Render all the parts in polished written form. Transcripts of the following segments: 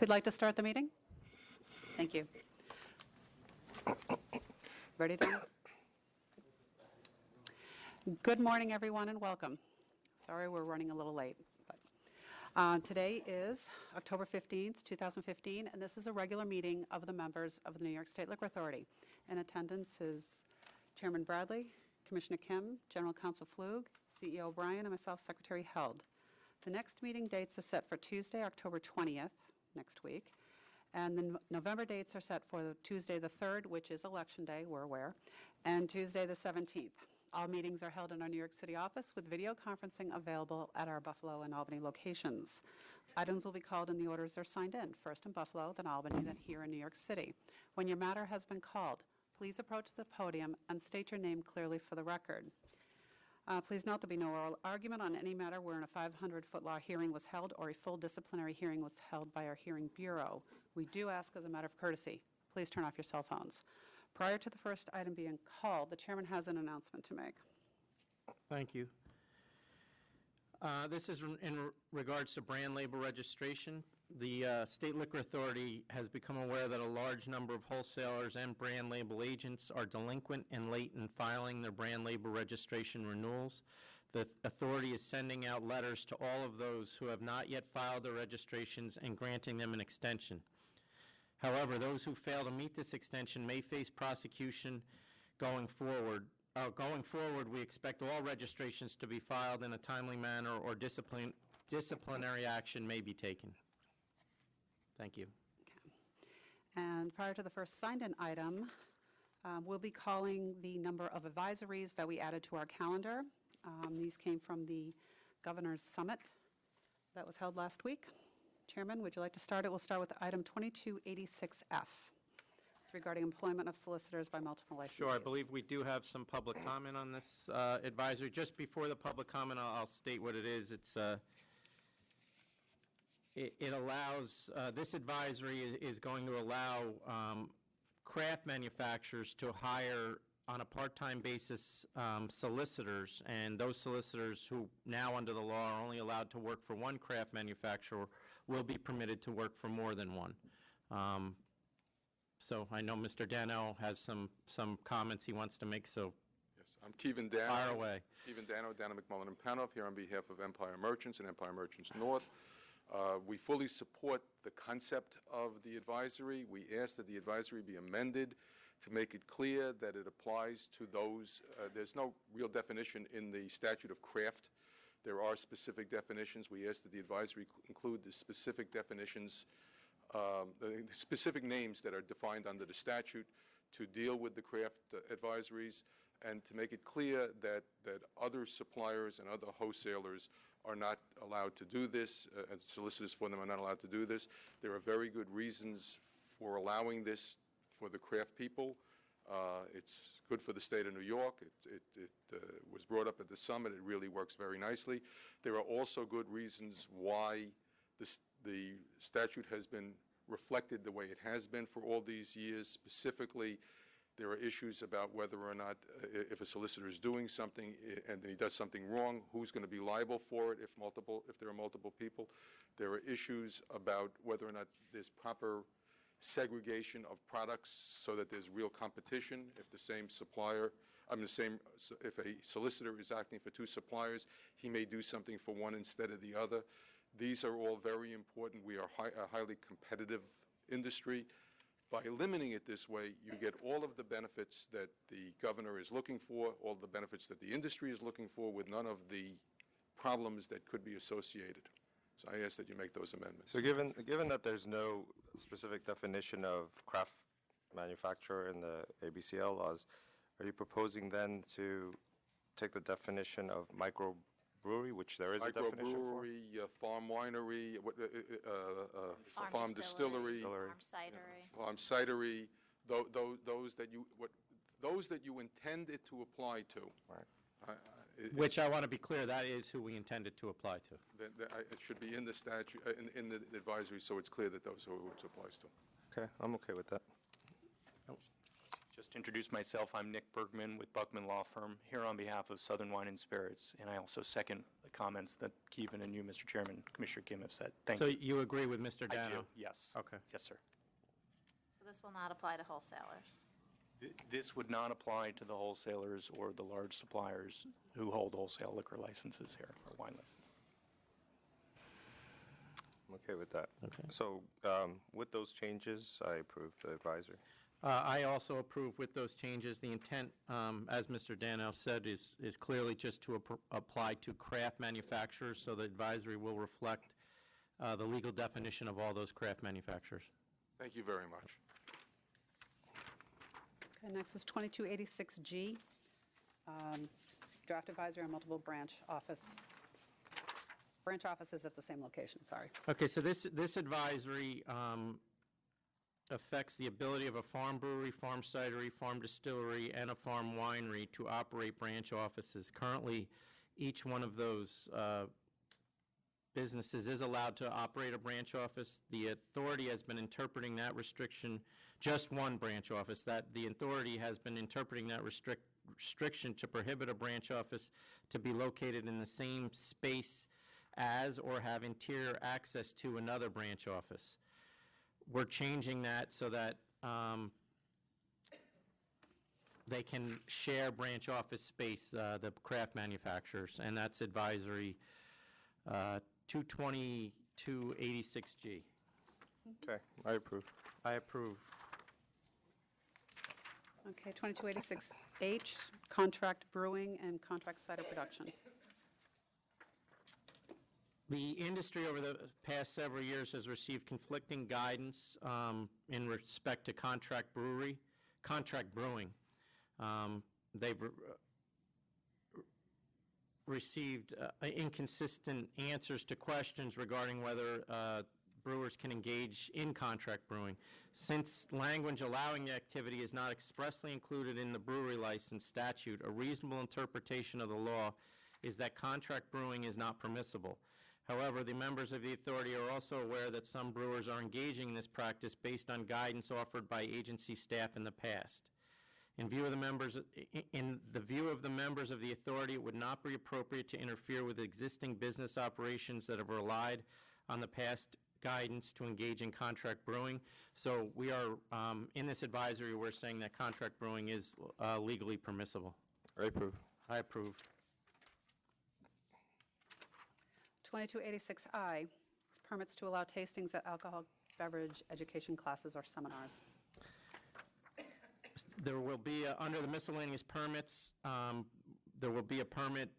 Who'd like to start the meeting? Thank you. Ready, Don? Good morning, everyone, and welcome. Sorry we're running a little late, but today is October 15th, 2015, and this is a regular meeting of the members of the New York State Liquor Authority. In attendance is Chairman Bradley, Commissioner Kim, General Counsel Flug, CEO O'Brien, and myself, Secretary Held. The next meeting dates are set for Tuesday, October 20th, next week, and the November dates are set for Tuesday the 3rd, which is Election Day, we're aware, and Tuesday the 17th. All meetings are held in our New York City office with video conferencing available at our Buffalo and Albany locations. Items will be called in the orders they're signed in, first in Buffalo, then Albany, then here in New York City. When your matter has been called, please approach the podium and state your name clearly for the record. Please note there will be no oral argument on any matter wherein a 500-foot law hearing was held or a full disciplinary hearing was held by our hearing bureau. We do ask, as a matter of courtesy, please turn off your cell phones. Prior to the first item being called, the chairman has an announcement to make. Thank you. This is in regards to brand label registration. The State Liquor Authority has become aware that a large number of wholesalers and brand label agents are delinquent and late in filing their brand label registration renewals. The authority is sending out letters to all of those who have not yet filed their registrations and granting them an extension. However, those who fail to meet this extension may face prosecution going forward. Going forward, we expect all registrations to be filed in a timely manner or disciplinary action may be taken. Thank you. Okay. And prior to the first signed-in item, we'll be calling the number of advisories that we added to our calendar. These came from the Governor's Summit that was held last week. Chairman, would you like to start it? We'll start with item 2286F. It's regarding employment of solicitors by multiple licensees. Sure. I believe we do have some public comment on this advisory. Just before the public comment, I'll state what it is. It allows, this advisory is going to allow craft manufacturers to hire on a part-time basis solicitors, and those solicitors who now under the law are only allowed to work for one craft manufacturer will be permitted to work for more than one. So I know Mr. Dano has some comments he wants to make, so yes, I'm Kevin Dano. Fire away. Kevin Dano, McMullen and Panoff, here on behalf of Empire Merchants and Empire Merchants North. We fully support the concept of the advisory. We ask that the advisory be amended to make it clear that it applies to those. There's no real definition in the statute of craft. There are specific definitions. We ask that the advisory include the specific definitions, the specific names that are defined under the statute to deal with the craft advisories, and to make it clear that other suppliers and other wholesalers are not allowed to do this, and solicitors for them are not allowed to do this. There are very good reasons for allowing this for the craft people. It's good for the state of New York. It was brought up at the summit. It really works very nicely. There are also good reasons why the statute has been reflected the way it has been for all these years. Specifically, there are issues about whether or not, if a solicitor is doing something and then he does something wrong, who's going to be liable for it if there are multiple people. There are issues about whether or not there's proper segregation of products so that there's real competition. If the same supplier, if a solicitor is acting for two suppliers, he may do something for one instead of the other. These are all very important. We are a highly competitive industry. By limiting it this way, you get all of the benefits that the governor is looking for, all the benefits that the industry is looking for, with none of the problems that could be associated. So I ask that you make those amendments. So given that there's no specific definition of craft manufacturer in the ABCL laws, are you proposing then to take the definition of microbrewery, which there is a definition for? Microbrewery, farm winery, farm distillery, farm cidery. Farm cidery, those that you intend it to apply to. Right. which I want to be clear, that is who we intend it to apply to. It should be in the statute, in the advisory, so it's clear that those are who it applies to. Okay, I'm okay with that. Nope. Just to introduce myself, I'm Nick Bergman with Buckman Law Firm, here on behalf of Southern Wine and Spirits, and I also second the comments that Kevin and you, Mr. Chairman, Commissioner Kim have said. Thank So you. you agree with Mr. I Dano? do, yes. Okay. Yes, sir. So this will not apply to wholesalers. This would not apply to the wholesalers or the large suppliers who hold wholesale liquor licenses here, or wine licenses. I'm okay with that. Okay. So with those changes, I approve the advisory. I also approve with those changes. The intent, as Mr. Dano said, is clearly just to apply to craft manufacturers, so the advisory will reflect the legal definition of all those craft manufacturers. Thank you very much. Okay, next is 2286G, draft advisory on multiple branch offices at the same location, sorry. Okay, so this advisory affects the ability of a farm brewery, farm cidery, farm distillery, and a farm winery to operate branch offices. Currently, each one of those businesses is allowed to operate a branch office. The authority has been interpreting that restriction, just one branch office, that the authority has been interpreting that restriction to prohibit a branch office to be located in the same space as or have interior access to another branch office. We're changing that so that they can share branch office space, the craft manufacturers, and that's advisory 22286G. Okay, I approve. I approve. Okay, 2286H, contract brewing and contract cider production. The industry over the past several years has received conflicting guidance in respect to contract brewing. They've received inconsistent answers to questions regarding whether brewers can engage in contract brewing. Since language allowing the activity is not expressly included in the brewery license statute, a reasonable interpretation of the law is that contract brewing is not permissible. However, the members of the authority are also aware that some brewers are engaging in this practice based on guidance offered by agency staff in the past. In the view of the members of the authority, it would not be appropriate to interfere with existing business operations that have relied on the past guidance to engage in contract brewing. So we are, in this advisory, we're saying that contract brewing is legally permissible. I approve. I approve. 2286I, it's permits to allow tastings at alcohol beverage education classes or seminars. There will be, under the miscellaneous permits, there will be a permit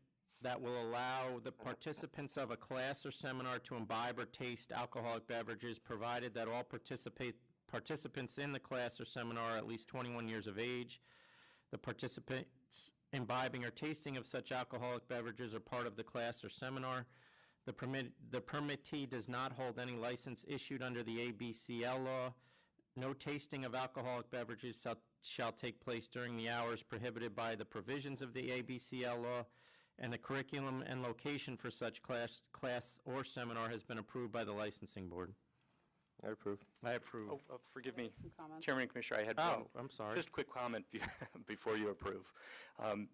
that will allow the participants of a class or seminar to imbibe or taste alcoholic beverages, provided that all participants in the class or seminar are at least 21 years of age. The participants imbibing or tasting of such alcoholic beverages are part of the class or seminar. The permittee does not hold any license issued under the ABCL law. No tasting of alcoholic beverages shall take place during the hours prohibited by the provisions of the ABCL law, and the curriculum and location for such class or seminar has been approved by the licensing board. I approve. I approve. Oh, forgive me, Some comments? Chairman and Commissioner, I had Oh, one. I'm sorry. Just a quick comment before you approve.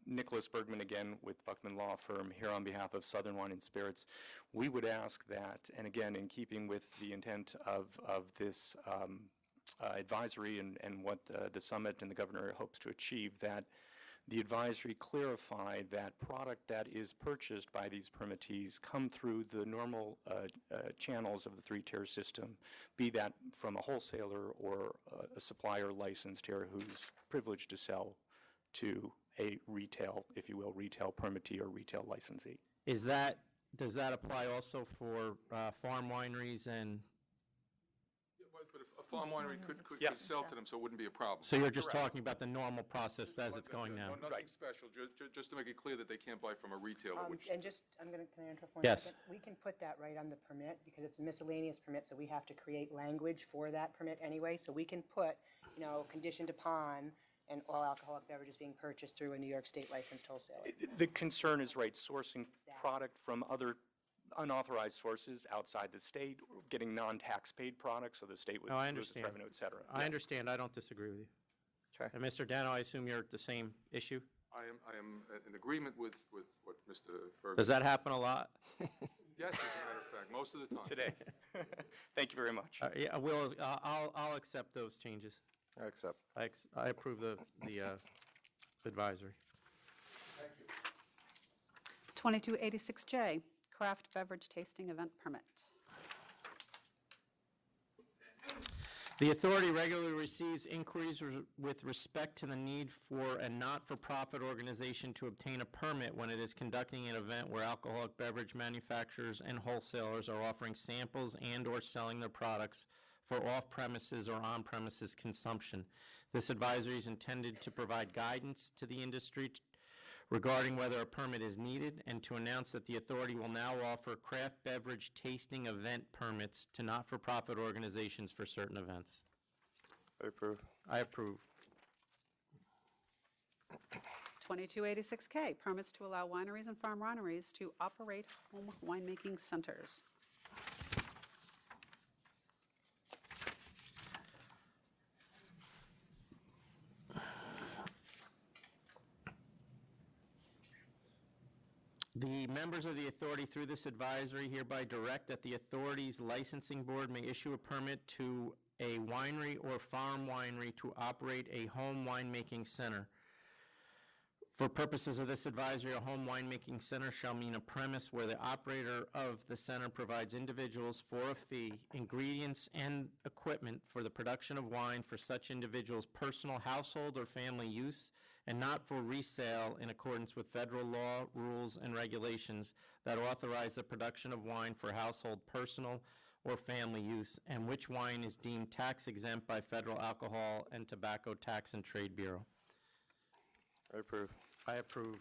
Nicholas Bergman again with Buckman Law Firm, here on behalf of Southern Wine and Spirits. We would ask that, and again, in keeping with the intent of this advisory and what the summit and the governor hopes to achieve, that the advisory clarify that product that is purchased by these permittees come through the normal channels of the three-tier system, be that from a wholesaler or a supplier licensed here who's privileged to sell to a retail, if you will, retail permittee or retail licensee. Does that apply also for farm wineries and? But if a farm winery could Yeah. sell to them, so it wouldn't be a problem. So you're just Correct. talking about the normal process as it's going now? No, nothing special, just to make it clear that they can't buy from a retailer, which, And just, can I interrupt for Yes. a second? We can put that right on the permit, because it's a miscellaneous permit, so we have to create language for that permit anyway. So we can put, conditioned upon, and all alcoholic beverages being purchased through a New York State licensed wholesaler. The concern is, right, sourcing product from other unauthorized sources outside the state, or getting non-tax paid products, so the state would Oh, I lose its understand. revenue, et cetera. I Yes. understand. I don't disagree with you. Okay. And Mr. Dano, I assume you're at the same issue? I am in agreement with what Mr. Bergman. Does that happen a lot? Yes, as a matter of fact, most of the time. Today. Thank you very much. Yeah, I'll accept those changes. I accept. I approve the advisory. 2286J, craft beverage tasting event permit. The authority regularly receives inquiries with respect to the need for a not-for-profit organization to obtain a permit when it is conducting an event where alcoholic beverage manufacturers and wholesalers are offering samples and/or selling their products for off-premises or on-premises consumption. This advisory is intended to provide guidance to the industry regarding whether a permit is needed, and to announce that the authority will now offer craft beverage tasting event permits to not-for-profit organizations for certain events. I approve. I approve. 2286K, permits to allow wineries and farm wineries to operate home winemaking centers. The members of the authority through this advisory hereby direct that the authority's licensing board may issue a permit to a winery or farm winery to operate a home winemaking center. For purposes of this advisory, a home winemaking center shall mean a premise where the operator of the center provides individuals for a fee, ingredients, and equipment for the production of wine for such individuals' personal household or family use, and not for resale in accordance with federal law, rules, and regulations that authorize the production of wine for household, personal, or family use, and which wine is deemed tax exempt by Federal Alcohol and Tobacco Tax and Trade Bureau. I approve. I approve.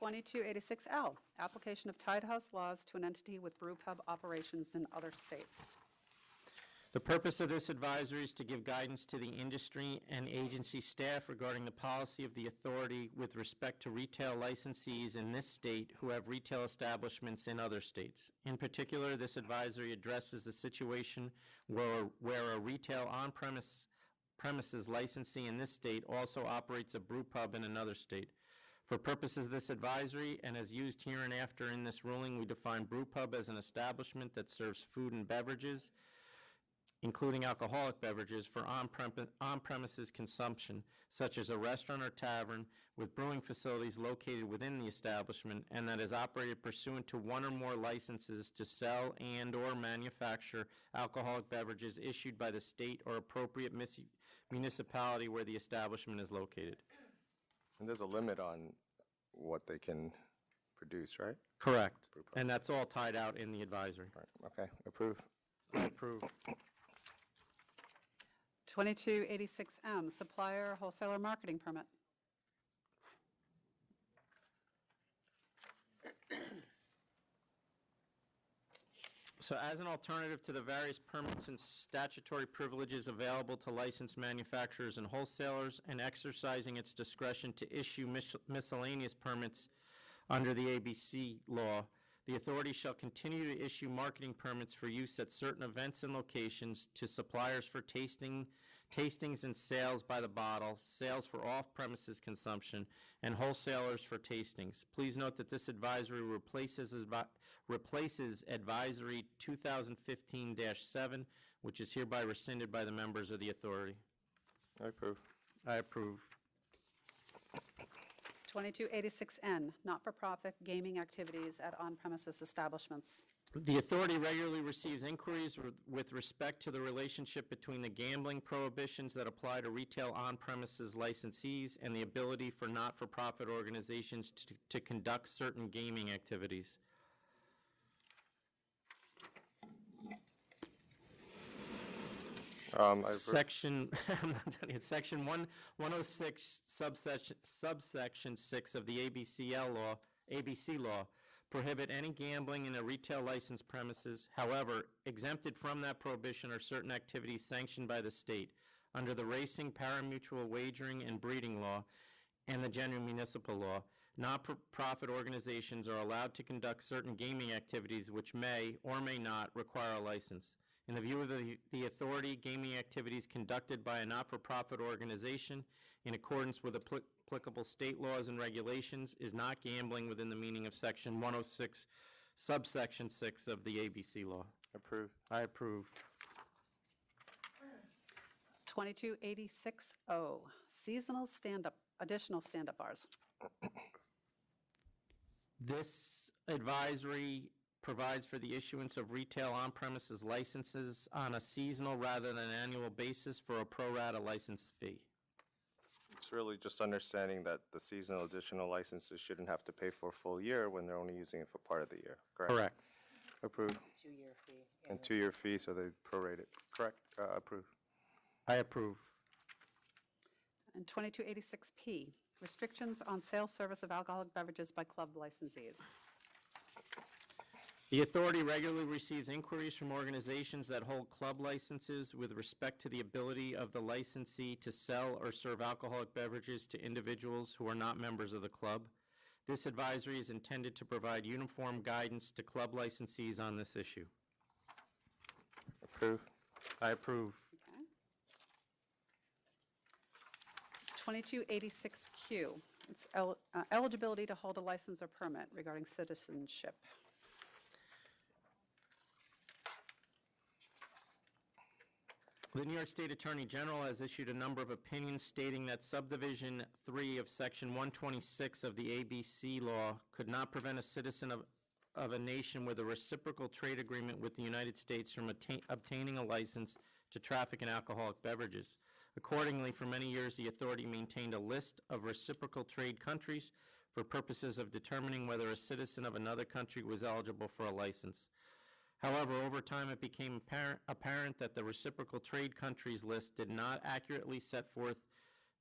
2286L, application of Tide House laws to an entity with brew pub operations in other states. The purpose of this advisory is to give guidance to the industry and agency staff regarding the policy of the authority with respect to retail licensees in this state who have retail establishments in other states. In particular, this advisory addresses the situation where a retail on-premises licensee in this state also operates a brew pub in another state. For purposes of this advisory, and as used hereinafter in this ruling, we define brew pub as an establishment that serves food and beverages, including alcoholic beverages, for on-premises consumption, such as a restaurant or tavern with brewing facilities located within the establishment, and that is operated pursuant to one or more licenses to sell and/or manufacture alcoholic beverages issued by the state or appropriate municipality where the establishment is located. And there's a limit on what they can produce, right? Correct. And that's all tied out in the advisory. Right. Okay, approve. I approve. 2286M, supplier wholesaler marketing permit. So as an alternative to the various permits and statutory privileges available to licensed manufacturers and wholesalers, and exercising its discretion to issue miscellaneous permits under the ABC law, the authority shall continue to issue marketing permits for use at certain events and locations to suppliers for tastings and sales by the bottle, sales for off-premises consumption, and wholesalers for tastings. Please note that this advisory replaces Advisory 2015-7, which is hereby rescinded by the members of the authority. I approve. I approve. 2286N, not-for-profit gaming activities at on-premises establishments. The authority regularly receives inquiries with respect to the relationship between the gambling prohibitions that apply to retail on-premises licensees and the ability for not-for-profit organizations to conduct certain gaming activities. I approve. Section 106, subsection 6 of the ABC law prohibit any gambling in a retail license premises. However, exempted from that prohibition are certain activities sanctioned by the state under the racing, pari-mutuel wagering, and breeding law and the general municipal law. Not-for-profit organizations are allowed to conduct certain gaming activities which may or may not require a license. In the view of the authority, gaming activities conducted by a not-for-profit organization in accordance with applicable state laws and regulations is not gambling within the meaning of Section 106, subsection 6 of the ABC law. Approve. I approve. 2286O, seasonal stand-up, additional stand-up bars. This advisory provides for the issuance of retail on-premises licenses on a seasonal rather than annual basis for a pro rata license fee. It's really just understanding that the seasonal additional licenses shouldn't have to pay for a full year when they're only using it for part of the year. Correct? Approve. 2-year fee. And 2-year fee, so they prorate it. Correct? Approve. I approve. And 2286P, restrictions on sale service of alcoholic beverages by club licensees. The authority regularly receives inquiries from organizations that hold club licenses with respect to the ability of the licensee to sell or serve alcoholic beverages to individuals who are not members of the club. This advisory is intended to provide uniform guidance to club licensees on this issue. Approve. I approve. Okay. 2286Q, it's eligibility to hold a license or permit regarding citizenship. The New York State Attorney General has issued a number of opinions stating that Subdivision 3 of Section 126 of the ABC law could not prevent a citizen of a nation with a reciprocal trade agreement with the United States from obtaining a license to traffic in alcoholic beverages. Accordingly, for many years, the authority maintained a list of reciprocal trade countries for purposes of determining whether a citizen of another country was eligible for a license. However, over time it became apparent that the reciprocal trade countries list did not accurately set forth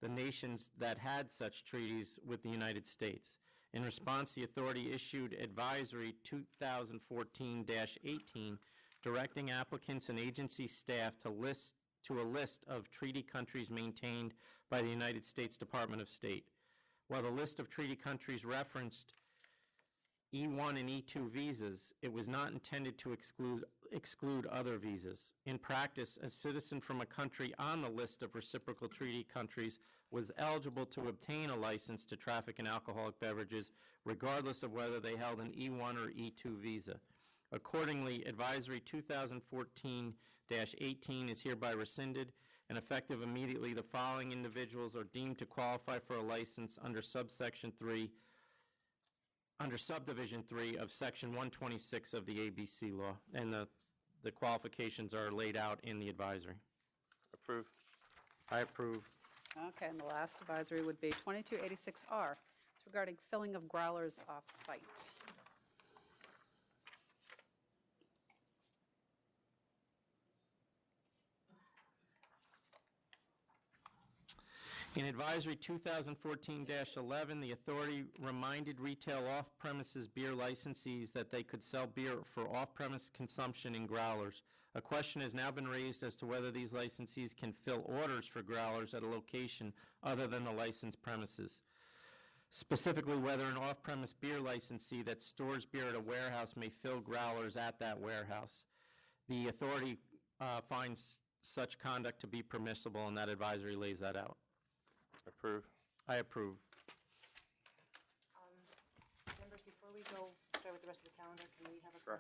the nations that had such treaties with the United States. In response, the authority issued Advisory 2014-18, directing applicants and agency staff to a list of treaty countries maintained by the United States Department of State. While the list of treaty countries referenced E1 and E2 visas, it was not intended to exclude other visas. In practice, a citizen from a country on the list of reciprocal treaty countries was eligible to obtain a license to traffic in alcoholic beverages, regardless of whether they held an E1 or E2 visa. Accordingly, Advisory 2014-18 is hereby rescinded, and effective immediately, the following individuals are deemed to qualify for a license under Subdivision 3 of Section 126 of the ABC law, and the qualifications are laid out in the advisory. Approve. I approve. Okay, and the last advisory would be 2286R. It's regarding filling of growlers off-site. In Advisory 2014-11, the authority reminded retail off-premises beer licensees that they could sell beer for off-premise consumption in growlers. A question has now been raised as to whether these licensees can fill orders for growlers at a location other than the licensed premises. Specifically, whether an off-premise beer licensee that stores beer at a warehouse may fill growlers at that warehouse. The authority finds such conduct to be permissible, and that advisory lays that out. Approve. I approve. Members, before we go start with the rest of the calendar, can we have a Sure.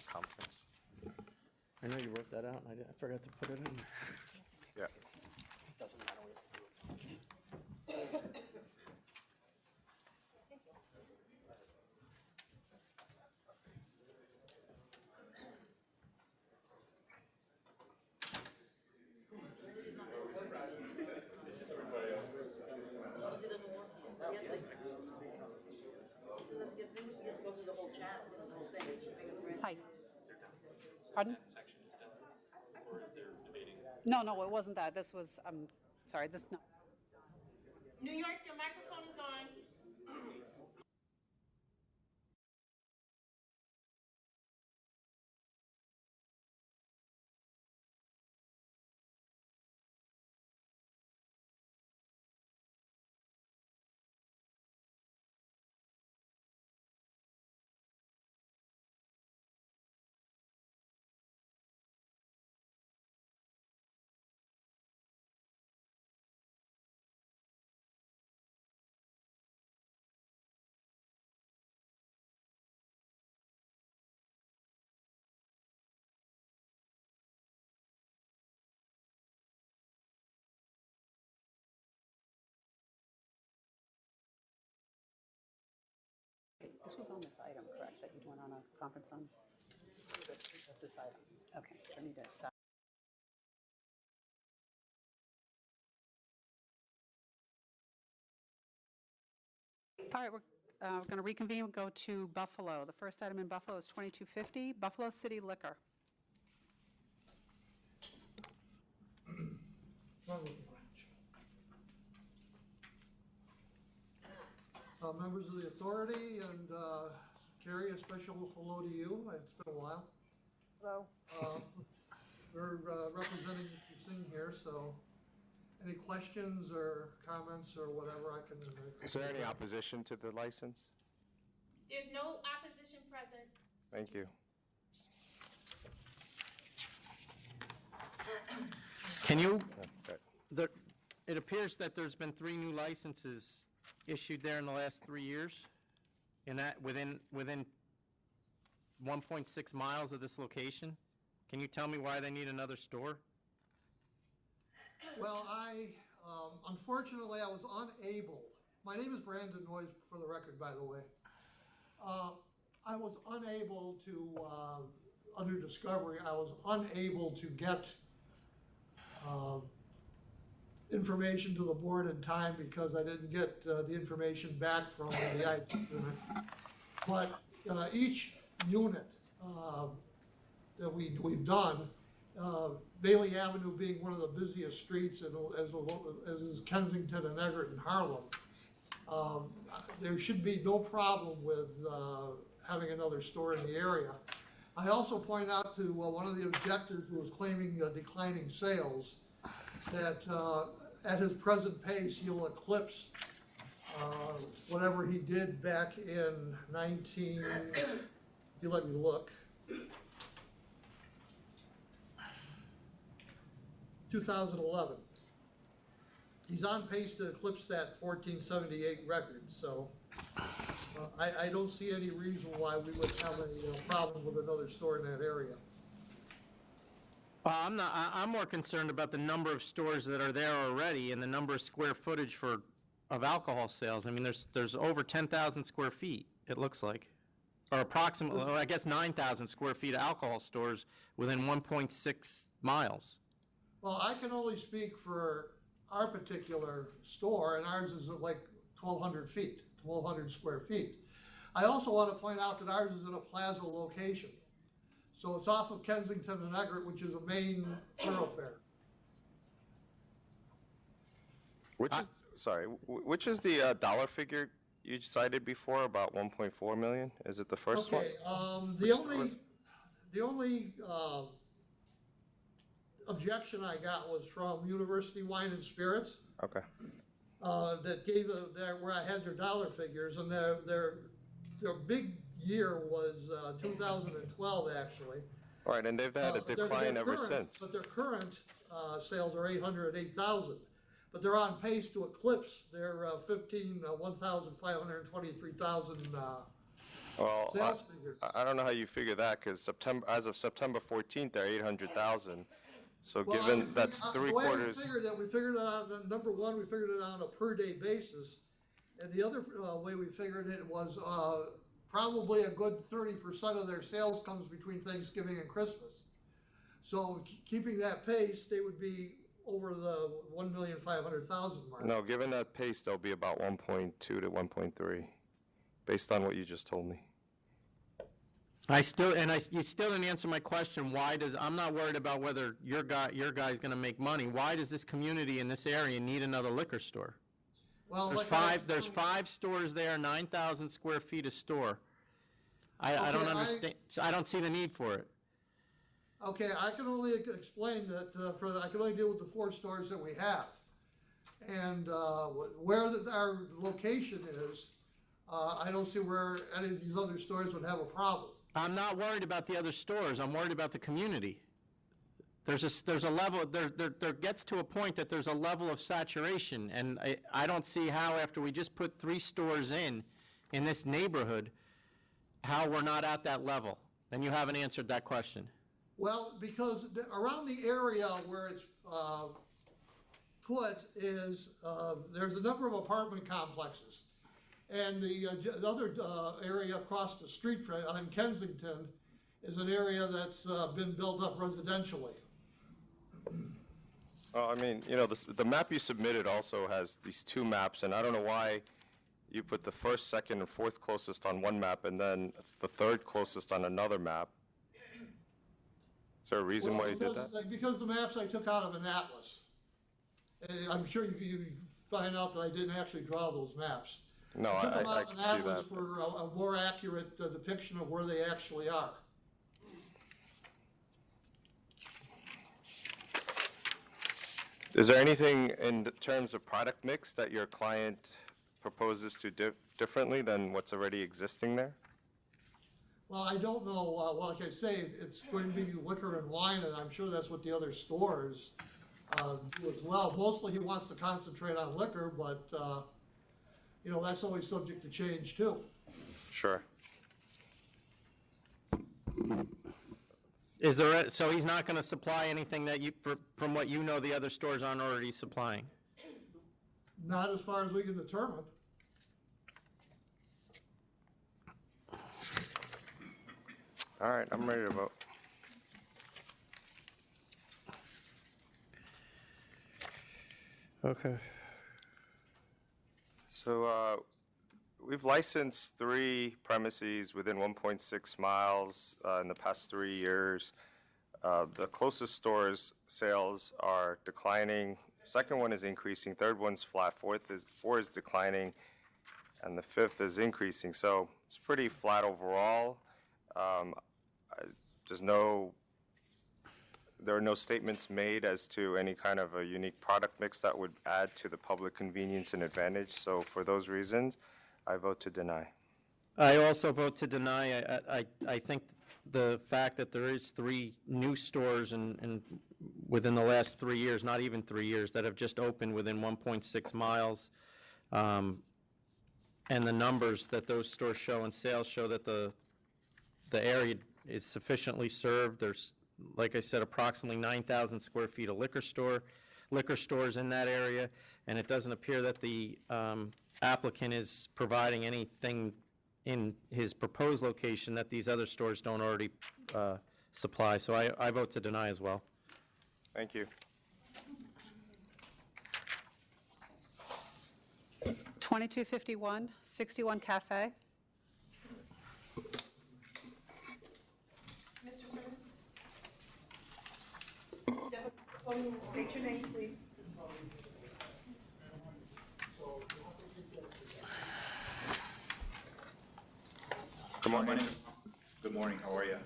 conference? Conference. I know you wrote that out, and I forgot to put it in. Yeah. Doesn't matter. Hi. Pardon? No, it wasn't that. This was, sorry, this, no. New York, your microphone is on. This was on this item, correct, that you went on a conference on? Just this item? Okay, let me just. All right, we're going to reconvene and go to Buffalo. The first item in Buffalo is 2250, Buffalo City Liquor. Members of the authority, and Carrie, a special hello to you. It's been a while. Hello. We're representing Mr. Singh here, so any questions or comments or whatever I can. Is there any opposition to the license? There's no opposition present. Thank you. Can you, Okay. it appears that there's been 3 new licenses issued there in the last 3 years, in that, within 1.6 miles of this location? Can you tell me why they need another store? Well, unfortunately, I was unable. My name is Brandon Noyes, for the record, by the way. I was unable to, under discovery, I was unable to get information to the board in time because I didn't get the information back from the IT unit. But each unit that we've done, Bailey Avenue being one of the busiest streets, as is Kensington and Everett and Harlem, there should be no problem with having another store in the area. I also point out to one of the objectors who was claiming declining sales that at his present pace, he'll eclipse whatever he did back in if you let me look, 2011. He's on pace to eclipse that 1478 record, so I don't see any reason why we would have a problem with another store in that area. I'm more concerned about the number of stores that are there already and the number of square footage of alcohol sales. I mean, there's over 10,000 square feet, it looks like. Or approximately, I guess 9,000 square feet of alcohol stores within 1.6 miles. Well, I can only speak for our particular store, and ours is like 1,200 feet, 1,200 square feet. I also want to point out that ours is in a plaza location. So it's off of Kensington and Everett, which is a main thoroughfare. Which is the dollar figure you cited before, about 1.4 million? Is it the first one? Okay, the only objection I got was from University Wine and Spirits. Okay. That gave where I had their dollar figures, and their big year was 2012, actually. All right, and they've had a decline ever since. But their current sales are 808,000. But they're on pace to eclipse their 1,523,000 sales figures. I don't know how you figure that, because as of September 14th, they're 800,000. So Well, given that's 3/4. The way we figured it out, number one, we figured it on a per day basis. And the other way we figured it was probably a good 30% of their sales comes between Thanksgiving and Christmas. So keeping that pace, they would be over the 1,500,000 mark. No, given that pace, they'll be about 1.2 to 1.3, based on what you just told me. You still didn't answer my question. I'm not worried about whether your guy's going to make money. Why does this community in this area need another liquor store? Well, There's 5 stores there, 9,000 square feet a store. I don't understand. I don't see the need for it. Okay, I can only explain that I can only deal with the 4 stores that we have. And where our location is, I don't see where any of these other stores would have a problem. I'm not worried about the other stores. I'm worried about the community. There's a level, there gets to a point that there's a level of saturation, and I don't see how, after we just put 3 stores in this neighborhood, how we're not at that level. And you haven't answered that question. Well, because around the area where it's put is, there's a number of apartment complexes. And the other area across the street on Kensington is an area that's been built up residentially. I mean, the map you submitted also has these two maps, and I don't know why you put the first, second, and fourth closest on one map and then the third closest on another map. Is there a reason why you did that? Because the maps I took out of an atlas. I'm sure you find out that I didn't actually draw those maps. No, I took them I out of can an see atlas that. for a more accurate depiction of where they actually are. Is there anything in terms of product mix that your client proposes to do differently than what's already existing there? Well, I don't know, well, like I say, it's going to be liquor and wine, and I'm sure that's what the other stores do as well. Mostly he wants to concentrate on liquor, but, that's always subject to change too. Sure. So he's not going to supply anything that from what you know the other stores aren't already supplying? Not as far as we can determine. All right, I'm ready to vote. Okay. So we've licensed 3 premises within 1.6 miles in the past 3 years. The closest store's sales are declining. Second one is increasing. Third one's flat. Four is declining, and the fifth is increasing. So it's pretty flat overall. There are no statements made as to any kind of a unique product mix that would add to the public convenience and advantage. So for those reasons, I vote to deny. I also vote to deny. I think the fact that there is 3 new stores and within the last 3 years, not even 3 years, that have just opened within 1.6 miles, and the numbers that those stores show in sales show that the area is sufficiently served. There's, like I said, approximately 9,000 square feet of liquor stores in that area, and it doesn't appear that the applicant is providing anything in his proposed location that these other stores don't already supply. So I vote to deny as well. Thank you. 2251, 61 Cafe. Mr. Simmons? Step up to the podium and state your name, please. Good morning. Good morning, how are you?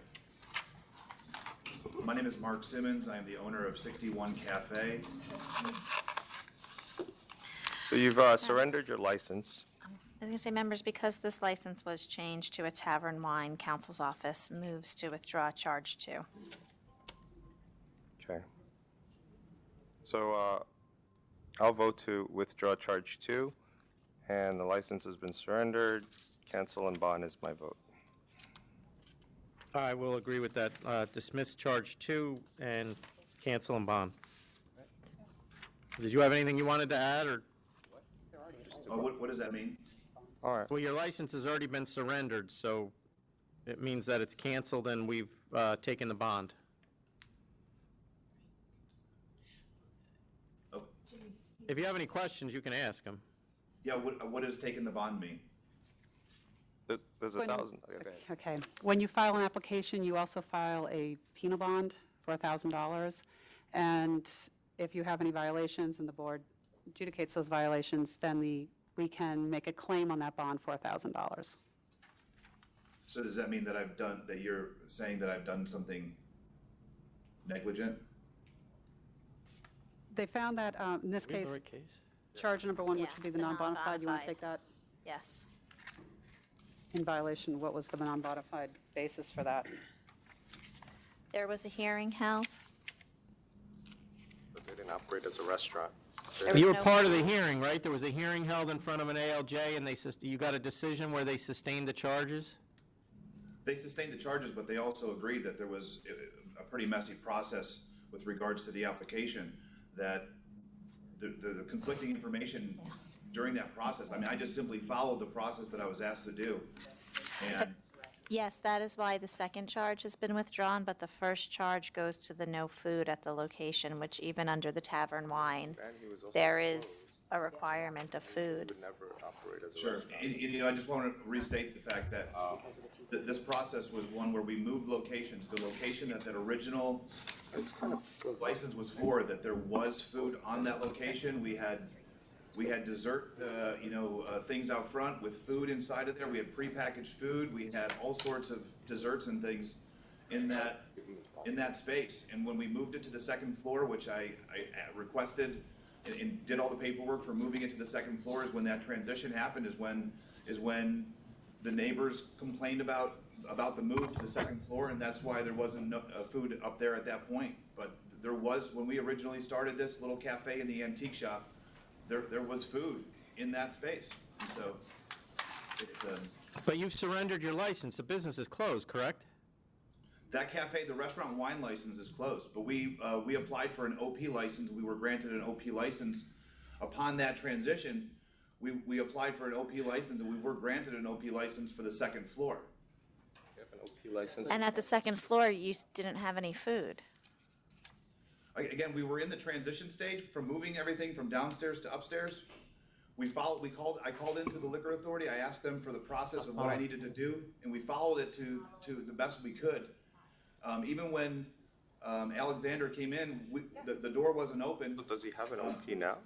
My name is Mark Simmons. I am the owner of 61 Cafe. So you've surrendered your license. I was going to say, members, because this license was changed to a tavern wine, counsel's office moves to withdraw charge 2. Okay. So I'll vote to withdraw charge 2, and the license has been surrendered. Cancel and bond is my vote. I will agree with that. Dismiss charge 2 and cancel and bond. Did you have anything you wanted to add, or? What does that mean? All right. Well, your license has already been surrendered, so it means that it's canceled and we've taken the bond. Oh, If you have any questions, you can ask them. yeah, what does taking the bond mean? There's When- 1,000. Okay. Okay. When you file an application, you also file a penal bond for $1,000. And if you have any violations and the board adjudicates those violations, then we can make a claim on that bond for $1,000. So does that mean that you're saying that I've done something negligent? They found that, in this Do we have case, the right case? charge number 1, which Yeah, would be the the non-bona fide, you want to non-bona take that Yes. in violation? What was the non-bona fide basis for that? There was a hearing held. But they didn't operate as a restaurant. There was You were no- part of the hearing, right? There was a hearing held in front of an ALJ, and you got a decision where they sustained the charges? They sustained the charges, but they also agreed that there was a pretty messy process with regards to the application, that the conflicting information during that process. I mean, I just simply followed the process that I was asked to do. And Yes, that is why the second charge has been withdrawn, but the first charge goes to the no food at the location, which even under the tavern wine, there is a requirement of food. sure, and, I just want to restate the fact that this process was one where we moved locations. The location that original license was for, that there was food on that location. We had dessert, things out front with food inside of there. We had prepackaged food. We had all sorts of desserts and things in that space. And when we moved it to the second floor, which I requested and did all the paperwork for moving it to the second floor, is when that transition happened. Is when the neighbors complained about the move to the second floor, and that's why there wasn't food up there at that point. But there was, when we originally started this little cafe in the antique shop, there was food in that space. And so, But you've surrendered your license. The business is closed, correct? that cafe, the restaurant wine license is closed, but we applied for an OP license. We were granted an OP license. Upon that transition, we applied for an OP license, and we were granted an OP license for the second floor. And at the second floor, you didn't have any food. Again, we were in the transition stage from moving everything from downstairs to upstairs. I called into the liquor authority. I asked them for the process of what I needed to do, and we followed it to the best we could. Even when Alexander came in, the door wasn't open. Does he have an OP now?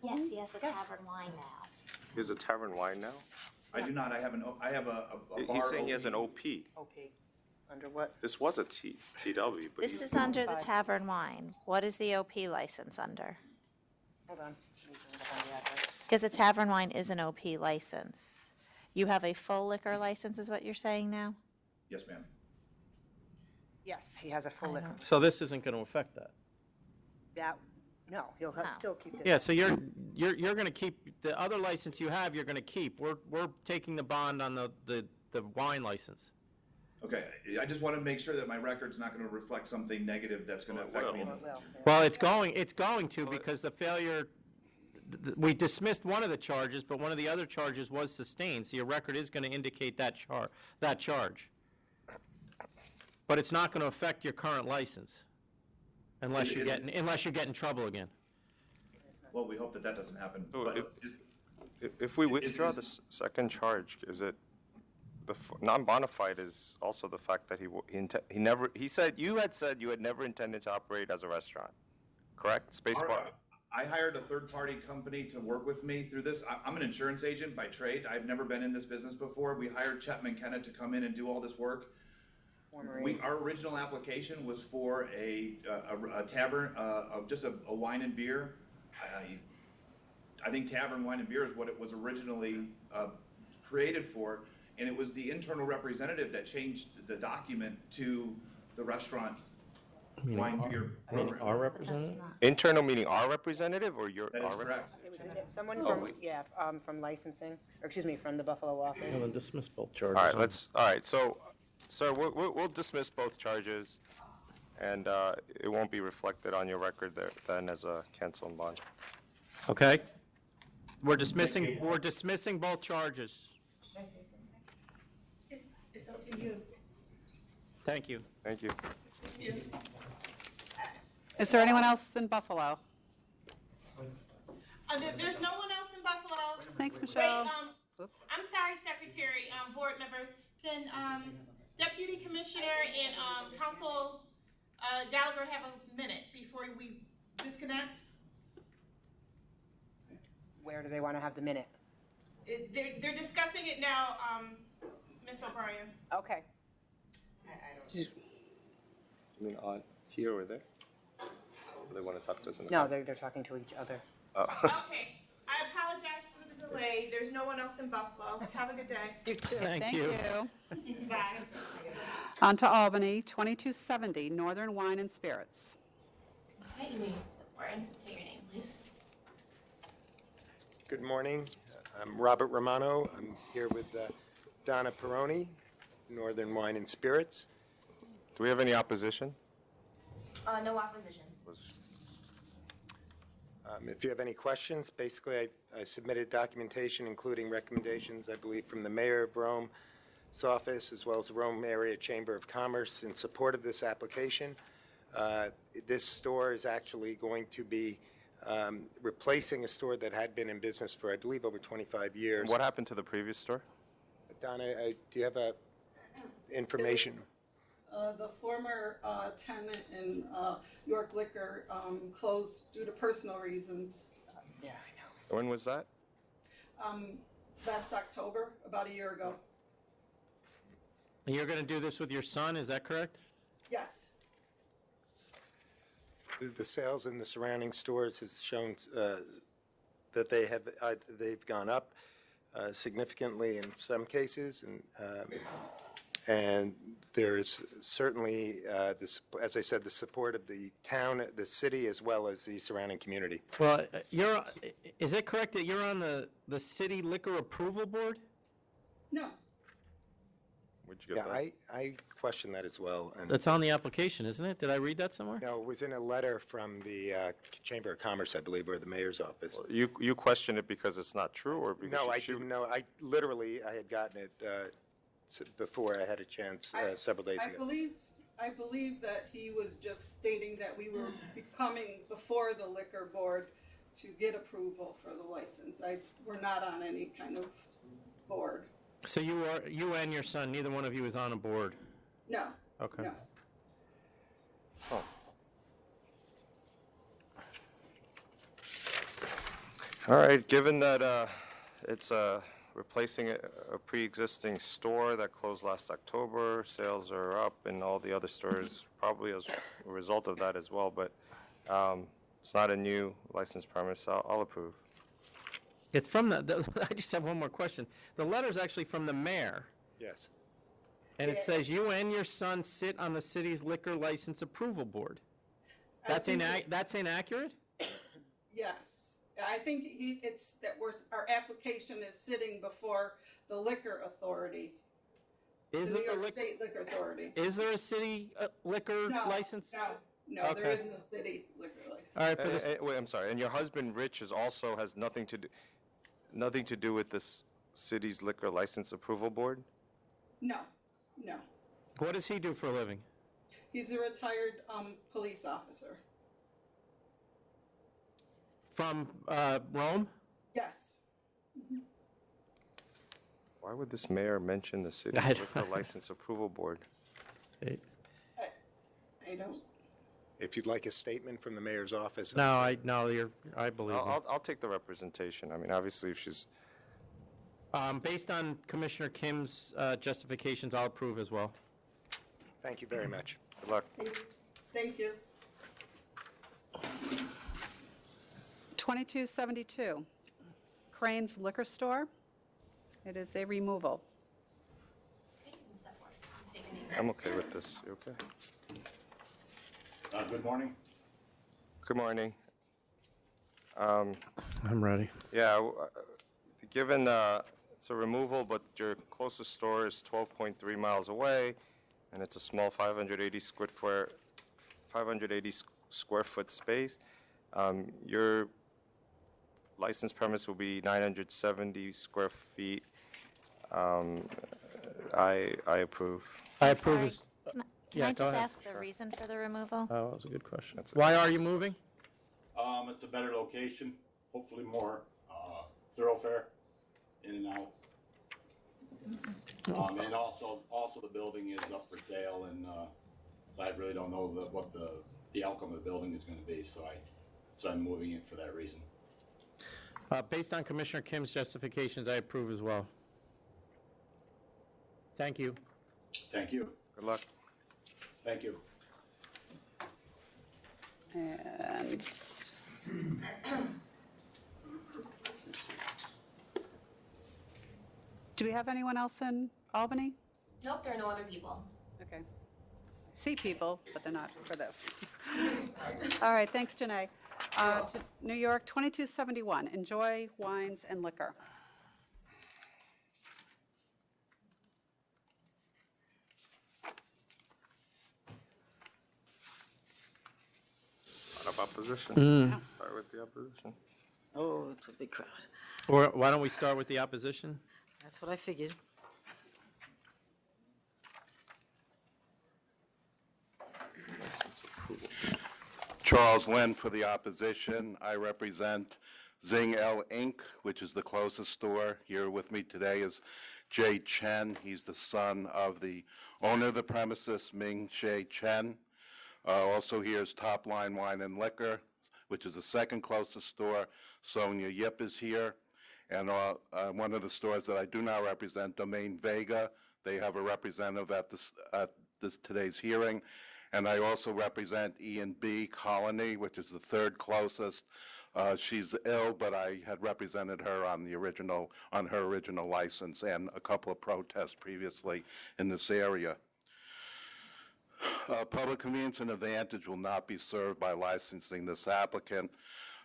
Yes, he has a tavern wine now. He has a tavern wine now? I do not. I have a bar. He's saying he has an OP. OP. Under what? This was a TW, but This is under the tavern wine. What is the OP license under? Hold on. Let me bring it up on the address. Because a tavern wine is an OP license. You have a full liquor license, is what you're saying now? Yes, ma'am. Yes, he has a full liquor. So this isn't going to affect that? No, he'll still keep it. Yeah, so you're going to keep, the other license you have, you're going to keep. We're taking the bond on the wine license. Okay, I just want to make sure that my record's not going to reflect something negative that's going to affect me in the future. Well, it's going to, because the failure, we dismissed one of the charges, but one of the other charges was sustained, so your record is going to indicate that charge. But it's not going to affect your current license, unless you get in trouble again. Well, we hope that doesn't happen. So But if we withdraw the second charge, is it, the non-bona fide is also the fact that you had said you had never intended to operate as a restaurant, correct? Space Bar. I hired a third-party company to work with me through this. I'm an insurance agent by trade. I've never been in this business before. We hired Chet McKenna to come in and do all this work. Our original application was for a tavern, just a wine and beer. I think tavern wine and beer is what it was originally created for, and it was the internal representative that changed the document to the restaurant wine beer program. Our representative? Internal meaning our representative or your? That is correct. It was someone from licensing, or excuse me, from the Buffalo office. Well, then dismiss both charges. All right, so, sir, we'll dismiss both charges, and it won't be reflected on your record there then as a canceled bond. Okay? We're dismissing both charges. Can I say something? It's up to you. Thank you. Thank you. Is there anyone else in Buffalo? There's no one else in Buffalo. Thanks, Michelle. Wait, I'm sorry, Secretary, board members. Can Deputy Commissioner and Council Gallagher have a minute before we disconnect? Where do they want to have the minute? They're discussing it now, Ms. O'Brien. Okay. You mean on here or there? Or they want to talk to us in the No, they're talking to each other. Okay, I apologize for the delay. There's no one else in Buffalo. Have a good day. You too. Thank Thank you. you. Bye. On to Albany, 2270 Northern Wine and Spirits. Okay, you may step forward. Say your name, please. Good morning. I'm Robert Romano. I'm here with Donna Peroni, Northern Wine and Spirits. Do we have any opposition? No opposition. If you have any questions, basically, I submitted documentation, including recommendations, I believe, from the Mayor of Rome's office, as well as the Rome Area Chamber of Commerce in support of this application. This store is actually going to be replacing a store that had been in business for, I believe, over 25 years. What happened to the previous store? Donna, do you have information? The former tenant in York Liquor closed due to personal reasons Yeah, I know. When was that? last October, about a year ago. And you're going to do this with your son, is that correct? Yes. The sales in the surrounding stores has shown that they've gone up significantly in some cases, and there is certainly, as I said, the support of the town, the city, as well as the surrounding community. Well, is it correct that you're on the city liquor approval board? No. Where'd you get Yeah, that? I question that as well. And That's on the application, isn't it? Did I read that somewhere? no, it was in a letter from the Chamber of Commerce, I believe, or the mayor's office. You question it because it's not true, or because No, I she- didn't know. I had gotten it before I had a chance several days ago. I believe that he was just stating that we were coming before the liquor board to get approval for the license. We're not on any kind of board. So you and your son, neither one of you is on a board? No. Okay. No. Oh. All right, given that it's replacing a pre-existing store that closed last October, sales are up, and all the other stores probably as a result of that as well, but it's not a new license permit, so I'll approve. It's from I just have one more question. The letter's actually from the mayor, Yes. and it says you and your son sit on the city's liquor license approval board. That's inaccurate? Yes. I think it's that our application is sitting before the liquor authority. The New York State Liquor Authority. Is there a city liquor No, license? No, Okay. there isn't a city liquor license. All right, for this, Wait, I'm sorry, and your husband, Rich, has nothing to do with this city's liquor license approval board? No. what does he do for a living? He's a retired police officer. From Rome? Yes. Why would this mayor mention the city's I don't- liquor license approval board? I don't. If you'd like a statement from the mayor's office. No, I believe you. I'll take the representation. I mean, obviously, if she's, Based on Commissioner Kim's justifications, I'll approve as well. Thank you very much. good luck. Thank you. 2272, Crane's Liquor Store. It is a removal. I'm okay with this. You okay? Good morning. Good morning. I'm ready. Yeah, given it's a removal, but your closest store is 12.3 miles away, and it's a small 580 square foot space, your license premise will be 970 square feet. I approve. I I'm approve sorry. as... Can Yeah, I go just ahead. ask the reason for the removal? Oh, that was a good question. Why are you moving? It's a better location, hopefully more thoroughfare, in and out. And also the building is up for sale, and so I really don't know what the outcome of the building is going to be. So I'm moving it for that reason. Based on Commissioner Kim's justifications, I approve as well. Thank you. Thank you. Good luck. Thank you. And just- do we have anyone else in Albany? Nope, there are no other people. Okay. I see people, but they're not for this. All right, thanks, Janae. To New York, 2271, Enjoy Wines and Liquor. Lot of opposition. Start with Start the opposition. Oh, it's a big crowd. Or why don't we start with the opposition? That's what I figured. Charles Lynn for the opposition. I represent Zing L Inc., which is the closest store. Here with me today is Jay Chen. He's the son of the owner of the premises, Ming Shea Chen. Also here is Top Line Wine and Liquor, which is the second closest store. Sonia Yip is here. And one of the stores that I do not represent, Domain Vega, they have a representative at today's hearing. And I also represent E&B Colony, which is the third closest. She's ill, but I had represented her on her original license and a couple of protests previously in this area. Public convenience and advantage will not be served by licensing this applicant.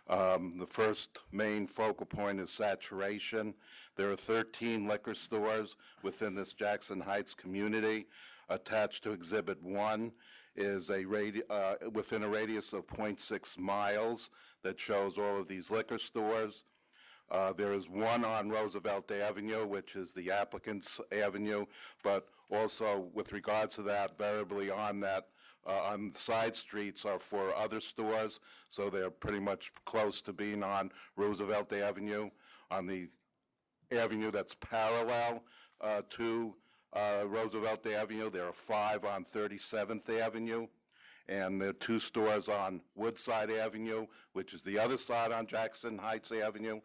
The first main focal point is saturation. There are 13 liquor stores within this Jackson Heights community. Attached to Exhibit 1 is within a radius of 0.6 miles that shows all of these liquor stores. There is one on Roosevelt Avenue, which is the applicant's avenue, but also with regards to that, variably on that, on side streets are for other stores, so they're pretty much close to being on Roosevelt Avenue. On the avenue that's parallel to Roosevelt Avenue, there are 5 on 37th Avenue, and there are 2 stores on Woodside Avenue, which is the other side on Jackson Heights Avenue.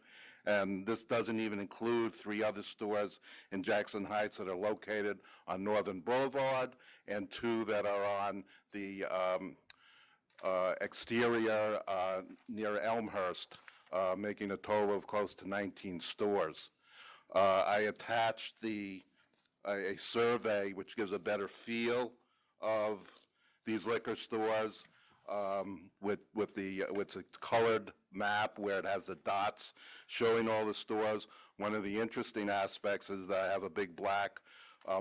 And this doesn't even include 3 other stores in Jackson Heights that are located on Northern Boulevard and 2 that are on the exterior near Elmhurst, making a total of close to 19 stores. I attached a survey which gives a better feel of these liquor stores with a colored map where it has the dots showing all the stores. One of the interesting aspects is that I have a big black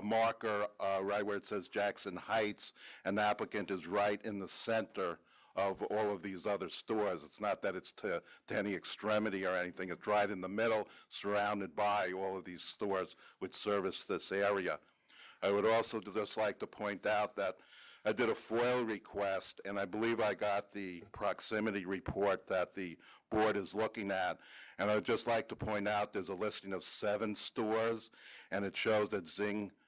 marker right where it says Jackson Heights, and the applicant is right in the center of all of these other stores. It's not that it's to any extremity or anything. It's right in the middle, surrounded by all of these stores which service this area. I would also just like to point out that I did a FOIL request, and I believe I got the proximity report that the board is looking at. And I would just like to point out there's a listing of 7 stores, and it shows that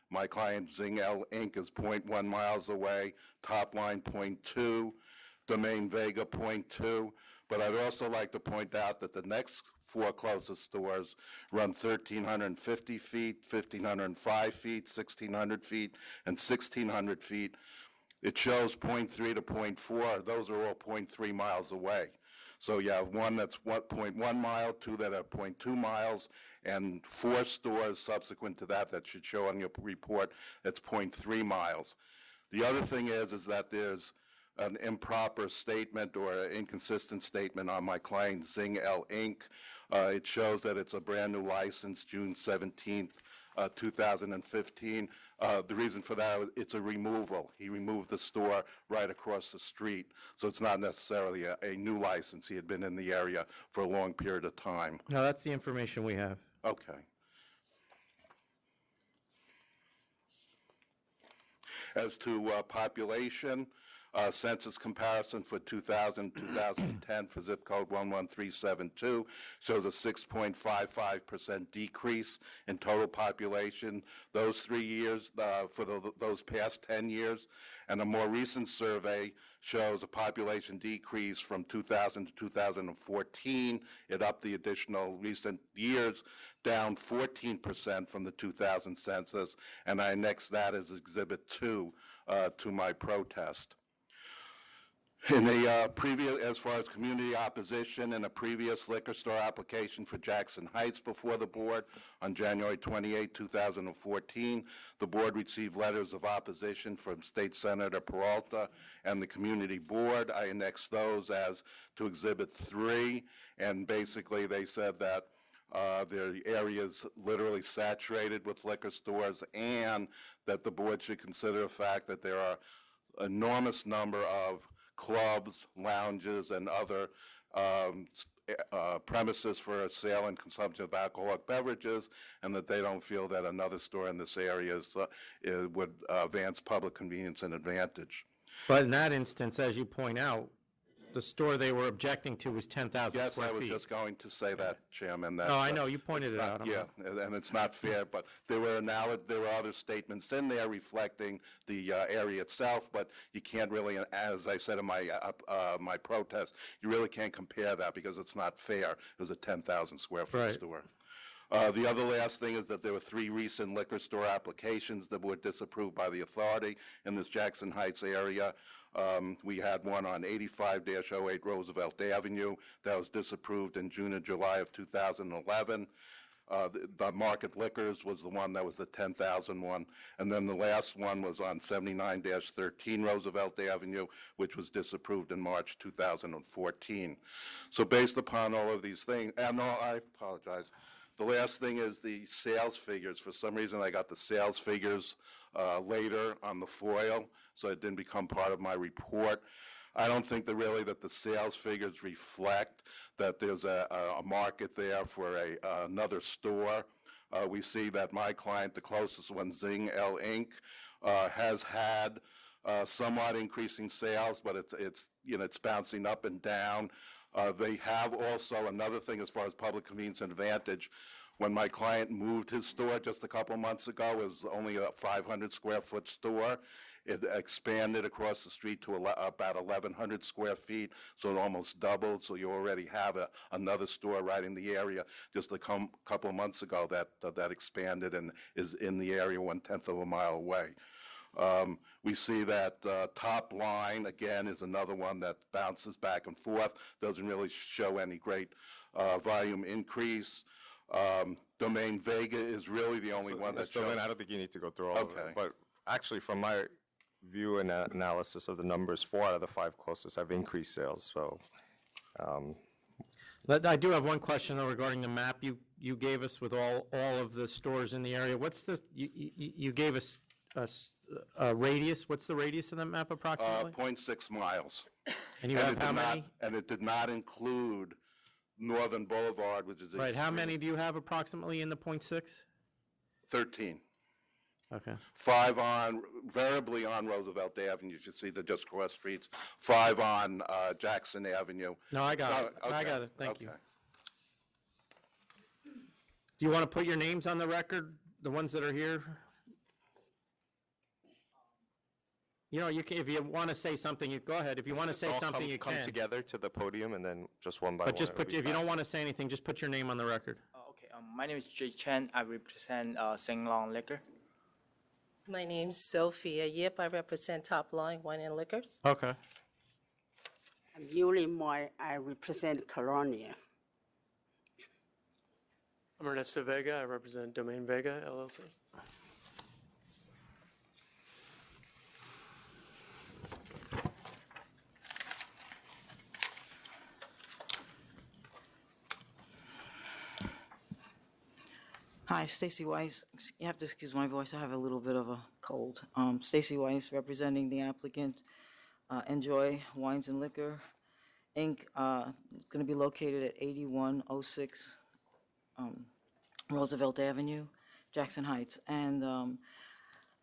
my client Zing L Inc. is 0.1 miles away, Top Line 0.2, Domain Vega 0.2. But I'd also like to point out that the next 4 closest stores run 1,350 feet, 1,505 feet, 1,600 feet, and 1,600 feet. It shows 0.3 to 0.4. Those are all 0.3 miles away. So you have one that's 0.1 mile, 2 that are 0.2 miles, and 4 stores subsequent to that should show on your report that's 0.3 miles. The other thing is that there's an improper statement or an inconsistent statement on my client Zing L Inc. It shows that it's a brand new license, June 17th, 2015. The reason for that, it's a removal. He removed the store right across the street, so it's not necessarily a new license. He had been in the area for a long period of time. No, that's the information we have. Okay. As to population, census comparison for 2000-2010 for zip code 11372 shows a 6.55% decrease in total population those 3 years, for those past 10 years. And a more recent survey shows a population decrease from 2000 to 2014. It upped the additional recent years, down 14% from the 2000 census. And I annexed that as Exhibit 2 to my protest. In a previous, as far as community opposition, in a previous liquor store application for Jackson Heights before the board on January 28, 2014, the board received letters of opposition from State Senator Peralta and the community board. I annexed those as to Exhibit 3, and basically they said that the area is literally saturated with liquor stores, and that the board should consider the fact that there are enormous number of clubs, lounges, and other premises for sale and consumption of alcoholic beverages, and that they don't feel that another store in this area would advance public convenience and advantage. But in that instance, as you point out, the store they were objecting to was 10,000 Yes, square I was feet. just going to say that, Chairman. That, No, I know, you pointed it's it not- out. Yeah, and it's not fair, but there were other statements in there reflecting the area itself, but you can't really, as I said in my protest, you really can't compare that because it's not fair. It was a 10,000 square foot Right. store. The other last thing is that there were 3 recent liquor store applications that were disapproved by the authority in this Jackson Heights area. We had one on 85-08 Roosevelt Avenue that was disapproved in June and July of 2011. The Market Liquors was the one that was the 10,000 one. And then the last one was on 79-13 Roosevelt Avenue, which was disapproved in March 2014. So based upon all of these things, and no, I apologize. The last thing is the sales figures. For some reason, I got the sales figures later on the foil, so it didn't become part of my report. I don't think that the sales figures reflect that there's a market there for another store. We see that my client, the closest one, Zing L Inc., has had somewhat increasing sales, but it's bouncing up and down. They have also another thing as far as public convenience and advantage. When my client moved his store just a couple months ago, it was only a 500 square foot store. It expanded across the street to about 1,100 square feet, so it almost doubled. So you already have another store right in the area. Just a couple months ago, that expanded and is in the area 1/10 of a mile away. We see that Top Line, again, is another one that bounces back and forth, doesn't really show any great volume increase. Domain Vega is really the only one that Mr. Lynn, shows. I don't think you need to go through all of Okay. it. But actually, from my view and analysis of the numbers, 4 out of the 5 closest have increased sales. So I do have one question though regarding the map you gave us with all of the stores in the area. What's the, you gave us a radius, what's the radius of that map approximately? 0.6 miles. And you have how many? And it did not include Northern Boulevard, which is Right, how extreme- many do you have approximately in the 0.6? 13. Okay. 5 variably on Roosevelt Avenue. You should see the just cross streets. 5 on Jackson Avenue. No, I got it. I okay, got it. Thank you. okay. Do you want to put your names on the record, the ones that are here? You know, if you want to say something, you go ahead. If you want to say all something, you come can. together to the podium and then just one by But one. just It'll put, be if you don't fast. want to say anything, just put your name on the record. Okay, my name is Jay Chen. I represent Singlong Liquor. My name's Sophia Yip. I represent Top Line Wine and Liquors. Okay. I'm Yuli Moy. I represent Colonia. I'm Ernesto Vega. I represent Domain Vega, LLC. Hi, Stacy Weiss. You have to excuse my voice. I have a little bit of a cold. Stacy Weiss, representing the applicant, Enjoy Wines and Liquor, Inc., going to be located at 8106 Roosevelt Avenue, Jackson Heights. And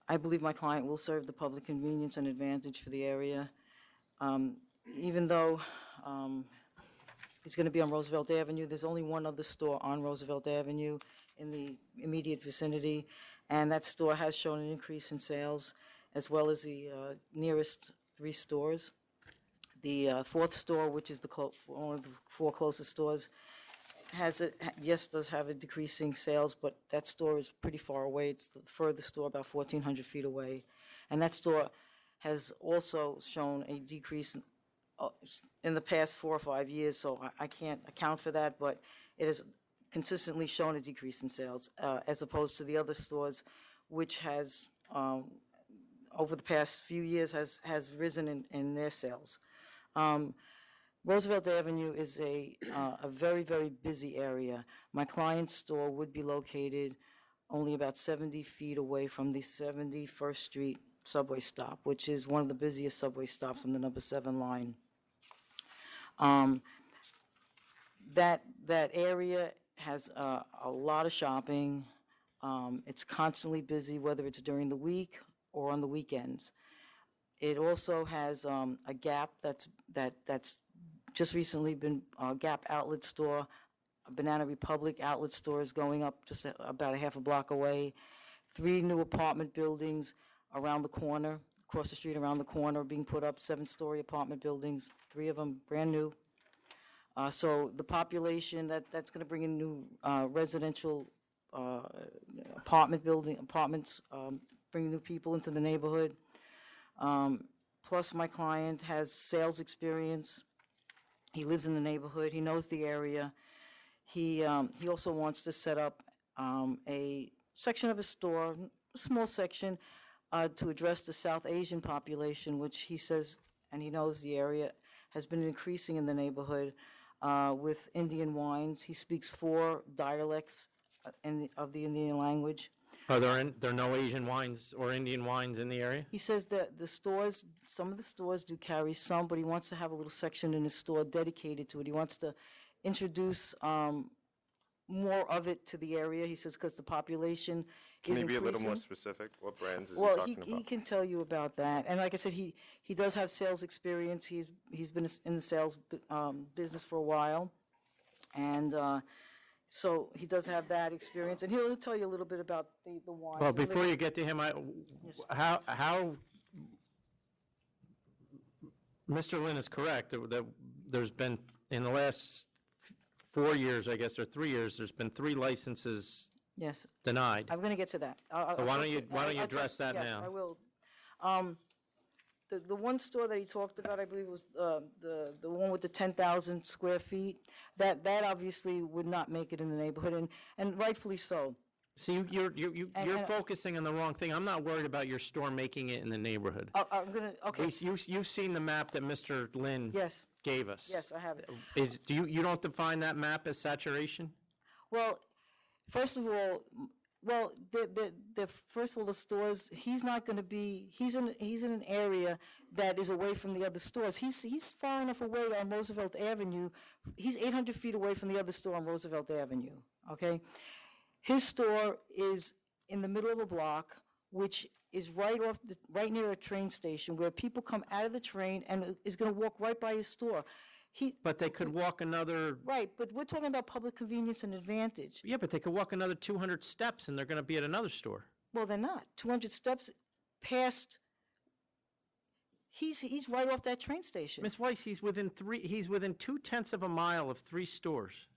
I believe my client will serve the public convenience and advantage for the area. Even though it's going to be on Roosevelt Avenue, there's only one other store on Roosevelt Avenue in the immediate vicinity, and that store has shown an increase in sales, as well as the nearest 3 stores. The 4th store, which is one of the 4 closest stores, does have a decreasing sales, but that store is pretty far away. It's the furthest store, about 1,400 feet away. And that store has also shown a decrease in the past 4 or 5 years, so I can't account for that, but it has consistently shown a decrease in sales, as opposed to the other stores, which has, over the past few years, has risen in their sales. Roosevelt Avenue is a very, very busy area. My client's store would be located only about 70 feet away from the 71st Street subway stop, which is one of the busiest subway stops on the number 7 line. that area has a lot of shopping. It's constantly busy, whether it's during the week or on the weekends. It also has a Gap that's just recently been Gap outlet store, a Banana Republic outlet store is going up just about a half a block away. 3 new apartment buildings around the corner, across the street around the corner, being put up, 7-story apartment buildings, 3 of them brand new. So the population, that's going to bring in new residential apartments, bring new people into the neighborhood. Plus, my client has sales experience. He lives in the neighborhood. He knows the area. He also wants to set up a section of his store, a small section, to address the South Asian population, which he says, and he knows the area, has been increasing in the neighborhood with Indian wines. He speaks 4 dialects of the Indian language. Are there no Asian wines or Indian wines in the area? He says that some of the stores do carry some, but he wants to have a little section in his store dedicated to it. He wants to introduce more of it to the area. He says because the population Can is you be a little more increasing. specific? What brands is he Well, talking he about? can tell you about that. And like I said, he does have sales experience. He's been in the sales business for a while. And so he does have that experience. And he'll tell you a little bit about the wines. Well, and before liquor. you get to him, how Mr. Lynn is correct that there's been, in the last 4 years, I guess, or 3 years, there's been 3 licenses Yes. denied. I'm going to get to that. So why don't you address that yes, now? I will. The one store that he talked about, I believe, was the one with the 10,000 square feet. That obviously would not make it in the neighborhood, and rightfully so. See, you're focusing on the wrong thing. I'm not worried about your store making it in the neighborhood. I'm going to, okay. You've seen the map that Mr. Lynn Yes. gave us. Yes, I have it. You don't define that map as saturation? Well, first of all, the stores, he's not going to be, he's in an area that is away from the other stores. He's far enough away on Roosevelt Avenue. He's 800 feet away from the other store on Roosevelt Avenue, okay? His store is in the middle of a block, which is right near a train station where people come out of the train and is going to walk right by his store. But they could walk another... Right, but we're talking about public convenience and advantage. Yeah, but they could walk another 200 steps and they're going to be at another store. Well, they're not. 200 steps past, he's right off that train station. Ms. Weiss, he's within 0.2 of a mile of 3 stores.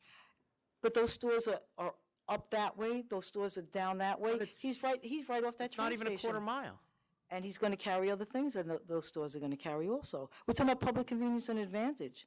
But those stores are up that way, those stores are down that way. He's right off that train station. It's not even a quarter mile. And he's going to carry other things, and those stores are going to carry also. We're talking about public convenience and advantage.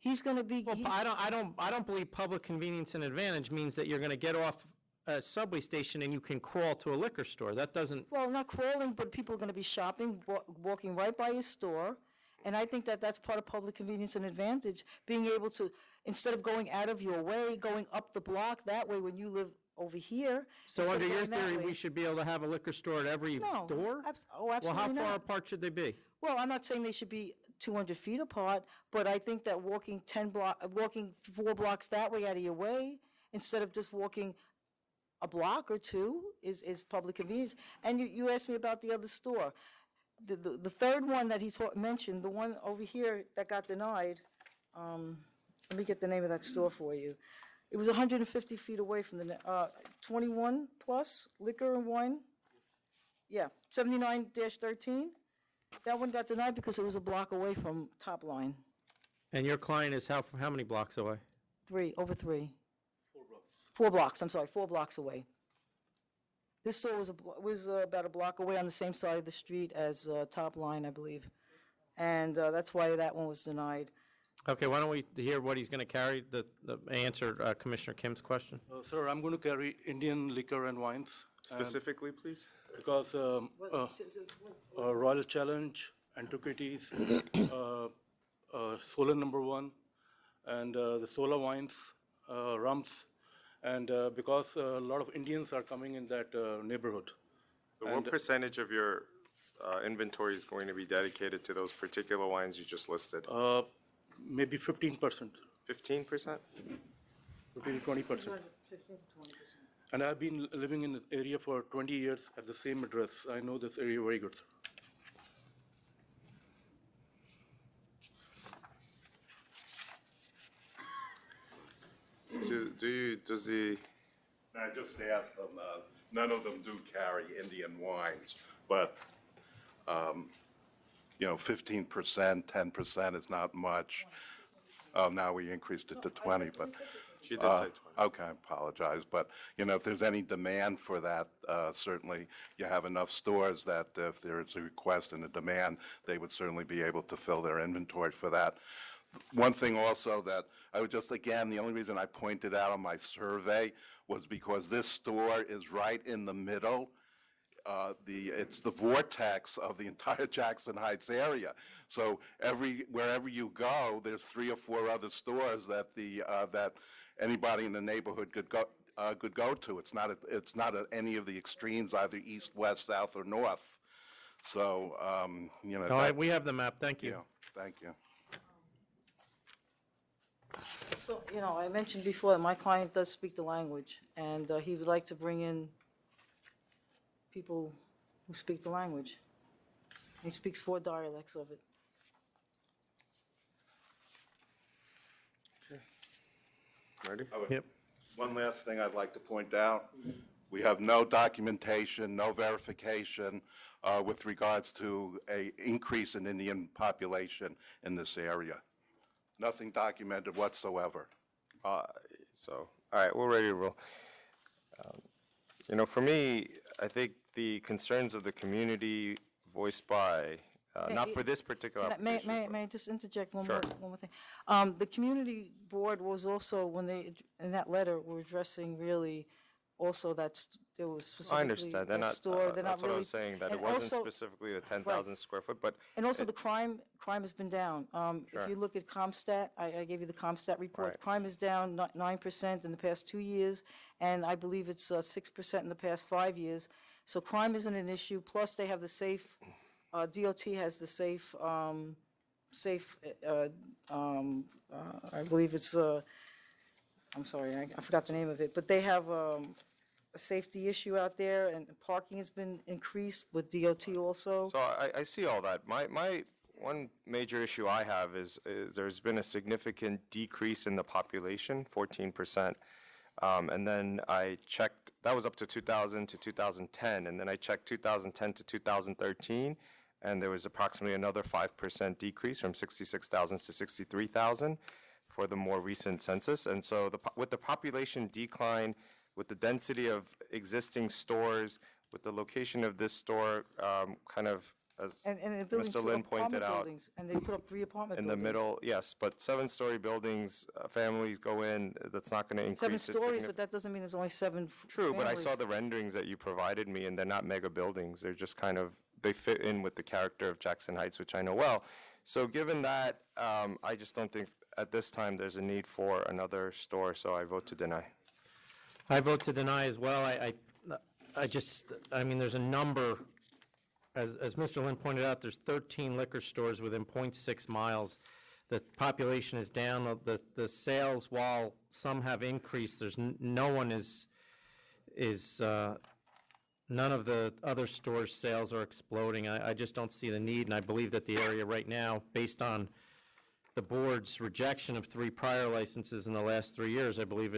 He's going to be. Well, I don't believe public convenience and advantage means that you're going to get off a subway station and you can crawl to a liquor store. That doesn't. Well, not crawling, but people are going to be shopping, walking right by his store, and I think that that's part of public convenience and advantage. Being able to, instead of going out of your way, going up the block that way when you live over here. So under your theory, we should be able to have a liquor store at every door? Absolutely Well, how far not. apart should they be? Well, I'm not saying they should be 200 feet apart, but I think that walking 4 blocks that way out of your way, instead of just walking a block or 2, is public convenience. And you asked me about the other store. The third one that he mentioned, the one over here that got denied, let me get the name of that store for you. It was 150 feet away from the 21 plus liquor and wine. Yeah, 79-13. That one got denied because it was a block away from Top Line. And your client is how many blocks away? 3, over 3. 4 blocks, I'm sorry, 4 blocks away. This store was about a block away on the same side of the street as Top Line, I believe. And that's why that one was denied. Okay, why don't we hear what he's going to carry, answer Commissioner Kim's question? Sir, I'm going to carry Indian liquor and wines. Specifically, please? Because Royal Challenge, Antiquities, Solar Number 1, and the Solar wines, rums, and because a lot of Indians are coming in that neighborhood. So what percentage of your inventory is going to be dedicated to those particular wines you just listed? Maybe 15%. 15%? 15 to 20%. And I've been living in the area for 20 years at the same address. I know this area very good. Does the, I just asked them, none of them do carry Indian wines, but, 15%, 10% is not much. Oh, now we increased it to 20, but. She did say 20. Okay, I apologize, but, if there's any demand for that, certainly you have enough stores that if there is a request and a demand, they would certainly be able to fill their inventory for that. One thing also that I would just, again, the only reason I pointed out on my survey was because this store is right in the middle. It's the vortex of the entire Jackson Heights area. So wherever you go, there's 3 or 4 other stores that that anybody in the neighborhood could go to. It's not at any of the extremes, either east, west, south, or north. So No, we have the map. Thank you. Thank you. So, I mentioned before that my client does speak the language, and he would like to bring in people who speak the language. He speaks 4 dialects of it. Ready? Yep. One last thing I'd like to point out. We have no documentation, no verification with regards to an increase in Indian population in this area. Nothing documented whatsoever. All right, we're ready to roll. For me, I think the concerns of the community voiced by, not for this particular application. May I just interject one Sure. more thing? The community board was also, when they, in that letter, were addressing really also there was specifically I understand. They're that not, store. They're not that's what I really- was saying, that it and wasn't also- specifically the 10,000 square foot, but. And also the crime has been down. Sure. If you look at ComStat, I gave you the ComStat report. Right. Crime is down 9% in the past 2 years, and I believe it's 6% in the past 5 years. So crime isn't an issue, plus they have the safe, DOT has the safe, I believe it's, I'm sorry, I forgot the name of it, but they have a safety issue out there, and parking has been increased with DOT also. So I see all that. My one major issue I have is there's been a significant decrease in the population, 14%. And then I checked, that was up to 2000 to 2010, and then I checked 2010 to 2013, and there was approximately another 5% decrease from 66,000 to 63,000 for the more recent census. And so with the population decline, with the density of existing stores, with the location of this store, kind of, as And they're building Mr. 2 Lin pointed apartment out, buildings, and they put up 3 apartment in buildings. the middle, yes, but 7-story buildings, families go in, that's not going to increase 7 it stories, significantly. but that doesn't mean there's only 7 True, but I saw families. the renderings that you provided me, and they're not mega buildings. They're just kind of, they fit in with the character of Jackson Heights, which I know well. So given that, I just don't think at this time there's a need for another store, so I vote to deny. I vote to deny as well. I mean, there's a number, as Mr. Lin pointed out, there's 13 liquor stores within 0.6 miles. The population is down. The sales, while some have increased, there's no one none of the other stores' sales are exploding. I just don't see the need, and I believe that the area right now, based on the board's rejection of 3 prior licenses in the last 3 years, I believe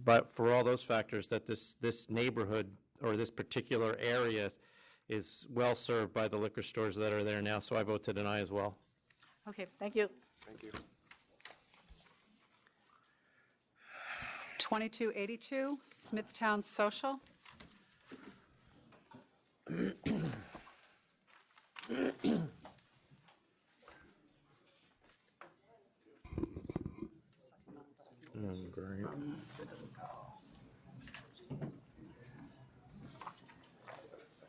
but for all those factors, that this neighborhood or this particular area is well served by the liquor stores that are there now, so I vote to deny as well. Okay, thank you. Thank you. 2282, Smithtown Social. Great.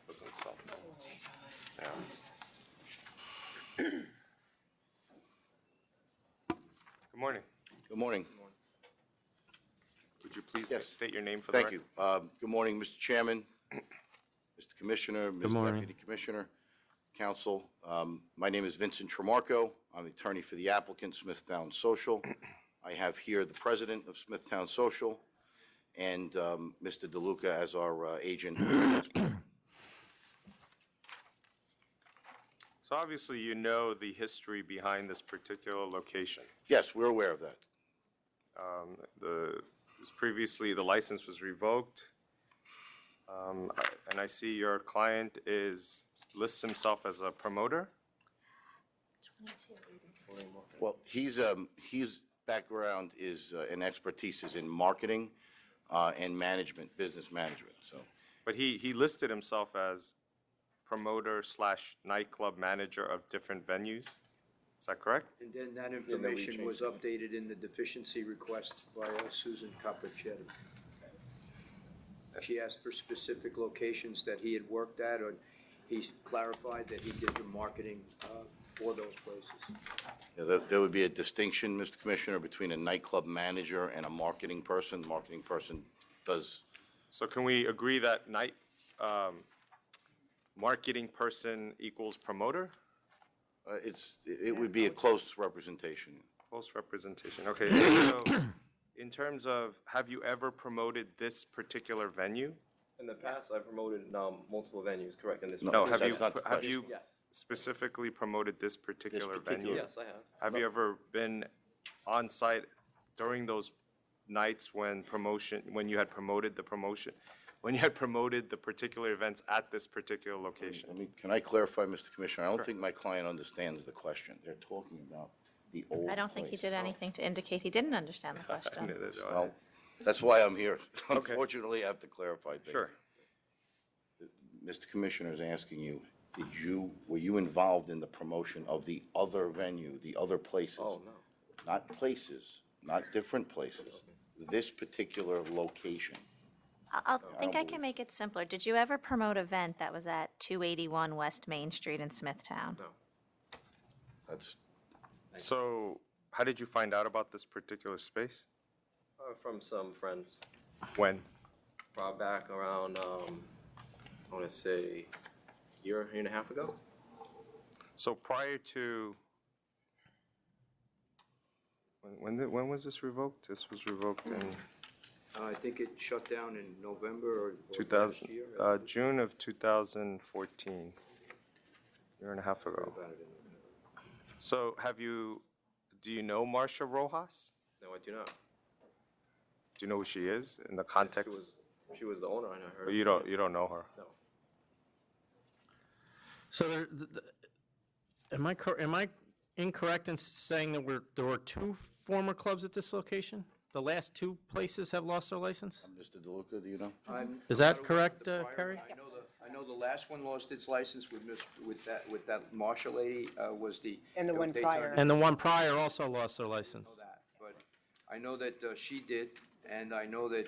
Doesn't sell. Yeah. Good morning. Good morning. Would you please Yes. state your name for the Thank record? you. Good morning, Mr. Chairman, Mr. Commissioner, Ms. morning. Deputy Commissioner, Council. My name is Vincent Tremarco. I'm the attorney for the applicant, Smithtown Social. I have here the president of Smithtown Social and Mr. DeLuca as our agent. So obviously you know the history behind this particular location. Yes, we're aware of that. Previously, the license was revoked. And I see your client lists himself as a promoter. Well, his background is, and expertise is in marketing and management, business management, so. But he listed himself as promoter / nightclub manager of different venues. Is that correct? And then that information was updated in the deficiency request by Susan Capuchetto. She asked for specific locations that he had worked at, or he clarified that he did the marketing for those places. Yeah, there would be a distinction, Mr. Commissioner, between a nightclub manager and a marketing person. Marketing person does. So can we agree that marketing person equals promoter? It would be a close representation. Close representation, okay. So, in terms of, have you ever promoted this particular venue? In the past, I promoted multiple venues, correct? In this No, have that's not the have question. you Yes. specifically promoted this particular venue? Yes, I have. Have you ever been on site during those nights when you had promoted the promotion, when you had promoted the particular events at this particular location? Can I clarify, Mr. Commissioner? I don't think my client understands the question. They're talking about the old I don't think he place. did anything to indicate he didn't understand the question. Well, that's why I'm here. Unfortunately, I have to clarify things. Sure. Mr. Commissioner is asking you, were you involved in the promotion of the other venue, the other places? Oh, no. Not places, not different places, this particular location. I think I can make it simpler. Did you ever promote an event that was at 281 West Main Street in Smithtown? No. That's. So, how did you find out about this particular space? From some friends. When? Brought back around, I want to say, year and a half ago. So prior to, when was this revoked? This was revoked in I think it shut down in November or 2000, last year. June of 2014, year and a half ago. So do you know Marcia Rojas? No, I do not. Do you know who she is in the context? She was the owner, I heard. But you don't know her? No. So am I incorrect in saying that there were two former clubs at this location? The last two places have lost their license? Mr. DeLuca, do you know? Is that correct, Kerry? I know the last one lost its license with that Marshall lady, was the. And the one they prior. turned- And the one prior also lost their license. But I know that she did, and I know that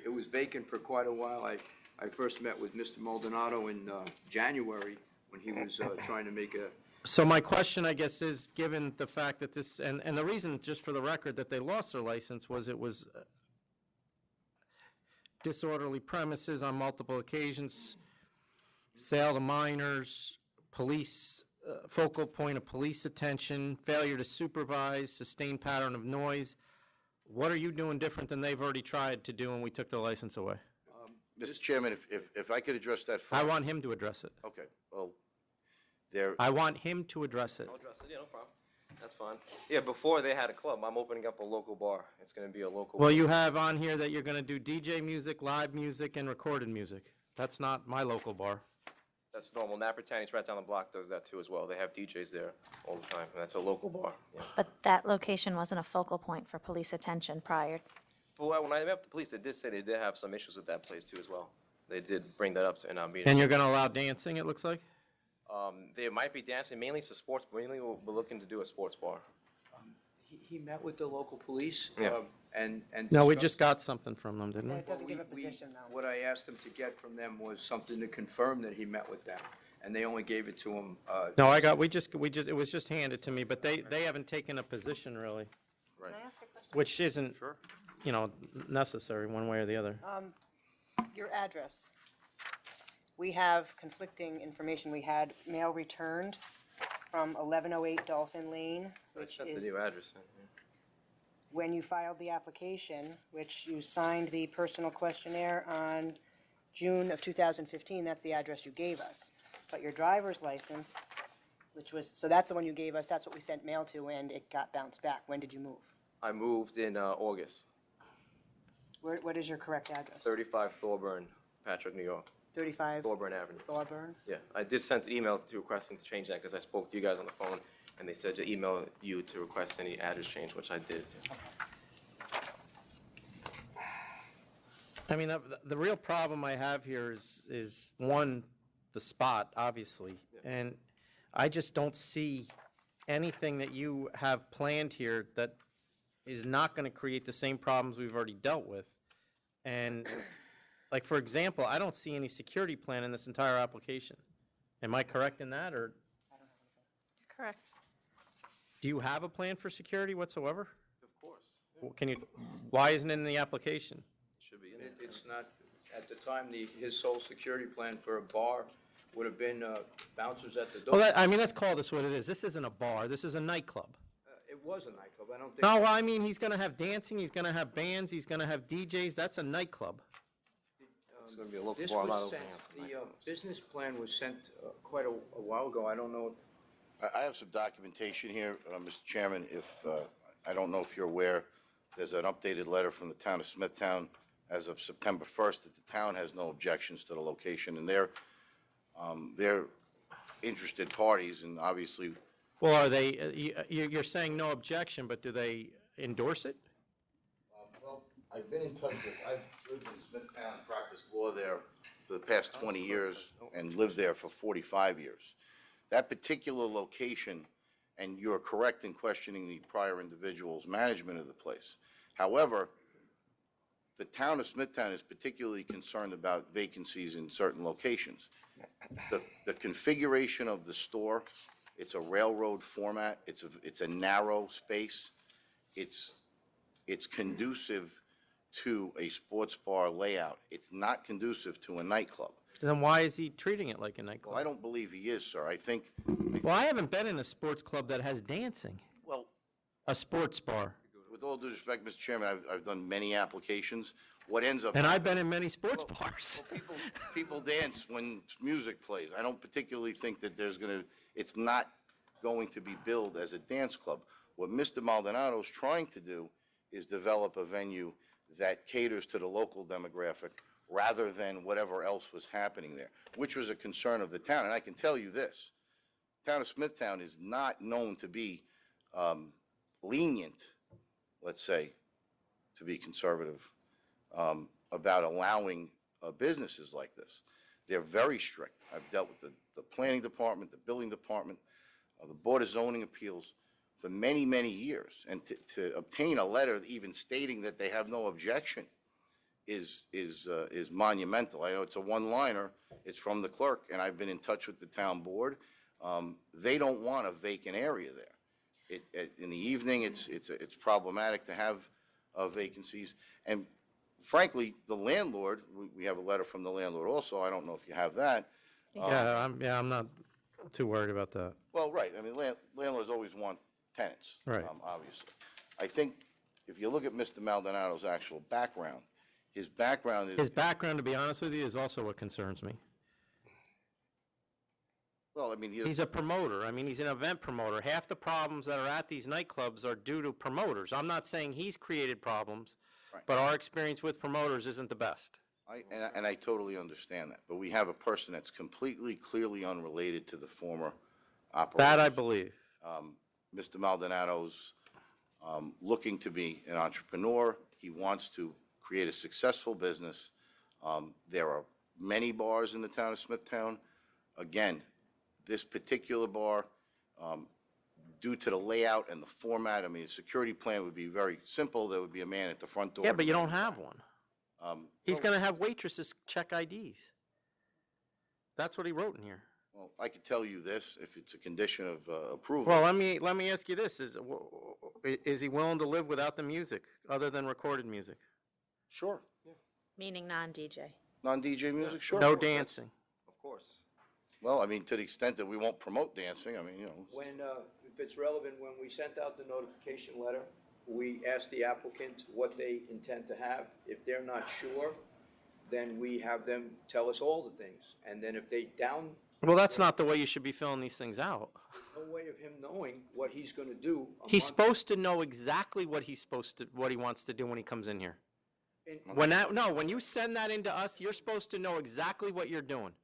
it was vacant for quite a while. I first met with Mr. Maldonado in January when he was trying to make a. So my question, I guess, is, given the fact that this, and the reason, just for the record, that they lost their license was it was disorderly premises on multiple occasions, sale to minors, police, focal point of police attention, failure to supervise, sustained pattern of noise. What are you doing different than they've already tried to do when we took their license away? Mr. Chairman, if I could address that first. I want him to address it. Okay, well, I want him to address it. I'll address it, yeah, no problem. That's fine. Yeah, before they had a club, I'm opening up a local bar. It's going to be a local. Well, bar. you have on here that you're going to do DJ music, live music, and recorded music. That's not my local bar. That's normal. Nappertani's right down the block does that too as well. They have DJs there all the time, and that's a local bar. Yeah. But that location wasn't a focal point for police attention prior. But when I met with the police, they did say they did have some issues with that place too as well. They did bring that up in our meeting. And you're going to allow dancing, it looks like? There might be dancing, mainly to sports. Mainly, we're looking to do a sports bar. He met with the local police. Yeah. And. No, we discussed- just got something from them, didn't we? It doesn't give a We- position, though. What I asked him to get from them was something to confirm that he met with them, and they only gave it to him. No, it was just handed to me, but they haven't taken a position, really. Right. Can I ask a question? Which isn't, necessary one way or the other. Your address. We have conflicting information. We had mail returned from 1108 Dolphin Lane, which That's the is, new address. when you filed the application, which you signed the personal questionnaire on June of 2015, that's the address you gave us. But your driver's license, which was, so that's the one you gave us, that's what we sent mail to, and it got bounced back. When did you move? I moved in August, What is your correct address? 35 Thorburn, Patrick, New York. 35 Thorburn Avenue. Thorburn? Yeah, I did send an email to requesting to change that because I spoke to you guys on the phone, and they said to email you to request any address change, which I did. I mean, the real problem I have here is one, the spot, obviously. And I just don't see anything that you have planned here that is not going to create the same problems we've already dealt with. And, like, for example, I don't see any security plan in this entire application. Am I correct in that, or Correct. do you have a plan for security whatsoever? Of course. Well, why isn't it in the application? Should be in there. It's not, at the time, his sole security plan for a bar would have been bouncers at the door. Well, let's call this what it is. This isn't a bar. This is a nightclub. It was a nightclub, I don't think. No, well, I mean, he's going to have dancing, he's going to have bands, he's going to have DJs. That's a nightclub. It's going to be a local This bar, not was open sent, house. the business plan was sent quite a while ago. I don't know if I have some documentation here, Mr. Chairman, if, I don't know if you're aware, there's an updated letter from the town of Smithtown as of September 1st that the town has no objections to the location, and they're interested parties, and obviously, Well, are they, you're saying no objection, but do they endorse it? well, I've been in touch with, I've lived in Smithtown, practiced law there for the past 20 years, and lived there for 45 years. That particular location, and you're correct in questioning the prior individual's management of the place. However, the town of Smithtown is particularly concerned about vacancies in certain locations. The configuration of the store, it's a railroad format, it's a narrow space, it's conducive to a sports bar layout. It's not conducive to a nightclub. Then why is he treating it like a nightclub? Well, I don't believe he is, sir. I think, Well, I haven't been in a sports club that has dancing. well, A sports bar. with all due respect, Mr. Chairman, I've done many applications. What ends up. And I've been in many sports bars. People dance when music plays. I don't particularly think that it's not going to be billed as a dance club. What Mr. Maldonado's trying to do is develop a venue that caters to the local demographic rather than whatever else was happening there, which was a concern of the town. And I can tell you this, town of Smithtown is not known to be lenient, let's say, to be conservative, about allowing businesses like this. They're very strict. I've dealt with the planning department, the building department, the Board of Zoning Appeals for many, many years. And to obtain a letter even stating that they have no objection is monumental. I know it's a one-liner. It's from the clerk, and I've been in touch with the town board. They don't want a vacant area there. In the evening, it's problematic to have vacancies. And frankly, the landlord, we have a letter from the landlord also. I don't know if you have that. I'm not too worried about that. Well, right. I mean, landlords always want tenants. Right. Obviously. I think if you look at Mr. Maldonado's actual background, his background is. His background, to be honest with you, is also what concerns me. Well, I mean, He's a promoter. I mean, he's an event promoter. Half the problems that are at these nightclubs are due to promoters. I'm not saying he's created problems, but our experience with promoters isn't the best. And I totally understand that. But we have a person that's completely, clearly unrelated to the former operator. That I believe. Mr. Maldonado's looking to be an entrepreneur. He wants to create a successful business. There are many bars in the town of Smithtown. Again, this particular bar, due to the layout and the format, I mean, a security plan would be very simple. There would be a man at the front door. Yeah, but you don't have one. He's going to have waitresses check IDs. That's what he wrote in here. Well, I could tell you this, if it's a condition of approval. Well, let me ask you this: is he willing to live without the music, other than recorded music? Sure. Meaning non-DJ. Non-DJ music, sure. No dancing. Of course. Well, I mean, to the extent that we won't promote dancing, I mean, you know. when, if it's relevant, when we sent out the notification letter we ask the applicant what they intend to have. If they're not sure, then we have them tell us all the things. And then if they Well, that's not the way you should be filling these things out. no way of him knowing what he's gonna do. a He's month- supposed to know exactly what what he wants to do when he comes in here. in- When you send that into us, you're supposed to know exactly what you're doing.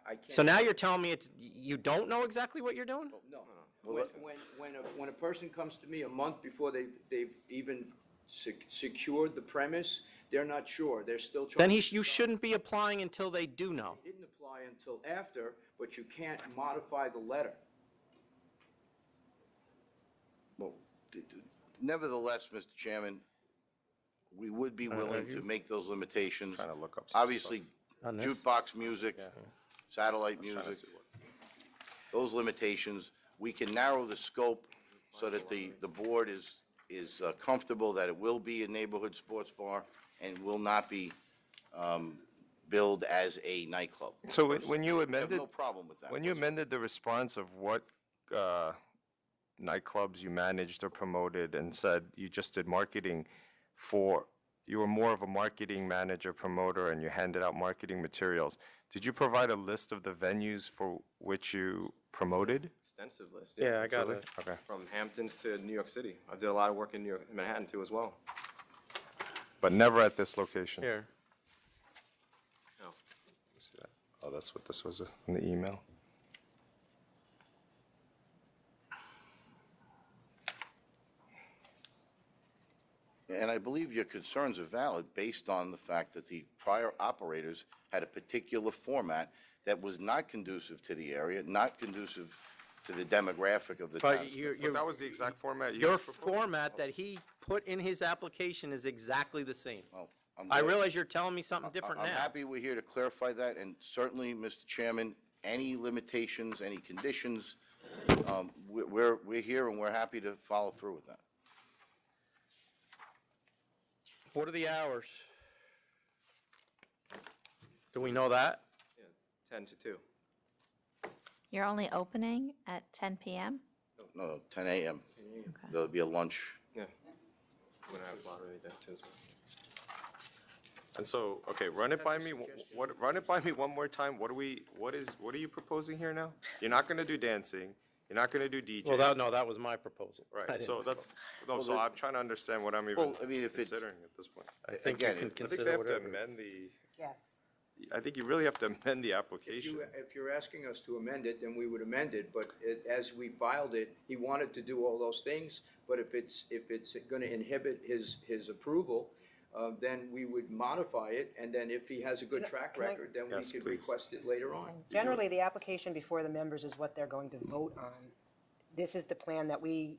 I can't. So now you're telling me you don't know exactly what you're doing? No. When a person comes to me a month before they've even secured the premise, they're not sure. They're still trying. Then you shouldn't be applying until they do know. They didn't apply until after, but you can't modify the letter. Well, nevertheless, Mr. Chairman, we would be willing to make those limitations. Trying to look up some Obviously, On this? jukebox music, satellite trying to music, see what- those limitations, we can narrow the scope so that the board is comfortable that it will be a neighborhood sports bar and will not be billed as a nightclub. So when you I have amended, no problem with that. when you amended the response of what nightclubs you managed or promoted and said you just did marketing for, you were more of a marketing manager, promoter, and you handed out marketing materials. Did you provide a list of the venues for which you promoted? Extensive list. Yeah, I got Extensively? it. Okay. From Hamptons to New York City. I did a lot of work in Manhattan too as well. But never at this location? Here. No. Let me see that. Oh, that's what this was in the email? And I believe your concerns are valid based on the fact that the prior operators had a particular format that was not conducive to the area, not conducive to the demographic of the town. But that was the exact format you Your guys proposed? format that he put in his application is exactly the same. Well, I'm I glad- realize you're telling me something different I'm now. happy we're here to clarify that, and certainly, Mr. Chairman, any limitations, any conditions, we're here and we're happy to follow through with that. What are the hours? Do we know that? 10 to 2. You're only opening at 10 PM? No, 10 a.m. There'll be a lunch. Yeah. I'm gonna have moderated that too as well. And so, okay, run it by me, run it by me one more time. What are you proposing here now? You're not gonna do dancing, you're not gonna do DJs. Well, no, that was my proposal. I Right, didn't so propose. Well, I'm trying to understand what I'm even Well, I mean, if it's- considering at this point. I think you Again, can I I think they consider have to whatever. amend the, Yes. I think you really have to amend the application. If you're asking us to amend it, then we would amend it, but as we filed it, he wanted to do all those things, but if it's gonna inhibit his approval, then we would modify it, and then if he has a good track Can I- record, then we Yes, could please. request it later on. Generally, the application before the members is what they're going to vote on. This is the plan that we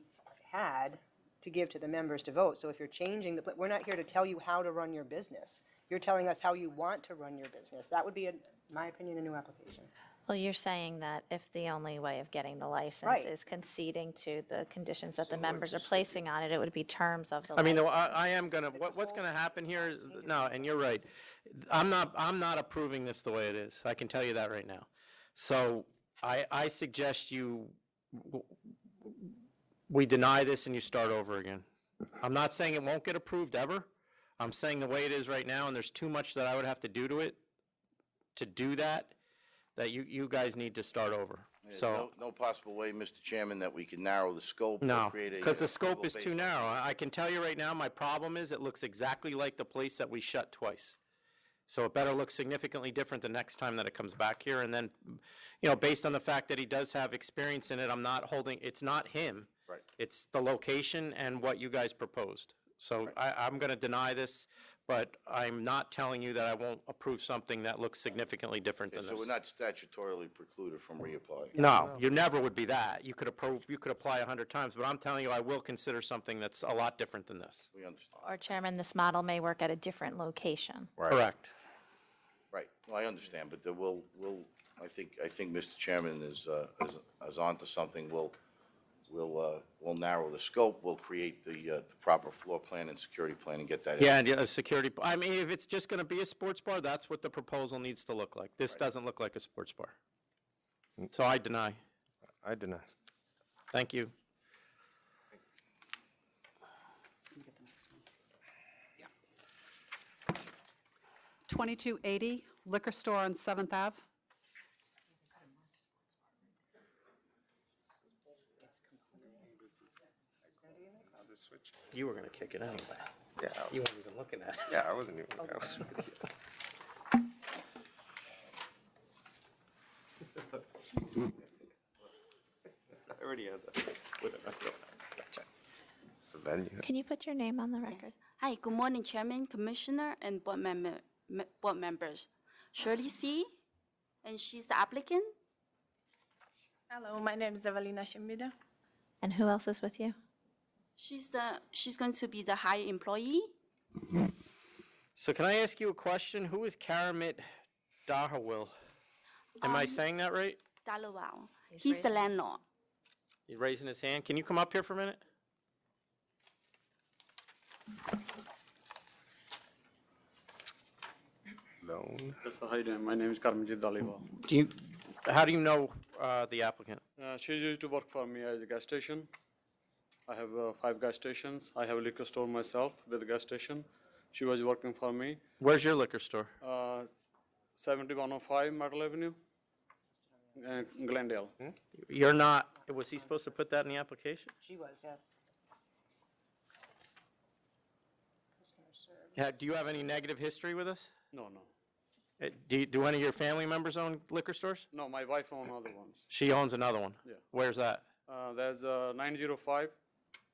had to give to the members to vote. So if you're changing the, we're not here to tell you how to run your business. You're telling us how you want to run your business. That would be, in my opinion, a new application. Well, you're saying that if the only way of getting the license Right. is conceding to the conditions that the members are placing on it, it would be terms of the I mean, license. I am gonna, what's gonna happen here, is- no, and you're right. I'm not approving this the way it is. I can tell you that right now. So I suggest we deny this and you start over again. I'm not saying it won't get approved ever. I'm saying the way it is right now, and there's too much that I would have to do to it, to do that you guys need to start over. There's So, no possible way, Mr. Chairman, that we can narrow the scope or no, create a. because the scope approval is based too on- narrow. I can tell you right now, my problem is it looks exactly like the place that we shut twice. So it better look significantly different the next time that it comes back here. And then, based on the fact that he does have experience in it, I'm not holding, it's not him. Right. It's the location and what you guys proposed. So I'm going to deny this, but I'm not telling you that I won't approve something that looks significantly different than So this. we're not statutorily precluded from reapplying. No, you never would be that. You could apply 100 times, but I'm telling you, I will consider something that's a lot different than this. We understand. Or Chairman, this model may work at a different location. Correct. Right, well, I understand, but I think Mr. Chairman is onto something. We'll narrow the scope, we'll create the proper floor plan and security plan and get that in. Yeah, and security, I mean, if it's just going to be a sports bar, that's what the proposal needs to look like. This doesn't look like a sports bar. So I deny. I deny. Thank you. 2280 Liquor Store on 7th Ave. You were going to kick it anyway. Yeah. You weren't even looking at it. Yeah, I wasn't even. I was. I already had that. Gotcha. It's the venue. Can you put your name on the record? Hi, good morning, Chairman, Commissioner, and board members. Shirley C., and she's the applicant. Hello, my name is Evelina Shimida. And who else is with you? She's going to be the high employee. So can I ask you a question? Who is Karamit Dahawil? Am I saying that right? Dalawal. He's the landlord. He's raising his hand. Can you come up here for a minute? Loan. Yes, sir. How you doing? My name is Karmajit Daliwal. How do you know the applicant? She used to work for me as a gas station. I have 5 gas stations. I have a liquor store myself with a gas station. She was working for me. Where's your liquor store? 7105 Myrtle Avenue, Glendale. You're not, was he supposed to put that in the application? She was, yes. Do you have any negative history with us? No, no. Do any of your family members own liquor stores? No, my wife owns other ones. She owns another one? Yeah. Where's that? There's 9005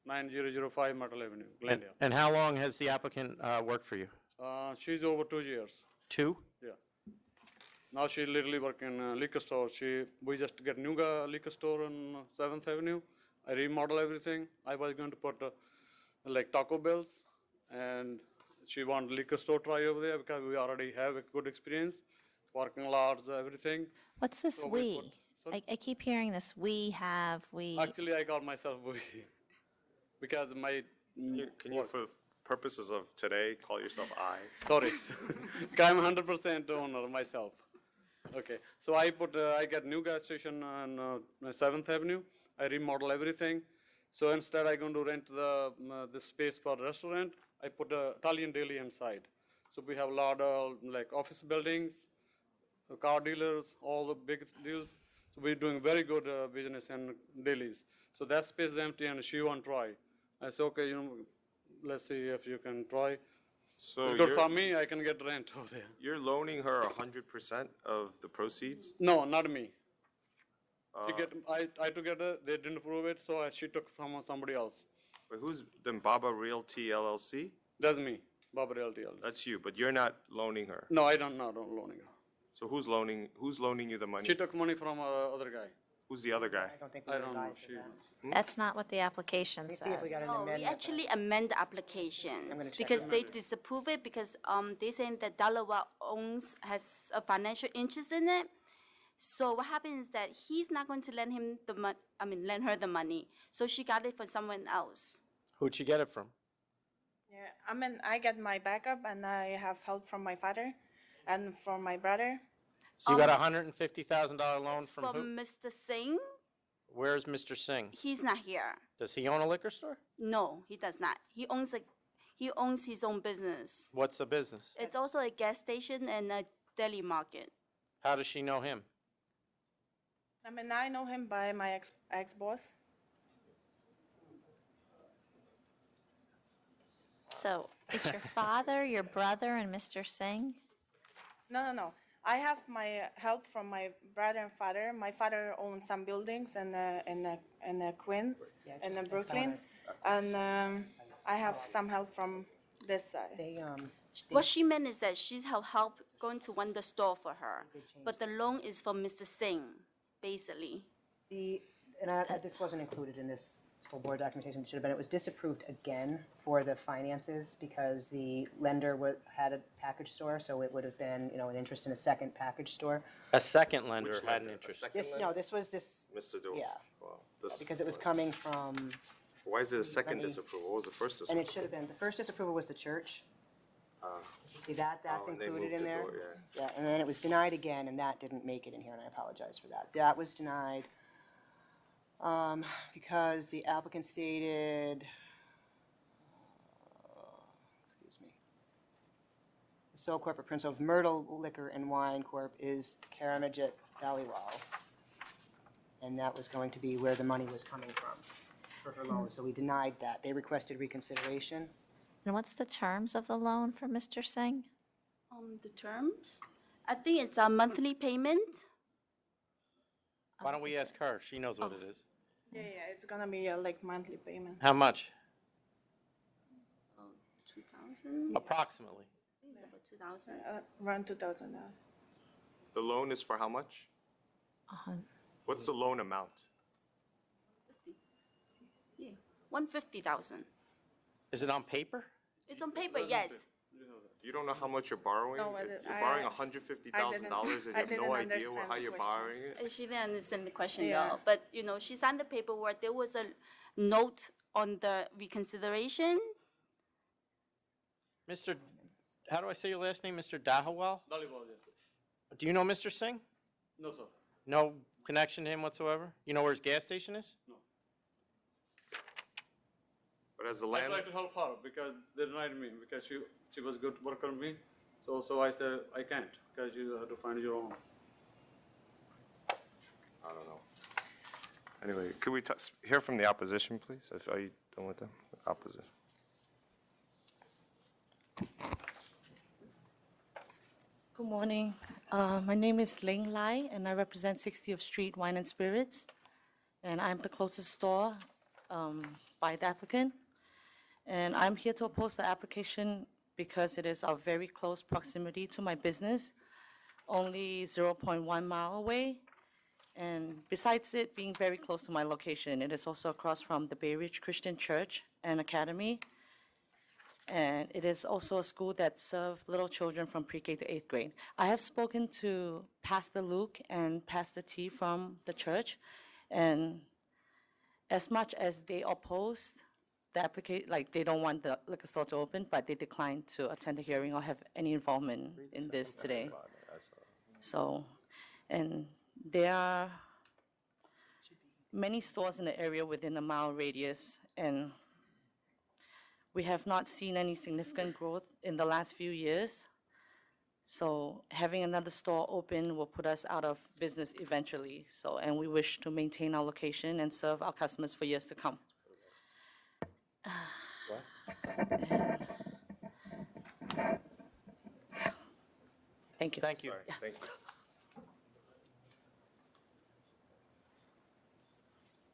Myrtle Avenue, Glendale. And how long has the applicant worked for you? She's over 2 years. 2? Yeah. Now she literally work in liquor store. We just get new liquor store on 7th Avenue. I remodel everything. I was going to put like Taco Bells, and she want liquor store try over there because we already have a good experience, parking lots, everything. What's this So we? I keep hearing this we have, we. Actually, I call myself we because my. Can you, for purposes of today, call yourself I? Sorry, I'm 100% owner myself. Okay, so I get new gas station on 7th Avenue. I remodel everything. So instead, I'm going to rent the space for restaurant. I put Italian deli inside. So we have a lot of like office buildings, car dealers, all the big deals. So we're doing very good business in delis. So that space is empty, and she won't try. I said, okay, let's see if you can try. So good for me, I can get rent over there. You're loaning her 100% of the proceeds? No, not me. I took it, they didn't approve it, so she took from somebody else. But who's then Baba Realty LLC? That's me, Baba Realty LLC. That's you, but you're not loaning her. No, I don't loaning her. So who's loaning you the money? She took money from other guy. Who's the other guy? I don't think I don't know. That's not what the application Let me says. see if we got an Oh, we amendment. actually amend the application gonna check. because they disapprove it because they saying that Dalawa has a financial interest in it. So what happens is that he's not going to lend lend her the money. So she got it from someone else. Who'd she get it from? Yeah, I get my backup, and I have help from my father and from my brother. So you got a $150,000 loan It's from from who? Mr. Singh. Where's Mr. Singh? He's not here. Does he own a liquor store? No, he does not. He owns his own business. What's the business? It's also a gas station and a deli market. How does she know him? I know him by my ex-boss. So it's your father, your brother, and Mr. Singh? No. I have my help from my brother and father. My father owns some buildings in Queens, in Brooklyn, and I have some help from this side. What she meant is that she's help going to run the store for her, but the loan is from Mr. Singh, basically. This wasn't included in this full board documentation, it should have been. It was disapproved again for the finances because the lender had a package store, so it would have been, an interest in a second package store. A second lender Which had an lender? interest. This was Mr. Dole. Yeah. Wow. Because it was coming from, Why is it a second Let me- disapproval? What was the first and disapproval? it should have been, the first disapproval was the church. See that's and they included moved in the there? door, Yeah, and then it was denied again, and that didn't make it in here, and I apologize for that. That was denied because the applicant stated, sole corporate principal of Myrtle Liquor and Wine Corp. is Karamajit Dhaliwal. And that was going to be where the money was coming from for her loan, so we denied that. They requested reconsideration. And what's the terms of the loan for Mr. Singh? The terms? I think it's a monthly payment. Why don't we ask her? She knows what it is. Yeah, it's gonna be a like monthly payment. How much? 2,000? Approximately. I think it's about 2,000. Around $2,000. The loan is for how much? What's the loan amount? Yeah, 150,000. Is it on paper? It's on paper, yes. You don't know how much you're borrowing? No, You're borrowing $150,000 and you I have didn't no idea understand how the you're question. borrowing it? She didn't understand the question Yeah. though. But, you know, she signed the paperwork. There was a note on the reconsideration. Mr., how do I say your last name? Mr. Dahawal? Dhaliwal, yes. Do you know Mr. Singh? No, sir. No connection to him whatsoever? You know where his gas station is? No. But as the I land, tried to help her because they denied me because she was good worker on me. So I said I can't because you have to find your own. I don't know. Anyway, could we hear from the opposition, please? Are you done with them? Opposition. Good morning. My name is Ling Lai, and I represent 60th Street Wine and Spirits. And I'm the closest store by the applicant. And I'm here to oppose the application because it is of very close proximity to my business, only 0.1 mile away. And besides it being very close to my location, it is also across from the Bay Ridge Christian Church and Academy. And it is also a school that serves little children from pre-K to 8th grade. I have spoken to Pastor Luke and Pastor T from the church, and as much as they opposed the application, like they don't want the liquor store to open, but they declined to attend the hearing or have any involvement in this today. So, and there are many stores in the area within a mile radius, and we have not seen any significant growth in the last few years. So having another store open will put us out of business eventually. So, and we wish to maintain our location and serve our customers for years to come. Thank you. Thank you. Thank you.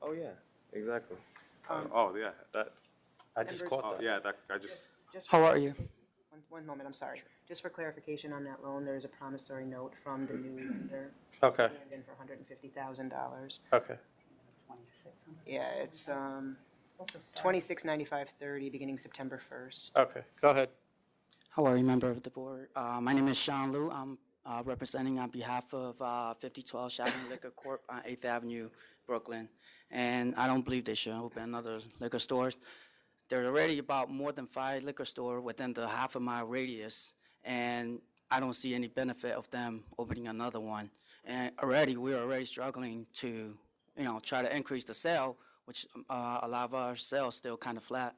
Oh, yeah, exactly. Oh, yeah, that. I just Members- caught Oh, that. yeah, that, I just. How are you? One moment, I'm sorry. Just for clarification on that loan, there is a promissory note from the new lender. Okay. Scanned in for $150,000. Okay. Yeah, it's 2695.30, beginning September 1st. Okay, go ahead. How are you, member of the board? My name is Sean Liu. I'm representing on behalf of 5012 Chapman Liquor Corp. on 8th Avenue, Brooklyn. And I don't believe they should open another liquor store. There's already about more than 5 liquor stores within the half-a-mile radius, and I don't see any benefit of them opening another one. And we're already struggling to, try to increase the sale, which a lot of our sales still kind of flat.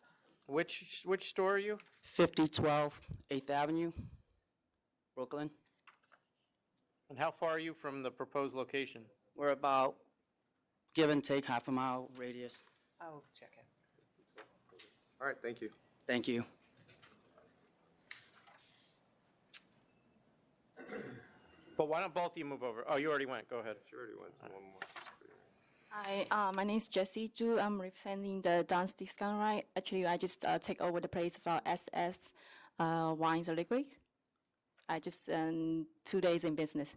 Which store are you? 5012 8th Avenue, Brooklyn. And how far are you from the proposed location? We're about, give and take, half-a-mile radius. I'll check it. All right, thank you. Thank you. But why don't both of you move over? Oh, you already went. Go ahead. She already went, so one more. Hi, my name is Jessie Zhu. I'm representing the Dance Discount Right. Actually, I just take over the place of SS Wines and Liquid. I just 2 days in business.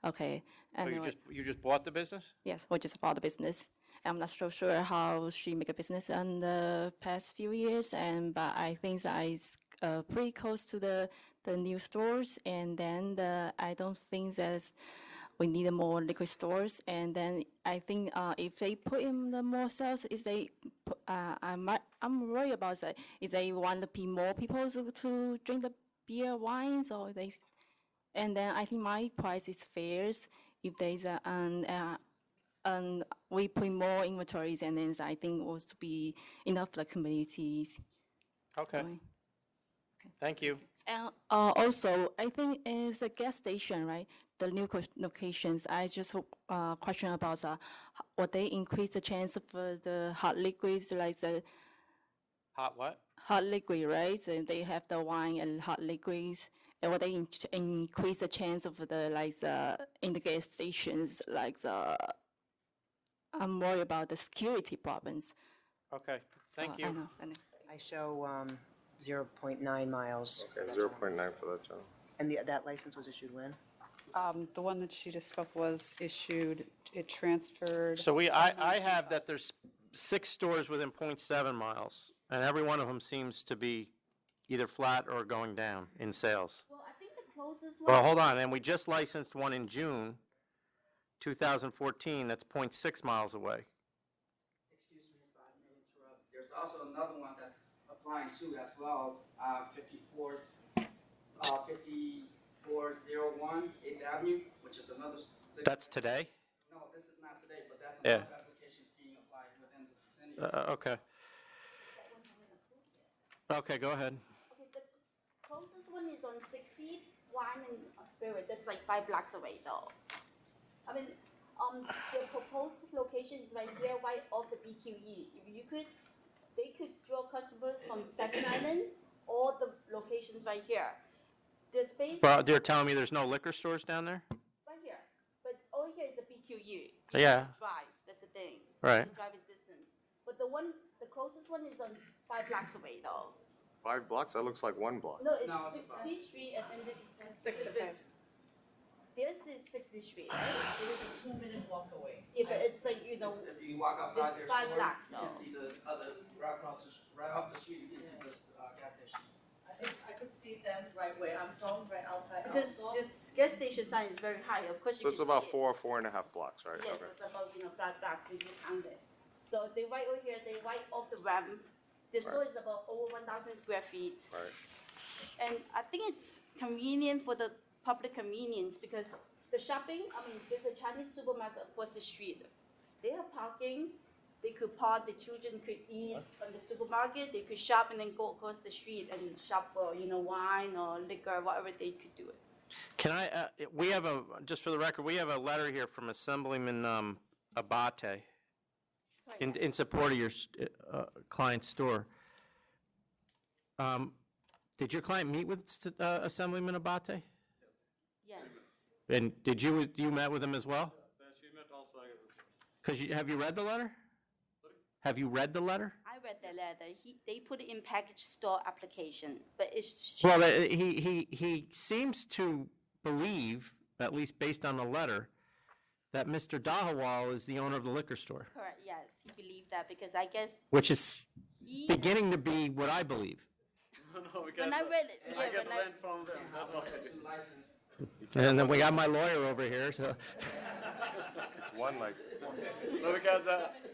Okay. So you just bought the business? Yes, we just bought the business. I'm not so sure how she make a business in the past few years, but I think that is pretty close to the new stores. And then I don't think that we need more liquor stores. And then I think if they put in the more sales, I'm worried about that. Is they want to be more people to drink the beer, wines, or they? And then I think my price is fair if there's and we put more inventories, and then I think it was to be enough for the communities. Okay. Thank you. And also, I think it's a gas station, right? The new locations. I just question about would they increase the chance of the hot liquids, like the Hot what? hot liquid, right? And they have the wine and hot liquids. And would they increase the chance of the in the gas stations, I'm worried about the security problems. Okay, thank So, you. I know. I show 0.9 miles. Okay, 0.9 for that channel. And that license was issued when? The one that she just spoke was issued, it transferred. So I have that there's 6 stores within 0.7 miles, and every one of them seems to be either flat or going down in sales. Well, I think the closest one. Well, hold on, and we just licensed one in June 2014, that's 0.6 miles away. Excuse me if I may interrupt. There's also another one that's applying too as well, 5401 8th Avenue, which is another. That's today? No, this is not today, but that's Yeah. another application being applied within the vicinity. Okay. Okay, go ahead. Okay, the closest one is on 60 Wine and Spirit. That's like 5 blocks away, though. I mean, the proposed location is right here, right off the BQE. If you could, they could draw customers from Staten Island, or the locations right here. The space Well, you're telling me there's no liquor stores down there? right here, but over here is the BQE. Yeah. Drive. That's the thing. Right. It's a driving distance. But the closest one is on 5 blocks away, though. 5 blocks? That looks like 1 block. No, it's 60th Street, and then this is 65th. This is 60th Street, right? It is a 2-minute walk away. Yeah, but it's like, you know, If you walk outside, it's there's 5 stores, blocks, you can though. see the other, right across right up the street, you can see this gas station. I could see them right where I'm from, right outside. Because this gas station sign is very high, of course you So can it's about see 4.5 blocks, right? it. Yes, Okay. it's about, 5 blocks if you count it. So they right over here, they right off the ramp. The store is about over 1,000 square feet. Right. And I think it's convenient for the public convenience because the shopping, there's a Chinese supermarket across the street. They have parking. They could park, the children could eat on the supermarket. They could shop and then go across the street and shop for, wine or liquor, whatever they could do it. Can I, we have just for the record, we have a letter here from Assemblyman Abate in support of your client's store. Did your client meet with Assemblyman Abate? Yes. And you met with him as well? She met also. Have you read the letter? Have you read the letter? I read the letter. They put it in package store application, but it's. Well, he seems to believe, at least based on the letter, that Mr. Dahawal is the owner of the liquor store, Correct, yes, he believed that because I guess. which is beginning to be what I believe. No, When I read it, I yeah, get when I. rent from them, that's why. And then we got my lawyer over here, so. It's one license. No, because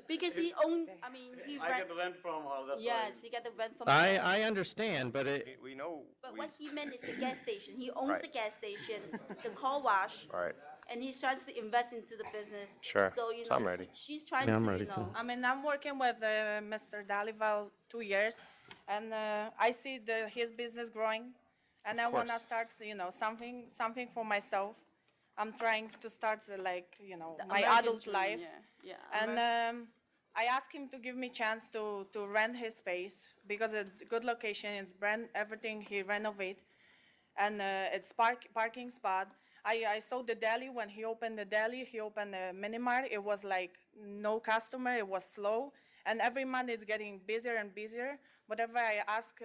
Because he owned, he I rent. get rent from her, that's why. Yes, he got the rent from. I understand, but We know. But what he meant is the gas station. He owns Right. the gas station, the car wash, Right. and he's trying to invest into the business. Sure. So, So I'm ready. she's trying Yeah, I'm to, ready too. I'm working with Mr. Dalival 2 years, and I see his business growing, and I want to start, something for myself. I'm trying to start, The my American adult dream, life. Yeah. And I asked him to give me chance to rent his space because it's a good location. It's everything he renovate, and it's parking spot. I saw the deli when he opened the deli. He opened a mini mart. It was like no customer. It was slow, and every month it's getting busier and busier. Whatever I ask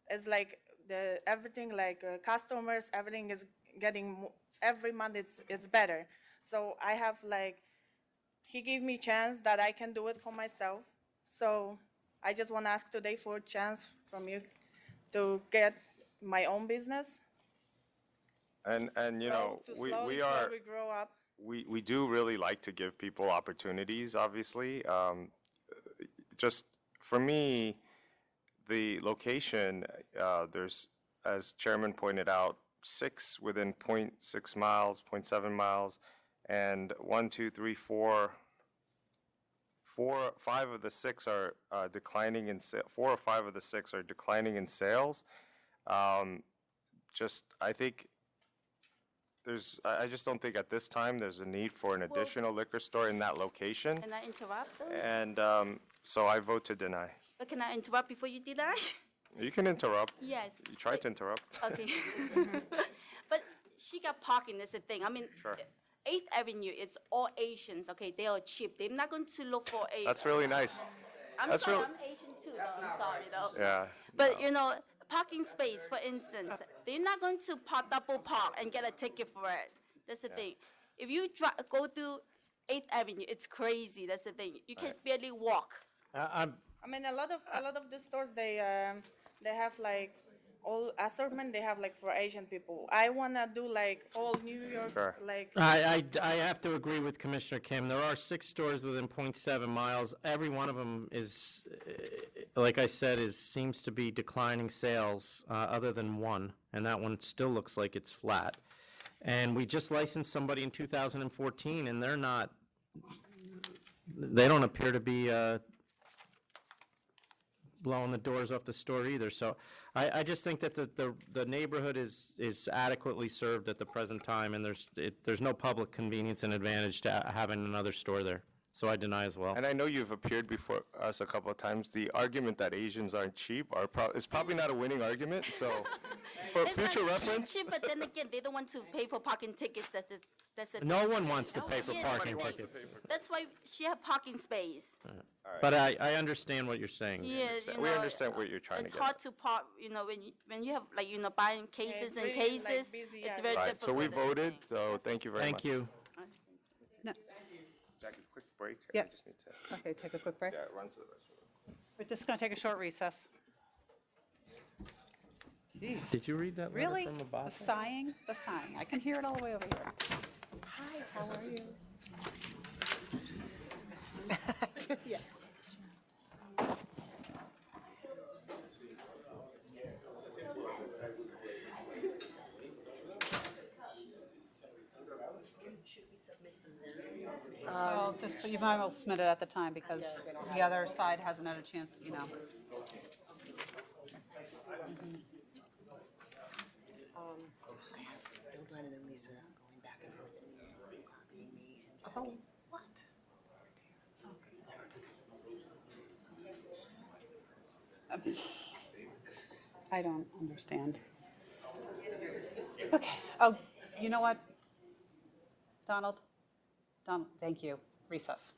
is like everything like customers. Everything is getting every month. It's better. So I have he gave me chance that I can do it for myself. So I just want to ask today for a chance from you to get my own business. And To slowly grow up. we do really like to give people opportunities, obviously. Just for me, the location, there's, as Chairman pointed out, 6 within 0.6 miles, 0.7 miles, and 1, 2, 3, 4, 5 of the 6 are declining in 4 or 5 of the 6 are declining in sales. just, I think I just don't think at this time there's a need for an additional liquor store in that location. Can I interrupt though? And so I vote to deny. But can I interrupt before you deny? You can interrupt. Yes. You tried to interrupt. Okay. But she got parking, that's the thing. I mean, Sure. 8th Avenue is all Asians, okay? They are cheap. They're not going to look for a. That's really nice. I'm that's sorry, real- I'm Asian too, though. I'm sorry, though. Yeah. But, you know, parking space, for instance, they're not going to double park and get a ticket for it. That's the thing. If you go through 8th Avenue, it's crazy. That's the thing. You can barely walk. I mean, a lot of the stores they have like all assortment. They have like for Asian people. I wanna do like all New York, Sure. like. I have to agree with Commissioner Kim. There are 6 stores within 0.7 miles. Every one of them is, like I said, seems to be declining sales, other than one, and that one still looks like it's flat. And we just licensed somebody in 2014, and they don't appear to be blowing the doors off the store either. So I just think that the neighborhood is adequately served at the present time, and there's no public convenience and advantage to having another store there. So I deny as well. And I know you've appeared before us a couple of times. The argument that Asians aren't cheap is probably not a winning argument. So for It's future not reference. cheap, but then again, they don't want to pay for parking tickets. That's the No thing, one too. wants to pay for Yeah, parking that's- tickets. That's why she have parking space. But I understand what you're saying. Yeah, We understand what you're trying to It's get hard to park, you know, when you have like, you know, buying cases it's and really, like, cases, busy, it's yeah. very Right, difficult. so we that's the voted, thing. so thank you very much. Thank you. Jackie, quick break. Yeah. I just need to. Okay, take a quick break. Yeah, run to the restroom. We're just going to take a short recess. Jeez. Did you read that letter Really? from The Abasa? sighing, the sighing. I can hear it all the way over here. Hi, how are you? Yes. Well, you might as well submit it at the time because the other side hasn't had a chance, you know. Glenn and Lisa going back and forth, and copying me. Oh, what? I don't understand. Okay, oh, you know what? Donald, thank you. Recess.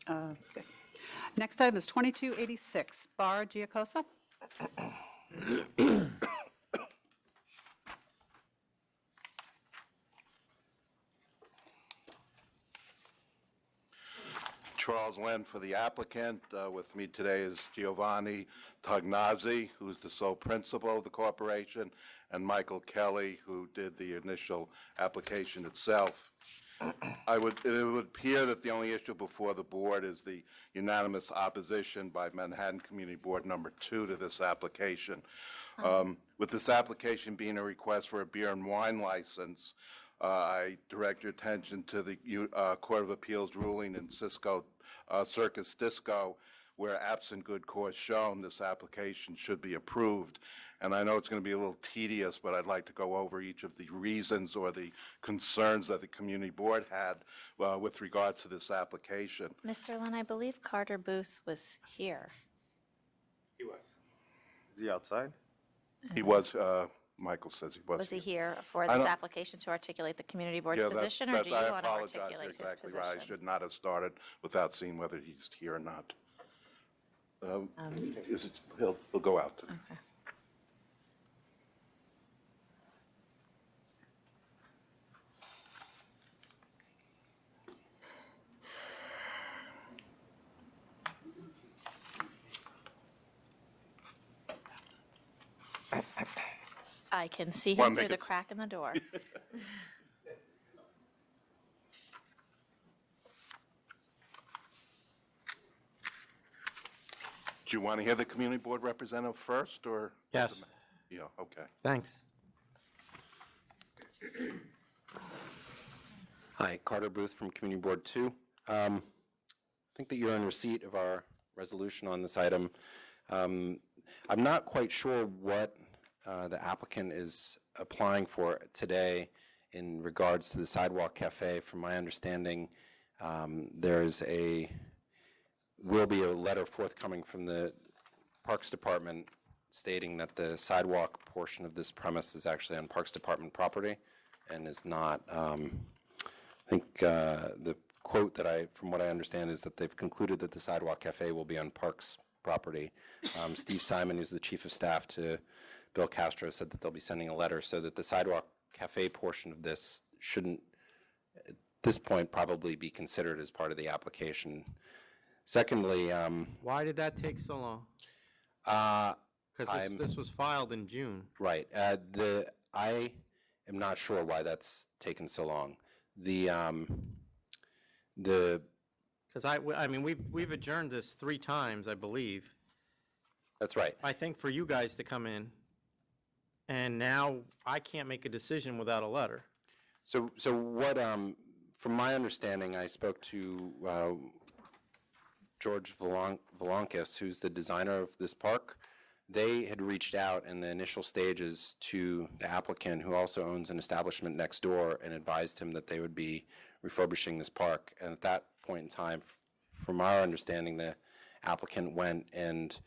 Okay. Next item is 2286, Bar Giacosa. Charles Lynn for the applicant. With me today is Giovanni Tognazzi, who's the sole principal of the corporation, and Michael Kelly, who did the initial application itself. It would appear that the only issue before the board is the unanimous opposition by Manhattan Community Board Number 2 to this application. With this application being a request for a beer and wine license, I direct your attention to the Court of Appeals ruling in Cisco Circus Disco, where absent good cause shown, this application should be approved. And I know it's going to be a little tedious, but I'd like to go over each of the reasons or the concerns that the community board had with regard to this application. Mr. Lynn, I believe Carter Booth was here. He was. Is he outside? He was, Michael says he was. Was he here for I this don't- application to articulate the community board's Yeah, position, or that- do you I want to apologize. articulate You're his exactly position? right. I should not have started without seeing whether he's here or not. He'll go out. Okay. I can see Wanna him through make the it- crack in the door. Do you want to hear the community board representative first, or? Yes. Yeah, okay. Thanks. Hi, Carter Booth from Community Board 2. I think that you're in receipt of our resolution on this item. I'm not quite sure what the applicant is applying for today in regards to the Sidewalk Cafe. From my understanding, will be a letter forthcoming from the Parks Department stating that the sidewalk portion of this premise is actually on Parks Department property and is not, I think the quote that from what I understand is that they've concluded that the Sidewalk Cafe will be on Parks property. Steve Simon, who's the chief of staff to Bill Castro, said that they'll be sending a letter so that the Sidewalk Cafe portion of this shouldn't, at this point, probably be considered as part of the application. Secondly, Why did that take so long? Because this was filed in June. right, I am not sure why that's taken so long. Because I mean, we've adjourned this 3 times, I believe. That's right. I think for you guys to come in, and now I can't make a decision without a letter. So what, from my understanding, I spoke to George Valankis, who's the designer of this park. They had reached out in the initial stages to the applicant, who also owns an establishment next door, and advised him that they would be refurbishing this park. And at that point in time, from our understanding, the applicant went and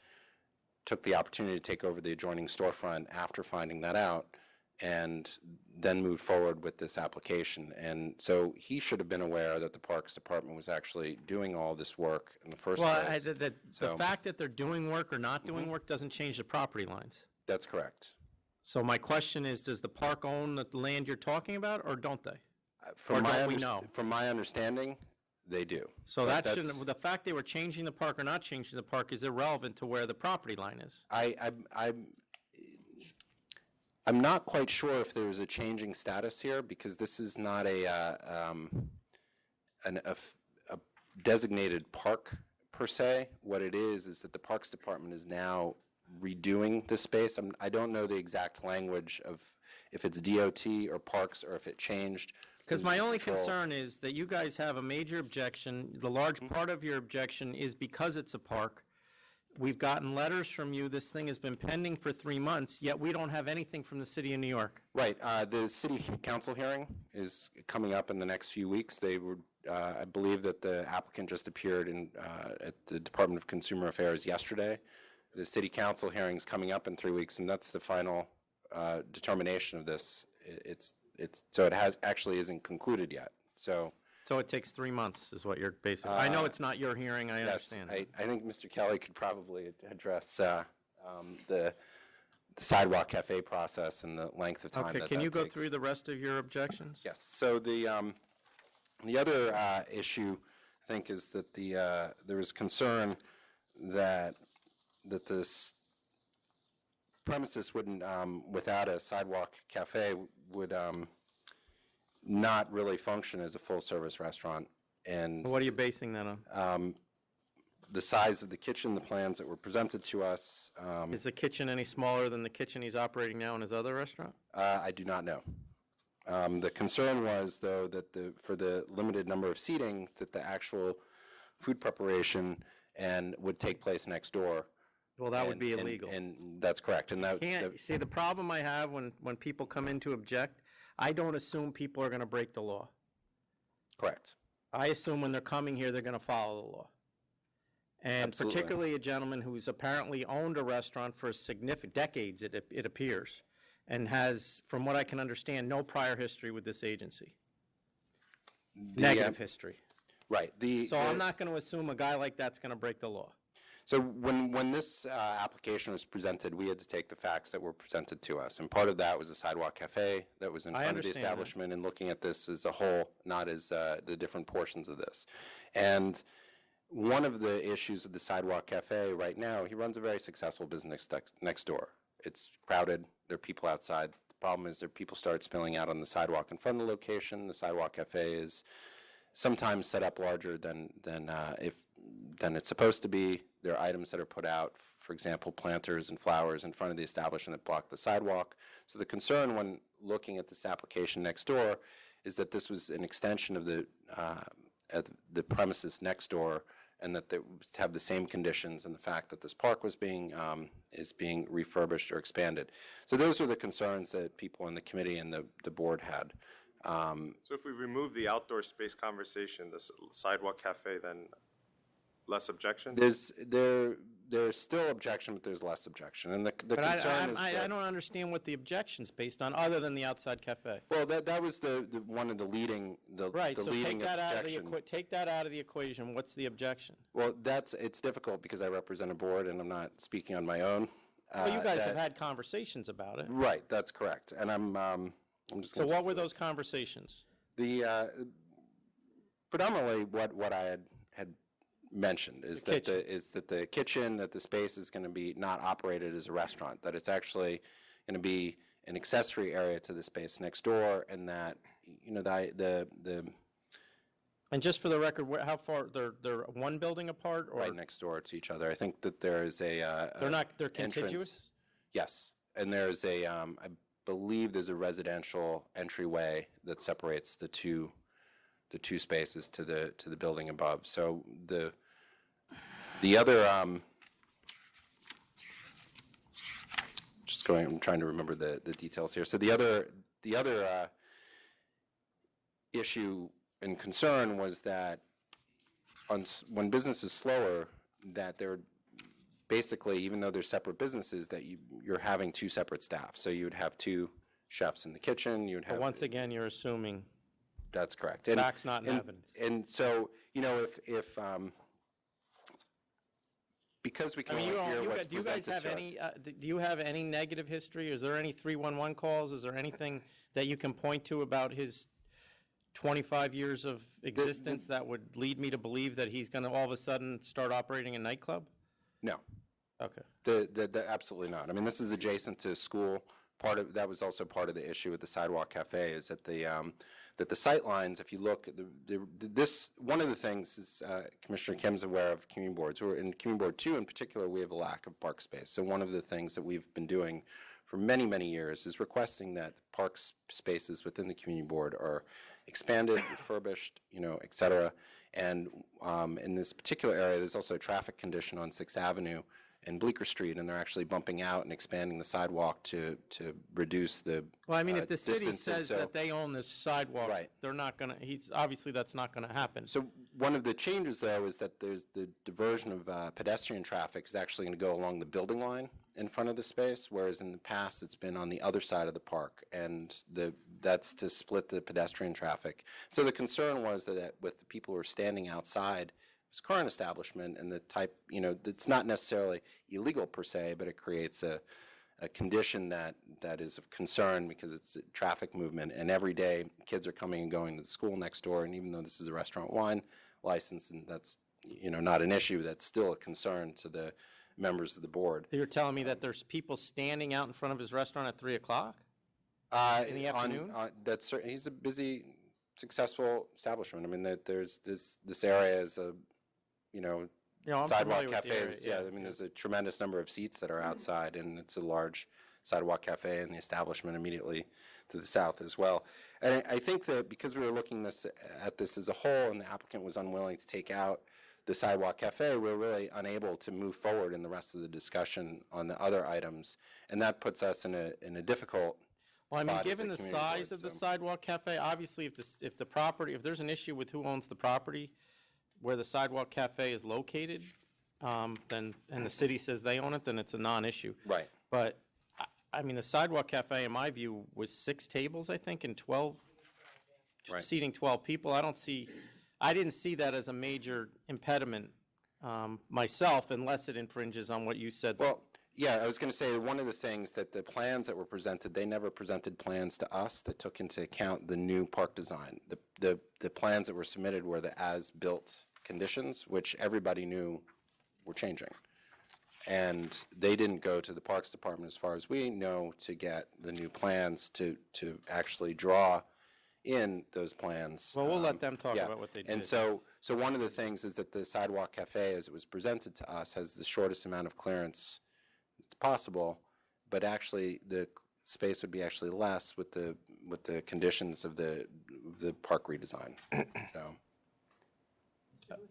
took the opportunity to take over the adjoining storefront after finding that out, and then moved forward with this application. And so he should have been aware that the Parks Department was actually doing all this work in the first place. The fact that they're doing work or not doing work doesn't change the property lines. That's correct. So my question is, does the park own the land you're talking about, or don't they? From Or don't we know? From my understanding, they do. So But that shouldn't, the fact they were changing the park or not changing the park is irrelevant to where the property line is. I'm not quite sure if there's a changing status here, because this is not a designated park per se. What it is that the Parks Department is now redoing this space. I don't know the exact language of if it's DOT or Parks or if it changed. Because my who's in only control. concern is that you guys have a major objection. The large part of your objection is because it's a park. We've gotten letters from you. This thing has been pending for 3 months, yet we don't have anything from the city of New York. Right. The city council hearing is coming up in the next few weeks. They were, I believe that the applicant just appeared at the Department of Consumer Affairs yesterday. The city council hearing is coming up in 3 weeks, and that's the final determination of this. So it actually isn't concluded yet. So So it takes 3 months, is what you're basically, I know it's not your hearing, I Yes, understand. I think Mr. Kelly could probably address the sidewalk cafe process and the length of time Okay, that can that you go takes. through the rest of your objections? Yes, so the other issue, I think, is that there is concern that this premises wouldn't, without a sidewalk cafe, would not really function as a full-service restaurant. And What are you basing that on? the size of the kitchen, the plans that were presented to us. Is the kitchen any smaller than the kitchen he's operating now in his other restaurant? I do not know. The concern was, though, that for the limited number of seating, that the actual food preparation would take place next door. Well, that would be illegal. And that's correct. And See, the problem I have when people come in to object, I don't assume people are going to break the law. Correct. I assume when they're coming here, they're going to follow the law. And Absolutely. particularly a gentleman who's apparently owned a restaurant for significant decades, it appears, and has, from what I can understand, no prior history with this agency. Negative history. Right. So I'm not going to assume a guy like that's going to break the law. So when this application was presented, we had to take the facts that were presented to us. And part of that was a sidewalk cafe that was in I front of the understand that. establishment and looking at this as a whole, not as the different portions of this. And one of the issues with the sidewalk cafe right now, he runs a very successful business next door. It's crowded. There are people outside. The problem is people start spilling out on the sidewalk in front of the location. The sidewalk cafe is sometimes set up larger than it's supposed to be. There are items that are put out, for example, planters and flowers in front of the establishment that block the sidewalk. So the concern when looking at this application next door is that this was an extension of the premises next door, and that they have the same conditions, and the fact that this park was is being refurbished or expanded. So those are the concerns that people in the committee and the board had. So if we remove the outdoor space conversation, the sidewalk cafe, then less objection? There's still objection, but there's less objection. And the But concern is I that, don't understand what the objection's based on, other than the outside cafe. well, that was the one of the leading Right, the so leading take that out of the equation. What's the objection? Well, it's difficult because I represent a board and I'm not speaking on my own. Well, you guys have had conversations about it. Right, that's correct. And I'm just So going to what were those conversations? predominantly what I had mentioned is The that the kitchen, that the space is going to be not operated as a restaurant, that it's actually going to be an accessory area to the space next door, and that the And just for the record, how far, they're one building apart, or? right next door to each other. I think that there is they're they're entrance. contiguous? Yes, and there's I believe there's a residential entryway that separates the two spaces to the building above. So the other I'm trying to remember the details here. So the other issue and concern was that when business is slower, that they're basically, even though they're separate businesses, that you're having two separate staff. So you would have two chefs in the kitchen. You would have. But once again, you're assuming. That's correct. Facts, not evidence. And so, if because we can only hear what's do you guys presented have to any? us. Do you have any negative history? Is there any 311 calls? Is there anything that you can point to about his 25 years of existence that would lead me to believe that he's going to all of a sudden start operating a nightclub? No. Okay. Absolutely not. I mean, this is adjacent to school. That was also part of the issue with the sidewalk cafe, is that the sight lines, if you look, one of the things is Commissioner Kim's aware of community boards. In Community Board 2 in particular, we have a lack of park space. So one of the things that we've been doing for many, many years is requesting that park spaces within the community board are expanded, refurbished, et cetera. And in this particular area, there's also a traffic condition on 6th Avenue and Bleecker Street, and they're actually bumping out and expanding the sidewalk to reduce the Well, I mean, if the city distance. And says so- that they own this sidewalk, Right. they're not going to, obviously that's not going to happen. So one of the changes, though, is that there's the diversion of pedestrian traffic is actually going to go along the building line in front of the space, whereas in the past it's been on the other side of the park, and that's to split the pedestrian traffic. So the concern was that with the people who are standing outside this current establishment and the type, it's not necessarily illegal per se, but it creates a condition that is of concern because it's a traffic movement, and every day kids are coming and going to the school next door, and even though this is a restaurant wine license and that's not an issue, that's still a concern to the members of the board. You're telling me that there's people standing out in front of his restaurant at 3 o'clock in the afternoon? He's a busy, successful establishment. I mean, there's this area is a, I'm sidewalk familiar with the cafe. area, yeah. I mean, there's a tremendous number of seats that are outside, and it's a large sidewalk cafe and the establishment immediately to the south as well. And I think that because we were looking at this as a whole, and the applicant was unwilling to take out the sidewalk cafe, we're really unable to move forward in the rest of the discussion on the other items, and that puts us in a difficult Well, I mean, spot as a given the community size board, of the so. sidewalk cafe, obviously, if there's an issue with who owns the property where the sidewalk cafe is located, and the city says they own it, then it's a non-issue. Right. But, I mean, the sidewalk cafe, in my view, was 6 tables, I think, and 12, Right. seating 12 people. I didn't see that as a major impediment myself, unless it infringes on what you said. Well, yeah, I was going to say, one of the things that the plans that were presented, they never presented plans to us that took into account the new park design. The plans that were submitted were the as-built conditions, which everybody knew were changing. And they didn't go to the Parks Department, as far as we know, to get the new plans to actually draw in those plans. Well, we'll let them talk yeah. about what they did. And so one of the things is that the sidewalk cafe, as it was presented to us, has the shortest amount of clearance that's possible, but actually the space would be actually less with the conditions of the park redesign. So.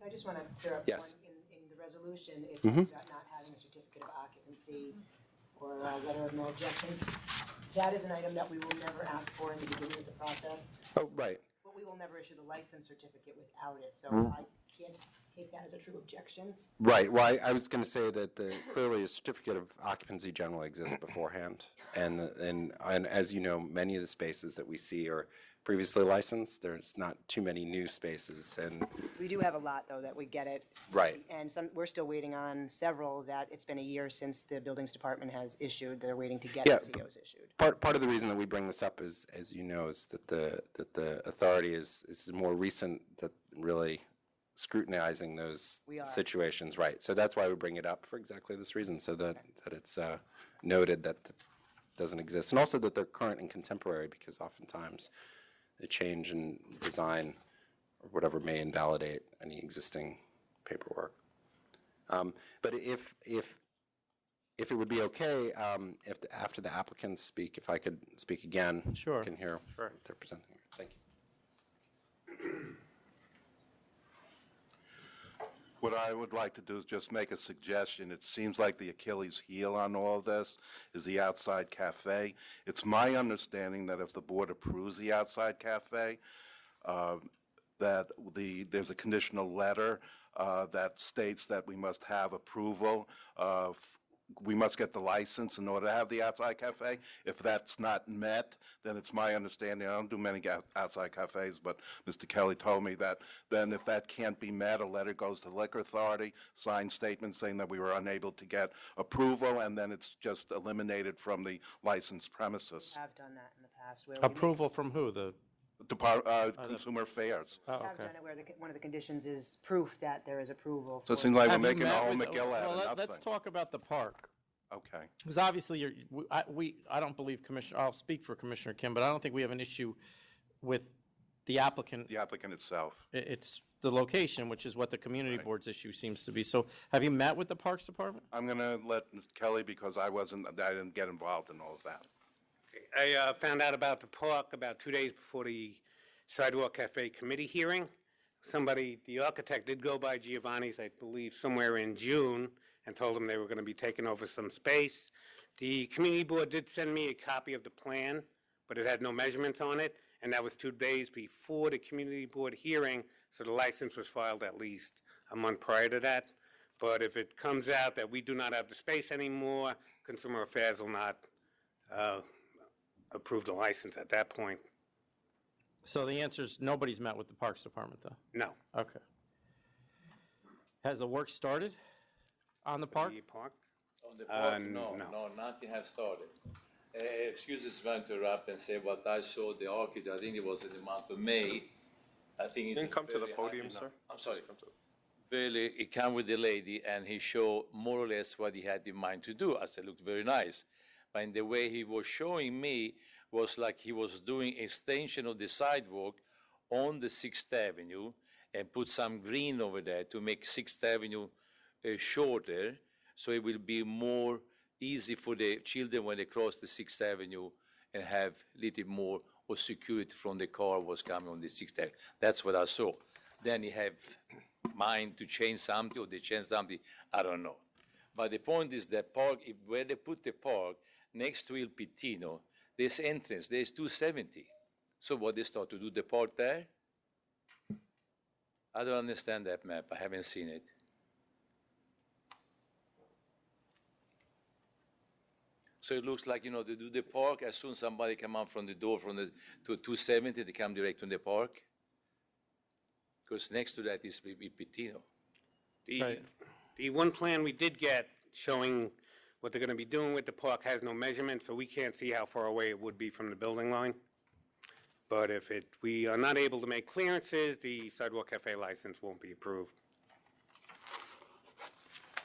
I just want to clear up Yes. one, in the resolution, it Mhm. talks about not having a certificate of occupancy or a letter of no objection. That is an item that we will never ask for in the beginning of the process, Oh, right. but we will never issue the license certificate without it, so Mhm. I can't take that as a true objection. Right. Well, I was going to say that clearly a certificate of occupancy generally exists beforehand, and as you know, many of the spaces that we see are previously licensed. There's not too many new spaces, and We do have a lot, though, that we get it. Right. And we're still waiting on several that it's been a year since the buildings department has issued. They're waiting to get Yeah, the COs issued. part of the reason that we bring this up is, as you know, is that the authority is more recent, that really scrutinizing those We are. situations, right? So that's why we bring it up for exactly this reason, so that it's noted that it doesn't exist, and also that they're current and contemporary, because oftentimes the change in design or whatever may invalidate any existing paperwork. But if it would be okay, after the applicants speak, if I could speak again. Sure. I can hear Sure. what they're presenting. Thank you. What I would like to do is just make a suggestion. It seems like the Achilles heel on all of this is the outside cafe. It's my understanding that if the board approves the outside cafe, that there's a conditional letter that states that we must have approval we must get the license in order to have the outside cafe. If that's not met, then it's my understanding, I don't do many outside cafes, but Mr. Kelly told me that then if that can't be met, a letter goes to the Liquor Authority, signed statement saying that we were unable to get approval, and then it's just eliminated from the licensed premises. Have done that in the past. Where we make- Approval from who? The Consumer Affairs. Oh, have okay. done it where one of the conditions is proof that there is approval. So it for- seems like we're Have you making a met whole with- McGill out well, of let's nothing. talk about the park. Okay. Because obviously, I don't believe I'll speak for Commissioner Kim, but I don't think we have an issue with the applicant. The applicant itself. It's the location, which is what the community board's issue seems to be. So have you met with the Parks Department? I'm going to let Mr. Kelly, because I didn't get involved in all of that. I found out about the park about 2 days before the Sidewalk Cafe Committee hearing. The architect did go by Giovanni's, I believe, somewhere in June, and told them they were going to be taking over some space. The community board did send me a copy of the plan, but it had no measurements on it, and that was 2 days before the community board hearing, so the license was filed at least a month prior to that. But if it comes out that we do not have the space anymore, Consumer Affairs will not approve the license at that point. So the answer is nobody's met with the Parks Department, though? No. Okay. Has the work started on the park? The park? On the park, no. Nothing has started. Excuse me to interrupt and say what I saw the architect, I think it was in the month of May. I think You it's can come to the very podium, happy now. sir. I'm sorry. Just come to- Really, he came with the lady and he showed more or less what he had in mind to do. I said, looked very nice. But in the way he was showing me was like he was doing extension of the sidewalk on the 6th Avenue and put some green over there to make 6th Avenue shorter, so it will be more easy for the children when they cross the 6th Avenue and have a little more of security from the car was coming on the 6th Avenue. That's what I saw. Then he have mind to change something or they change something, I don't know. But the point is that park, where they put the park, next to Il Pittino, this entrance, there's 270. So what, they start to do the park there? I don't understand that map, I haven't seen it. So it looks like, they do the park, as soon as somebody come out from the door to 270, they come direct to the park? Because next to that is Il Pittino. The one plan we did get showing what they're going to be doing with the park has no measurement, so we can't see how far away it would be from the building line. But if we are not able to make clearances, the Sidewalk Cafe license won't be approved.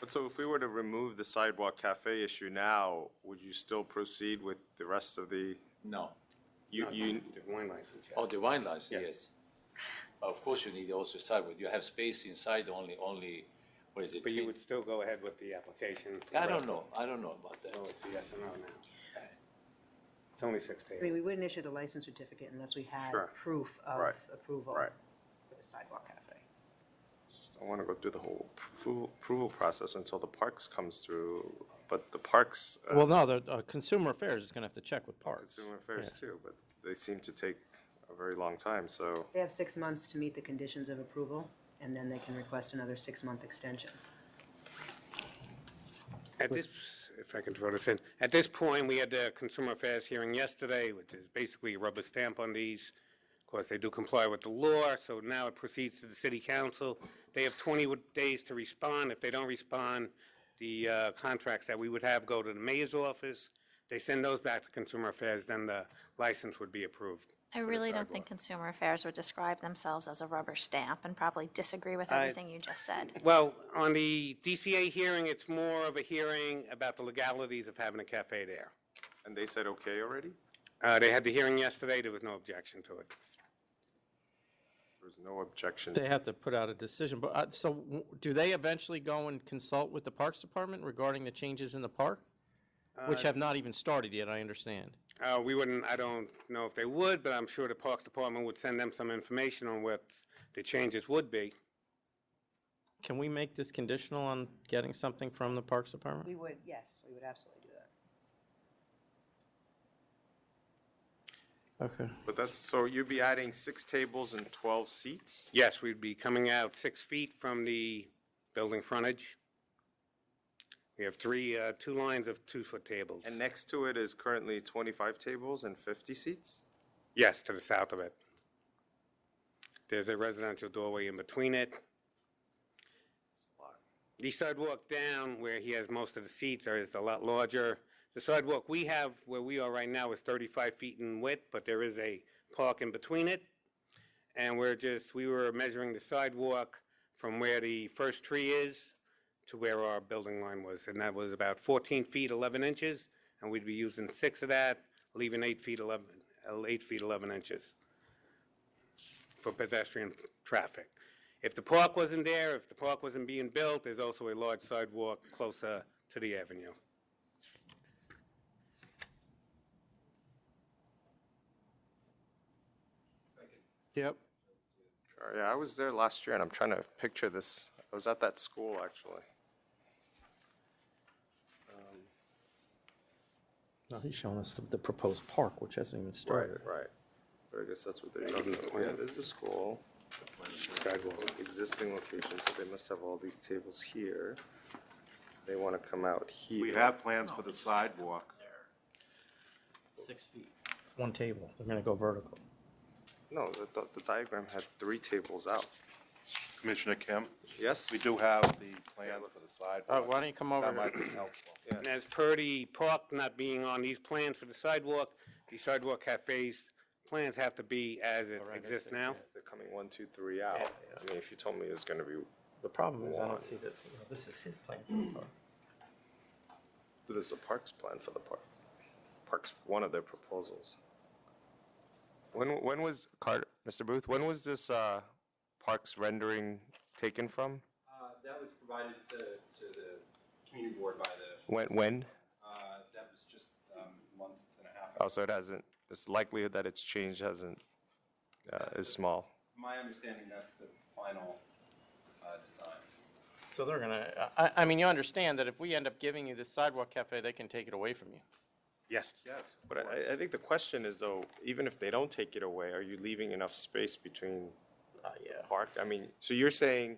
But so if we were to remove the sidewalk cafe issue now, would you still proceed with the rest of the? No. The wine license. Oh, the wine license, yes. Of course, you need also sidewalk. You have space inside only, what is it? But you would still go ahead with the application? I don't know about that. No, it's a yes or no now. It's only 6 I mean, tables. we wouldn't issue the license certificate unless we had Sure. proof of Right. approval Right. for the sidewalk cafe. I want to go through the whole approval process until the parks comes through, but the parks. Well, no, the Consumer Affairs is going to have to check with Parks. Consumer Affairs Yeah. too, but they seem to take a very long time, so. They have 6 months to meet the conditions of approval, and then they can request another 6-month extension. At this, if I can throw this in, at this point, we had the Consumer Affairs hearing yesterday, which is basically a rubber stamp on these. Of course, they do comply with the law, so now it proceeds to the city council. They have 20 days to respond. If they don't respond, the contracts that we would have go to the mayor's office. They send those back to Consumer Affairs, then the license would be approved. I really don't think Consumer Affairs would describe themselves as a rubber stamp and probably disagree with I- everything you just said. Well, on the DCA hearing, it's more of a hearing about the legalities of having a cafe there. And they said okay already? They had the hearing yesterday, there was no objection to it. There's no objection. They have to put out a decision, but, do they eventually go and consult with the Parks Department regarding the changes in the park? Which have not even started yet, I understand. We wouldn't, I don't know if they would, but I'm sure the Parks Department would send them some information on what the changes would be. Can we make this conditional on getting something from the Parks Department? We would, yes, we would absolutely do that. Okay. But that's, so you'd be adding 6 tables and 12 seats? Yes, we'd be coming out 6 feet from the building frontage. We have 2 lines of 2-foot tables. And next to it is currently 25 tables and 50 seats? Yes, to the south of it. There's a residential doorway in between it. The sidewalk down where he has most of the seats is a lot larger. The sidewalk we have where we are right now is 35 feet in width, but there is a park in between it. And we were measuring the sidewalk from where the first tree is to where our building line was, and that was about 14 feet 11 inches, and we'd be using 6 of that, leaving 8 feet 11 inches for pedestrian traffic. If the park wasn't there, if the park wasn't being built, there's also a large sidewalk closer to the avenue. Yep. Sure, yeah, I was there last year, and I'm trying to picture this. I was at that school, actually. No, he's showing us the proposed park, which hasn't even started. Right. But I guess that's what they're talking about. Yeah, there's the school. Sidewalk, existing location, so they must have all these tables here. They want to come out here. We have plans for the sidewalk. 6 feet. It's one table. They're going to go vertical. No, the diagram had 3 tables out. Commissioner Kim? Yes? We do have the plans for the sidewalk. Why don't you come over? That might be helpful. And as per the park not being on these plans for the sidewalk cafes plans have to be as it exists now. They're coming 1, 2, 3 out. I mean, if you told me it was going to be. The problem is I don't see this. This is his plan for the park. There's a parks plan for the park. Parks, one of their proposals. When was, Mr. Booth, when was this parks rendering taken from? That was provided to the community board by the. When? That was just a month and a half ago. Oh, so it hasn't, this likelihood that it's changed hasn't, is small. My understanding, that's the final design. So they're going to, I mean, you understand that if we end up giving you this sidewalk cafe, they can take it away from you. Yes. Yes. But I think the question is, though, even if they don't take it away, are you leaving enough space between park? I mean, so you're saying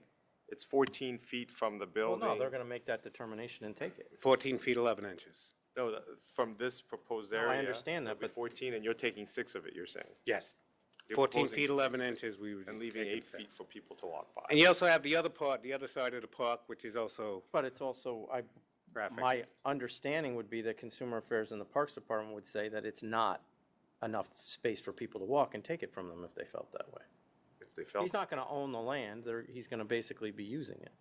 it's 14 feet from the Well, building? no, they're going to make that determination and take it. 14 feet, 11 inches. No, from this proposed No, I area? understand that, it'll be but- 14, and you're taking 6 of it, you're saying? Yes. You're 14 proposing feet, to take 11 6 inches, we would. And leaving take 8 consent. feet for people to walk by. And you also have the other part, the other side of the park, which is also But it's also, traffic. my understanding would be that Consumer Affairs and the Parks Department would say that it's not enough space for people to walk and take it from them if they felt that way. If they felt. He's not going to own the land, he's going to basically be using it.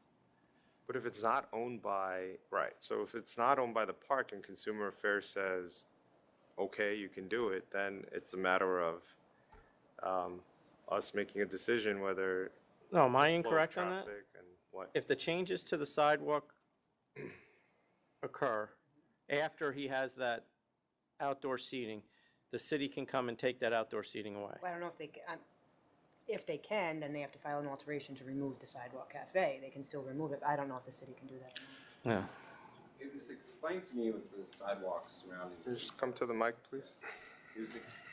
But if it's not owned by, right, so if it's not owned by the park and Consumer Affairs says, okay, you can do it, then it's a matter of us making a decision whether. No, am I flow of incorrect on that? traffic and what. If the changes to the sidewalk occur after he has that outdoor seating, the city can come and take that outdoor seating away. Well, I don't know if they can, then they have to file an alteration to remove the sidewalk cafe. They can still remove it. I don't know if the city can do that or not. Yeah. It was explained to me with the sidewalks surrounding. Can you just come to the mic, please?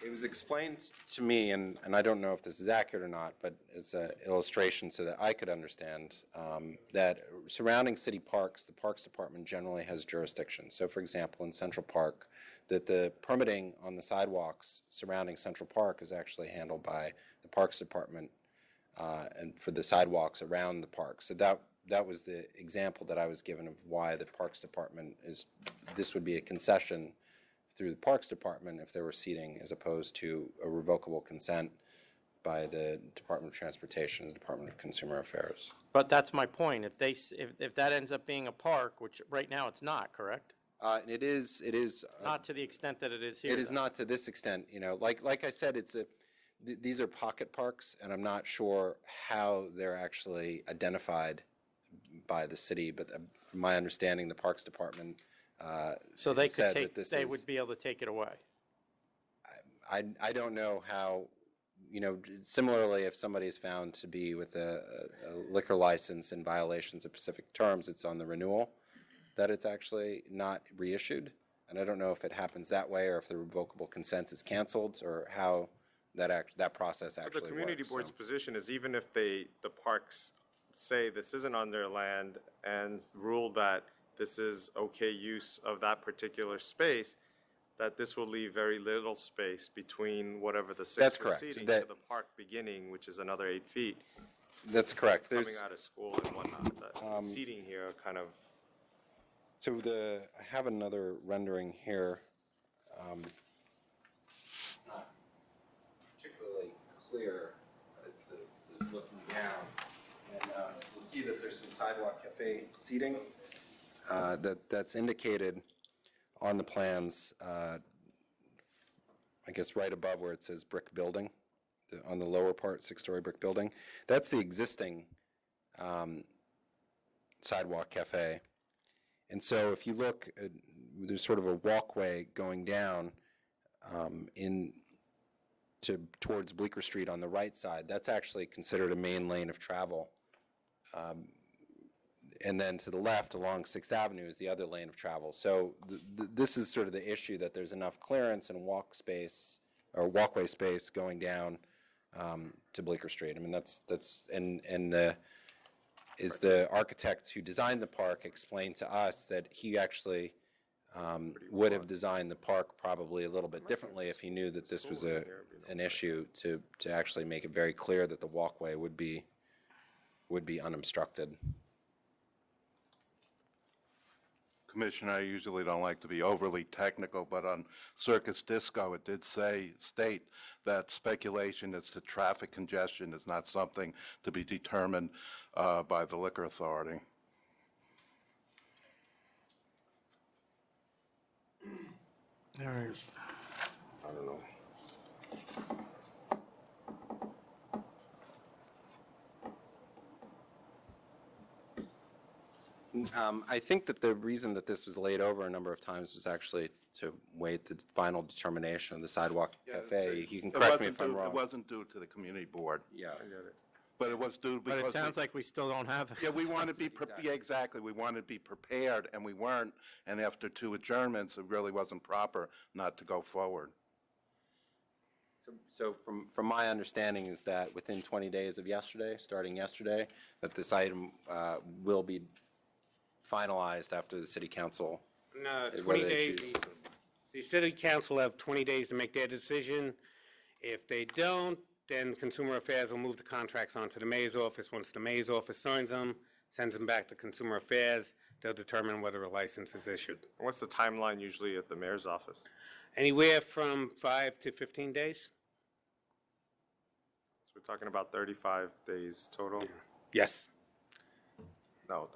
It was explained to me, and I don't know if this is accurate or not, but as an illustration so that I could understand, that surrounding city parks, the Parks Department generally has jurisdiction. So for example, in Central Park, that the permitting on the sidewalks surrounding Central Park is actually handled by the Parks Department, and for the sidewalks around the park. So that was the example that I was given of why the Parks Department this would be a concession through the Parks Department if there were seating, as opposed to a revocable consent by the Department of Transportation, the Department of Consumer Affairs. But that's my point. If that ends up being a park, which right now it's not, correct? It is. Not to the extent that it is here. It is though. not to this extent. Like I said, these are pocket parks, and I'm not sure how they're actually identified by the city. But from my understanding, the Parks Department So they could said take, that this they is. would be able to take it away. I don't know how. Similarly, if somebody is found to be with a liquor license in violations of specific terms, it's on the renewal that it's actually not reissued. And I don't know if it happens that way or if the revocable consent is canceled or how that process actually But works. the community board's position is even if the parks say this isn't on their land and rule that this is okay use of that particular space, that this will leave very little space between whatever the 6 That's foot correct. seating That- to the park beginning, which is another 8 feet. That's correct. Coming There's- out of school and whatnot, that seating here kind of. So I have another rendering here. It's not particularly clear as the looking down. And you'll see that there's some sidewalk cafe seating that's indicated on the plans, I guess right above where it says brick building, on the lower part, 6-story brick building. That's the existing sidewalk cafe. And so if you look, there's sort of a walkway going down towards Bleecker Street on the right side. That's actually considered a main lane of travel. And then to the left along 6th Avenue is the other lane of travel. So this is sort of the issue, that there's enough clearance and walk space or walkway space going down to Bleecker Street. I mean, is the architect who designed the park explained to us that he actually would have designed the park probably a little bit differently if he knew that this was an issue, to actually make it very clear that the walkway would be unobstructed. Commissioner, I usually don't like to be overly technical, but on Circus Disco, it did state that speculation as to traffic congestion is not something to be determined by the liquor authority. All right. I don't know. I think that the reason that this was laid over a number of times was actually to wait the final determination of the sidewalk cafe. You can correct me if I'm wrong. It wasn't due to the community board. Yeah. I get it. But it was due because. But it sounds like we still don't have it. Yeah, we want to be, yeah, exactly. We wanted to be prepared, and we weren't. And after 2 adjournments, it really wasn't proper not to go forward. So from my understanding is that within 20 days of yesterday, starting yesterday, that this item will be finalized after the city council. No, whether 20 they days. choose- The city council have 20 days to make their decision. If they don't, then Consumer Affairs will move the contracts onto the mayor's office. Once the mayor's office signs them, sends them back to Consumer Affairs, they'll determine whether a license is issued. What's the timeline usually at the mayor's office? Anywhere from 5 to 15 days? So we're talking about 35 days total? Yes. No,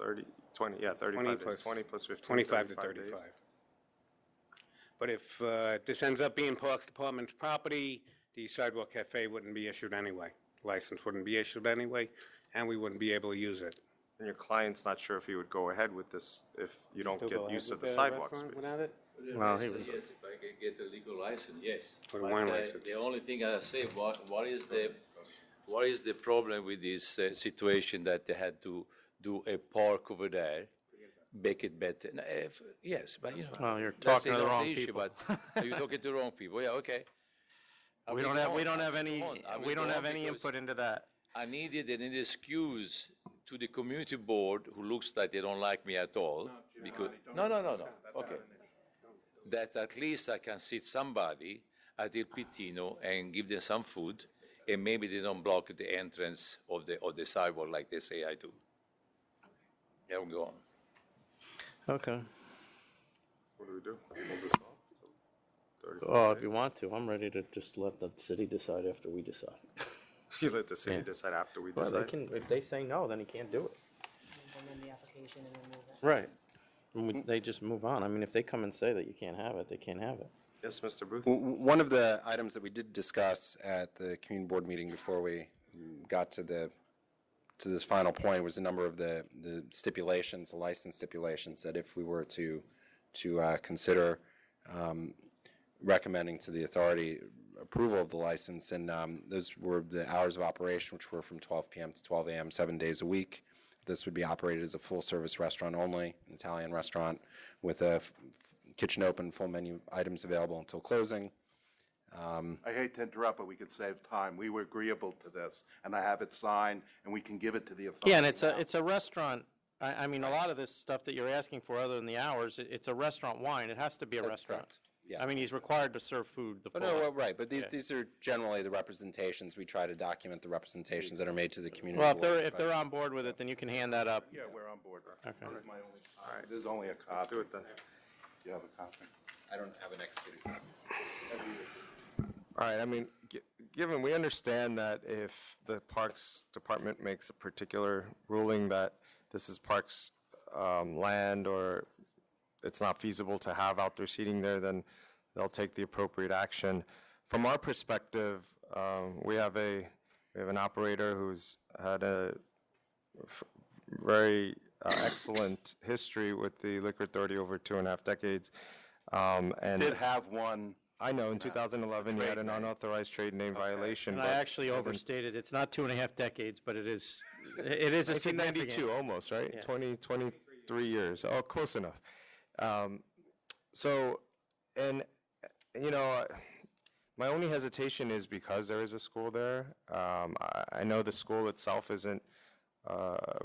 20, yeah, 35 days. plus- 20 plus 15. 25 to 35 days. 35. But if this ends up being Parks Department's property, the Sidewalk Cafe wouldn't be issued anyway. License wouldn't be issued anyway, and we wouldn't be able to use it. And your client's not sure if he would go ahead with this if you don't Still get go ahead use of with the the sidewalk restaurant space. without it? Well, he was. Yes, if I can get a legal license, yes. For a But, wine license. The only thing I say, what is the problem with this situation that they had to do a park over there, make it better? No, yes, but you know. Well, you're that's talking to the another wrong issue, people. But you're talking to the wrong people, yeah, okay. We don't have any input into that. I needed an excuse to the community board, who looks like they don't like me at all, because, no, okay. That at least I can sit somebody at Il Pitino and give them some food, and maybe they don't block the entrance of the sidewalk like they say I do. Yeah, we'll go on. Okay. What do we do? Move this off? 35 Oh, if days? you want to, I'm ready to just let the city decide after we decide. You let the city Yeah. decide after we Well, decide? they can, if they say no, then he can't do it. Amend the application and remove it. Right. And they just move on. I mean, if they come and say that you can't have it, they can't have it. Yes, Mr. Booth? One of the items that we did discuss at the community board meeting before we got to this final point was a number of the stipulations, the license stipulations, that if we were to consider recommending to the authority approval of the license, and those were the hours of operation, which were from 12 p.m. to 12 a.m., 7 days a week. This would be operated as a full-service restaurant only, an Italian restaurant, with a kitchen open, full menu items available until closing. I hate to interrupt, but we could save time. We were agreeable to this, and I have it signed, and we can give it to the authority. Yeah, and it's now. a restaurant. I mean, a lot of this stuff that you're asking for, other than the hours, it's a restaurant wine. It has to be a restaurant. correct. Yeah. I mean, he's required to serve food the But full. no, well, right, but Yeah. these are generally the representations. We try to document the representations that are made to the community. Well, if board, if but- they're on board with it, then you can hand that up. Yeah, we're on board. Okay. There's my only, all right, there's only a copy. Let's do it then. Do you have a copy? I don't have an executed copy. All right, I mean, given, we understand that if the Parks Department makes a particular ruling that this is Parks land, or it's not feasible to have outdoor seating there, then they'll take the appropriate action. From our perspective, we have an operator who's had a very excellent history with the Liquor Authority over 2.5 decades. And Did have one. I know, in 2011, you had an unauthorized trade name violation. And I but actually haven't- overstated. It's not 2.5 decades, but it is a significant. 1992, almost, right? Yeah. 23 years. Oh, close enough. So, and, you know, my only hesitation is because there is a school there. I know the school itself isn't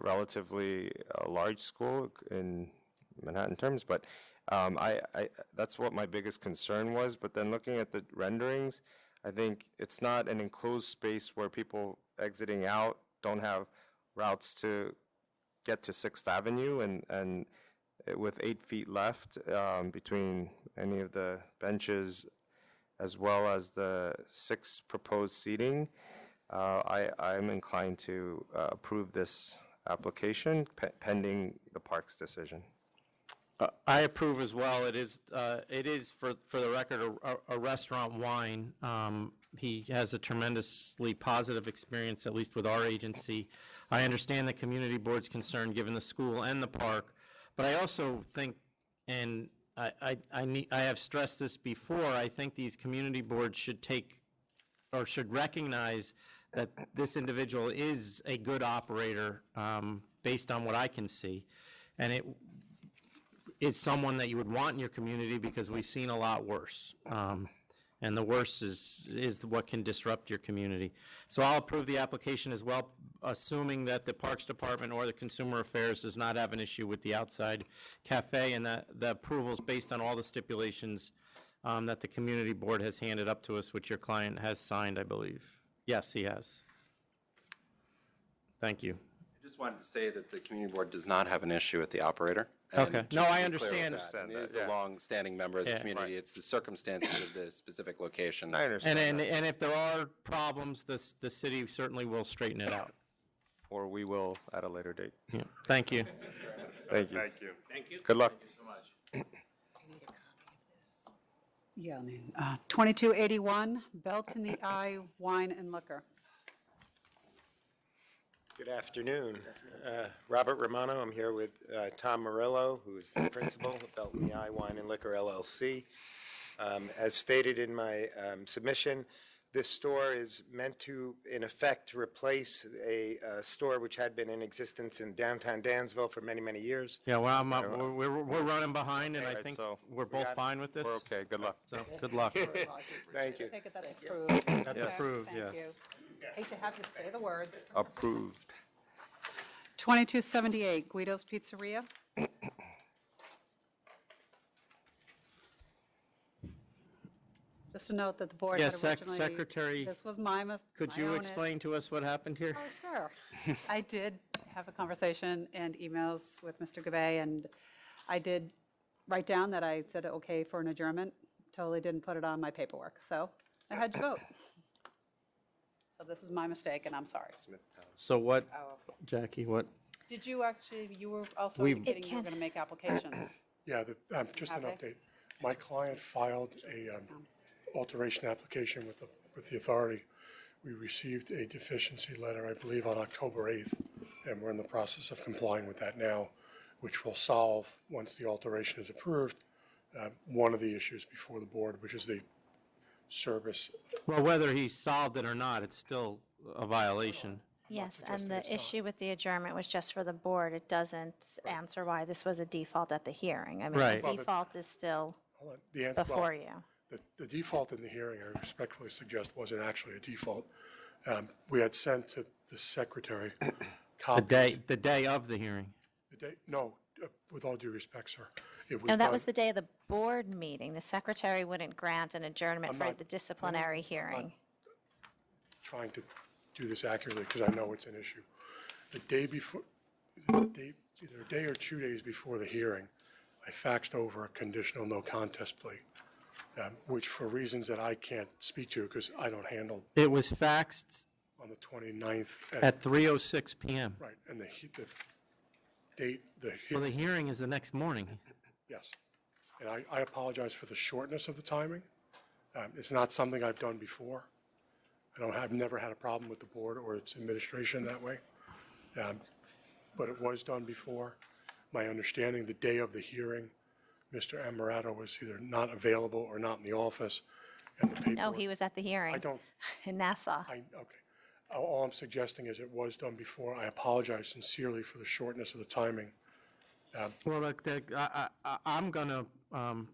relatively large school in Manhattan terms, but that's what my biggest concern was. But then looking at the renderings, I think it's not an enclosed space where people exiting out don't have routes to get to 6th Avenue, and with 8 feet left between any of the benches as well as the 6 proposed seating, I'm inclined to approve this application pending the park's decision. I approve as well. It is, for the record, a restaurant wine. He has a tremendously positive experience, at least with our agency. I understand the community board's concern, given the school and the park, but I also think, and I have stressed this before, I think these community boards should should recognize that this individual is a good operator, based on what I can see. And it is someone that you would want in your community, because we've seen a lot worse. And the worst is what can disrupt your community. So I'll approve the application as well, assuming that the Parks Department or the Consumer Affairs does not have an issue with the outside cafe, and that the approval is based on all the stipulations that the community board has handed up to us, which your client has signed, I believe. Yes, he has. Thank you. I just wanted to say that the community board does not have an issue with the operator. Okay. And No, just to I be understand. clear with that, He is a long-standing member of the Yeah. community. It's the circumstances of the specific location. I understand. And if there are problems, the city certainly will straighten it out. Or we will at a later date. Yeah. Thank you. Thank you. Thank you. Thank you. Good luck. Yeah, 2281, Belt in the Eye Wine and Liquor. Good afternoon. Robert Romano, I'm here with Tom Murillo, who is the principal of Belt in the Eye Wine and Liquor LLC. As stated in my submission, this store is meant to, in effect, replace a store which had been in existence in downtown Dansville for many, many years. Yeah, well, we're running behind, and I Right, think so we're both fine with this. We're okay. Good luck. So, good luck. Thank you. Take it that's approved. That's Okay, approved, yes. Thank you. Hate to have you say the words. Approved. 2278, Guido's Pizzeria. Just a note that the board had Yes, originally... Secretary, This was my could I you own it. explain to us what happened here? Oh, sure. I did have a conversation and emails with Mr. Gabay, and I did write down that I said okay for an adjournment. Totally didn't put it on my paperwork, so I had you vote. So this is my mistake, and I'm sorry. So what, Jackie, what? Did you actually, you were also We- indicating you were going to make applications? Yeah, just an Have update. My client filed a alteration application with the authority. We received a deficiency letter, I believe, on October 8th, and we're in the process of complying with that now, which will solve, once the alteration is approved, one of the issues before the board, which is the service. Well, whether he solved it or not, it's still a violation. Yes, and the issue with the adjournment was just for the board. It doesn't answer why this was a default at the hearing. I mean, Right. the Well, default is still Hold on. Well, before you. The default in the hearing, I respectfully suggest, wasn't actually a default. We had sent to the secretary copies. The day of the hearing. No, with all due respect, sir. It was No, that done- was the day of the board meeting. The secretary wouldn't grant an adjournment I'm for not- the disciplinary hearing. Trying to do this accurately because I know it's an issue. The day before, either a day or 2 days before the hearing, I faxed over a conditional no contest plea, which for reasons that I can't speak to because I don't handle It was faxed on the 29th. at 3:06 PM. Right, and the date, Well, the hearing is the next morning. yes. And I apologize for the shortness of the timing. It's not something I've done before. I've never had a problem with the board or its administration that way. But it was done before. My understanding, the day of the hearing, Mr. Amarato was either not available or not in the office, and the paperwork. No, he was at the hearing. I don't. In Nassau. Okay. All I'm suggesting is it was done before. I apologize sincerely for the shortness of the timing. Well, look, I'm gonna,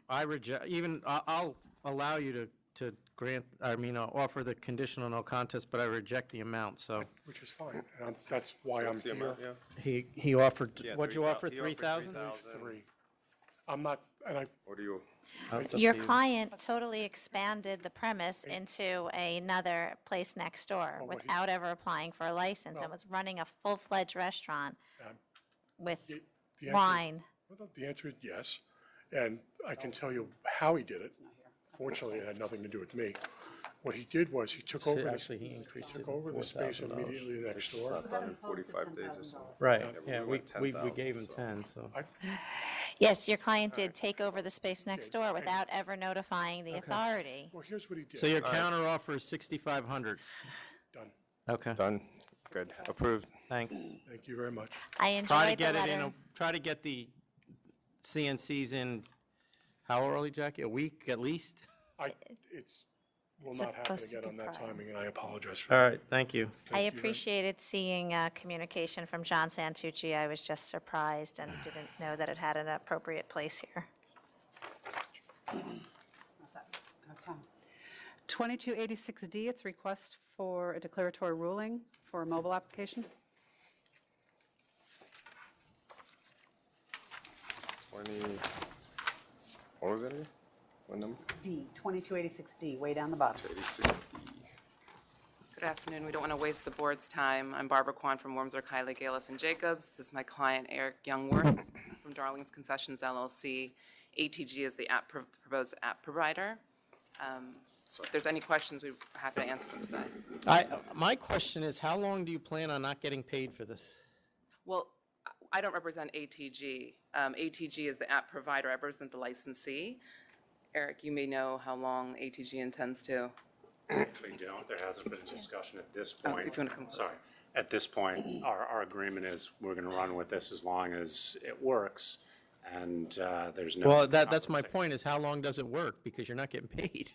I reject, I'll allow you to offer the conditional no contest, but I reject the amount, so. Which is fine, and that's why I'm the here. amount, yeah? He offered, Yeah, what'd you offer, 3,000. 3,000? Three. I'm not, and I, What do you? Your client totally expanded the premise into another place next door without ever applying for a license and was running a full-fledged restaurant with the answer- wine. well, the answer is yes, and I can tell you how he did it. Fortunately, it had nothing to do with me. What he did was he took over Actually, he increased it took over the space $4,000. immediately next It's door. not done in 45 days or something. Right, Yeah, yeah, we we went gave him 10,000, 10, so. Yes, your client did take over the space next door without ever notifying the authority. Well, here's what he did. So your counter offer is 6,500? Done. Okay. Done. Good. Approved. Thanks. Thank you very much. I enjoyed the letter. Try to get the CNCs in, how early, Jackie? A week at least? Will It's not happen supposed to again be on that prior. timing, and I apologize for that. All right, thank you. I appreciated seeing communication from John Santucci. I was just surprised and didn't know that it had an appropriate place here. Okay. 2286D, it's request for a declaratory ruling for a mobile application. 20, what was it again? What number? D, 2286D, way down the bottom. 86. Good afternoon. We don't want to waste the board's time. I'm Barbara Kwan from Wormser, Kylie, Galef, and Jacobs. This is my client, Eric Youngworth, from Darling's Concessions LLC. ATG is the proposed app provider. If there's any questions, we're happy to answer them today. My question is, how long do you plan on not getting paid for this? Well, I don't represent ATG. ATG is the app provider. I represent the licensee. Eric, you may know how long ATG intends to. Actually don't. There hasn't been a discussion at this Oh, point. if you want to come closer. Sorry. At this point, our agreement is we're going to run with this as long as it works, and there's no. Well, that's my point, is how long does it work? Because you're not getting paid.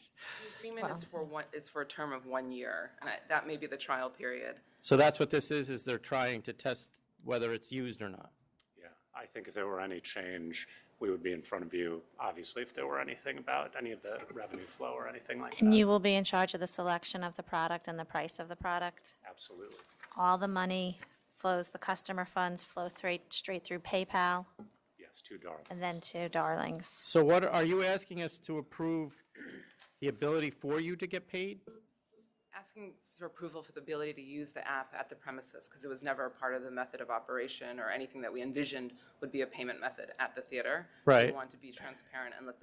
The agreement is for a term of 1 year, and that may be the trial period. So that's what this is they're trying to test whether it's used or not. Yeah, I think if there were any change, we would be in front of you, obviously, if there were anything about any of the revenue flow or anything like that. And you will be in charge of the selection of the product and the price of the product? Absolutely. All the money flows, the customer funds flow straight through PayPal Yes, to Darling. and then to Darlings. So what, are you asking us to approve the ability for you to get paid? Asking for approval for the ability to use the app at the premises, because it was never a part of the method of operation or anything that we envisioned would be a payment method at the theater. Right. We want to be transparent and let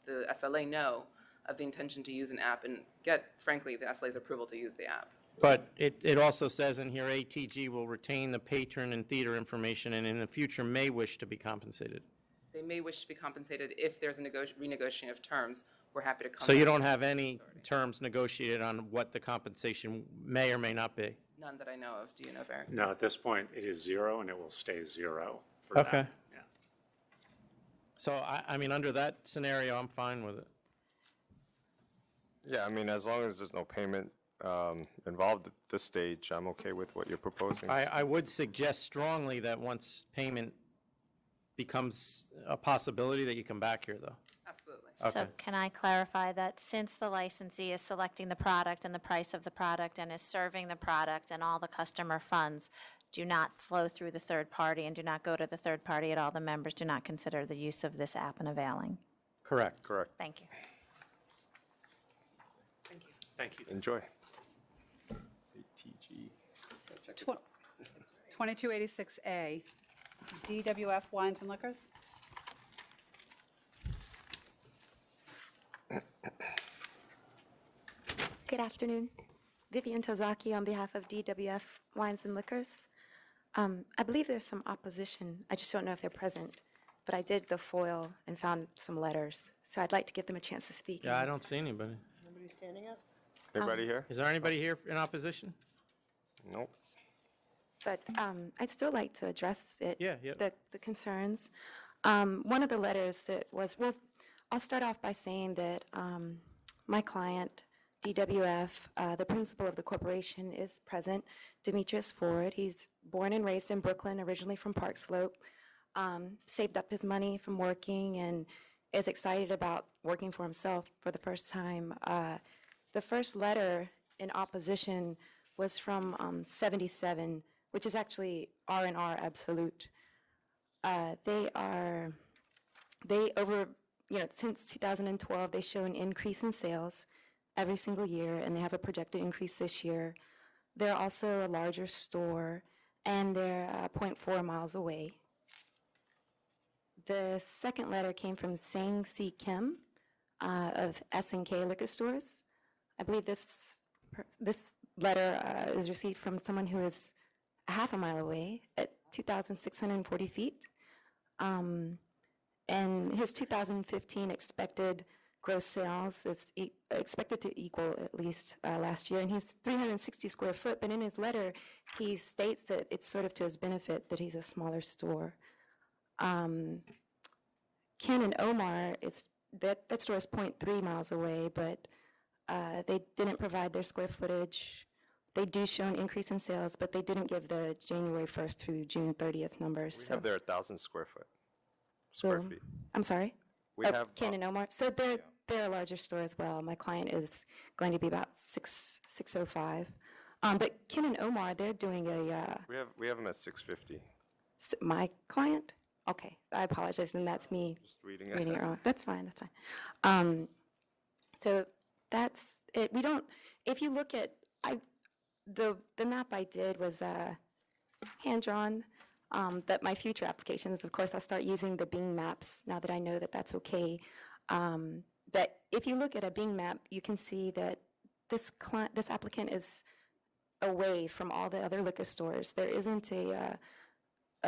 the SLA know of the intention to use an app and get, frankly, the SLA's approval to use the app. But it also says in here, ATG will retain the patron and theater information and in the future may wish to be compensated. They may wish to be compensated if there's a renegotiation of terms. We're happy to come So you back don't to have the any authority. terms negotiated on what the compensation may or may not be? None that I know of. Do you know, Barry? No, at this point, it is 0, and it will stay 0 for that. Okay. Yeah. So, I mean, under that scenario, I'm fine with it. Yeah, I mean, as long as there's no payment involved at this stage, I'm okay with what you're proposing. I would suggest strongly that once payment becomes a possibility, that you come back here, though. Absolutely. So Okay. can I clarify that since the licensee is selecting the product and the price of the product and is serving the product and all the customer funds do not flow through the third party and do not go to the third party at all, the members do not consider the use of this app an availing? Correct. Correct. Thank you. Thank you. Enjoy. ATG. 2286A, DWF Wines and Liquors. Good afternoon. Vivian Tozaki on behalf of DWF Wines and Liquors. I believe there's some opposition. I just don't know if they're present. But I did the FOIL and found some letters. So I'd like to give them a chance to speak. Yeah, I don't see anybody. Nobody standing up? Anybody here? Is there anybody here in opposition? Nope. But I'd still like to address it. Yeah, yeah. The concerns. One of the letters that was, well, I'll start off by saying that my client, DWF, the principal of the corporation, is present, Demetrius Ford. He's born and raised in Brooklyn, originally from Park Slope. Saved up his money from working and is excited about working for himself for the first time. the first letter in opposition was from 77, which is actually R&R Absolute. They over, since 2012, they show an increase in sales every single year, and they have a projected increase this year. They're also a larger store, and they're 0.4 miles away. The second letter came from Sang Si Kim of S&K Liquor Stores. I believe this letter is received from someone who is a half a mile away at 2,640 feet. And his 2015 expected gross sales is expected to equal at least last year. And he's 360 square foot, but in his letter, he states that it's sort of to his benefit that he's a smaller store. Ken and Omar, that store is 0.3 miles away, but they didn't provide their square footage. They do show an increase in sales, but they didn't give the January 1st through June 30th numbers. We have their 1,000 square feet. I'm sorry? We have Ken and Omar. So they're a larger store as well. My client is going to be about 605. But Ken and Omar, they're doing a... We have them at 650. My client? Okay, I apologize, and that's me Just reading reading it. it wrong. That's fine, that's fine. So that's it. We don't, if you look at, the map I did was hand-drawn, but my future applications, of course, I'll start using the Bing maps now that I know that that's okay. But if you look at a Bing map, you can see that this applicant is away from all the other liquor stores. There isn't a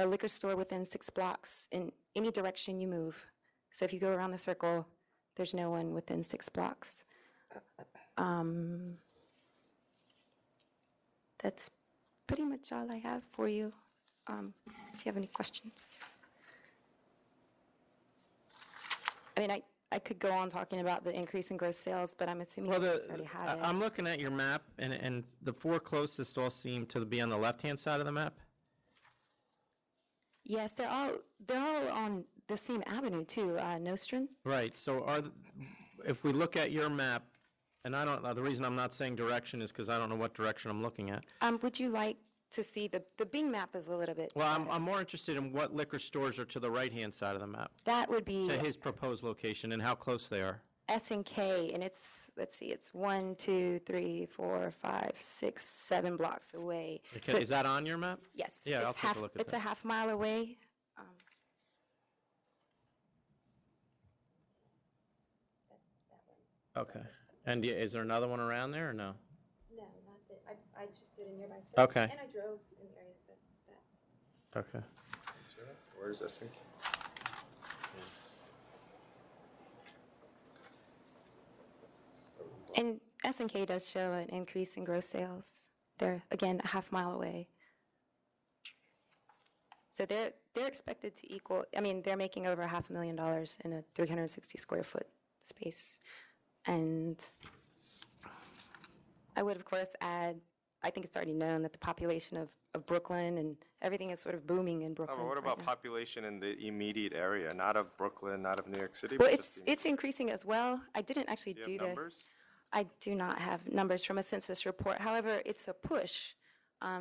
liquor store within 6 blocks in any direction you move. So if you go around the circle, there's no one within 6 blocks. That's pretty much all I have for you. If you have any questions. I mean, I could go on talking about the increase in gross sales, but I'm assuming you guys already have it. I'm looking at your map, and the 4 closest all seem to be on the left-hand side of the map. Yes, they're all on the same avenue too, Nostrand. Right, so if we look at your map, and I don't know, the reason I'm not saying direction is because I don't know what direction I'm looking at. Would you like to see the Bing map is a little bit? Well, I'm more interested in what liquor stores are to the right-hand side of the map, That would be to his proposed location, and how close they are. S&K, and it's, let's see, it's 1, 2, 3, 4, 5, 6, 7 blocks away. Okay, So is that on your map? Yes. Yeah, I'll it's take a look at It's that. a half mile away. Okay. And is there another one around there, or no? No, not that. I just did a nearby search. Okay. And I drove in the area, but that's. Okay. Where is this thing? And S&K does show an increase in gross sales. They're, again, a half mile away. So they're expected to equal, I mean, they're making over $500,000 in a 360 square foot space. And I would, of course, add, I think it's already known that the population of Brooklyn and everything is sort of booming in Brooklyn. But what right about now. population in the immediate area, not of Brooklyn, not of New York City? Well, but just it's increasing as well. I didn't actually Do you do have the. numbers? I do not have numbers from a census report. However, it's a push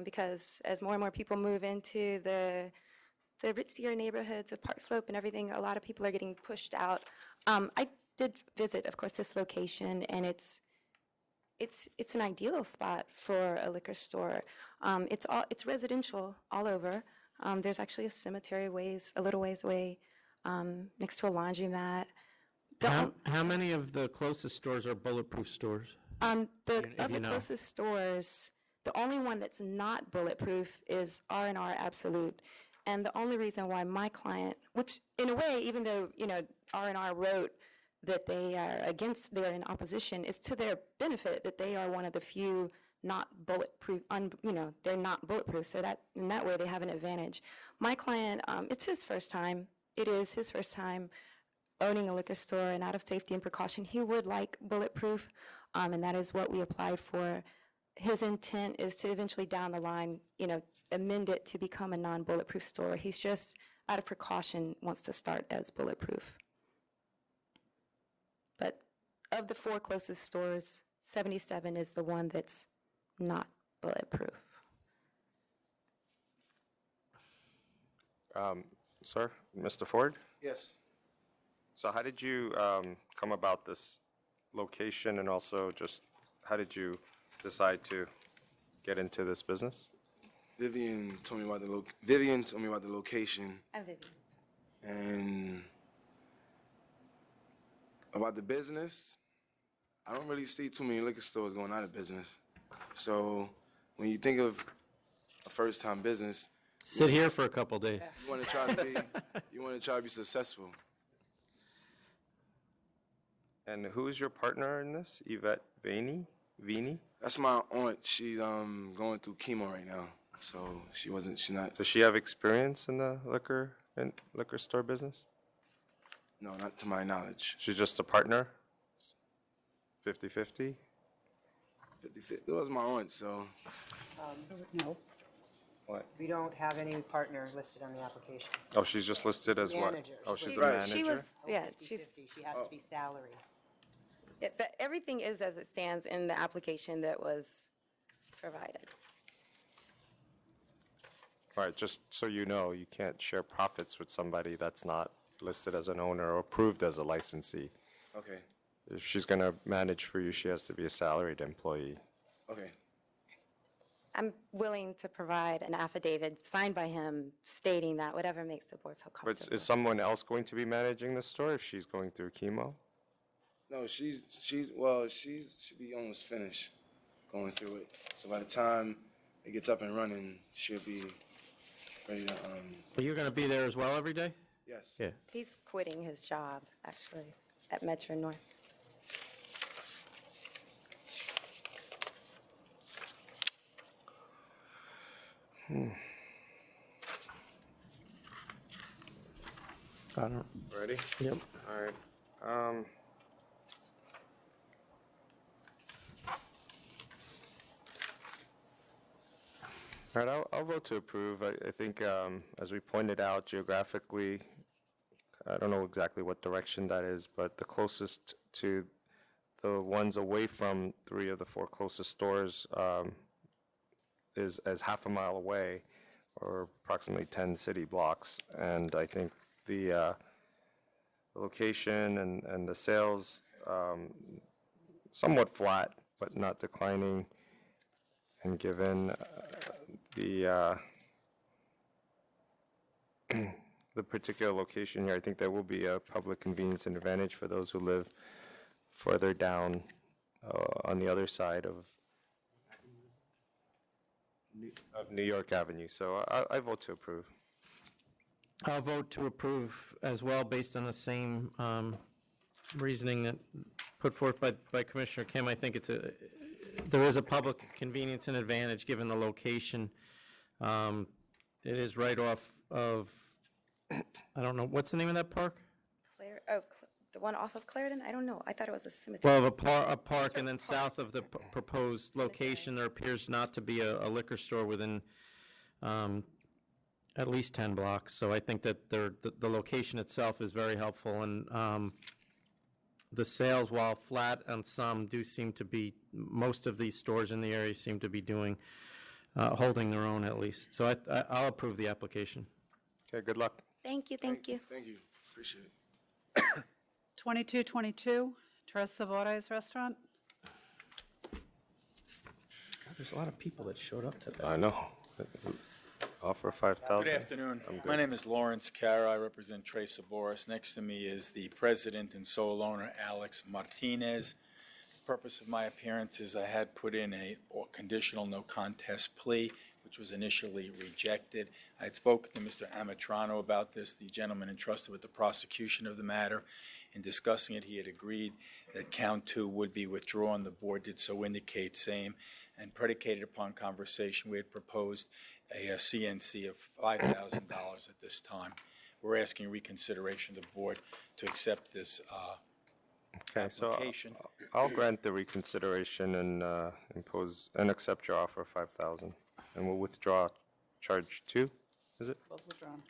because as more and more people move into the ritzier neighborhoods of Park Slope and everything, a lot of people are getting pushed out. I did visit, of course, this location, and it's an ideal spot for a liquor store. It's residential all over. There's actually a cemetery a little ways away, next to a laundromat. How many of the closest stores are bulletproof stores? Of you the know. closest stores, the only one that's not bulletproof is R&R Absolute. And the only reason why my client, which in a way, even though, R&R wrote that they are they're in opposition, is to their benefit that they are one of the few not bulletproof, they're not bulletproof. So that in that way, they have an advantage. My client, it's his first time. It is his first time owning a liquor store, and out of safety and precaution, he would like bulletproof, and that is what we applied for. His intent is to eventually down the line, amend it to become a non-bulletproof store. He's just, out of precaution, wants to start as bulletproof. But of the 4 closest stores, 77 is the one that's not bulletproof. Sir, Mr. Ford? Yes. So how did you come about this location, and also just how did you decide to get into this business? Vivian told me about the location I'm Vivian. and about the business. I don't really see too many liquor stores going out of business. So when you think of a first-time business, Sit here for a couple days. you want to try to be successful. And who's your partner in this? Yvette Vini? That's my aunt. She's going through chemo right now, so she's not. Does she have experience in the liquor store business? No, not to my knowledge. She's just a partner? 50-50? It was my aunt, so. No. What? We don't have any partner listed on the application. Oh, she's just listed as what? Manager. Oh, she's the Right. manager? She was, yeah, 50-50. she's, She has to be salary. but everything is as it stands in the application that was provided. Right, just so you know, you can't share profits with somebody that's not listed as an owner or approved as a licensee. Okay. If she's going to manage for you, she has to be a salaried employee. Okay. I'm willing to provide an affidavit signed by him stating that, whatever makes the board feel But comfortable. is someone else going to be managing the store if she's going through chemo? No, she should be almost finished going through it. So by the time it gets up and running, she'll be ready to. Are you going to be there as well every day? Yes. Yeah. He's quitting his job, actually, at Metro North. I don't. Ready? Yep. All right. All right, I'll vote to approve. I think, as we pointed out, geographically, I don't know exactly what direction that is, but the closest to the ones away from 3 of the 4 closest stores is as half a mile away, or approximately 10 city blocks. And I think the location and the sales, somewhat flat, but not declining, and given the the particular location here, I think there will be a public convenience and advantage for those who live further down on the other side of New York Avenue. So I vote to approve. I'll vote to approve as well, based on the same reasoning that put forth by Commissioner Kim. I think there is a public convenience and advantage given the location. It is right off of, I don't know, what's the name of that park? The one off of Clarendon? I don't know. I thought it was a cemetery. Well, a park, and then south of the proposed location, there appears not to be a liquor store within at least 10 blocks. So I think that the location itself is very helpful, and the sales, while flat on some, do seem to be, most of these stores in the area seem to be holding their own at least. So I'll approve the application. Okay, good luck. Thank you, thank you. Thank you. Appreciate it. 2222, Tres Sabores Restaurant. God, there's a lot of people that showed up today. I know. Offer 5,000. Good afternoon. I'm good. My name is Lawrence Cara. I represent Tres Sabores. Next to me is the president and sole owner, Alex Martinez. The purpose of my appearance is I had put in a conditional no contest plea, which was initially rejected. I had spoken to Mr. Amatrano about this, the gentleman entrusted with the prosecution of the matter. In discussing it, he had agreed that count 2 would be withdrawn. The board did so indicate same, and predicated upon conversation, we had proposed a CNC of $5,000 at this time. We're asking reconsideration of the board to accept this Okay, so application. I'll grant the reconsideration and accept your offer of 5,000. And we'll withdraw charge 2, is it? Both withdrawn.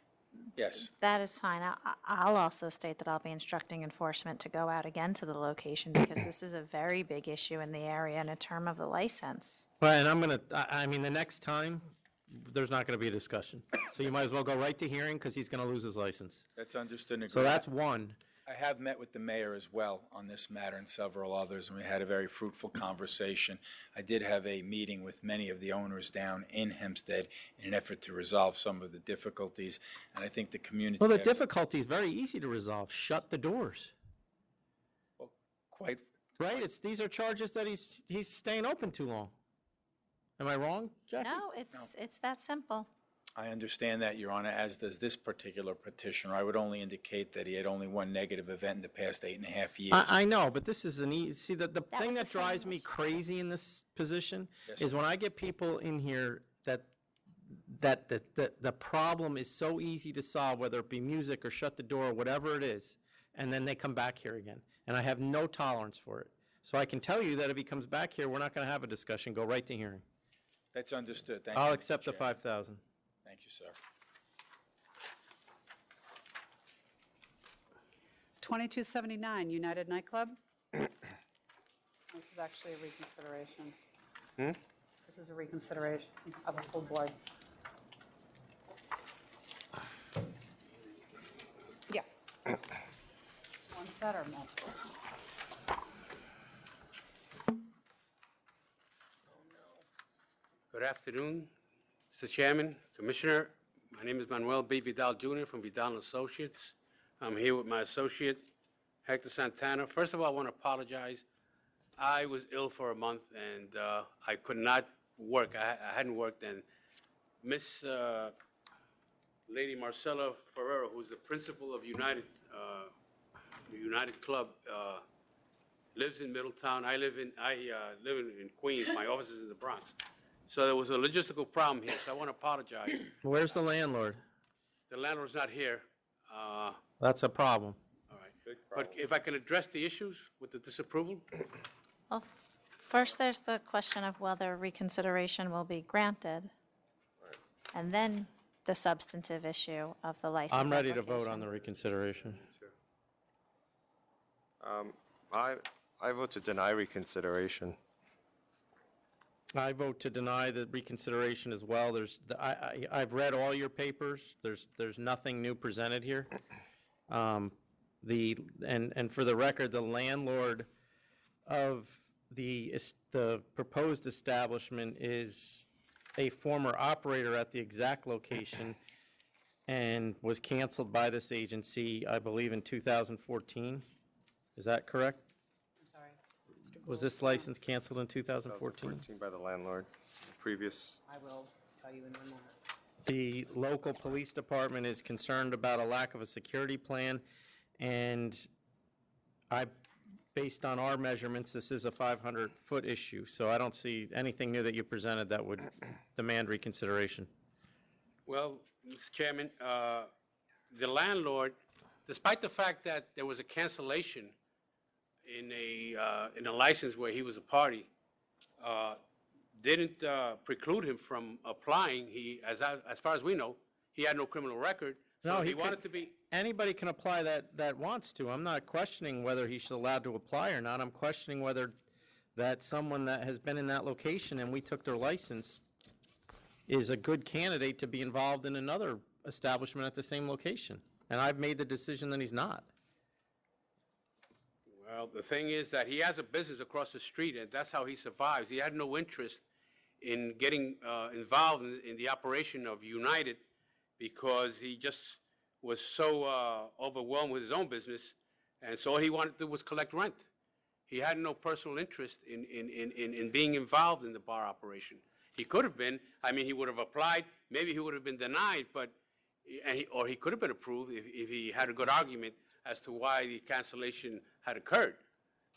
Yes. That is fine. I'll also state that I'll be instructing enforcement to go out again to the location because this is a very big issue in the area and a term of the license. Well, and I'm going to, I mean, the next time, there's not going to be a discussion. So you might as well go right to hearing because he's going to lose his license. That's understood and agreed. So that's one. I have met with the mayor as well on this matter and several others, and we had a very fruitful conversation. I did have a meeting with many of the owners down in Hempstead in an effort to resolve some of the difficulties, and I think the community... Well, the has- difficulty is very easy to resolve. Shut the doors. Quite... Right? These are charges that he's staying open too long. Am I wrong, Jackie? No, it's that simple. I understand that, Your Honor, as does this particular petitioner. I would only indicate that he had only one negative event in the past 8.5 years. I know, but this is an easy, see, the thing was that the drives same me crazy in this position Yes, is sir. when I get people in here that the problem is so easy to solve, whether it be music or shut the door or whatever it is, and then they come back here again. And I have no tolerance for it. So I can tell you that if he comes back here, we're not going to have a discussion, go right to hearing. That's understood. Thank you, I'll Mr. accept the Chair. 5,000. Thank you, sir. 2279 United Nightclub. This is actually a reconsideration. This is a reconsideration of a full board. Yeah. One set or multiple? Good afternoon, Mr. Chairman, Commissioner. My name is Manuel B. Vidal Jr. from Vidal and Associates. I'm here with my associate, Hector Santana. First of all, I want to apologize. I was ill for a month, and I could not work. I hadn't worked, and Miss Lady Marcella Ferrero, who's the principal of United Club, lives in Middletown. I live in Queens. My office is in the Bronx. So there was a logistical problem here, so I want to apologize. Where's the landlord? The landlord's not here. All That's a problem. right. But if I can address the issues with the disapproval? Well, first there's the question of whether reconsideration will be granted. And then the substantive issue of the license I'm ready to vote application. on the reconsideration. I vote to deny reconsideration. I vote to deny the reconsideration as well. I've read all your papers. There's nothing new presented here. And for the record, the landlord of the proposed establishment is a former operator at the exact location and was canceled by this agency, I believe, in 2014. Is that correct? I'm sorry. Was this license canceled in 2014? 2014 by the landlord. Previous. I will tell you in one moment. The local police department is concerned about a lack of a security plan, and based on our measurements, this is a 500-foot issue, so I don't see anything new that you presented that would demand reconsideration. Well, Mr. Chairman, the landlord, despite the fact that there was a cancellation in a license where he was a party, didn't preclude him from applying. As far as we know, he had no criminal record. So No, he he wanted could- to be. Anybody can apply that wants to. I'm not questioning whether he's allowed to apply or not. I'm questioning whether that someone that has been in that location and we took their license is a good candidate to be involved in another establishment at the same location. And I've made the decision that he's not. Well, the thing is that he has a business across the street, and that's how he survives. He had no interest in getting involved in the operation of United because he just was so overwhelmed with his own business, and so all he wanted to do was collect rent. He had no personal interest in being involved in the bar operation. He could have been. I mean, he would have applied. Maybe he would have been denied, or he could have been approved if he had a good argument as to why the cancellation had occurred.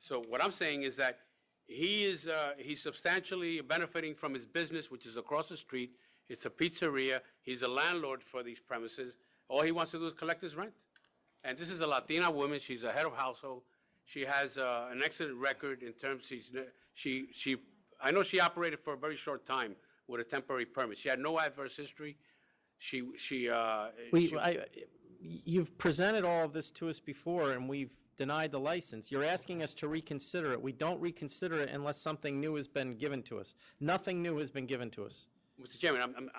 So what I'm saying is that he's substantially benefiting from his business, which is across the street. It's a pizzeria. He's a landlord for these premises. All he wants to do is collect his rent. And this is a Latina woman. She's a head of household. She has an excellent record in terms. I know she operated for a very short time with a temporary permit. She had no adverse history. You've presented all of this to us before, and we've denied the license. You're asking us to reconsider it. We don't reconsider it unless something new has been given to us. Nothing new has been given to us. Mr. Chairman,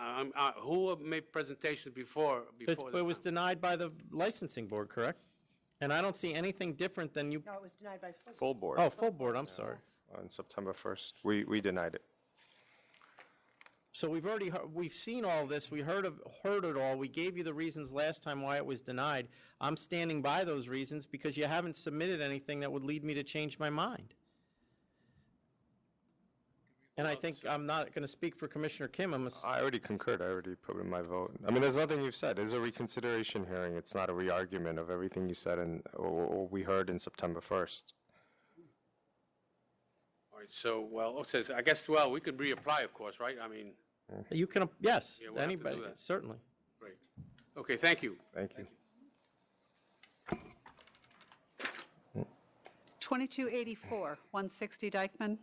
who made presentations before It was denied by the licensing board, correct? And I don't see anything different than you. No, it was denied by Full board. Oh, full board, I'm sorry. On September 1st. We denied it. So we've seen all this, we heard it all, we gave you the reasons last time why it was denied. I'm standing by those reasons because you haven't submitted anything that would lead me to change my mind. And I think I'm not going to speak for Commissioner Kim. I already concurred. I already put in my vote. I mean, there's nothing you've said. It's a reconsideration hearing. It's not a re-argument of everything you said or we heard in September 1st. All right, so, I guess, we could reapply, of course, right? I mean. You can, yes, Yeah, we'll have to do anybody, that. certainly. Great. Okay, thank you. Thank you. 2284, 160 Dykeman.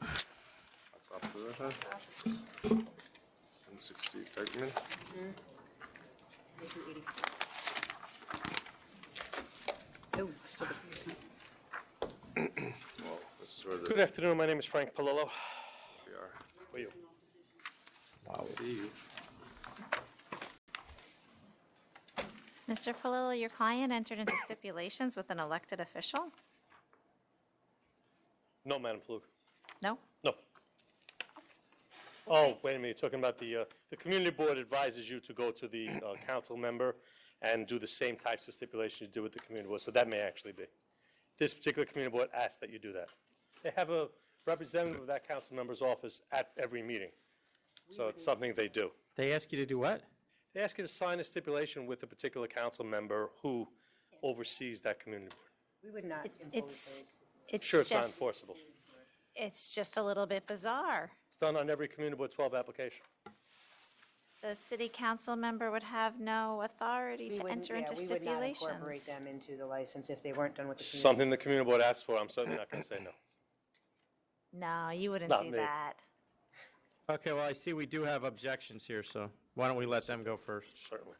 That's opposition. 160 Dykeman. Oh, still the basement. Well, this is where the. Good afternoon, my name is Frank Palillo. We are. For you. Wow. See you. Mr. Palillo, your client entered into stipulations with an elected official? No, Madam Flug. No? No. Oh, wait a minute, you're talking about the community board advises you to go to the council member and do the same types of stipulations you do with the community board, so that may actually be. This particular community board asks that you do that. They have a representative of that council member's office at every meeting, so it's something they do. They ask you to do what? They ask you to sign a stipulation with a particular council member who oversees that community board. We would not It's Sure, it's not just, enforceable. it's just a little bit bizarre. It's done on every community board 12 application. The city council member would have no authority to enter into We would not incorporate stipulations. them into the license if they weren't done with the community. Something the community board asks for, I'm certainly not going to say no. No, you wouldn't Not do me. that. Okay, well, I see we do have objections here, so why don't we let them go first? Certainly.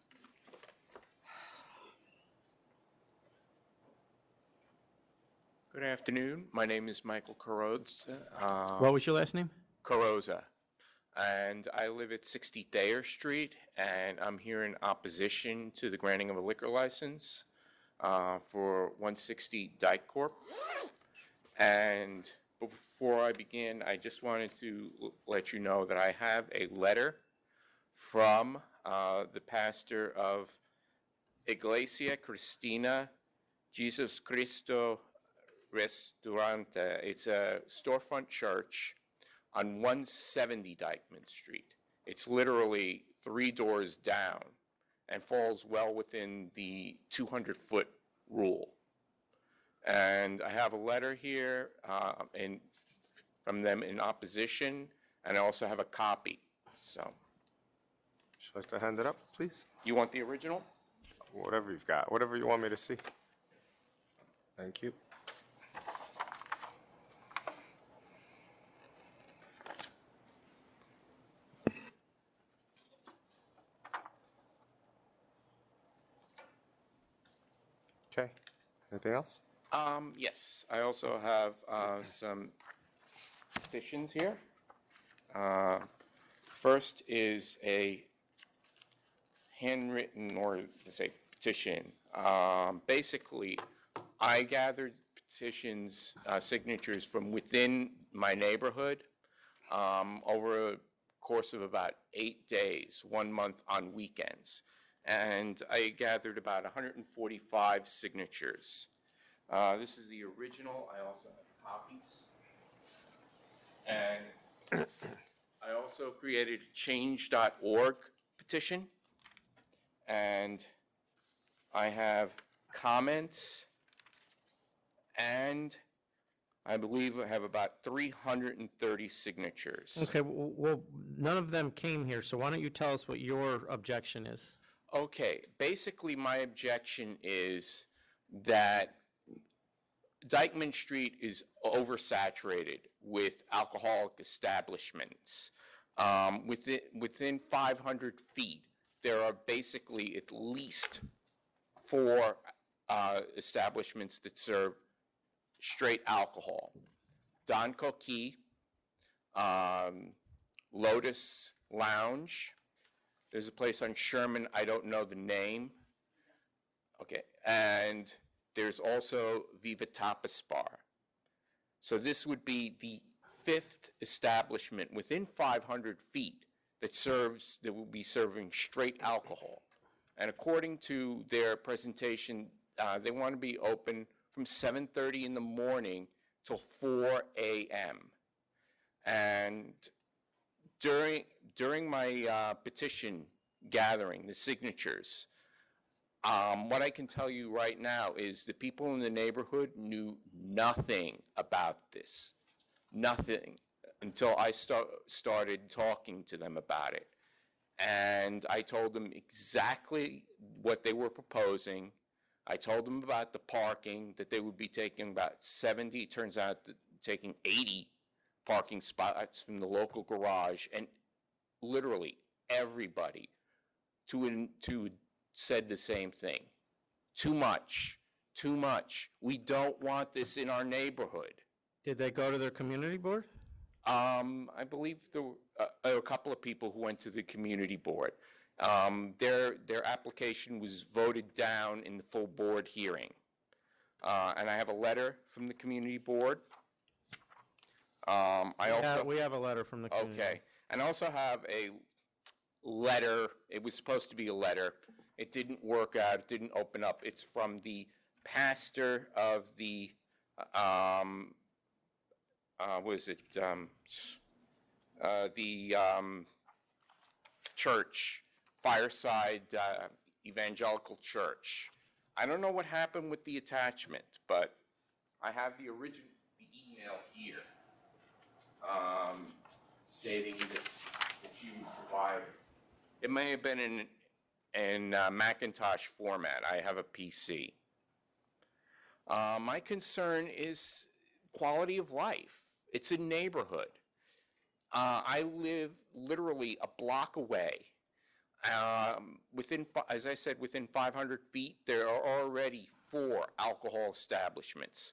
Good afternoon. My name is Michael Carrozza. What was your last name? Carrozza. And I live at 60 Thayer Street, and I'm here in opposition to the granting of a liquor license for 160 Dyke Corp. And before I begin, I just wanted to let you know that I have a letter from the pastor of Iglesia Cristina Jesus Cristo Restaurante. It's a storefront church on 170 Dykeman Street. It's literally 3 doors down and falls well within the 200-foot rule. And I have a letter here from them in opposition, and I also have a copy. So, Should I like to hand it up, please? you want the original? Whatever you've got, whatever you want me to see. Thank you. Okay. Anything else? Yes, I also have some petitions here. First is a handwritten, or let's say petition. Basically, I gathered petitions, signatures from within my neighborhood over a course of about 8 days, 1 month on weekends. And I gathered about 145 signatures. This is the original. I also have copies. And I also created a change.org petition. And I have comments. And I believe I have about 330 signatures. Okay, well, none of them came here, so why don't you tell us what your objection is? Okay, basically my objection is that Dykeman Street is oversaturated with alcoholic establishments. Within 500 feet, there are basically at least 4 establishments that serve straight alcohol. Don Coquille, Lotus Lounge. There's a place on Sherman, I don't know the name. Okay, and there's also Viva Tapas Bar. So this would be the 5th establishment within 500 feet that will be serving straight alcohol. And according to their presentation, they want to be open from 7:30 in the morning till 4 a.m. And during my petition gathering, the signatures, what I can tell you right now is the people in the neighborhood knew nothing about this, nothing, until I started talking to them about it. And I told them exactly what they were proposing. I told them about the parking, that they would be taking about 70, it turns out that taking 80 parking spots from the local garage, and literally everybody said the same thing. Too much, too much. We don't want this in our neighborhood. Did they go to their community board? I believe there were a couple of people who went to the community board. Their application was voted down in the full board hearing. And I have a letter from the community board. We have a letter from the community. Okay. And I also have a letter. It was supposed to be a letter. It didn't work out. It didn't open up. It's from the pastor of the, church, Fireside Evangelical Church. I don't know what happened with the attachment, but I have the original email here stating that you provided. It may have been in Macintosh format. I have a PC. My concern is quality of life. It's a neighborhood. I live literally a block away. As I said, within 500 feet, there are already 4 alcohol establishments.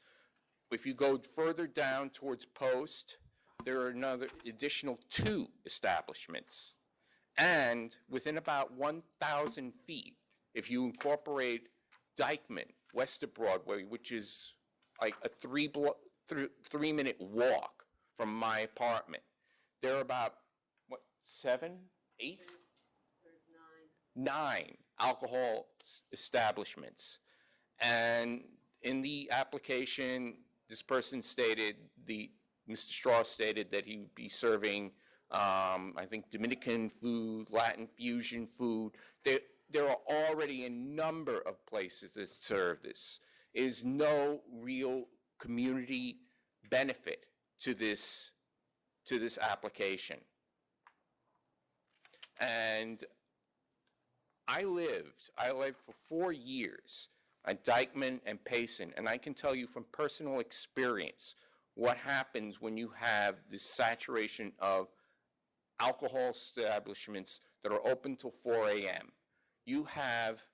If you go further down towards Post, there are another additional 2 establishments. And within about 1,000 feet, if you incorporate Dykeman, west of Broadway, which is like a 3-minute walk from my apartment, there are about, 7, 8? There's 9 alcohol establishments. And in the application, this person stated, Mr. Strauss stated that he would be serving, I think, Dominican food, Latin fusion food. There are already a number of places that serve this. There is no real community benefit to this application. And I lived for 4 years at Dykeman and Payson, and I can tell you from personal experience what happens when you have this saturation of alcohol establishments that are open till 4 a.m. You have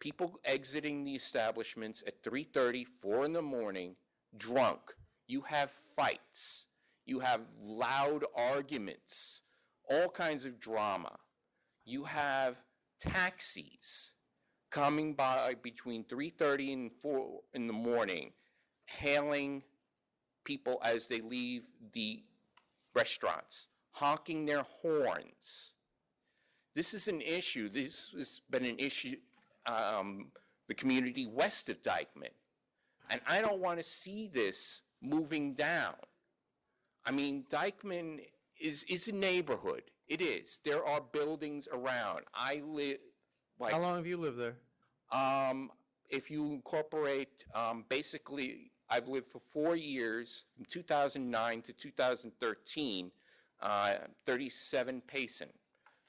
people exiting the establishments at 3:30, 4 in the morning, drunk. You have fights. You have loud arguments, all kinds of drama. You have taxis coming by between 3:30 and 4 in the morning, hailing people as they leave the restaurants, honking their horns. This is an issue. This has been an issue, the community west of Dykeman. And I don't want to see this moving down. I mean, Dykeman is a neighborhood. It is. There are buildings around. I live, like... How long have you lived there? If you incorporate, basically, I've lived for 4 years, from 2009 to 2013, 37 Payson.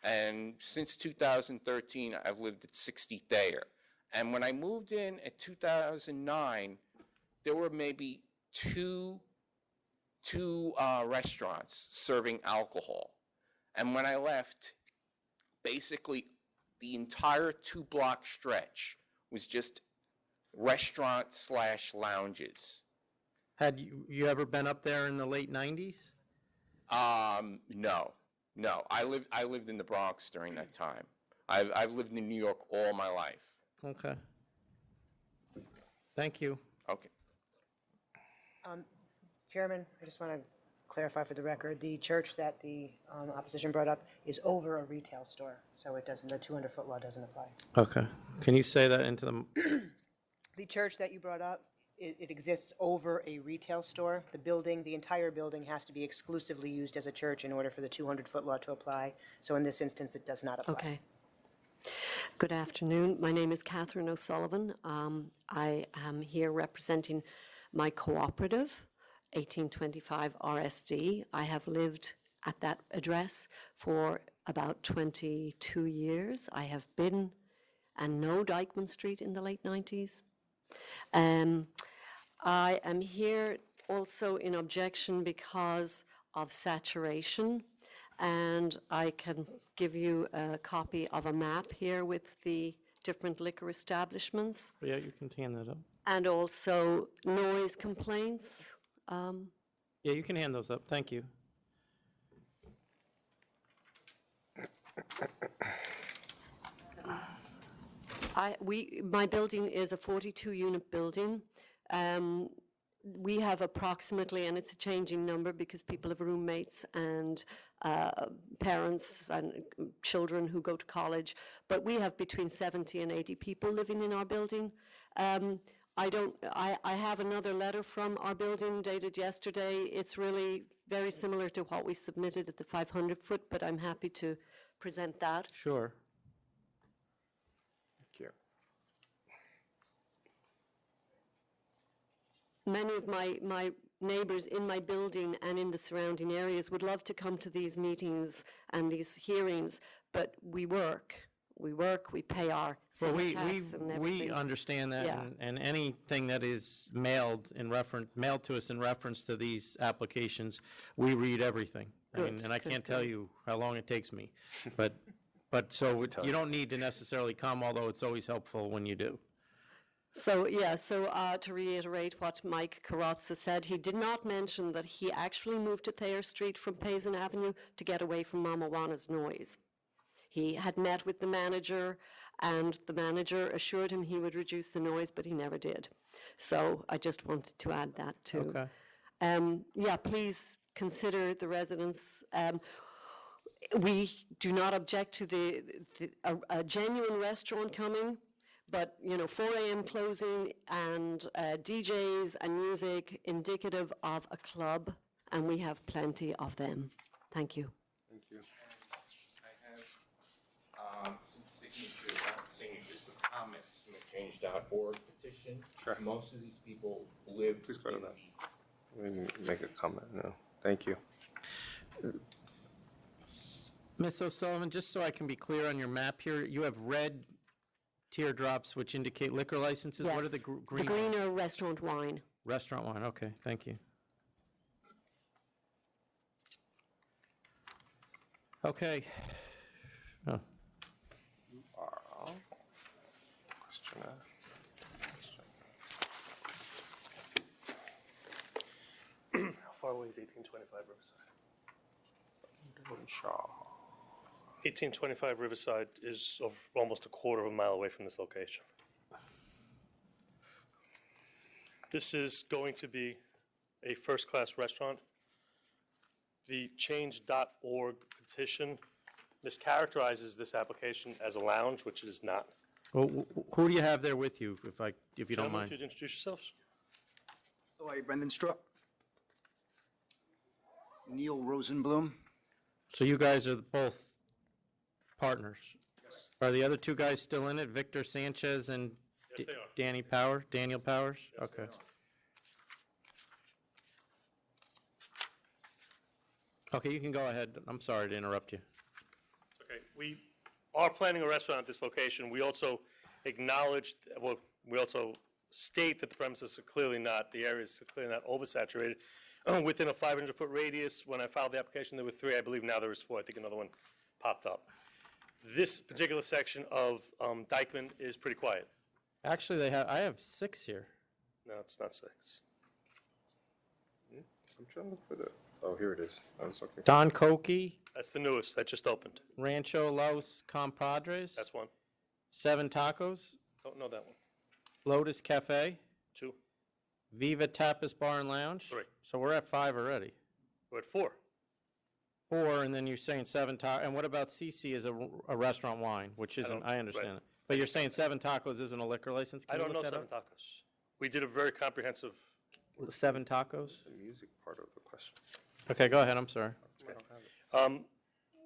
And since 2013, I've lived at 60 Thayer. And when I moved in at 2009, there were maybe two restaurants serving alcohol. And when I left, basically the entire 2-block stretch was just restaurant/lounges. Had you ever been up there in the late 90s? No. I lived in the Bronx during that time. I've lived in New York all my life. Okay. Thank you. Okay. Chairman, I just want to clarify for the record, the church that the opposition brought up is over a retail store, so it doesn't, the 200-foot law doesn't apply. Okay. Can you say that into the... The church that you brought up, it exists over a retail store. The building, the entire building has to be exclusively used as a church in order for the 200-foot law to apply. So in this instance, it does not apply. Okay. Good afternoon. My name is Catherine O'Sullivan. I am here representing my cooperative, 1825 RSD. I have lived at that address for about 22 years. I have been and know Dykeman Street in the late 90s. I am here also in objection because of saturation, and I can give you a copy of a map here with the different liquor establishments, Yeah, you can hand that up. and also noise complaints. Yeah, you can hand those up. Thank you. My building is a 42-unit building. We have approximately, and it's a changing number because people have roommates and parents and children who go to college, but we have between 70 and 80 people living in our building. I have another letter from our building dated yesterday. It's really very similar to what we submitted at the 500-foot, but I'm happy to present that. Sure. Thank you. Many of my neighbors in my building and in the surrounding areas would love to come to these meetings and these hearings, but we work, we pay our Well, city tax and everything. we understand that, Yeah. and anything that is mailed to us in reference to these applications, we read everything. Good, And I good, can't tell good. you how long it takes me, but so you don't need to necessarily come, although it's always helpful when you do. So to reiterate what Mike Carrozza said, he did not mention that he actually moved to Thayer Street from Payson Avenue to get away from Mama Juana's noise. He had met with the manager, and the manager assured him he would reduce the noise, but he never did. So I just wanted to add that too. Okay. Please consider the residents. We do not object to a genuine restaurant coming, but 4 a.m. closing and DJs and music indicative of a club, and we have plenty of them. Thank you. Thank you. I have some signatures, not signatures, but comments from the Change.org petition. Sure. Most of these people live. Please go to that. Let me make a comment now. Thank you. Ms. O'Sullivan, just so I can be clear on your map here, you have red teardrops which indicate liquor licenses. What are Yes. the green? The green are restaurant wine. Restaurant wine, okay, thank you. Okay. Oh. Questionnaire. How far away is 1825 Riverside? 1825 Riverside is almost a quarter of a mile away from this location. This is going to be a first-class restaurant. The Change.org petition mischaracterizes this application as a lounge, which it is not. Well, who do you have there with you, if you don't Gentlemen, mind? if you'd introduce yourselves. How are you, Brendan Struck? Neil Rosenblum. So you guys are both partners? Yes. Are the other two guys still in it, Victor Sanchez and Yes, they are. Daniel Powers? Yes, they Okay. are. Okay, you can go ahead. I'm sorry to interrupt you. Okay, we are planning a restaurant at this location. We also acknowledged, we also state that the premises are clearly not, the areas are clearly not oversaturated. Within a 500-foot radius, when I filed the application, there were 3. I believe now there is 4. I think another one popped up. This particular section of Dykeman is pretty quiet. Actually, I have 6 here. No, it's not 6. I'm trying to look for the, oh, here it is. I was looking. Don Cokie, That's the newest, that just opened. Rancho Los Compadres, That's 1. 7 Tacos, Don't know that one. Lotus Cafe, 2. Viva Tapas Bar and Lounge. 3. So we're at 5 already. We're at 4. 4, and then you're saying 7 tacos. And what about CC as a restaurant wine, which isn't, I understand right. it. But you're saying 7 tacos isn't a liquor license? I Can you don't know look that 7 up? Tacos. We did a very comprehensive. 7 tacos? The music part of the question. Okay, go ahead, I'm sorry.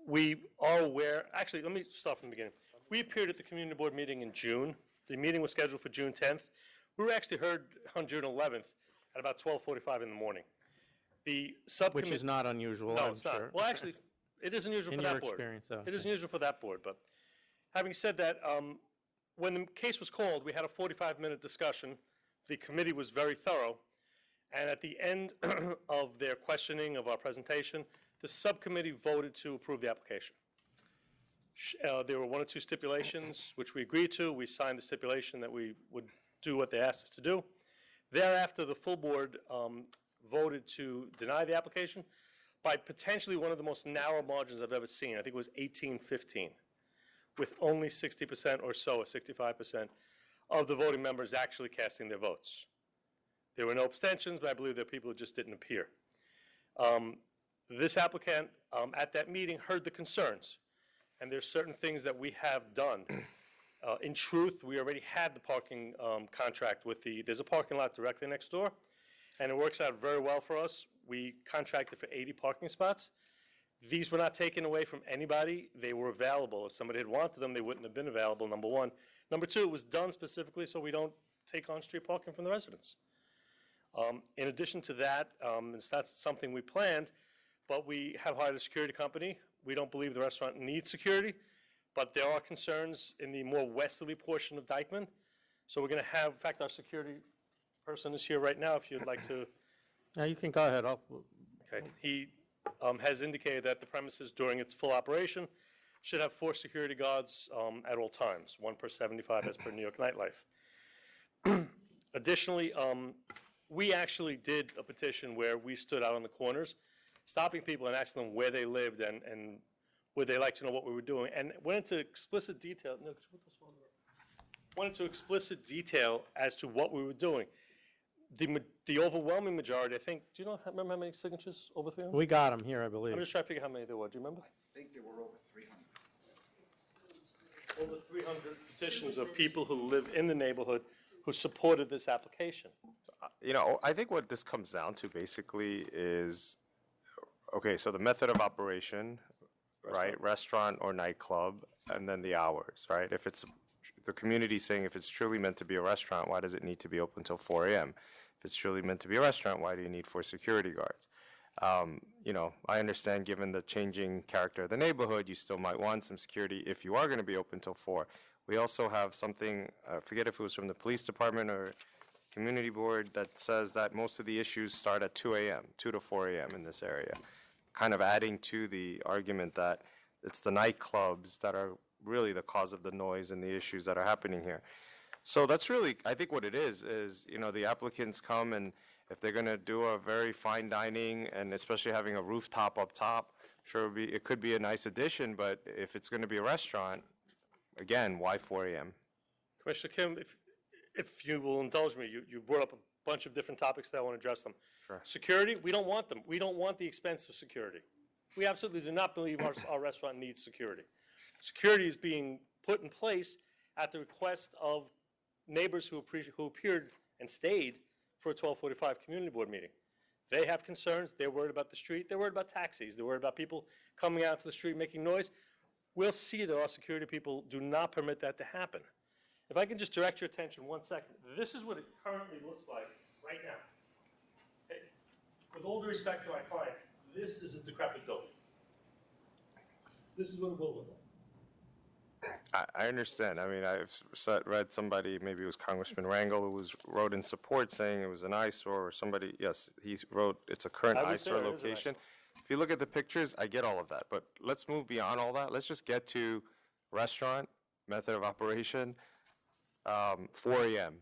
We are aware, actually, let me start from the beginning. We appeared at the community board meeting in June. The meeting was scheduled for June 10th. We were actually heard on June 11th at about 12:45 in the morning. The subcommittee. Which is not unusual, No, I'm it's not. sure. Well, actually, it is unusual In for your that board. experience, oh, It is okay. unusual for that board, but having said that, when the case was called, we had a 45-minute discussion. The committee was very thorough, and at the end of their questioning of our presentation, the subcommittee voted to approve the application. There were 1 or 2 stipulations, which we agreed to. We signed the stipulation that we would do what they asked us to do. Thereafter, the full board voted to deny the application by potentially one of the most narrow margins I've ever seen. I think it was 18-15, with only 60% or so, or 65%, of the voting members actually casting their votes. There were no abstentions, but I believe there were people who just didn't appear. This applicant, at that meeting, heard the concerns, and there's certain things that we have done. In truth, we already had the parking contract with there's a parking lot directly next door, and it works out very well for us. We contracted for 80 parking spots. These were not taken away from anybody. They were available. If somebody had wanted them, they wouldn't have been available, number 1. Number 2, it was done specifically so we don't take on-street parking from the residents. In addition to that, it's not something we planned, but we have hired a security company. We don't believe the restaurant needs security, but there are concerns in the more westerly portion of Dykeman. So we're going to have, in fact, our security person is here right now if you'd like to. No, you can go ahead. Okay. He has indicated that the premises during its full operation should have 4 security guards at all times, 1 per 75 as per New York nightlife. Additionally, we actually did a petition where we stood out on the corners, stopping people and asking them where they lived and would they like to know what we were doing, and went into explicit detail. No, went into explicit detail as to what we were doing. The overwhelming majority, I think, do you remember how many signatures? Over 300? We got them here, I believe. I'm just trying to figure how many there were. Do you remember? I think there were over 300. Over 300 petitions of people who live in the neighborhood who supported this application. You know, I think what this comes down to basically is, okay, so the method of operation, right? Restaurant or nightclub, and then the hours, right? If it's the community saying if it's truly meant to be a restaurant, why does it need to be open until 4 a.m.? If it's truly meant to be a restaurant, why do you need 4 security guards? You know, I understand given the changing character of the neighborhood, you still might want some security if you are going to be open till 4. We also have something, I forget if it was from the police department or community board, that says that most of the issues start at 2 a.m., 2 to 4 a.m. in this area, kind of adding to the argument that it's the nightclubs that are really the cause of the noise and the issues that are happening here. So that's really, I think what it is, you know, the applicants come and if they're going to do a very fine dining and especially having a rooftop up top, sure it could be a nice addition, but if it's going to be a restaurant, again, why 4 a.m.? Commissioner Kim, if you will indulge me, you brought up a bunch of different topics that I want to address them. Sure. Security, we don't want them. We don't want the expense of security. We absolutely do not believe our restaurant needs security. Security is being put in place at the request of neighbors who appeared and stayed for a 12:45 community board meeting. They have concerns. They're worried about the street. They're worried about taxis. They're worried about people coming out to the street making noise. We'll see that our security people do not permit that to happen. If I can just direct your attention 1 second. This is what it currently looks like right now. Okay. With all due respect to my clients, this is a decrepit building. This is what it will look like. I understand. I mean, read somebody, maybe it was Congressman Rangel, who wrote in support saying it was an eyesore, or somebody, yes, he wrote it's a current I was there, eyesore it is an location. If you look at the pictures, I get all of that, but let's move beyond all that. Let's just get to restaurant, method of operation, 4 a.m.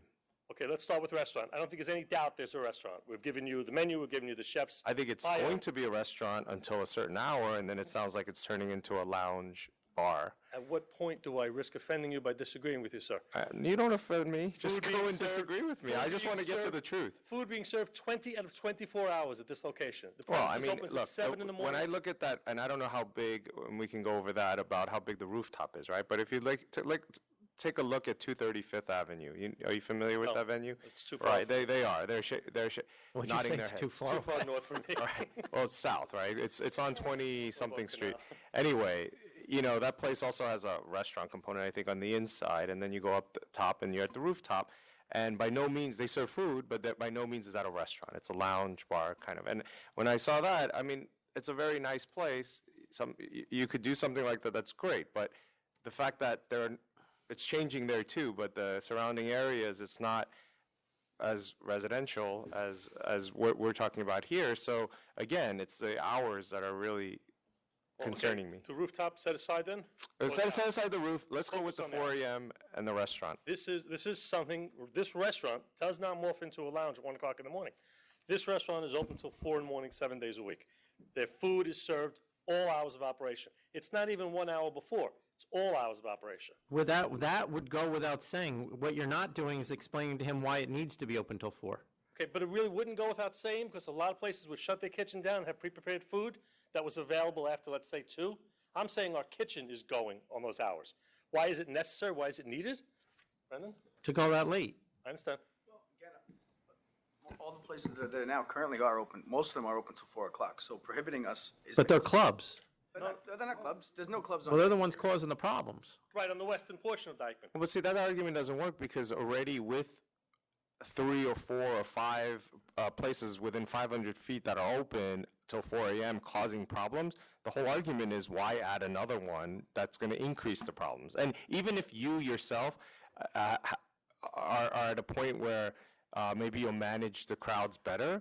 Okay, let's start with restaurant. I don't think there's any doubt there's a restaurant. We've given you the menu, we've given you the chef's. I think it's bio. going to be a restaurant until a certain hour, and then it sounds like it's turning into a lounge bar. At what point do I risk offending you by disagreeing with you, sir? You don't offend me. Just Food go being and served- disagree with me. food I just being want to get to served- the truth. Food being served 20 out of 24 hours at this location. The Well, I premises mean, opens look, at 7 in the when morning. I look at that, and I don't know how big, and we can go over that about how big the rooftop is, right? But if you take a look at 230 Fifth Avenue. Are you familiar with No, that venue? it's too far. Right, they are. They're What'd you nodding say, their it's heads. too It's too far north from me. Right. Well, it's south, right? It's on 20-something street. Anyway, that place also has a restaurant component, I think, on the inside, and then you go up the top and you're at the rooftop. And by no means, they serve food, but that by no means is that a restaurant. It's a lounge bar, kind of. And when I saw that, I mean, it's a very nice place. You could do something like that, that's great. But the fact that it's changing there too, but the surrounding areas, it's not as residential as what we're talking about here. So again, it's the hours that are really concerning me. The rooftop set aside then? Set aside the roof. Let's go with the 4 a.m. and the restaurant. This is something, this restaurant does not morph into a lounge at 1 o'clock in the morning. This restaurant is open till 4 in the morning, 7 days a week. Their food is served all hours of operation. It's not even 1 hour before. It's all hours of operation. That would go without saying. What you're not doing is explaining to him why it needs to be open till 4. Okay, but it really wouldn't go without saying because a lot of places would shut their kitchen down and have pre-prepared food that was available after, let's say, 2. I'm saying our kitchen is going on those hours. Why is it necessary? Why is it needed? Brendan? To go that late. I understand. All the places that are there now currently are open. Most of them are open till 4 o'clock. So prohibiting us is. But they're clubs. They're not clubs. There's no clubs on. Well, they're the ones causing the problems. Right, on the western portion of Dyckman. But see, that argument doesn't work because already with 3 or 4 or 5 places within 500 feet that are open till 4 a.m. causing problems, the whole argument is why add another one that's going to increase the problems? And even if you yourself are at a point where maybe you'll manage the crowds better,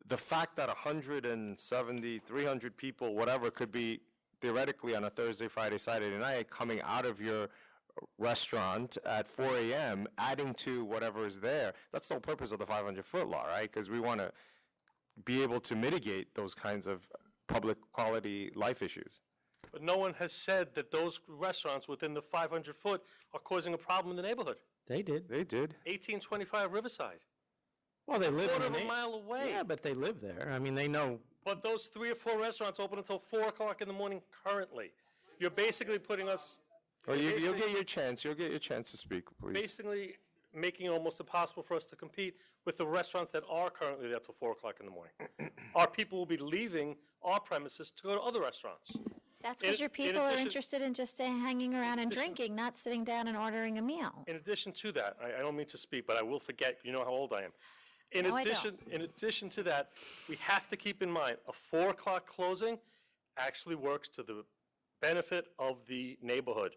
the fact that 170, 300 people, whatever, could be theoretically on a Thursday, Friday, Saturday night coming out of your restaurant at 4 a.m., adding to whatever is there, that's the whole purpose of the 500-foot law, right? Because we want to be able to mitigate those kinds of public quality life issues. But no one has said that those restaurants within the 500-foot are causing a problem in the neighborhood. They did. They did. 1825 Riverside. Well, they live quarter in of a mile away. Yeah, but they live there. I mean, they know. But those 3 or 4 restaurants open until 4 o'clock in the morning currently. You're basically putting us. Well, you'll get your chance. You'll get your chance to speak, please. Basically making it almost impossible for us to compete with the restaurants that are currently there till 4 o'clock in the morning. Our people will be leaving our premises to go to other restaurants. That's because your In people are addition- interested in just hanging around and drinking, not sitting down and ordering a meal. In addition to that, I don't mean to speak, but I will forget, you know how old I am. In No, I don't. addition to that, we have to keep in mind, a 4 o'clock closing actually works to the benefit of the neighborhood.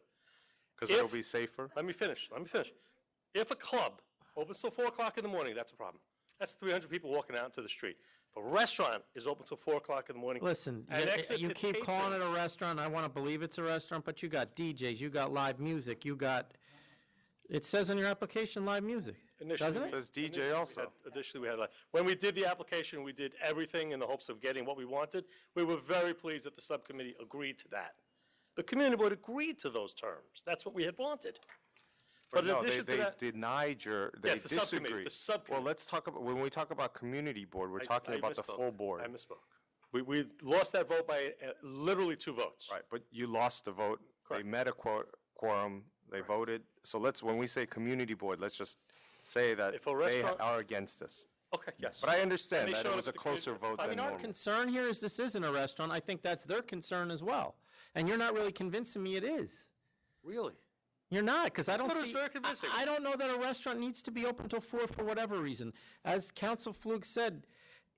Because it'll be safer. Let me finish. If a club opens till 4 o'clock in the morning, that's a problem. That's 300 people walking out into the street. If a restaurant is open till 4 o'clock in the morning. Listen, and exits you its keep calling it patrons- a restaurant. I want to believe it's a restaurant, but you got DJs, you got live music, you got. It says in your application live music, doesn't it? It says DJ also. Additionally, we had, when we did the application, we did everything in the hopes of getting what we wanted. We were very pleased that the subcommittee agreed to that. The community board agreed to those terms. That's what we had wanted. But in no, addition to they that. denied they Yes, the subcommittee, disagreed. the subcommittee. Well, let's talk about, when we talk about community board, we're talking I about the misspoke. full board. I misspoke. We lost that vote by literally 2 votes. Right, but you lost the vote. They met a quorum, they voted. So when we say community board, let's just say that If a they restaurant- are against this. Okay, yes. But I understand And they that showed it up was a at the closer community- vote I than mean, our normal. concern here is this isn't a restaurant. I think that's their concern as well. And you're not really convincing me it is. Really? You're not, because I don't thought it was see. very convincing. I don't know that a restaurant needs to be open till 4 for whatever reason. As Council Flug said,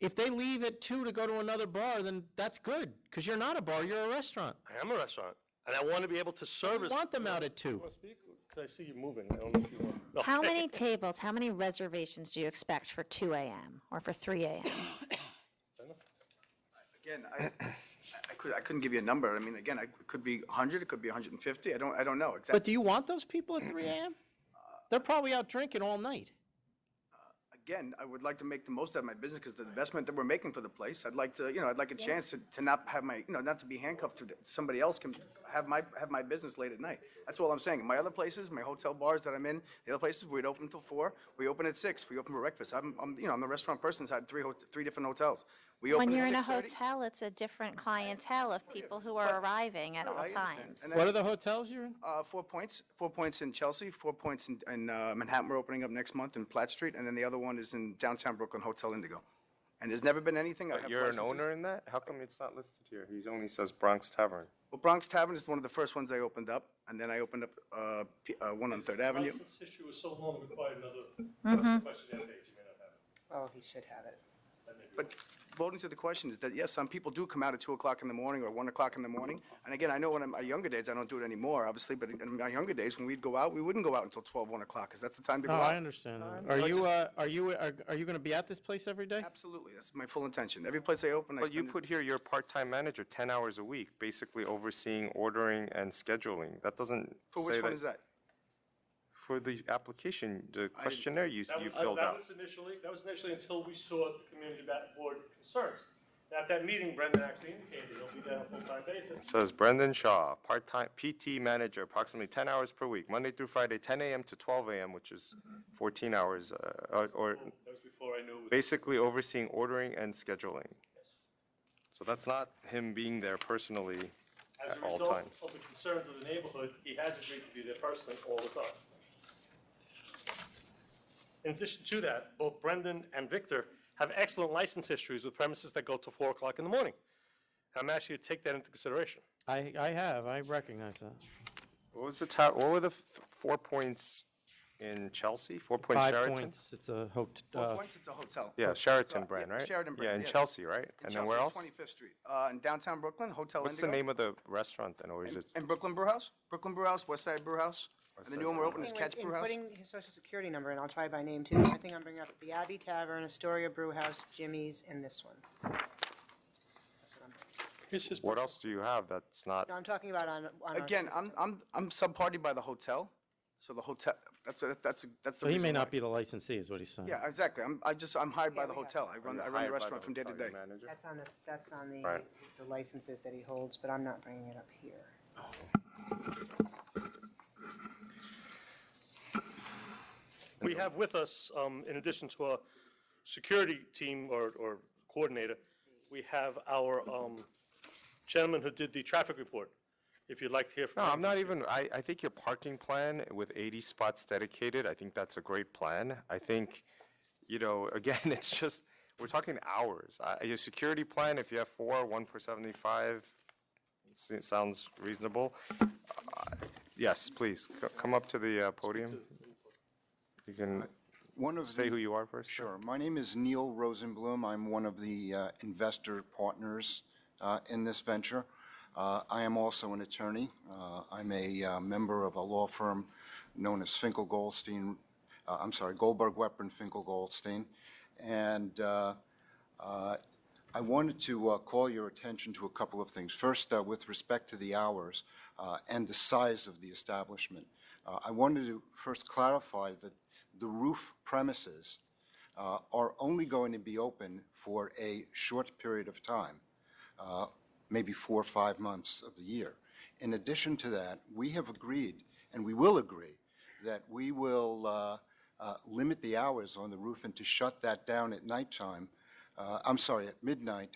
if they leave at 2 to go to another bar, then that's good, because you're not a bar, you're a restaurant. I am a restaurant. And I want to be able to service. want them out at 2. You want to speak? Because I see you moving. I don't know if you want. No. How many tables, how many reservations do you expect for 2 a.m. or for 3 a.m.? Again, I couldn't give you a number. I mean, again, it could be 100, it could be 150. I don't know exactly. But do you want those people at 3 a.m.? They're probably out drinking all night. Again, I would like to make the most out of my business because the investment that we're making for the place, I'd like to, I'd like a chance to not have my, not to be handcuffed to somebody else can have my business late at night. That's all I'm saying. My other places, my hotel bars that I'm in, the other places, we'd open until 4. We open at 6. We open for breakfast. I'm the restaurant person. I've had three different hotels. We open When at you're in a 6:30. hotel, it's a different clientele of people who are arriving at all I understand. times. And then- What are the hotels you're in? 4 Points. 4 Points in Chelsea, 4 Points in Manhattan. We're opening up next month in Platt Street, and then the other one is in downtown Brooklyn, Hotel Indigo. And there's never been anything. I have You're an licenses. owner in that? How come it's not listed here? He only says Bronx Tavern. Well, Bronx Tavern is one of the first ones I opened up, and then I opened up one on 3rd Avenue. License history was so long, it required another question that page. You may not have it. Oh, he should have it. But voting to the question is that, yes, some people do come out at 2 o'clock in the morning or 1 o'clock in the morning. And again, I know when in my younger days, I don't do it anymore, obviously, but in my younger days, when we'd go out, we wouldn't go out until 12, 1 o'clock, because that's the time to No, go out. I understand that. No, Are you going to be at this place every day? Absolutely, that's my full intention. Every place I open, I But you spend. put here you're a part-time manager, 10 hours a week, basically overseeing ordering and scheduling. That doesn't For say which one is that? For the application, the questionnaire you That was- filled that out. was initially until we saw the community board concerns. At that meeting, Brendan actually indicated he'll be there on a full-time basis. It says Brendan Shaw, part-time PT manager, approximately 10 hours per week, Monday through Friday, 10 a.m. to 12 a.m., which is 14 hours, or That was before I knew it was. basically overseeing ordering and scheduling. So that's not him being there personally As at a all result times. of the concerns of the neighborhood, he has agreed to be there personally all the time. In addition to that, both Brendan and Victor have excellent license histories with premises that go till 4 o'clock in the morning. And I'm asking you to take that into consideration. I recognize that. What were the 4 Points in Chelsea? 4 Point 5 Sheraton? points, it's a hotel. 4 Points, it's a hotel. Yeah, Sheraton brand, Yeah, right? Sheraton brand, Yeah, in yes. Chelsea, right? In And then where Chelsea, else? 25th Street. In downtown Brooklyn, Hotel What's Indigo. the name of the restaurant then, or is it? And Brooklyn Brew House? Brooklyn Brew House, West Side Brew House. And the new one we're opening is In- Catch in Brew House. putting his social security number in, I'll try by name too. I think I'm bringing up the Abbey Tavern, Astoria Brew House, Jimmy's, and this one. That's what I'm bringing. What else do you have that's not? No, I'm talking about on our Again, system. I'm sub-party by the hotel, so the hotel, that's the So he reason may why. not be the licensee, is what he's saying. Yeah, exactly. I'm hired by the hotel. I run hired the by restaurant the from day to hotel, day. you manager? That's on the, Right. the licenses that he holds, but I'm not bringing it up here. We have with us, in addition to a security team or coordinator, we have our gentleman who did the traffic report. If you'd like to hear from No, him. I'm not even, I think your parking plan with 80 spots dedicated, I think that's a great plan. I think, again, it's just, we're talking hours. Your security plan, if you have 4, 1 per 75, it sounds reasonable. Yes, please, come up to the podium. You can say who you are first. Sure. My name is Neil Rosenblum. I'm one of the investor partners in this venture. I am also an attorney. I'm a member of a law firm known as Goldberg, Weprin, Finkel, Goldstein. And I wanted to call your attention to a couple of things. First, with respect to the hours and the size of the establishment, I wanted to first clarify that the roof premises are only going to be open for a short period of time, maybe 4 or 5 months of the year. In addition to that, we have agreed, and we will agree, that we will limit the hours on the roof and to shut that down at nighttime, at midnight,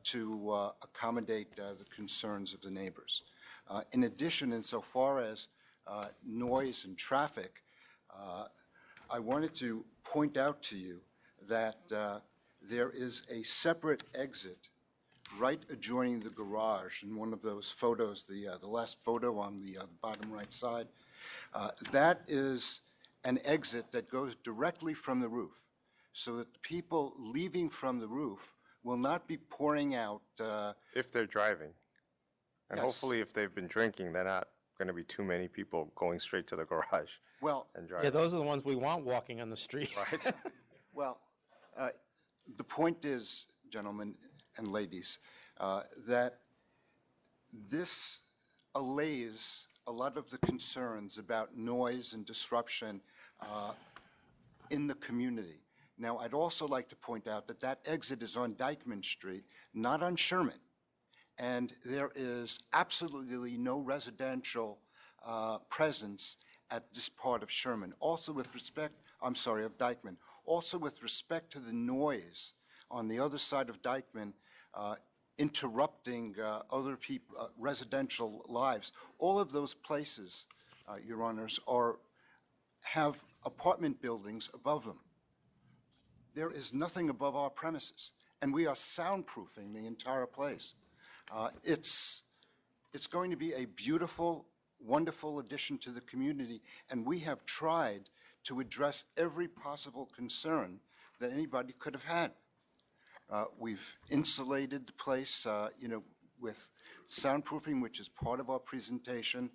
to accommodate the concerns of the neighbors. In addition, insofar as noise and traffic, I wanted to point out to you that there is a separate exit right adjoining the garage in one of those photos, the last photo on the bottom right side. That is an exit that goes directly from the roof, so that people leaving from the roof will not be pouring out. If they're driving. And Yes. hopefully, if they've been drinking, they're not going to be too many people going straight to the garage Well, and Yeah, driving. those are the ones we want walking on the street. Right. well, the point is, gentlemen and ladies, that this allays a lot of the concerns about noise and disruption in the community. Now, I'd also like to point out that that exit is on Dyckman Street, not on Sherman. And there is absolutely no residential presence at this part of Sherman. Also with respect, I'm sorry, of Dyckman. Also with respect to the noise on the other side of Dyckman, interrupting other people, residential lives. All of those places, Your Honors, have apartment buildings above them. There is nothing above our premises, and we are soundproofing the entire place. It's going to be a beautiful, wonderful addition to the community, and we have tried to address every possible concern that anybody could have had. We've insulated the place, with soundproofing, which is part of our presentation.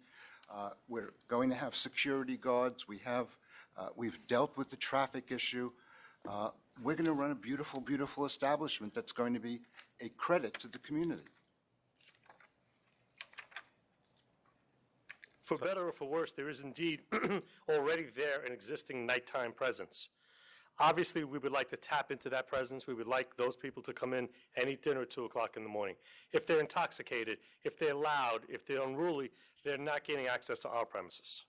We're going to have security guards. We've dealt with the traffic issue. We're going to run a beautiful, beautiful establishment that's going to be a credit to the community. For better or for worse, there is indeed already there an existing nighttime presence. Obviously, we would like to tap into that presence. We would like those people to come in and eat dinner at 2 o'clock in the morning. If they're intoxicated, if they're loud, if they're unruly, they're not gaining access to our premises.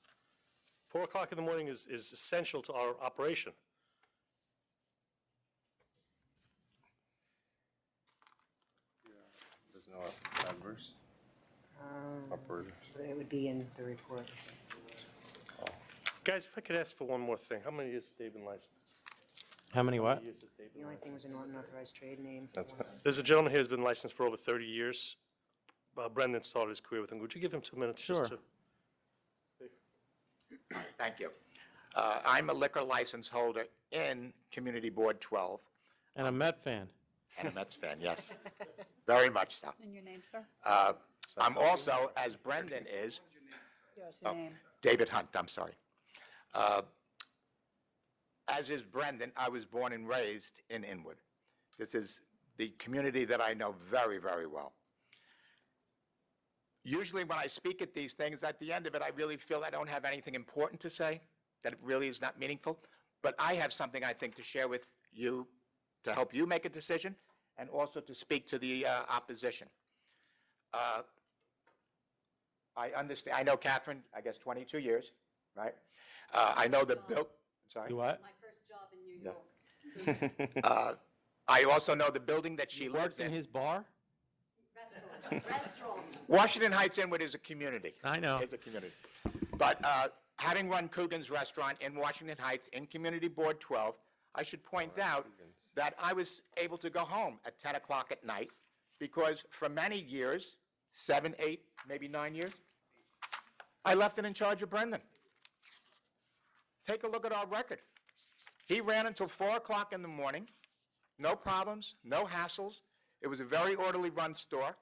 4 o'clock in the morning is essential to our operation. There's no adverse. Operators. It would be in the report. Guys, if I could ask for one more thing, how many years has Dave been licensed? How many what? Years has Dave been The only thing was an unauthorized trade name. There's a gentleman here who's been licensed for over 30 years. Brendan started his career with him. Would you give him 2 minutes? just Sure. to- Thank you. I'm a liquor license holder in Community Board 12, And a Met fan. and a Mets fan, yes, very much so. And your name, sir? I'm also, as Brendan is, What's your name? David Hunt, I'm sorry. As is Brendan, I was born and raised in Inwood. This is the community that I know very, very well. Usually when I speak at these things, at the end of it, I really feel I don't have anything important to say, that it really is not meaningful. But I have something I think to share with you to help you make a decision and also to speak to the opposition. I understand, I know Catherine, I guess 22 years, right? I know the bill, sorry? You what? My first job in New York. I also know the building that she lives Works in in. his bar? Restaurant. Washington Heights Inwood is a community. I know. It's a community. But having run Coogan's Restaurant in Washington Heights in Community Board 12, I should point out that I was able to go home at 10 o'clock at night because for many years, 7, 8, maybe 9 years, I left it in charge of Brendan. Take a look at our record. He ran until 4 o'clock in the morning, no problems, no hassles. It was a very orderly run store.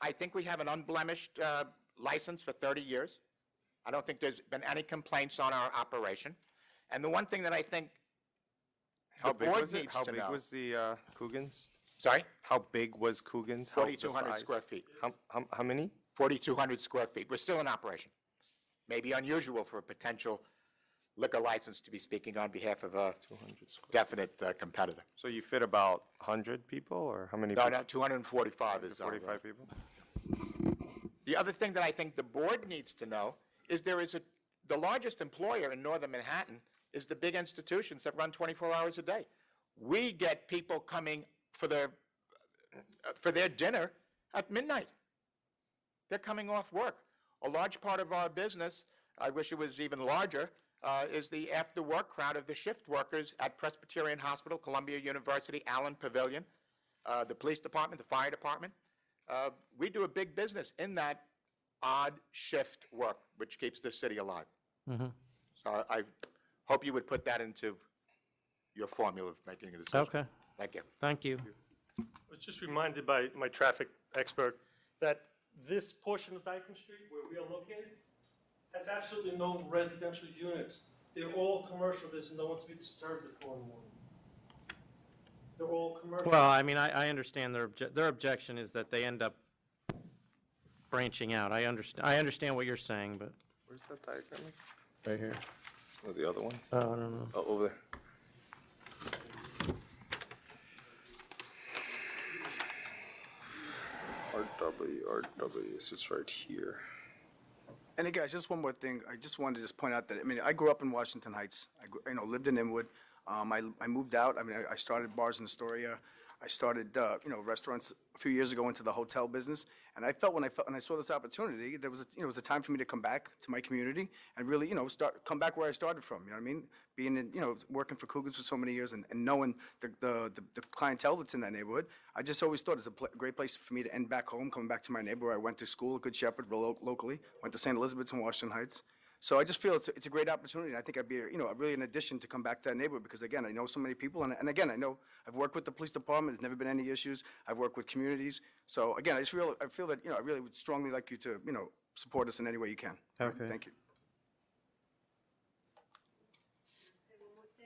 I think we have an unblemished license for 30 years. I don't think there's been any complaints on our operation. And the one thing that I think How the big board was it? needs How to big know. was the Coogan's? Sorry? How big was Coogan's? How the 4,200 size? square feet. How many? 4,200 square feet. We're still in operation. Maybe unusual for a potential liquor license to be speaking on behalf of a definite competitor. So you fit about 100 people, or how many? No, people? no, 245 is our, 45 people? The other thing that I think the board needs to know is the largest employer in northern Manhattan is the big institutions that run 24 hours a day. We get people coming for their dinner at midnight. They're coming off work. A large part of our business, I wish it was even larger, is the after-work crowd of the shift workers at Presbyterian Hospital, Columbia University, Allen Pavilion, the police department, the fire department. We do a big business in that odd shift work, which keeps the city alive. Mhm. So I hope you would put that into your formula of making a decision. Okay. Thank you. Thank you. I was just reminded by my traffic expert that this portion of Dyken Street where we are located has absolutely no residential units. They're all commercial. There's no one to be disturbed at 4 in the morning. They're all commercial. Well, I mean, I understand their objection is that they end up branching out. I understand what you're saying, but. Where's that diagram? Right here. Or the other one? Oh, I don't know. Oh, over there. RW, this is right here. And guys, just one more thing. I just wanted to just point out that, I mean, I grew up in Washington Heights. Lived in Inwood. I moved out. I mean, I started bars in Astoria. I started, restaurants a few years ago into the hotel business. And I felt when I saw this opportunity, there was it was a time for me to come back to my community and really, come back where I started from. You know what I mean? Being in, working for Cougars for so many years and knowing the clientele that's in that neighborhood, I just always thought it's a great place for me to end back home, coming back to my neighborhood. I went to school at Good Shepherd locally, went to St. Elizabeth's in Washington Heights. So I just feel it's a great opportunity. And I think I'd be, really an addition to come back to that neighborhood because, again, I know so many people. And again, I know I've worked with the police department. There's never been any issues. I've worked with communities. So, again, I feel that, I really would strongly like you to, support us in any way you can. Okay. Thank you.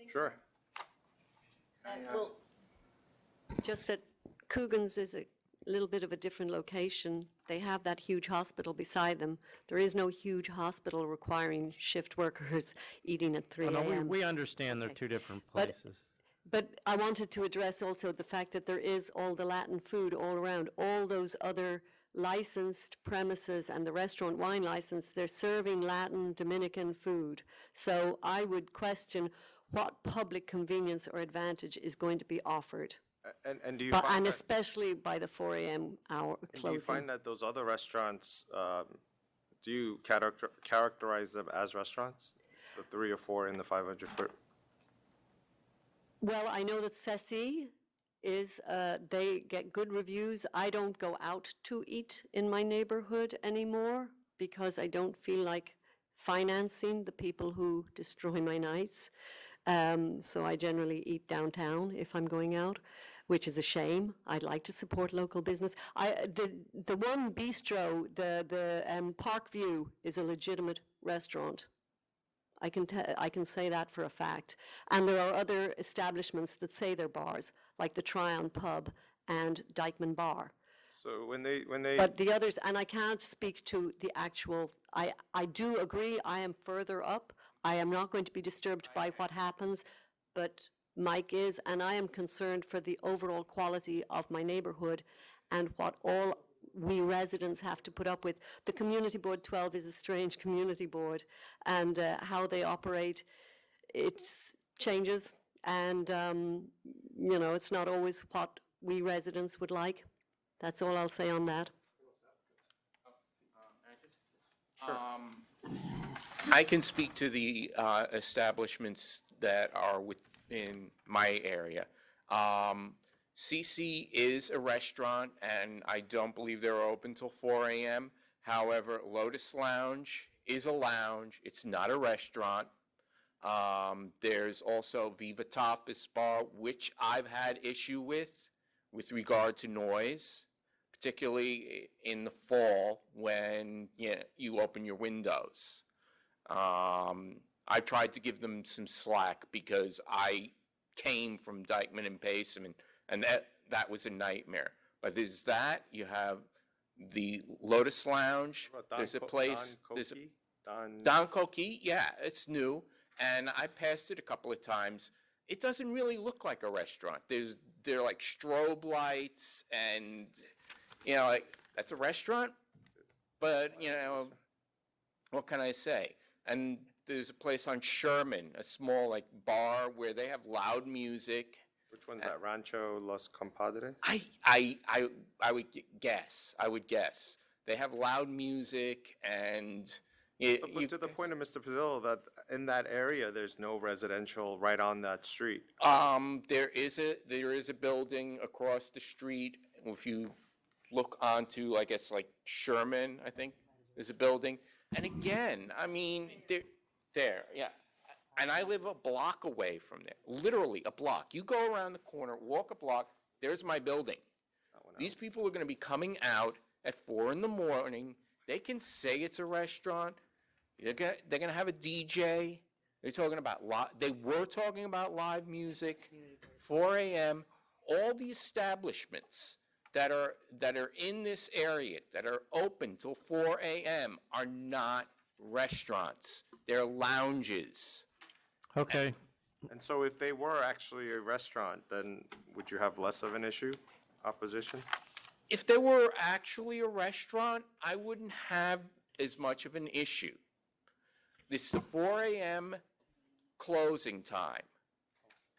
Sure. Well, just that Coogan's is a little bit of a different location. They have that huge hospital beside them. There is no huge hospital requiring shift workers eating at 3 Oh, no, a.m. we understand they're two different But- places. But I wanted to address also the fact that there is all the Latin food all around. All those other licensed premises and the restaurant wine license, they're serving Latin, Dominican food. So I would question what public convenience or advantage is going to be offered. And do you But- find and that, especially by the 4 a.m. hour and do you closing. find that those other restaurants, do you characterize them as restaurants? The 3 or 4 in the 500-foot? Well, I know that Ceci is, they get good reviews. I don't go out to eat in my neighborhood anymore because I don't feel like financing the people who destroy my nights. So I generally eat downtown if I'm going out, which is a shame. I'd like to support local business. The one bistro, the Parkview, is a legitimate restaurant. I can say that for a fact. And there are other establishments that say they're bars, like the Tryon Pub and Dykeman Bar. So when they But the others, and I can't speak to the actual, I do agree, I am further up. I am not going to be disturbed by what happens, but Mike is, and I am concerned for the overall quality of my neighborhood and what all we residents have to put up with. The Community Board 12 is a strange community board, and how they operate, it changes, and, it's not always what we residents would like. That's all I'll say on that. I can speak to the establishments that are within my area. CC is a restaurant, and I don't believe they're open till 4 a.m. However, Lotus Lounge is a lounge. It's not a restaurant. There's also Viva Tapas Bar, which I've had issue with regard to noise, particularly in the fall when you open your windows. I tried to give them some slack because I came from Dykeman and Payson, and that was a nightmare. But there's that. You have the Lotus Lounge. There's a place. Don Coquille, yeah, it's new, and I passed it a couple of times. It doesn't really look like a restaurant. There are like strobe lights, and like that's a restaurant. But what can I say? And there's a place on Sherman, a small bar where they have loud music. Which one's that? Rancho Los Compadres? I would guess. They have loud music, and But to the point of Mr. Padilla, that in that area, there's no residential right on that street. There is a building across the street. If you look onto, I guess, Sherman, I think, there's a building. And again, I mean, there, yeah. And I live a block away from there, literally a block. You go around the corner, walk a block, there's my building. These people are going to be coming out at 4 in the morning. They can say it's a restaurant. They're going to have a DJ. They're talking about they were talking about live music, 4 a.m. All the establishments that are in this area that are open till 4 a.m. are not restaurants. They're lounges. Okay. And so if they were actually a restaurant, then would you have less of an issue, opposition? If they were actually a restaurant, I wouldn't have as much of an issue. It's the 4 a.m. closing time.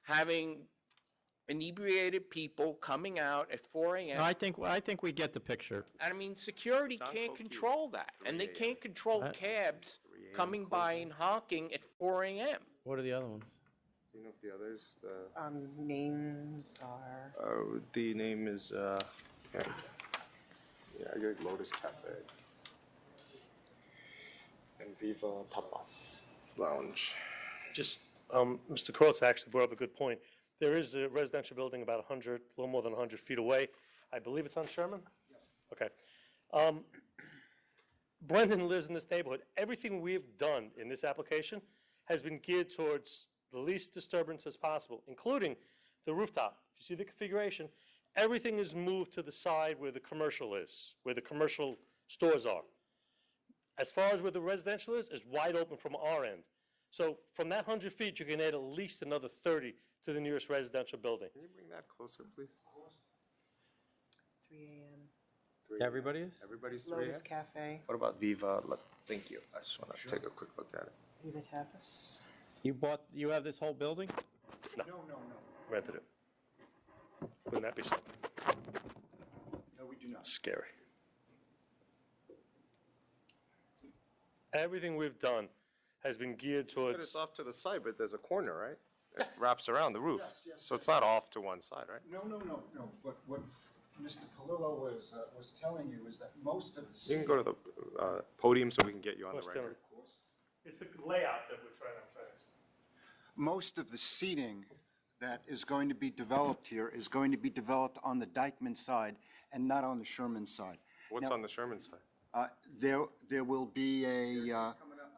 Having inebriated people coming out at 4 a.m. I think we get the picture. I mean, security can't control that, and they can't control cabs coming by and honking at 4 a.m. What are the other ones? Do you know if the others, Names are, the name is, yeah, I got Lotus Cafe. And Viva Tapas Lounge. Just, Mr. Kurtz actually brought up a good point. There is a residential building about 100, a little more than 100 feet away. I believe it's on Sherman? Yes. Okay. Brendan lives in this neighborhood. Everything we've done in this application has been geared towards the least disturbance as possible, including the rooftop. If you see the configuration, everything is moved to the side where the commercial is, where the commercial stores are. As far as where the residential is wide open from our end. So from that 100 feet, you can add at least another 30 to the nearest residential building. Can you bring that closer, please? 3 a.m. Everybody is? Everybody's 3 Lotus a.m.? Cafe, What about Viva? Thank you. I just want to take a quick look at it. Viva Tapas. You have this whole building? No. Rented it. Wouldn't that be something? No, we do not. Scary. Everything we've done has been geared But towards, it's off to the side, but there's a corner, right? It wraps around the roof. Yes, So it's not off to one side, right? No. What Mr. Palillo was telling you is that most of the. You can go to the podium so we can get you on the What's record. it's the layout that I'm trying to. Most of the seating that is going to be developed here is going to be developed on the Dykeman side and not on the Sherman side. What's Now, on the Sherman side? There will be a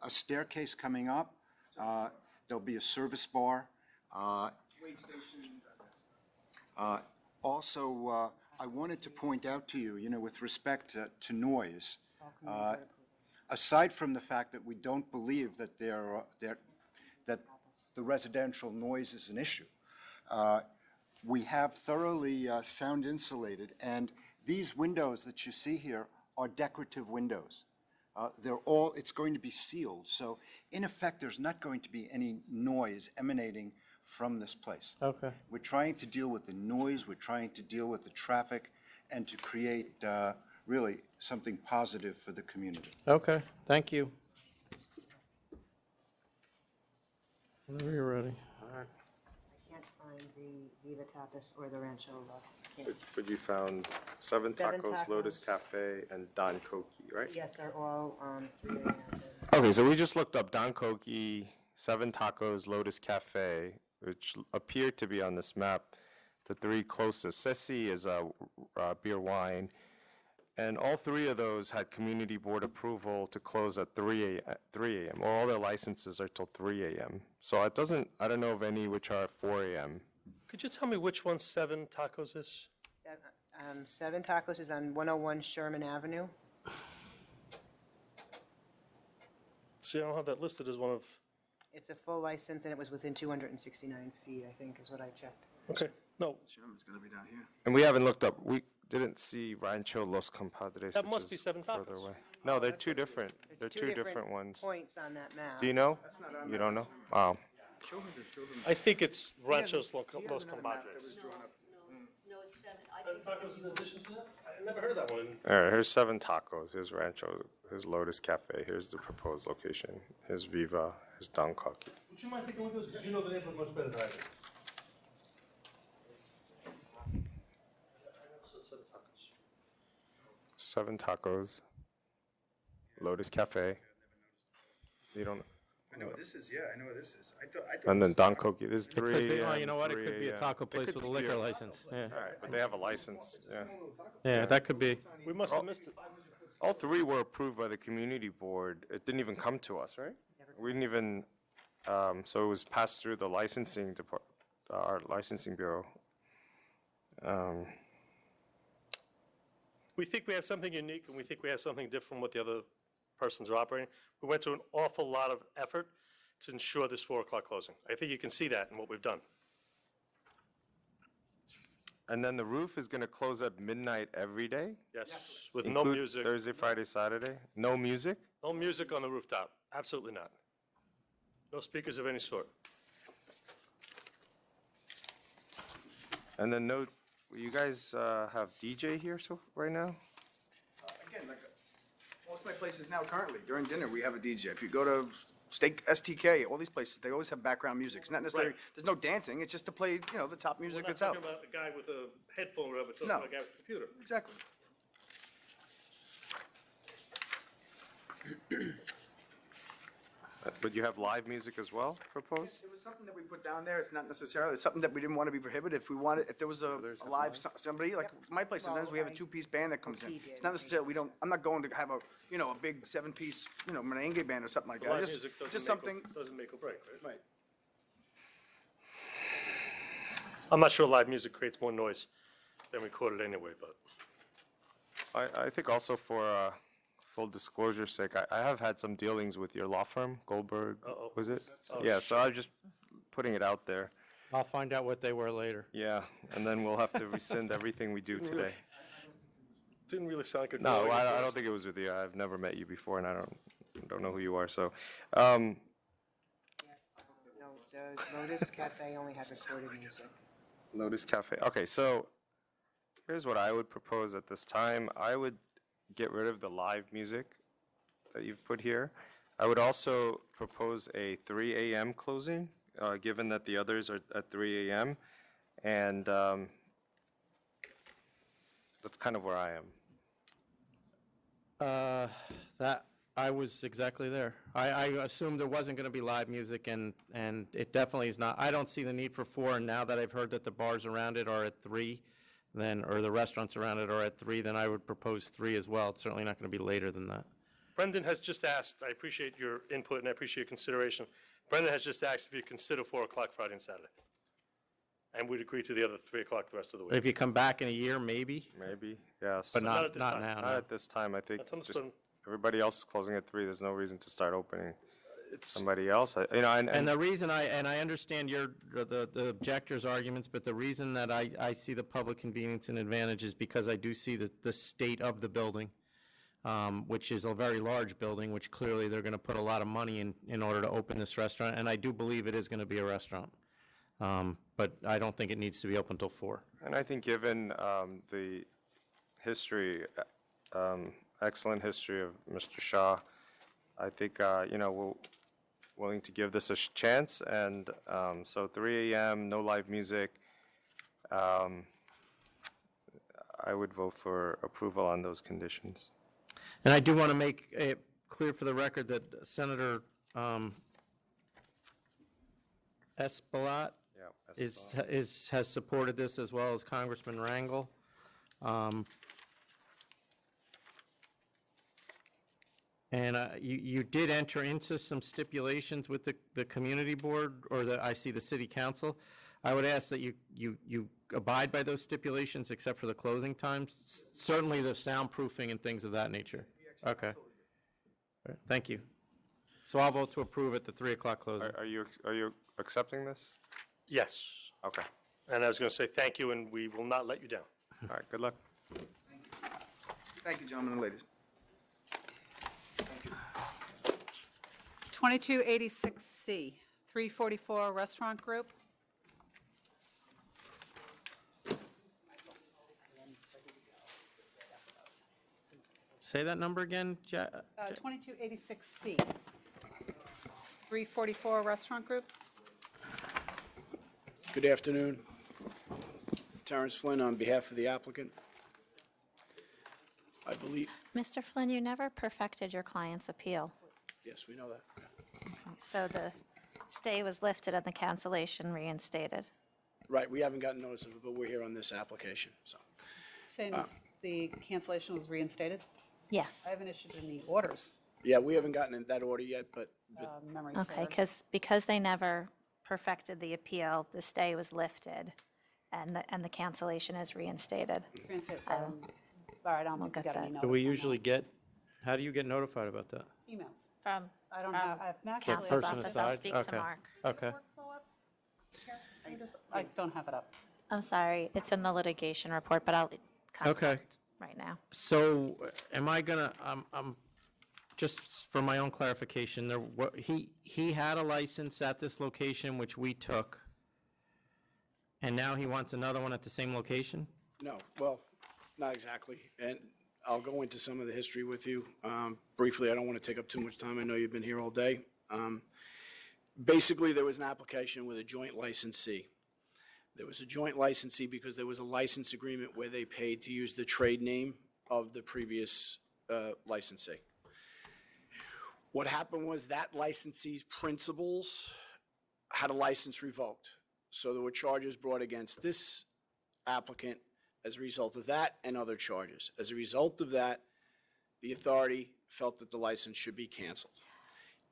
staircase coming up. There'll be a service bar. Wait station. Also, I wanted to point out to you, with respect to noise, aside from the fact that we don't believe that that the residential noise is an issue, we have thoroughly sound insulated, and these windows that you see here are decorative windows. It's going to be sealed, so in effect, there's not going to be any noise emanating from this place. Okay. We're trying to deal with the noise, we're trying to deal with the traffic, and to create really something positive for the community. Okay, thank you. Whenever you're ready. I can't find the Viva Tapas or the Rancho Los. But you found Seven Seven Tacos, Lotus Tacos. Cafe, and Don Coqui, right? Yes, they're all 3 a.m. Okay, so we just looked up Don Coqui, Seven Tacos, Lotus Cafe, which appear to be on this map the three closest. Ceci is a beer wine, and all three of those had community board approval to close at 3 a.m. Or all their licenses are till 3 a.m. So I don't know of any which are at 4 a.m. Could you tell me which one Seven Tacos is? Seven Tacos is on 101 Sherman Avenue. See, I don't have that listed as one of, It's a full license, and it was within 269 feet, I think, is what I checked. okay, no, Sherman's gonna be down here. And we haven't looked up, we didn't see Rancho Los Compadres, That which must be is Seven further Tacos. away. No, they're two different, It's they're two different ones. points on that map. Do you know? That's not our You map, don't know? that's- Wow. Show him I think it's He has- Ranchos he has Los another map that Compadres. was drawn up. No, it's 7. Seven Tacos is in addition to that? I never heard that one. All right, here's Seven Tacos, here's Rancho, here's Lotus Cafe, here's the proposed location, here's Viva, here's Don Coqui. Would you mind taking a look at this, because you know the neighborhood much better than I do. Seven Tacos, Lotus Cafe. You don't, I know what this is, yeah, I know what this is. I thought And it then was Don just Cokie, there's It could 3 be, oh, a.m., you know what, it 3 could be a a.m. taco It place could with a just be liquor license, yeah. All right, but they have a license, yeah. Yeah, that could be. We must have missed it. All 3 were approved by the community board. It didn't even come to us, right? We didn't even, so it was passed through the licensing our licensing bureau. We think we have something unique, and we think we have something different from what the other persons are operating. We went through an awful lot of effort to ensure this 4 o'clock closing. I think you can see that in what we've done. And then the roof is going to close at midnight every day? Yes, with no Include music. Thursday, Friday, Saturday? No music? No music on the rooftop, absolutely not. No speakers of any sort. And then no, you guys have DJ here right now? Again, like, most of my places now currently, during dinner, we have a DJ. If you go to Steak STK, all these places, they always have background music. It's not necessarily, Right. there's no dancing, it's just to play, the top music that's We're out. not talking about the guy with a headphone or whatever, we're talking No. about a guy with a computer. Exactly. But you have live music as well proposed? It was something that we put down there, it's not necessarily, it's something that we didn't want to be prohibited. If there was a live, somebody, like my place, sometimes we have a two-piece band that comes in. It's not necessarily, I'm not going to have a big seven-piece, merengue band or something like that. Live Just- music just doesn't something, make or break, right? right. I'm not sure live music creates more noise than recorded anyway, but. I think also for full disclosure's sake, I have had some dealings with your law firm, Goldberg, was it? Oh, Yeah, so I'm just putting it out there. I'll find out what they were later. Yeah, and then we'll have to rescind everything we do today. Didn't really sound like a. No, glowing I endorsement. don't think it was with you. I've never met you before, and I don't know who you are, so. No, the Lotus Cafe only has recorded music. Lotus Cafe. Okay, so here's what I would propose at this time. I would get rid of the live music that you've put here. I would also propose a 3 a.m. closing, given that the others are at 3 a.m. And that's kind of where I am. That, I was exactly there. I assumed there wasn't going to be live music, and it definitely is not. I don't see the need for 4, and now that I've heard that the bars around it are at 3, or the restaurants around it are at 3, then I would propose 3 as well. It's certainly not going to be later than that. Brendan has just asked, I appreciate your input and I appreciate your consideration. Brendan has just asked if you consider 4 o'clock Friday and Saturday. And we'd agree to the other 3 o'clock the rest of the week. If you come back in a year, maybe. Maybe, yes. But Not not at this not time. now. Not no. at this time. I think That's just understood. everybody else is closing at 3. There's no reason to start opening somebody else. And the reason I understand the objector's arguments, but the reason that I see the public convenience and advantage is because I do see the state of the building, which is a very large building, which clearly they're going to put a lot of money in order to open this restaurant, and I do believe it is going to be a restaurant. But I don't think it needs to be open till 4. And I think given the history, excellent history of Mr. Shah, I think, we're willing to give this a chance. And so 3 a.m., no live music. I would vote for approval on those conditions. And I do want to make it clear for the record that Senator Espaillat has supported this, as well as Congressman Rangel. And you did enter into some stipulations with the community board, or I see the city council. I would ask that you abide by those stipulations except for the closing times, certainly the soundproofing and things of that nature. Okay. All right, thank you. So I'll vote to approve at the 3 o'clock closing. Are you accepting this? Yes. Okay. And I was going to say thank you, and we will not let you down. All right, good luck. Thank you, gentlemen and ladies. 2286C, 344 Restaurant Group. Say that number again, 2286C, 344 Restaurant Group. Good afternoon. Terrence Flynn on behalf of the applicant. I believe, Mr. Flynn, you never perfected your client's appeal. yes, we know that. So the stay was lifted and the cancellation reinstated. Right, we haven't gotten notice of it, but we're here on this application, so. Since the cancellation was reinstated? Yes. I haven't issued any orders. Yeah, we haven't gotten in that order yet, but Memory Okay, serves. because they never perfected the appeal, the stay was lifted and the cancellation is reinstated. Reinstated, so, all right, I don't think we got any notice Do we on that. usually get, how do you get notified about that? Emails. From, I don't from have, I've not counsel's person office, I'll aside? speak to Okay. Mark. Okay. I don't have it up. I'm sorry, it's in the litigation report, but I'll Okay. contact right now. So am I gonna, just for my own clarification, he had a license at this location, which we took, and now he wants another one at the same location? no, well, not exactly. And I'll go into some of the history with you briefly. I don't want to take up too much time. I know you've been here all day. Basically, there was an application with a joint licensee. There was a joint licensee because there was a license agreement where they paid to use the trade name of the previous licensee. What happened was that licensee's principals had a license revoked. So there were charges brought against this applicant as a result of that and other charges. As a result of that, the authority felt that the license should be canceled.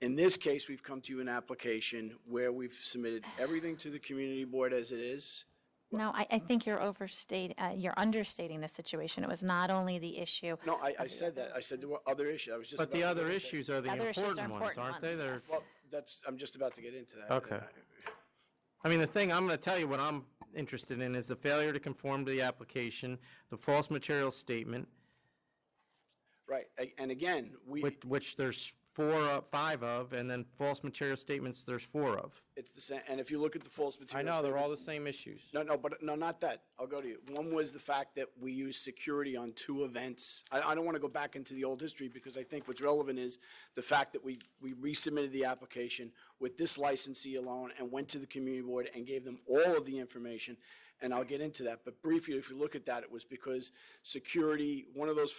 In this case, we've come to you an application where we've submitted everything to the community board as it is. No, I think you're understating the situation. It was not only the issue. No, I said that. I said there were other issues. I was just. But the about to other get into- issues are the Other issues are important ones, important aren't they? ones, There's- Well, I'm just about to get into that. Okay. I mean, the thing, I'm going to tell you what I'm interested in is the failure to conform to the application, the false material statement, Right, and again, which there's 5 of, and then false material statements, there's 4 of. it's the same, and if you look at the false I material. know, they're all the statements- same issues. No, not that. I'll go to you. One was the fact that we used security on 2 events. I don't want to go back into the old history because I think what's relevant is the fact that we resubmitted the application with this licensee alone and went to the community board and gave them all of the information, and I'll get into that. But briefly, if you look at that, it was because security, one of those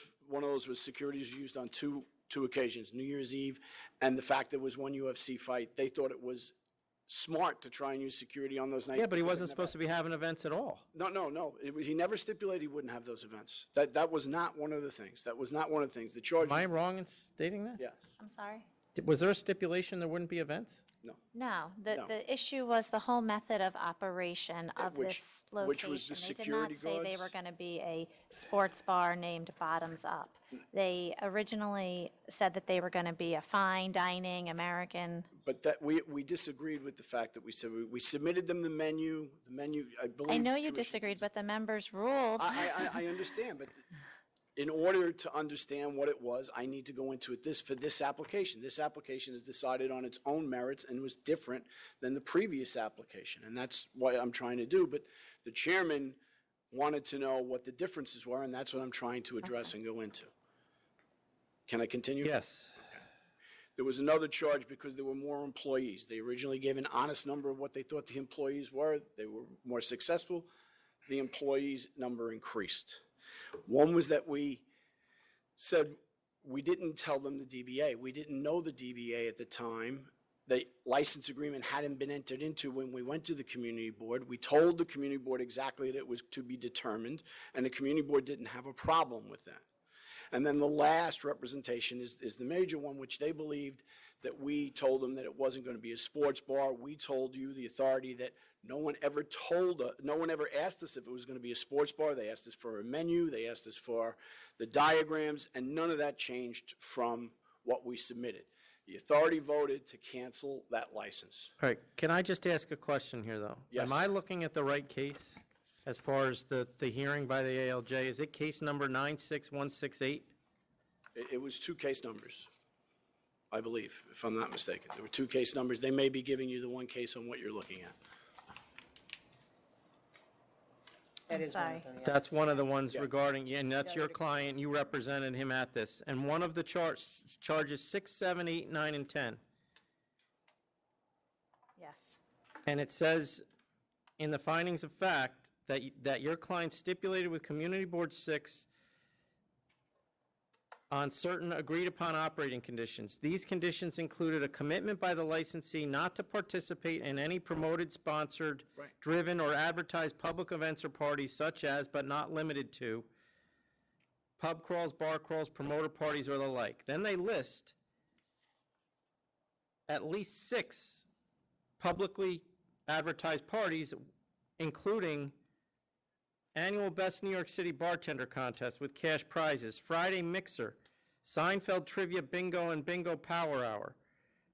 was security was used on two occasions, New Year's Eve, and the fact there was one UFC fight. They thought it was smart to try and use security on those nights. Yeah, but he because wasn't supposed to be having events at all. No. He never stipulated he wouldn't have those events. That was not one of the things. That was not one of the things. The charge. Am I wrong in stating that? Yeah. I'm sorry? Was there a stipulation there wouldn't be events? No. No, No. the issue was the whole method of operation of Which- this which location. was the They did security not say they guards? were going to be a sports bar named Bottoms Up. They originally said that they were going to be a fine dining American. But that, we disagreed with the fact that we said, we submitted them the menu, I believe. I know you Commissioner- disagreed, but the members ruled. I understand, but in order to understand what it was, I need to go into it for this application. This application is decided on its own merits and was different than the previous application, and that's what I'm trying to do. But the chairman wanted to know what the differences were, and that's what I'm trying to address and go into. Can I continue? Yes. There was another charge because there were more employees. They originally gave an honest number of what they thought the employees were. They were more successful. The employees' number increased. One was that we said we didn't tell them the DBA. We didn't know the DBA at the time. The license agreement hadn't been entered into when we went to the community board. We told the community board exactly that it was to be determined, and the community board didn't have a problem with that. And then the last representation is the major one, which they believed that we told them that it wasn't going to be a sports bar. We told you, the authority, that no one ever asked us if it was going to be a sports bar. They asked us for a menu, they asked us for the diagrams, and none of that changed from what we submitted. The authority voted to cancel that license. All right, can I just ask a question here, though? Yes. Am I looking at the right case as far as the hearing by the ALJ? Is it case number 96168? It was 2 case numbers, I believe, if I'm not mistaken. There were 2 case numbers. They may be giving you the one case on what you're looking at. That I'm is one of sorry. them, yes. That's one of the ones Yeah. regarding, and that's your client, you represented him at this. And one of the charges 6, 7, 8, 9, and 10. Yes. And it says in the findings of fact that your client stipulated with Community Board 6 on certain agreed-upon operating conditions. These conditions included a commitment by the licensee not to participate in any promoted, sponsored, driven, or advertised public events or parties such as, but not limited to, pub crawls, bar crawls, promoter parties, or the like. Then they list at least 6 publicly advertised parties, including annual Best New York City Bartender Contest with cash prizes, Friday Mixer, Seinfeld Trivia Bingo and Bingo Power Hour,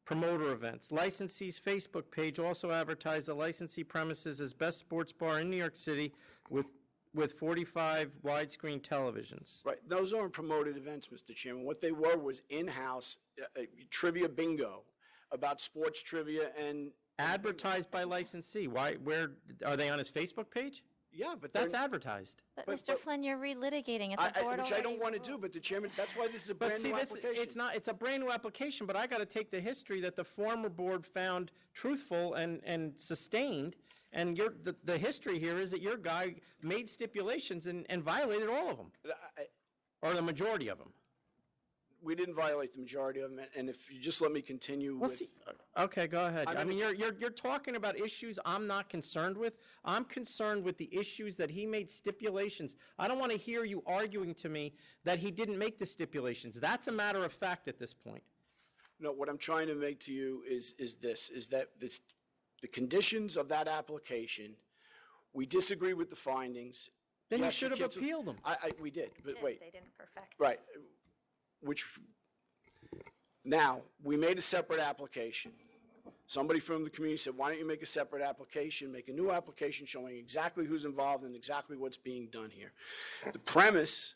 promoter events. Licensee's Facebook page also advertised the licensee premises as best sports bar in New York City with 45 widescreen televisions. Right, those aren't promoted events, Mr. Chairman. What they were was in-house trivia bingo about sports trivia and... Advertised by licensee. Why? Where are they on his Facebook page? Yeah, but that's advertised. But Mr. Flynn, you're relitigating it. The board which I don't already want to do, but the chairman, that's why this is a But brand see, new this, application. it's a brand new application, but I got to take the history that the former board found truthful and sustained, and the history here is that your guy made stipulations and violated all of them, or the majority of them. We didn't violate the majority of them, and if you just let me continue Well, with... see, okay, go ahead. I'm I mean, gonna you're talking about issues I'm not concerned with. I'm concerned with the issues that he made stipulations. I don't want to hear you arguing to me that he didn't make the stipulations. That's a matter of fact at this point. No, what I'm trying to make to you is that the conditions of that application, we disagree with the findings. Then you Yes, should have cancel- appealed them. We did, but wait. They didn't perfect. Right. Now, we made a separate application. Somebody from the community said, why don't you make a separate application, make a new application showing exactly who's involved and exactly what's being done here. The premise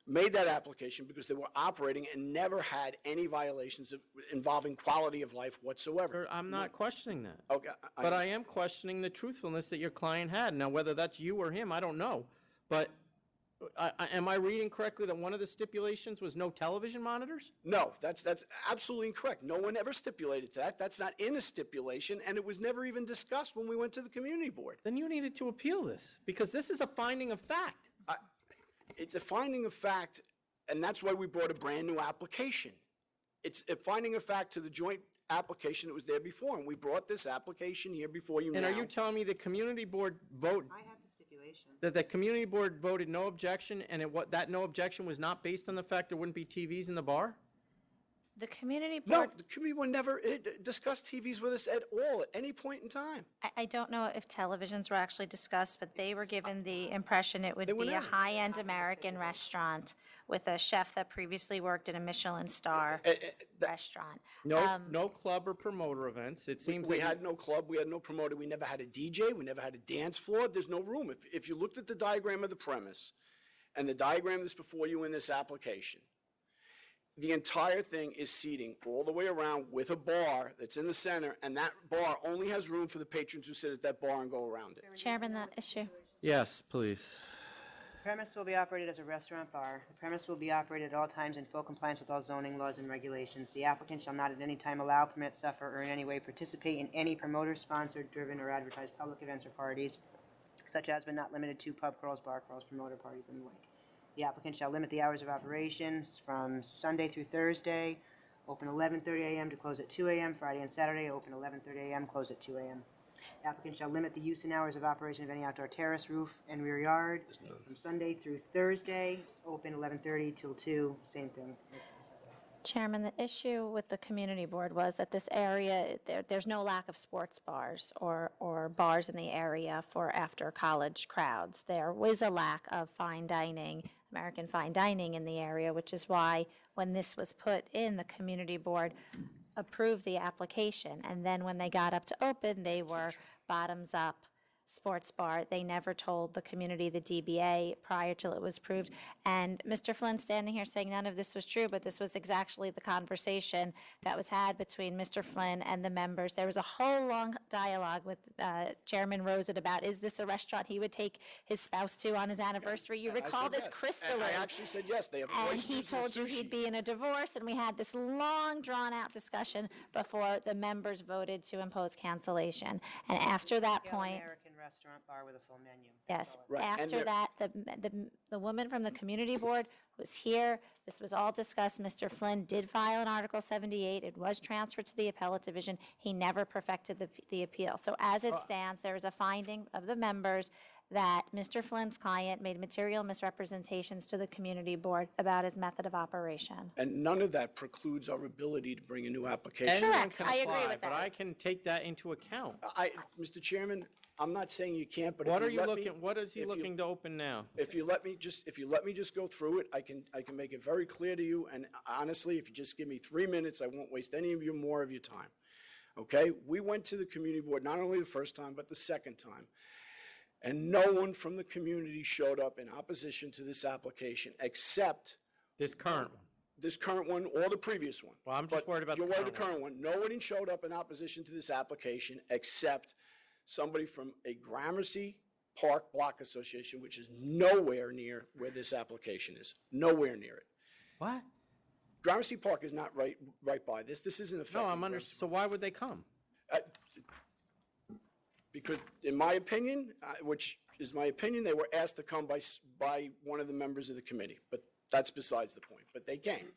made that application because they were operating and never had any violations involving quality of life whatsoever. I'm not questioning that. Okay. But I am questioning the truthfulness that your client had. Now, whether that's you or him, I don't know. But am I reading correctly that one of the stipulations was no television monitors? No, that's absolutely incorrect. No one ever stipulated that. That's not in a stipulation, and it was never even discussed when we went to the community board. Then you needed to appeal this, because this is a finding of fact. It's a finding of fact, and that's why we brought a brand-new application. It's a finding of fact to the joint application that was there before, and we brought this application here before you now. And are you telling me the community board vote? I have the stipulation. That the community board voted no objection, and that no objection was not based on the fact there wouldn't be TVs in the bar? The community No, board, the community board never discussed TVs with us at all, at any point in time. I don't know if televisions were actually discussed, but they were given the impression it would were be a never. high-end American restaurant with a chef that previously worked in a Michelin star restaurant. No club or promoter events. It seems We that had no club, we had no promoter, we never had a DJ, we never had a dance floor, there's no room. If you looked at the diagram of the premise, and the diagram that's before you in this application, the entire thing is seating all the way around with a bar that's in the center, and that bar only has room for the patrons who sit at that bar and go around it. Chairman, that issue. Yes, please. The premise will be operated as a restaurant bar. The premise will be operated at all times in full compliance with all zoning laws and regulations. The applicant shall not at any time allow, permit, suffer, or in any way participate in any promoter-sponsored, driven, or advertised public events or parties, such as but not limited to pub crawls, bar crawls, promoter parties, and the like. The applicant shall limit the hours of operations from Sunday through Thursday, open 11:30 a.m. to close at 2 a.m., Friday and Saturday, open 11:30 a.m., close at 2 a.m. The applicant shall limit the use and hours of operation of any outdoor terrace, roof, and rear yard from Sunday through Thursday, open 11:30 till 2, same thing. Chairman, the issue with the community board was that this area, there's no lack of sports bars or bars in the area for after-college crowds. There was a lack of fine dining, American fine dining in the area, which is why when this was put in, the community board approved the application. And then when they got up to open, they were bottoms-up sports bar. They never told the community, the DBA, prior till it was approved. And Mr. Flynn standing here saying none of this was true, but this was exactly the conversation that was had between Mr. Flynn and the members. There was a whole long dialogue with Chairman Rosen about, is this a restaurant he would take his spouse to on his anniversary? You And I recall said this yes. crystally. And I actually said yes, they have And oysters he and told you sushi. he'd be in a divorce, and we had this long, drawn-out discussion before the members voted to impose cancellation. And after that point, American restaurant bar with a full menu. Yes. Right, and After there- that, the woman from the community board was here. This was all discussed. Mr. Flynn did file an Article 78. It was transferred to the appellate division. He never perfected the appeal. So as it stands, there is a finding of the members that Mr. Flynn's client made material misrepresentations to the community board about his method of operation. And none of that precludes our ability to bring a new application. Anyone Correct. can I agree apply, with But that. I can take that into account. Mr. Chairman, I'm not saying you can't, but What are if you you let me. looking, what is he if you- looking to open now? If you let me just go through it, I can make it very clear to you, and honestly, if you just give me 3 minutes, I won't waste any of your more of your time. Okay? We went to the community board not only the first time, but the second time. And no one from the community showed up in opposition to this application except This current one. this current one or the previous one. Well, I'm just But worried about you're the worried current one. one. Nobody showed up in opposition to this application except somebody from a Gramercy Park Block Association, which is nowhere near where this application is. Nowhere near it. What? Gramercy Park is not right by this. This isn't affecting. No, I'm under, Gramercy. so why would they come? Because in my opinion, which is my opinion, they were asked to come by one of the members of the committee. But that's besides the point. But they came.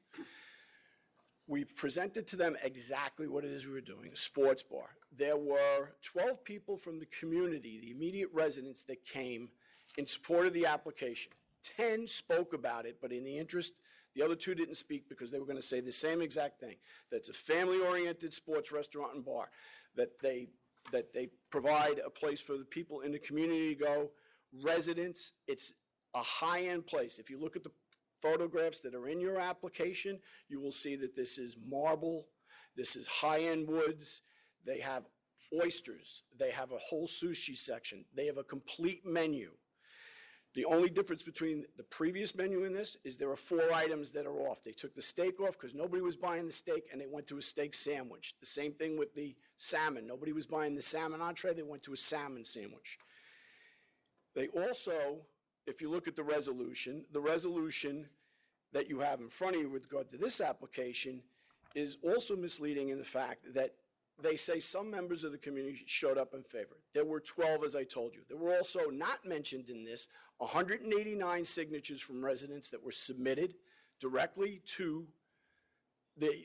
We presented to them exactly what it is we were doing, a sports bar. There were 12 people from the community, the immediate residents that came in support of the application. 10 spoke about it, but in the interest, the other 2 didn't speak because they were going to say the same exact thing, that it's a family-oriented sports restaurant and bar, that they provide a place for the people in the community to go, residents. It's a high-end place. If you look at the photographs that are in your application, you will see that this is marble, this is high-end woods, they have oysters, they have a whole sushi section, they have a complete menu. The only difference between the previous menu and this is there are 4 items that are off. They took the steak off because nobody was buying the steak and they went to a steak sandwich. The same thing with the salmon. Nobody was buying the salmon entree, they went to a salmon sandwich. They also, if you look at the resolution that you have in front of you with regard to this application is also misleading in the fact that they say some members of the community showed up in favor. There were 12, as I told you. There were also not mentioned in this 189 signatures from residents that were submitted directly to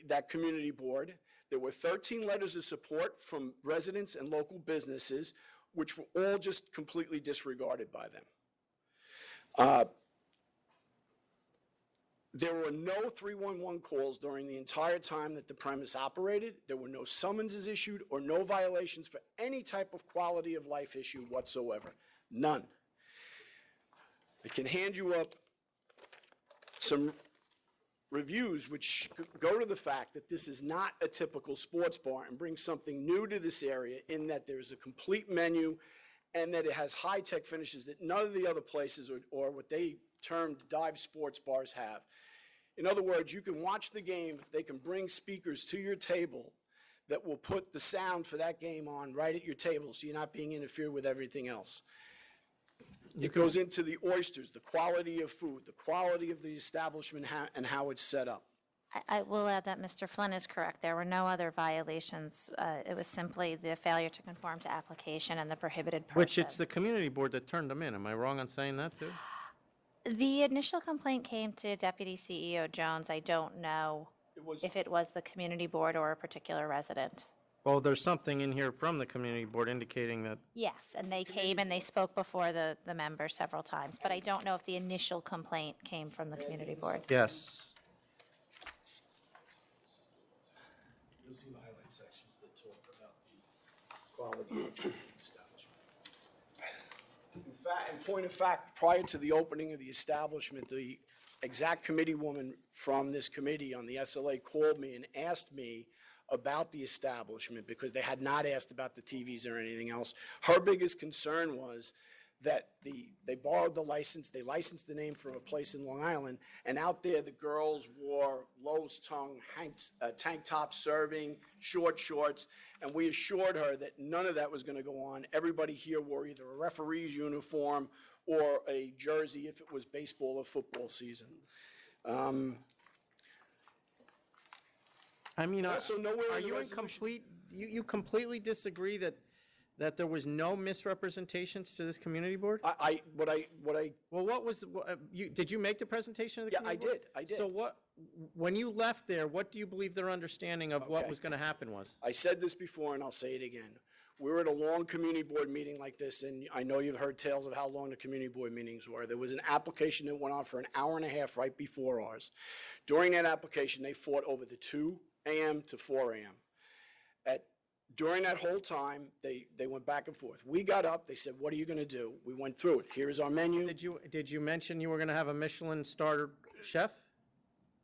that community board. There were 13 letters of support from residents and local businesses, which were all just completely disregarded by them. There were no 311 calls during the entire time that the premise operated. There were no summonses issued or no violations for any type of quality of life issue whatsoever. None. I can hand you up some reviews which go to the fact that this is not a typical sports bar and bring something new to this area in that there's a complete menu and that it has high-tech finishes that none of the other places or what they termed dive sports bars have. In other words, you can watch the game, they can bring speakers to your table that will put the sound for that game on right at your table so you're not being interfered with everything else. It goes into the oysters, the quality of food, the quality of the establishment and how it's set up. I will add that Mr. Flynn is correct. There were no other violations. It was simply the failure to conform to application and the prohibited person. Which it's the community board that turned them in. Am I wrong on saying that too? The initial complaint came to Deputy CEO Jones. I don't know if it was the community board or a particular resident. Well, there's something in here from the community board indicating that. Yes, and they came and they spoke before the members several times, but I don't know if the initial complaint came from the community board. Yes. You'll see the highlight sections that talk about the quality of food establishment. In point of fact, prior to the opening of the establishment, the exact committee woman from this committee on the SLA called me and asked me about the establishment because they had not asked about the TVs or anything else. Her biggest concern was that they borrowed the license, they licensed the name from a place in Long Island, and out there the girls wore Lowe's tongue, tank tops serving, short shorts, and we assured her that none of that was going to go on. Everybody here wore either a referee's uniform or a jersey if it was baseball or football season. I mean, Also, nowhere are in the you in resolution- complete, you completely disagree that that there was no misrepresentations to this community board? What I, Well, what was, did you make the presentation of the Yeah, community board? I did. So what, when you left there, what do you believe their understanding of what Okay. was going to happen was? I said this before and I'll say it again. We were at a long community board meeting like this, and I know you've heard tales of how long the community board meetings were. There was an application that went on for an hour and a half right before ours. During that application, they fought over the 2 a.m. to 4 a.m. During that whole time, they went back and forth. We got up, they said, what are you going to do? We went through it. Here's our menu. Did you mention you were going to have a Michelin starter chef?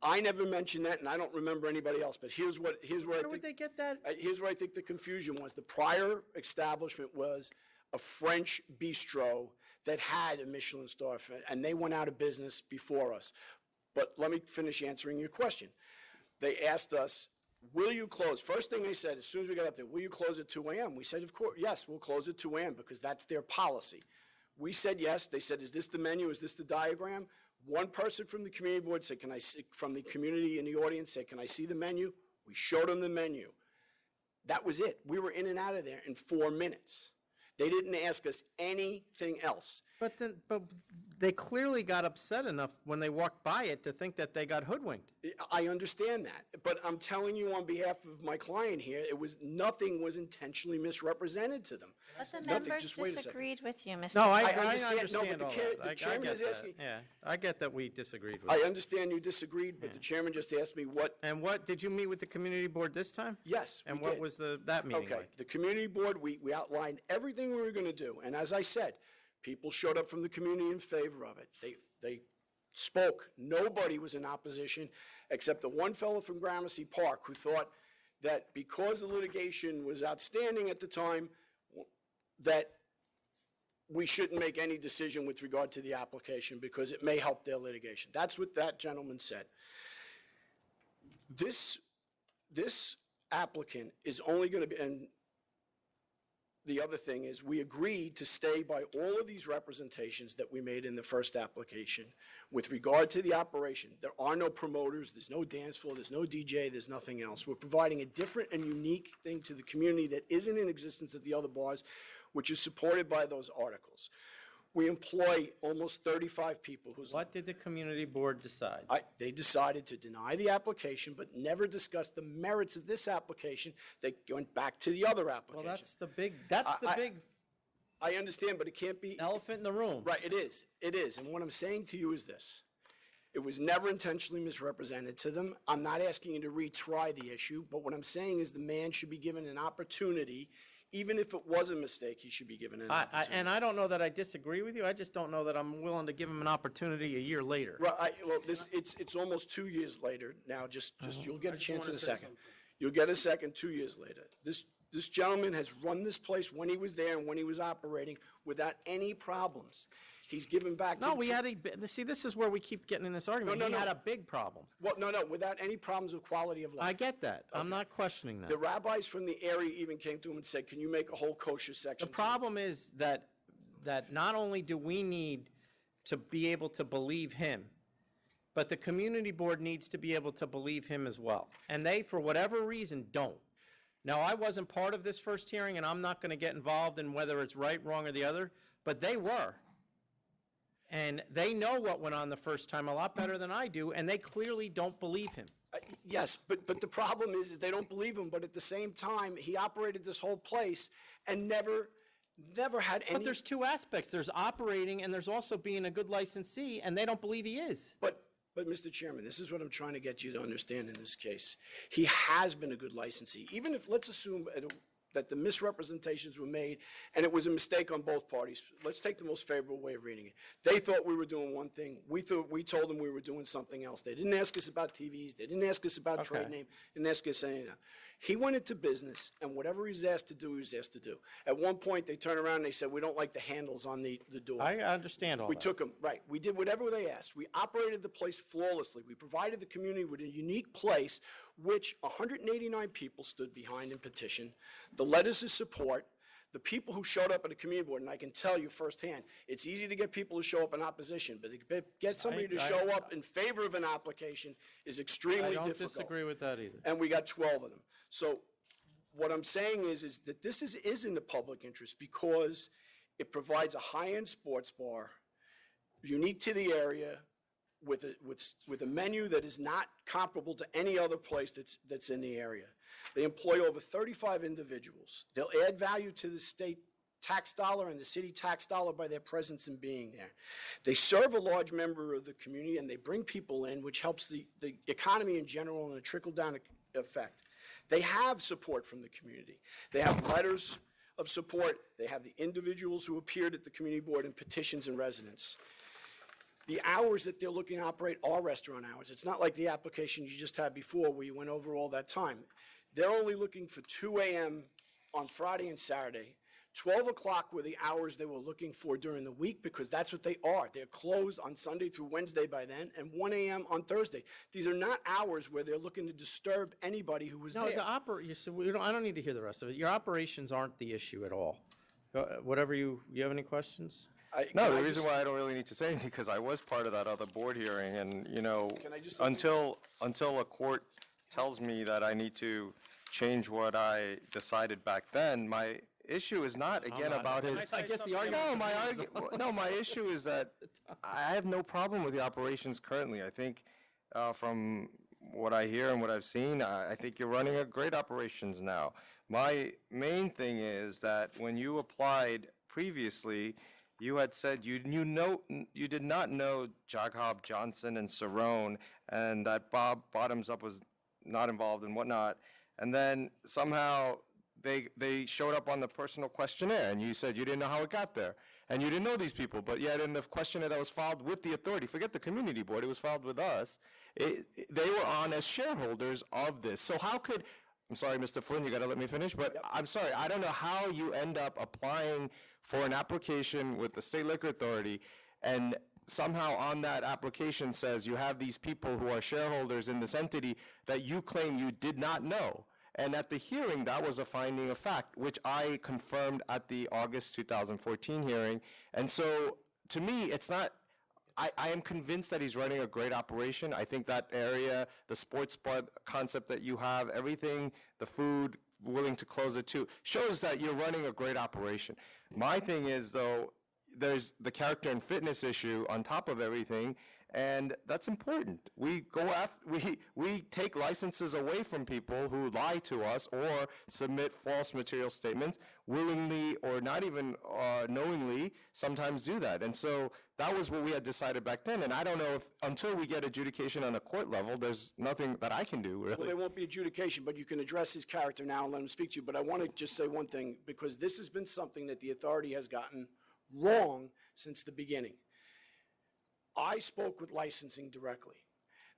I never mentioned that, and I don't remember anybody else, but here's where I think. Would they get that? Here's where I think the confusion was. The prior establishment was a French bistro that had a Michelin star, and they went out of business before us. But let me finish answering your question. They asked us, will you close? First thing they said, as soon as we got up there, will you close at 2 a.m.? We said, of course, yes, we'll close at 2 a.m. because that's their policy. We said yes. They said, is this the menu? Is this the diagram? One person from the community board said, from the community in the audience said, can I see the menu? We showed them the menu. That was it. We were in and out of there in 4 minutes. They didn't ask us anything else. But they clearly got upset enough when they walked by it to think that they got hoodwinked. I understand that, but I'm telling you on behalf of my client here, nothing was intentionally misrepresented to them. But the Nothing. members Just wait a second. disagreed with you, Mr. No, I I understand, understand. No, but all the that. chairman I get is that. asking- Yeah, I get that we disagreed with I it. understand you disagreed, but the chairman just asked me what. And what, did you meet with the community board this time? Yes, we And what did. was that meeting Okay, like? the community board, we outlined everything we were going to do. And as I said, people showed up from the community in favor of it. They spoke. Nobody was in opposition except the one fellow from Gramercy Park who thought that because the litigation was outstanding at the time, that we shouldn't make any decision with regard to the application because it may help their litigation. That's what that gentleman said. This applicant is only going to be, and the other thing is, we agreed to stay by all of these representations that we made in the first application with regard to the operation. There are no promoters, there's no dance floor, there's no DJ, there's nothing else. We're providing a different and unique thing to the community that isn't in existence at the other bars, which is supported by those articles. We employ almost 35 people whose. What did the community board decide? They decided to deny the application, but never discussed the merits of this application. They went back to the other application. Well, that's the big I understand, but it can't be. elephant in the room. Right, it is. And what I'm saying to you is this. It was never intentionally misrepresented to them. I'm not asking you to retry the issue, but what I'm saying is the man should be given an opportunity. Even if it was a mistake, he should be given an opportunity. And I don't know that I disagree with you. I just don't know that I'm willing to give him an opportunity a year later. Right, it's almost 2 years later now, just you'll get a chance in a wanna say second. something. You'll get a second 2 years later. This gentleman has run this place when he was there and when he was operating without any problems. He's given back to. No, we had see, this is where we keep getting in this argument. No, He no. had a big problem. Well, no, without any problems with quality of life. I get that. I'm not questioning that. The rabbis from the area even came to him and said, can you make a whole kosher section? The problem is that not only do we need to be able to believe him, but the community board needs to be able to believe him as well. And they, for whatever reason, don't. Now, I wasn't part of this first hearing, and I'm not going to get involved in whether it's right, wrong, or the other, but they were. And they know what went on the first time a lot better than I do, and they clearly don't believe him. Yes, but the problem is they don't believe him, but at the same time, he operated this whole place and never had any. But there's two aspects. There's operating, and there's also being a good licensee, and they don't believe he is. But Mr. Chairman, this is what I'm trying to get you to understand in this case. He has been a good licensee. Even if, let's assume that the misrepresentations were made and it was a mistake on both parties. Let's take the most favorable way of reading it. They thought we were doing one thing. We told them we were doing something else. They didn't ask us about TVs. They didn't ask us about trade name. They didn't ask us anything. He went into business, and whatever he was asked to do, he was asked to do. At one point, they turned around and they said, we don't like the handles on the door. I understand all We that. took them, right. We did whatever they asked. We operated the place flawlessly. We provided the community with a unique place, which 189 people stood behind and petitioned. The letters of support, the people who showed up at the community board, and I can tell you firsthand, it's easy to get people to show up in opposition, but to get somebody to show up in favor of an application is extremely difficult. I don't disagree with that either. And we got 12 of them. So what I'm saying is that this is in the public interest because it provides a high-end sports bar, unique to the area, with a menu that is not comparable to any other place that's in the area. They employ over 35 individuals. They'll add value to the state tax dollar and the city tax dollar by their presence and being there. They serve a large member of the community and they bring people in, which helps the economy in general and a trickle-down effect. They have support from the community. They have letters of support. They have the individuals who appeared at the community board in petitions and residents. The hours that they're looking to operate are restaurant hours. It's not like the application you just had before where you went over all that time. They're only looking for 2 a.m. on Friday and Saturday. 12 o'clock were the hours they were looking for during the week because that's what they are. They're closed on Sunday through Wednesday by then, and 1 a.m. on Thursday. These are not hours where they're looking to disturb anybody who was No, there. I don't need to hear the rest of it. Your operations aren't the issue at all. Whatever you have any questions? No, the reason why I don't really need to say anything, because I was part of that other board hearing, and, until a court tells me that I need to change what I decided back then, my issue is not, again, about his... I guess the argument... My issue is that I have no problem with the operations currently. I think from what I hear and what I've seen, I think you're running a great operations now. My main thing is that when you applied previously, you had said you did not know Jacob Johnson and Cerrone, and that Bob Bottoms Up was not involved and whatnot. And then somehow they showed up on the personal questionnaire, and you said you didn't know how it got there. And you didn't know these people, but yet in the questionnaire that was filed with the authority, forget the community board, it was filed with us, they were on as shareholders of this. So how could... I'm sorry, Mr. Flynn, you got to let me finish, but I'm sorry, I don't know how you end up applying for an application with the State Liquor Authority, and somehow on that application says you have these people who are shareholders in this entity that you claim you did not know. And at the hearing, that was a finding of fact, which I confirmed at the August 2014 hearing. And so, to me, it's not... I am convinced that he's running a great operation. I think that area, the sports bar concept that you have, everything, the food, willing to close it too, shows that you're running a great operation. My thing is, though, there's the character and fitness issue on top of everything, and that's important. We take licenses away from people who lie to us or submit false material statements willingly or not even knowingly, sometimes do that. And so that was what we had decided back then, and I don't know if, until we get adjudication on a court level, there's nothing that I can do, really. Well, there won't be adjudication, but you can address his character now and let him speak to you. But I want to just say one thing, because this has been something that the authority has gotten wrong since the beginning. I spoke with licensing directly.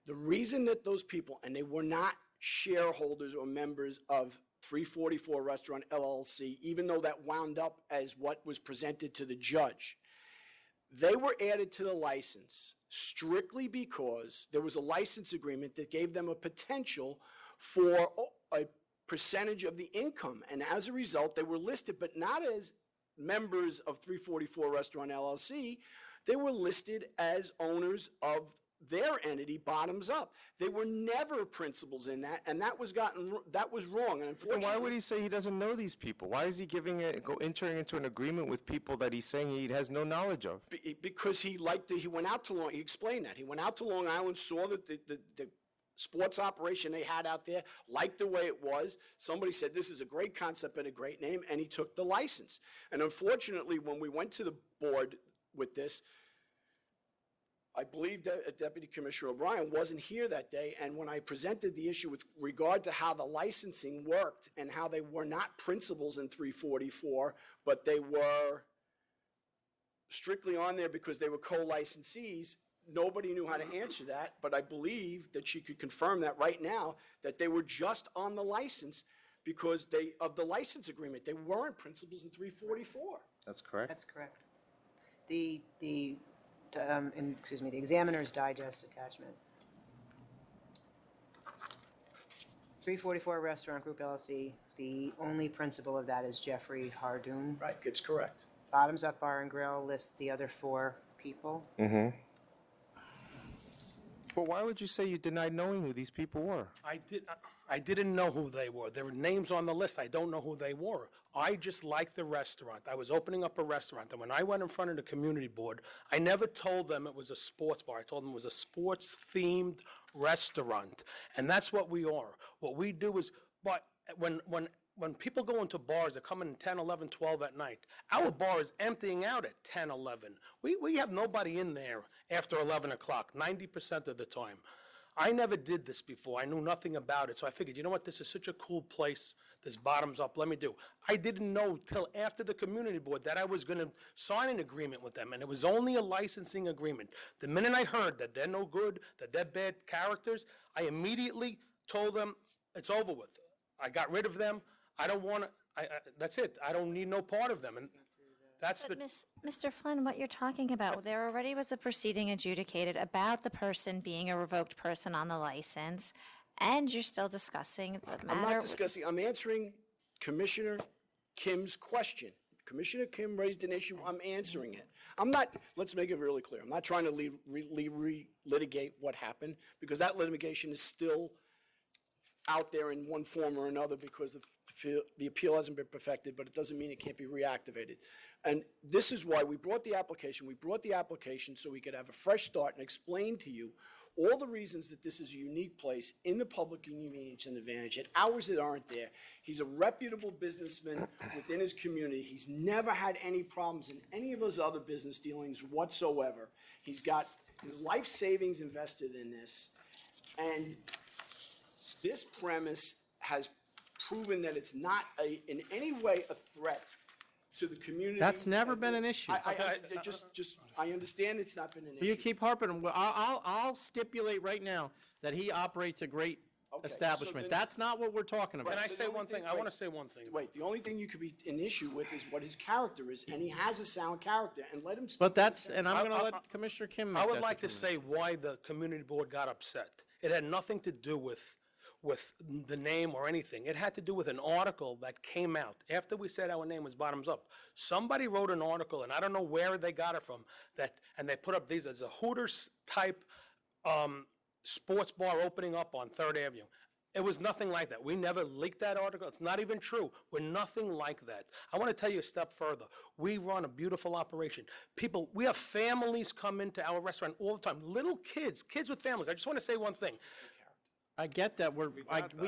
The reason that those people, and they were not shareholders or members of 344 Restaurant LLC, even though that wound up as what was presented to the judge, they were added to the license strictly because there was a license agreement that gave them a potential for a percentage of the income. And as a result, they were listed, but not as members of 344 Restaurant LLC. They were listed as owners of their entity, Bottoms Up. They were never principals in that, and that was wrong. And unfortunately, then why would he say he doesn't know these people? Why is he entering into an agreement with people that he's saying he has no knowledge of? Because he went out to Long. He explained that he went out to Long Island, saw that the sports operation they had out there, liked the way it was. Somebody said this is a great concept and a great name, and he took the license. And unfortunately, when we went to the board with this, I believe that Deputy Commissioner O'Brien wasn't here that day, and when I presented the issue with regard to how the licensing worked and how they were not principals in 344, but they were strictly on there because they were co-licensees, nobody knew how to answer that, but I believe that she could confirm that right now, that they were just on the license because of the license agreement. They weren't principals in 344. That's correct. That's correct. The Examiner's Digest attachment. 344 Restaurant Group LLC, the only principal of that is Jeffrey Hardoon. Right, it's correct. Bottoms Up Bar and Grill lists the other 4 people. Mm-hmm. But why would you say you denied knowing who these people were? I didn't know who they were. There were names on the list. I don't know who they were. I just liked the restaurant. I was opening up a restaurant, and when I went in front of the community board, I never told them it was a sports bar. I told them it was a sports-themed restaurant, and that's what we are. What we do is, but when people go into bars, they're coming in 10, 11, 12 at night. Our bar is emptying out at 10, 11. We have nobody in there after 11 o'clock, 90% of the time. I never did this before. I knew nothing about it. So I figured, you know what, this is such a cool place. This bottoms up, let me do. I didn't know till after the community board that I was going to sign an agreement with them, and it was only a licensing agreement. The minute I heard that they're no good, that they're bad characters, I immediately told them it's over with. I got rid of them. I don't want to, that's it. I don't need no part of them. And that's But Mr. Flynn, what you're talking about, there already was a proceeding adjudicated about the person being a revoked person on the license, and you're still discussing the matter. I'm not discussing, I'm answering Commissioner Kim's question. Commissioner Kim raised an issue, I'm answering it. I'm not, let's make it really clear, I'm not trying to litigate what happened, because that litigation is still out there in one form or another because the appeal hasn't been perfected, but it doesn't mean it can't be reactivated. And this is why we brought the application. We brought the application so we could have a fresh start and explain to you all the reasons that this is a unique place in the public convenience and advantage at hours that aren't there. He's a reputable businessman within his community. He's never had any problems in any of his other business dealings whatsoever. He's got his life savings invested in this. And this premise has proven that it's not in any way a threat to the community. That's never been an issue. I understand it's not been an issue. You keep harping on, I'll stipulate right now that he operates a great establishment. That's not what we're talking about. Can I say one thing? I want to say one thing. Wait, the only thing you could be an issue with is what his character is, and he has a sound character, and let him speak. But that's, and I'm going to let Commissioner Kim make I would that like to say why the community board got upset. It had nothing to do with the name or anything. It had to do with an article that came out after we said our name was Bottoms Up. Somebody wrote an article, and I don't know where they got it from, and they put up these as a Hooters type sports bar opening up on 3rd Avenue. It was nothing like that. We never leaked that article. It's not even true. We're nothing like that. I want to tell you a step further. We run a beautiful operation. People, we have families come into our restaurant all the time. Little kids with families. I just want to say one thing. I get that. We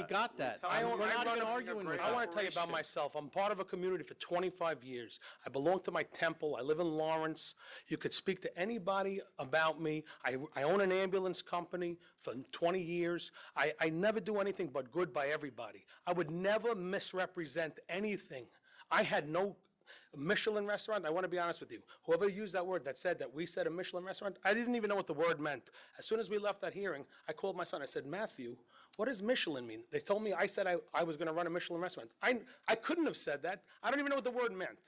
got that. We're not even arguing with that. I want to tell you about myself. I'm part of a community for 25 years. I belong to my temple. I live in Lawrence. You could speak to anybody about me. I own an ambulance company for 20 years. I never do anything but good by everybody. I would never misrepresent anything. I had no Michelin restaurant. I want to be honest with you. Whoever used that word that said that we said a Michelin restaurant, I didn't even know what the word meant. As soon as we left that hearing, I called my son. I said, Matthew, what does Michelin mean? They told me I said I was going to run a Michelin restaurant. I couldn't have said that. I don't even know what the word meant.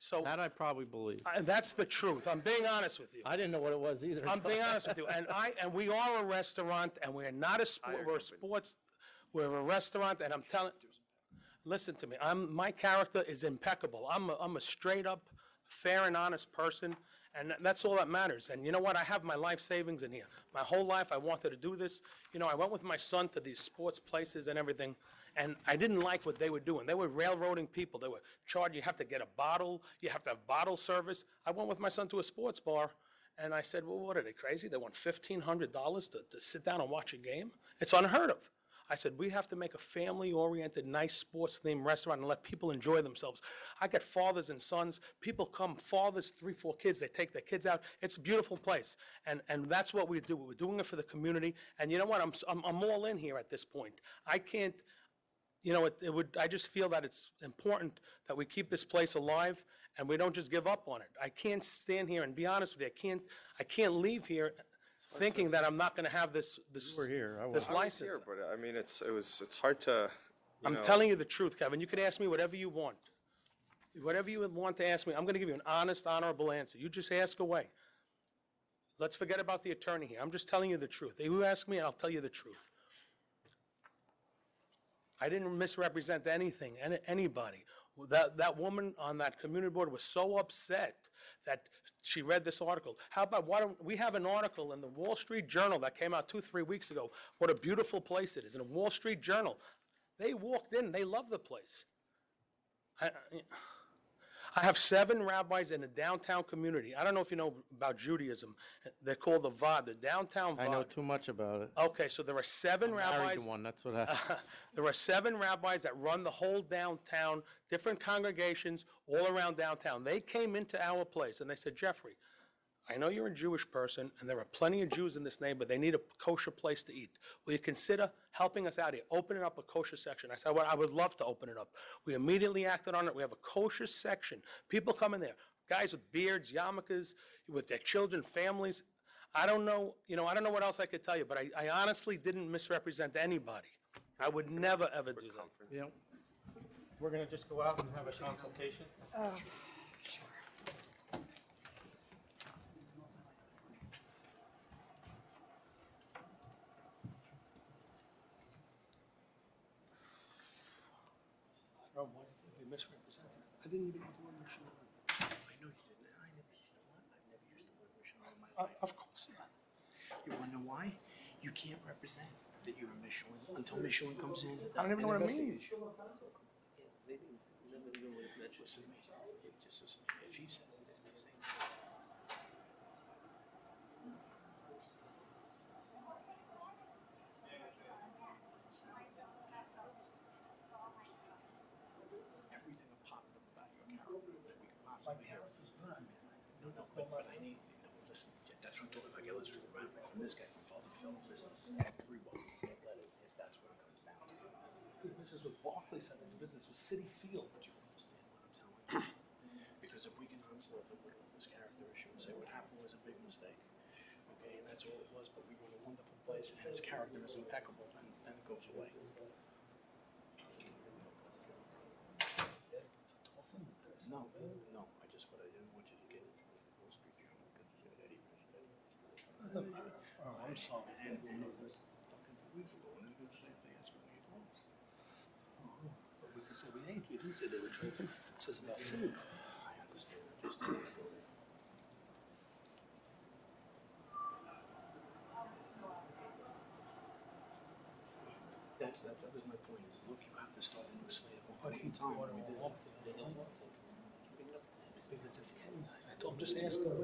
So that I probably believe. That's the truth. I'm being honest with you. I didn't know what it was either. I'm being honest with you. And we are a restaurant, and we're not a sport. We're a sports. We're a restaurant, and I'm telling. Listen to me. My character is impeccable. I'm a straight up, fair and honest person, and that's all that matters. And you know what? I have my life savings in here. My whole life I wanted to do this. You know, I went with my son to these sports places and everything, and I didn't like what they were doing. They were railroading people. They were charging. You have to get a bottle. You have to have bottle service. I went with my son to a sports bar, and I said, well, what are they, crazy? They want $1,500 to sit down and watch a game? It's unheard of. I said, we have to make a family-oriented, nice sports-themed restaurant and let people enjoy themselves. I got fathers and sons. People come, fathers, 3, 4 kids. They take their kids out. It's a beautiful place, and that's what we do. We're doing it for the community. And you know what? I'm all in here at this point. I can't, you know, I just feel that it's important that we keep this place alive and we don't just give up on it. I can't stand here and be honest with you. I can't leave here thinking that I'm not going to have this license. I was here, but I mean, it's hard to. I'm telling you the truth, Kevin. You can ask me whatever you want. Whatever you would want to ask me, I'm going to give you an honest, honorable answer. You just ask away. Let's forget about the attorney here. I'm just telling you the truth. You ask me, and I'll tell you the truth. I didn't misrepresent anything, anybody. That woman on that community board was so upset that she read this article. How about, why don't, we have an article in the Wall Street Journal that came out 2-3 weeks ago, what a beautiful place it is, in a Wall Street Journal. They walked in, they love the place. I have 7 rabbis in the downtown community. I don't know if you know about Judaism. They're called the Vod, the downtown Vod. I know too much about it. Okay, so there are 7 Married rabbis. to one, that's what happened. There are 7 rabbis that run the whole downtown, different congregations all around downtown. They came into our place and they said, Jeffrey, I know you're a Jewish person and there are plenty of Jews in this neighborhood. They need a kosher place to eat. Will you consider helping us out here, opening up a kosher section? I said, well, I would love to open it up. We immediately acted on it. We have a kosher section. People come in there, guys with beards, yarmulkes, with their children, families. I don't know, I don't know what else I could tell you, but I honestly didn't misrepresent anybody. I would never, ever do that. Yeah. We're going to just go out and have a consultation? Oh. Misrepresented. I didn't even know the word Michelin. I know you didn't. I never, you know what? I've never used the word Michelin in my life. Of course not. You want to know why? You can't represent that you're a Michelin until Michelin comes in. I don't even know what it means. Listen to me. Just listen to me. If he says it, if they say it. Everything positive about your character that we could possibly have. No, but I need, listen, that's what I'm talking about. Let's read around from this guy, from Father Phil, listen, everyone can get letters if that's what it comes down to. This is with Barclays, I mean, business with City Field. Do you understand what I'm telling you? Because if we can unsolve this character issue and say what happened was a big mistake, okay, and that's all it was, but we run a wonderful place and his character is impeccable, and then it goes away. No, I just, what I didn't want you to get into was the Wall Street Journal, because it's Eddie. Oh, I'm sorry. And it was fucking 2 weeks ago, and they're gonna say if they ask you, we lost. But we could say we ate. We didn't say they were drinking. It says about food. I understand, just that was my point, is look, you have to start a new slate at one point in time. We did. Because this Ken, I told him, just ask him. I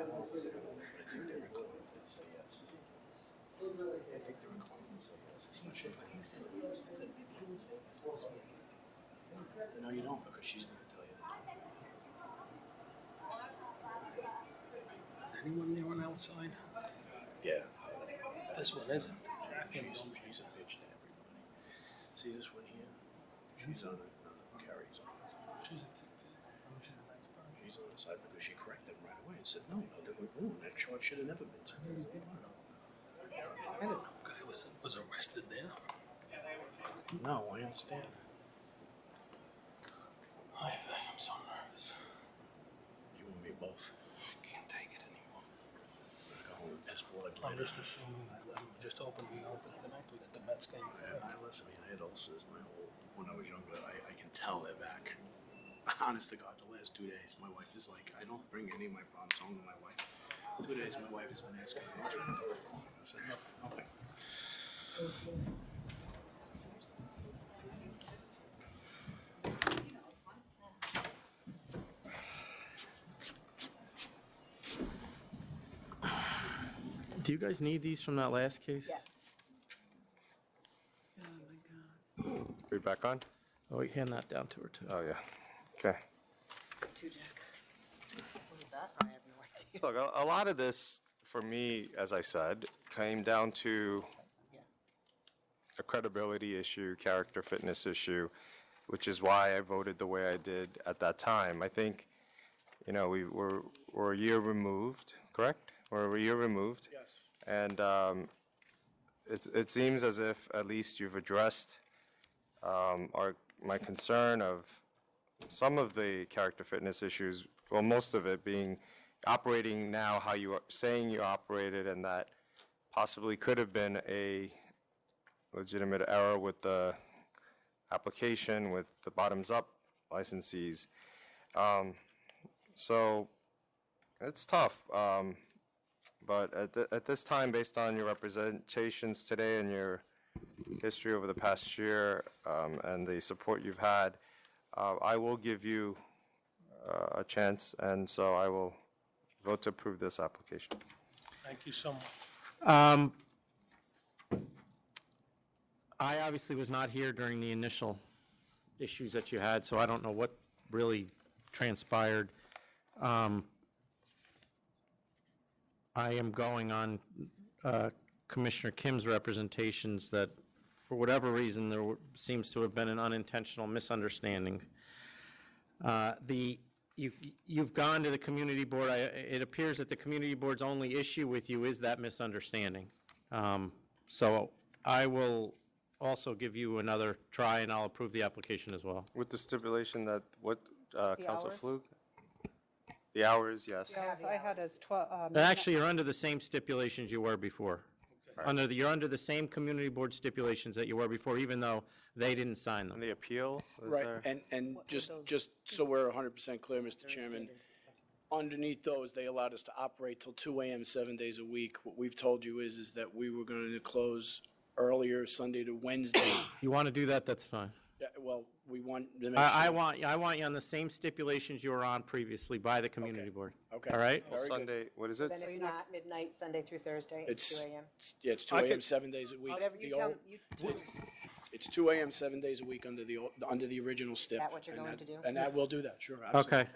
know, but I think they're inclined to say yes. I think they're inclined to say yes. I'm not sure, but he said, maybe he would say yes. No, you don't, because she's gonna tell you that. Is anyone there on outside? Yeah. This one isn't. She's a bitch to everybody. See this one here? She's on it. Carrie's on it. She's on the side because she corrected him right away and said, no, that we're wrong. That charge should have never been. I didn't know. Guy was arrested there. No, I understand. I'm so nervous. You and me both. I can't take it anymore. I'm gonna go home and piss blood later. I'm just assuming that just opened tonight. We got the Mets game. Listen, I had ulcers when I was younger. I can tell they're back. Honest to God, the last 2 days, my wife is like, I don't bring any of my problems home to my wife. 2 days, my wife has been asking me, what's wrong? I said, nothing. Do you guys need these from that last case? Yes. Read back on? Oh, wait, hand that down to her, too. Oh, yeah. Okay. 2 decks. Was it that? I have no idea. Look, a lot of this, for me, as I said, came down to a credibility issue, character fitness issue, which is why I voted the way I did at that time. I think, we're a year removed, correct? We're a year removed. Yes. And it seems as if at least you've addressed my concern of some of the character fitness issues, well, most of it being operating now how you are saying you operated, and that possibly could have been a legitimate error with the application with the bottoms-up licensees. So it's tough. But at this time, based on your representations today and your history over the past year and the support you've had, I will give you a chance, and so I will vote to approve this application. Thank you so much. I obviously was not here during the initial issues that you had, so I don't know what really transpired. I am going on Commissioner Kim's representations that for whatever reason there seems to have been an unintentional misunderstanding. You've gone to the community board. It appears that the community board's only issue with you is that misunderstanding. So I will also give you another try, and I'll approve the application as well. With the stipulation that what, Council hours? Flug? The hours, yes. Yes, I had as 12. Actually, you're under the same stipulations you were before. You're under the same community board stipulations that you were before, even though they didn't sign them. And the appeal? Right, and just so we're 100% clear, Mr. Chairman, underneath those, they allowed us to operate till 2 a.m. 7 days a week. What we've told you is that we were going to close earlier, Sunday to Wednesday. You want to do that, that's fine. Yeah, well, we want to make I sure- want you on the same stipulations you were on previously by the community board. Okay. All right? Very good. Sunday, what is it? Then it's not midnight, Sunday through Thursday, It's, it's 2 a.m. yeah, it's 2 I a.m. could- 7 days a week. Whatever you The tell, old- you, It's 2 a.m. 7 days a week under the original stip. that what you're and going to do? And that will do that, sure, absolutely. Okay.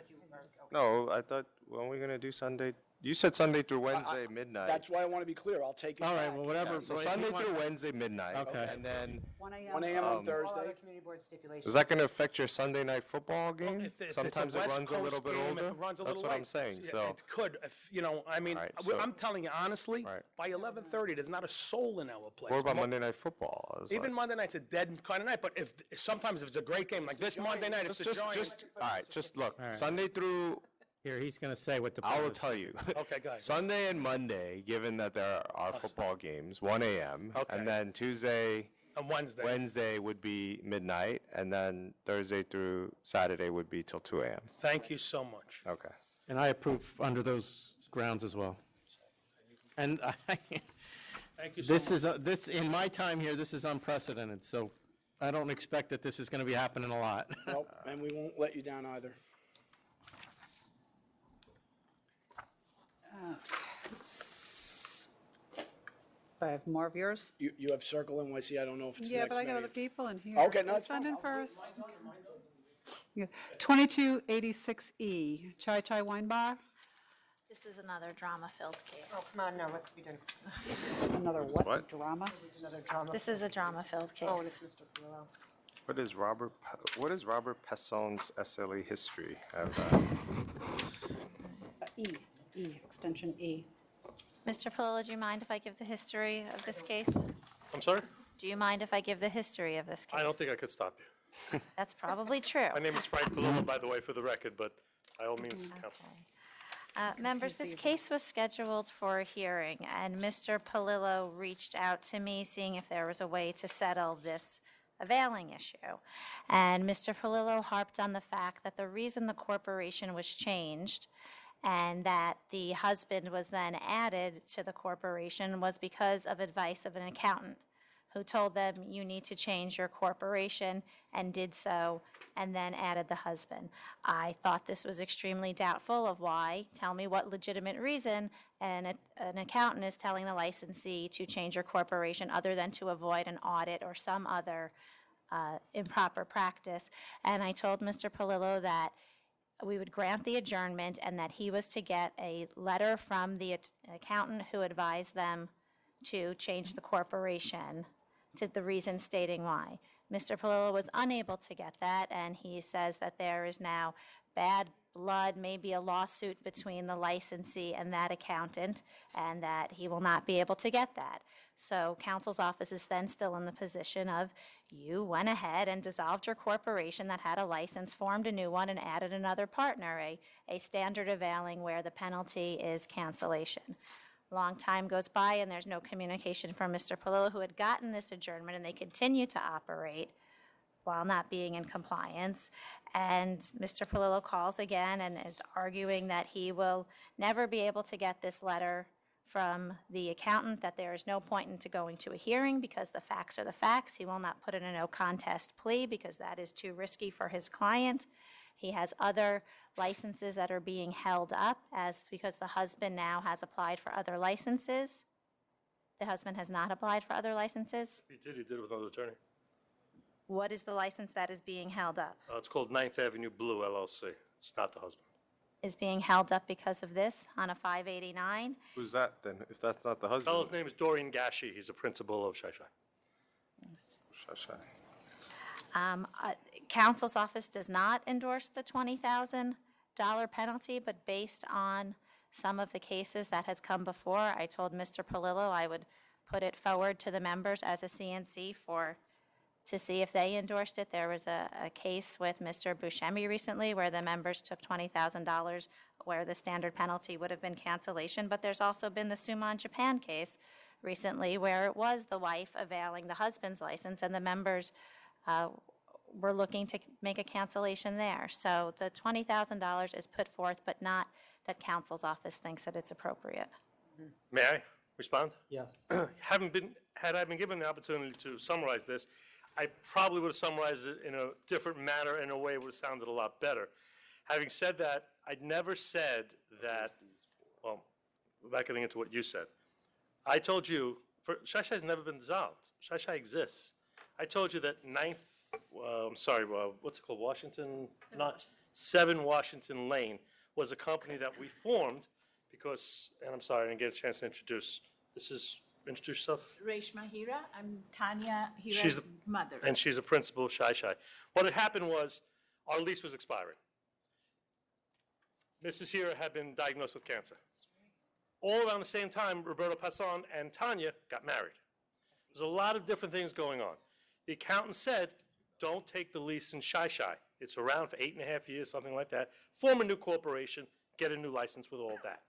No, I thought, weren't we going to do Sunday? You said Sunday through Wednesday midnight. That's why I want to be clear, I'll take it All right, back. well, whatever. Yeah, so Well, if Sunday you want- through Wednesday midnight. Okay. And then, 1 a.m. 1 a.m. on All other Thursday. community board stipulations. is that going to affect your Sunday night football game? If it's Sometimes a it West runs a little Coast bit game, older? if it runs a That's little what I'm late, saying, yeah, so. It could, if, I mean, All right, so- I'm telling you honestly, Right. by 11:30, there's not a soul in our place. What about Mo- Monday night football? It's Even like- Monday night's a dead kind of night, but sometimes if it's a great game, like this Monday night, if it's a Giants. all right, just look, right. Sunday through, Here, he's going to say what the. I will plan is. tell you. Okay, go ahead. Sunday and Monday, given that there are football games, 1 a.m. Okay. And then Tuesday, On Wednesday. Wednesday would be midnight, and then Thursday through Saturday would be till 2 a.m. Thank you so much. Okay. And I approve under those grounds as well. And Thank you so much. this, in my time here, this is unprecedented, so I don't expect that this is going to be happening a lot. Nope, and we won't let you down either. I have more of yours? You have Circle NYC, I don't know if it's Yeah, next. but I got Mary. other people in here. Okay, no, it's Send fine. in first. Yeah. 2286E, Chai Chai Wine Bar. This is another drama-filled case. Oh, come on, no, let's be done. Another what? Drama? Another drama. This is a drama-filled case. Oh, and it's Mr. Perillo. What is Robert Pessone's SLE history? I have that. Extension E. Mr. Palillo, do you mind if I give the history of this case? I'm sorry? Do you mind if I give the history of this case? I don't think I could stop you. That's probably true. My name is Frank Palillo, by the way, for the record, but by all means, counsel. Members, this case was scheduled for a hearing, and Mr. Palillo reached out to me, seeing if there was a way to settle this availing issue. And Mr. Palillo harped on the fact that the reason the corporation was changed and that the husband was then added to the corporation was because of advice of an accountant who told them, you need to change your corporation, and did so, and then added the husband. I thought this was extremely doubtful of why. Tell me what legitimate reason an accountant is telling the licensee to change your corporation other than to avoid an audit or some other improper practice. And I told Mr. Palillo that we would grant the adjournment and that he was to get a letter from the accountant who advised them to change the corporation, to the reason stating why. Mr. Palillo was unable to get that, and he says that there is now bad blood, maybe a lawsuit between the licensee and that accountant, and that he will not be able to get that. So counsel's office is then still in the position of, you went ahead and dissolved your corporation that had a license, formed a new one, and added another partner, a standard availing where the penalty is cancellation. Long time goes by and there's no communication from Mr. Palillo, who had gotten this adjournment, and they continue to operate. while not being in compliance. And Mr. Palillo calls again and is arguing that he will never be able to get this letter from the accountant, that there is no point into going to a hearing because the facts are the facts. He will not put in a no contest plea because that is too risky for his client. He has other licenses that are being held up because the husband now has applied for other licenses. The husband has not applied for other licenses. He did it with another attorney. What is the license that is being held up? It's called 9th Avenue Blue LLC. It's not the husband. Is being held up because of this on a 589? Who's that then, if that's not the The husband? fellow's name is Dorian Gashi. He's a principal of Shai Shai. Counsel's office does not endorse the $20,000 penalty, but based on some of the cases that has come before, I told Mr. Palillo I would put it forward to the members as a CNC to see if they endorsed it. There was a case with Mr. Buscemi recently where the members took $20,000 where the standard penalty would have been cancellation, but there's also been the Suman Japan case recently where it was the wife availing the husband's license and the members were looking to make a cancellation there. So the $20,000 is put forth, but not that counsel's office thinks that it's appropriate. May I respond? Yes. Had I been given the opportunity to summarize this, I probably would have summarized it in a different manner, in a way it would have sounded a lot better. Having said that, I'd never said that, well, without getting into what you said, I told you, Shai Shai has never been dissolved. Shai Shai exists. I told you that what's it called, Washington? 7 Washington Lane was a company that we formed because, and I'm sorry, I didn't get a chance to introduce, introduce yourself? Reshma Hira. I'm Tanya She's Hira's the- mother. And she's a principal of Shai Shai. What had happened was, our lease was expiring. Mrs. Hira had been diagnosed with cancer. All around the same time, Roberto Passon and Tanya got married. There's a lot of different things going on. The accountant said, don't take the lease in Shai Shai. It's around for 8.5 years, something like that. Form a new corporation, get a new license with all that.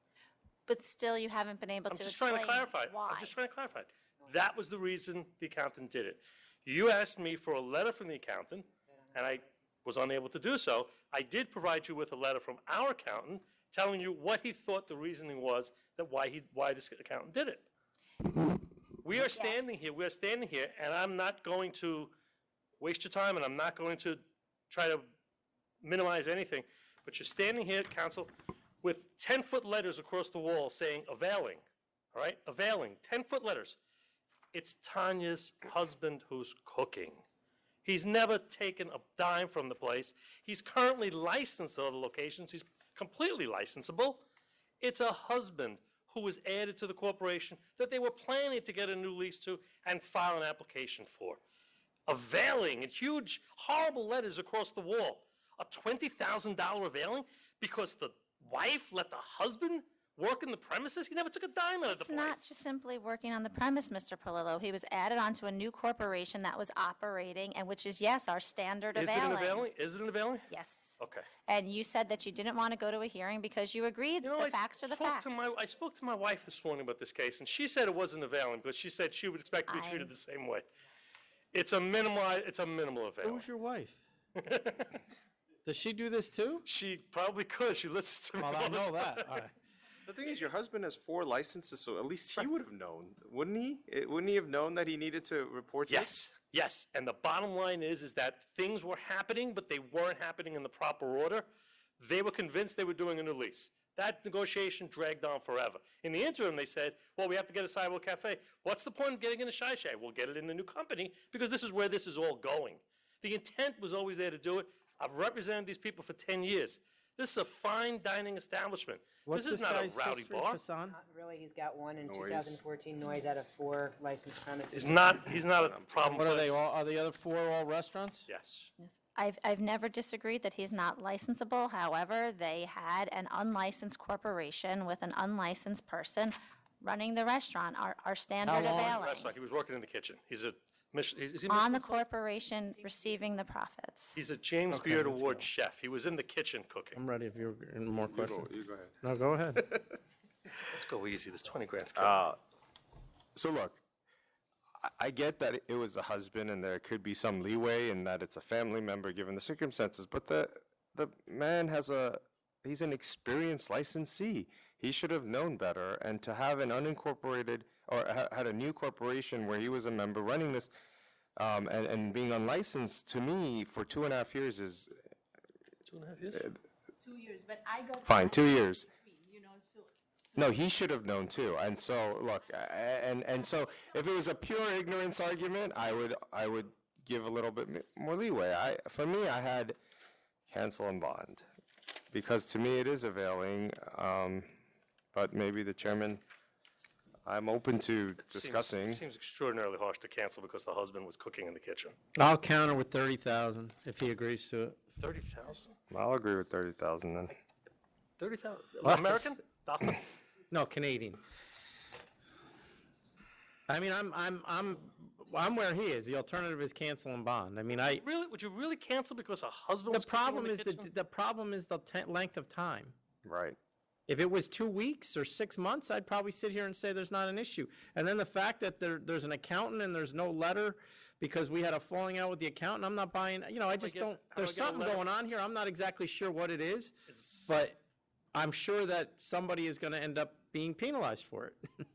But still, you haven't been able I'm to just explain trying to clarify. why. I'm just trying to clarify. That was the reason the accountant did it. You asked me for a letter from the accountant, and I was unable to do so. I did provide you with a letter from our accountant telling you what he thought the reasoning was that why this accountant did it. We are standing here, and I'm not going to waste your time, and I'm not going to try to minimize anything, but you're standing here, counsel, with 10-foot letters across the wall saying availing, all right? Availing, 10-foot letters. It's Tanya's husband who's cooking. He's never taken a dime from the place. He's currently licensed at other locations. He's completely licensable. It's a husband who was added to the corporation that they were planning to get a new lease to and file an application for. Availing, it's huge, horrible letters across the wall. A $20,000 availing because the wife let the husband work in the premises? He never took a dime out of the It's place. not just simply working on the premise, Mr. Palillo. He was added onto a new corporation that was operating, and which is, yes, our standard Is it an availing. availing? Is it an availing? Yes. Okay. And you said that you didn't want to go to a hearing because you agreed the facts are the facts. I spoke to my wife this morning about this case, and she said it wasn't availing because she said she would expect to be treated the same way. It's a minimal availing. Who's your wife? Does she do this too? She probably could. She listens to me Well, all I the know time. that. All right. The thing is, your husband has 4 licenses, so at least he would have known, wouldn't he? Wouldn't he have known that he needed to report this? Yes. And the bottom line is that things were happening, but they weren't happening in the proper order. They were convinced they were doing a new lease. That negotiation dragged on forever. In the interim, they said, well, we have to get a Sidewalk Cafe. What's the point of getting in a Shai Shai? We'll get it in the new company because this is where this is all going. The intent was always there to do it. I've represented these people for 10 years. This is a fine dining establishment. What's this is this not a guy's rowdy history, bar. Hassan? Not really, he's got one in Noise. 2014, noise out of 4 licensed premises. He's not a problem. What are they all? Are the other 4 all restaurants? Yes. I've never disagreed that he's not licensable. However, they had an unlicensed corporation with an unlicensed person running the restaurant, our standard availing. Restaurant. He was working in the kitchen. He's a is he On the corporation receiving the profits. He's a James Okay, Beard let's Award go. chef. He was in the kitchen cooking. I'm ready if you're in more questions. You go ahead. No, go ahead. Let's go easy. This 20 grand's killing me. So look, I get that it was the husband and there could be some leeway in that it's a family member given the circumstances, but the man he's an experienced licensee. He should have known better, and to have an unincorporated, or had a new corporation where he was a member running this, and being unlicensed, to me, for 2.5 years is. 2.5 years? 2 years, but I got. Fine, 2 years. You know, so. No, he should have known too. And so, look, and so if it was a pure ignorance argument, I would give a little bit more leeway. For me, I had cancel and bond, because to me it is availing. But maybe the chairman, I'm open to discussing. Seems extraordinarily harsh to cancel because the husband was cooking in the kitchen. I'll counter with 30,000 if he agrees to it. 30,000? I'll agree with 30,000 then. 30,000? Well, American? No, Canadian. I mean, I'm where he is. The alternative is cancel and bond. I mean, Really? Would you really cancel because a husband was the cooking problem in is the kitchen? the problem is the length of time. Right. If it was 2 weeks or 6 months, I'd probably sit here and say there's not an issue. And then the fact that there's an accountant and there's no letter because we had a falling out with the accountant, I'm not buying, I just don't, there's something going on here. I'm not exactly sure what it is, but I'm sure that somebody is going to end up being penalized for it.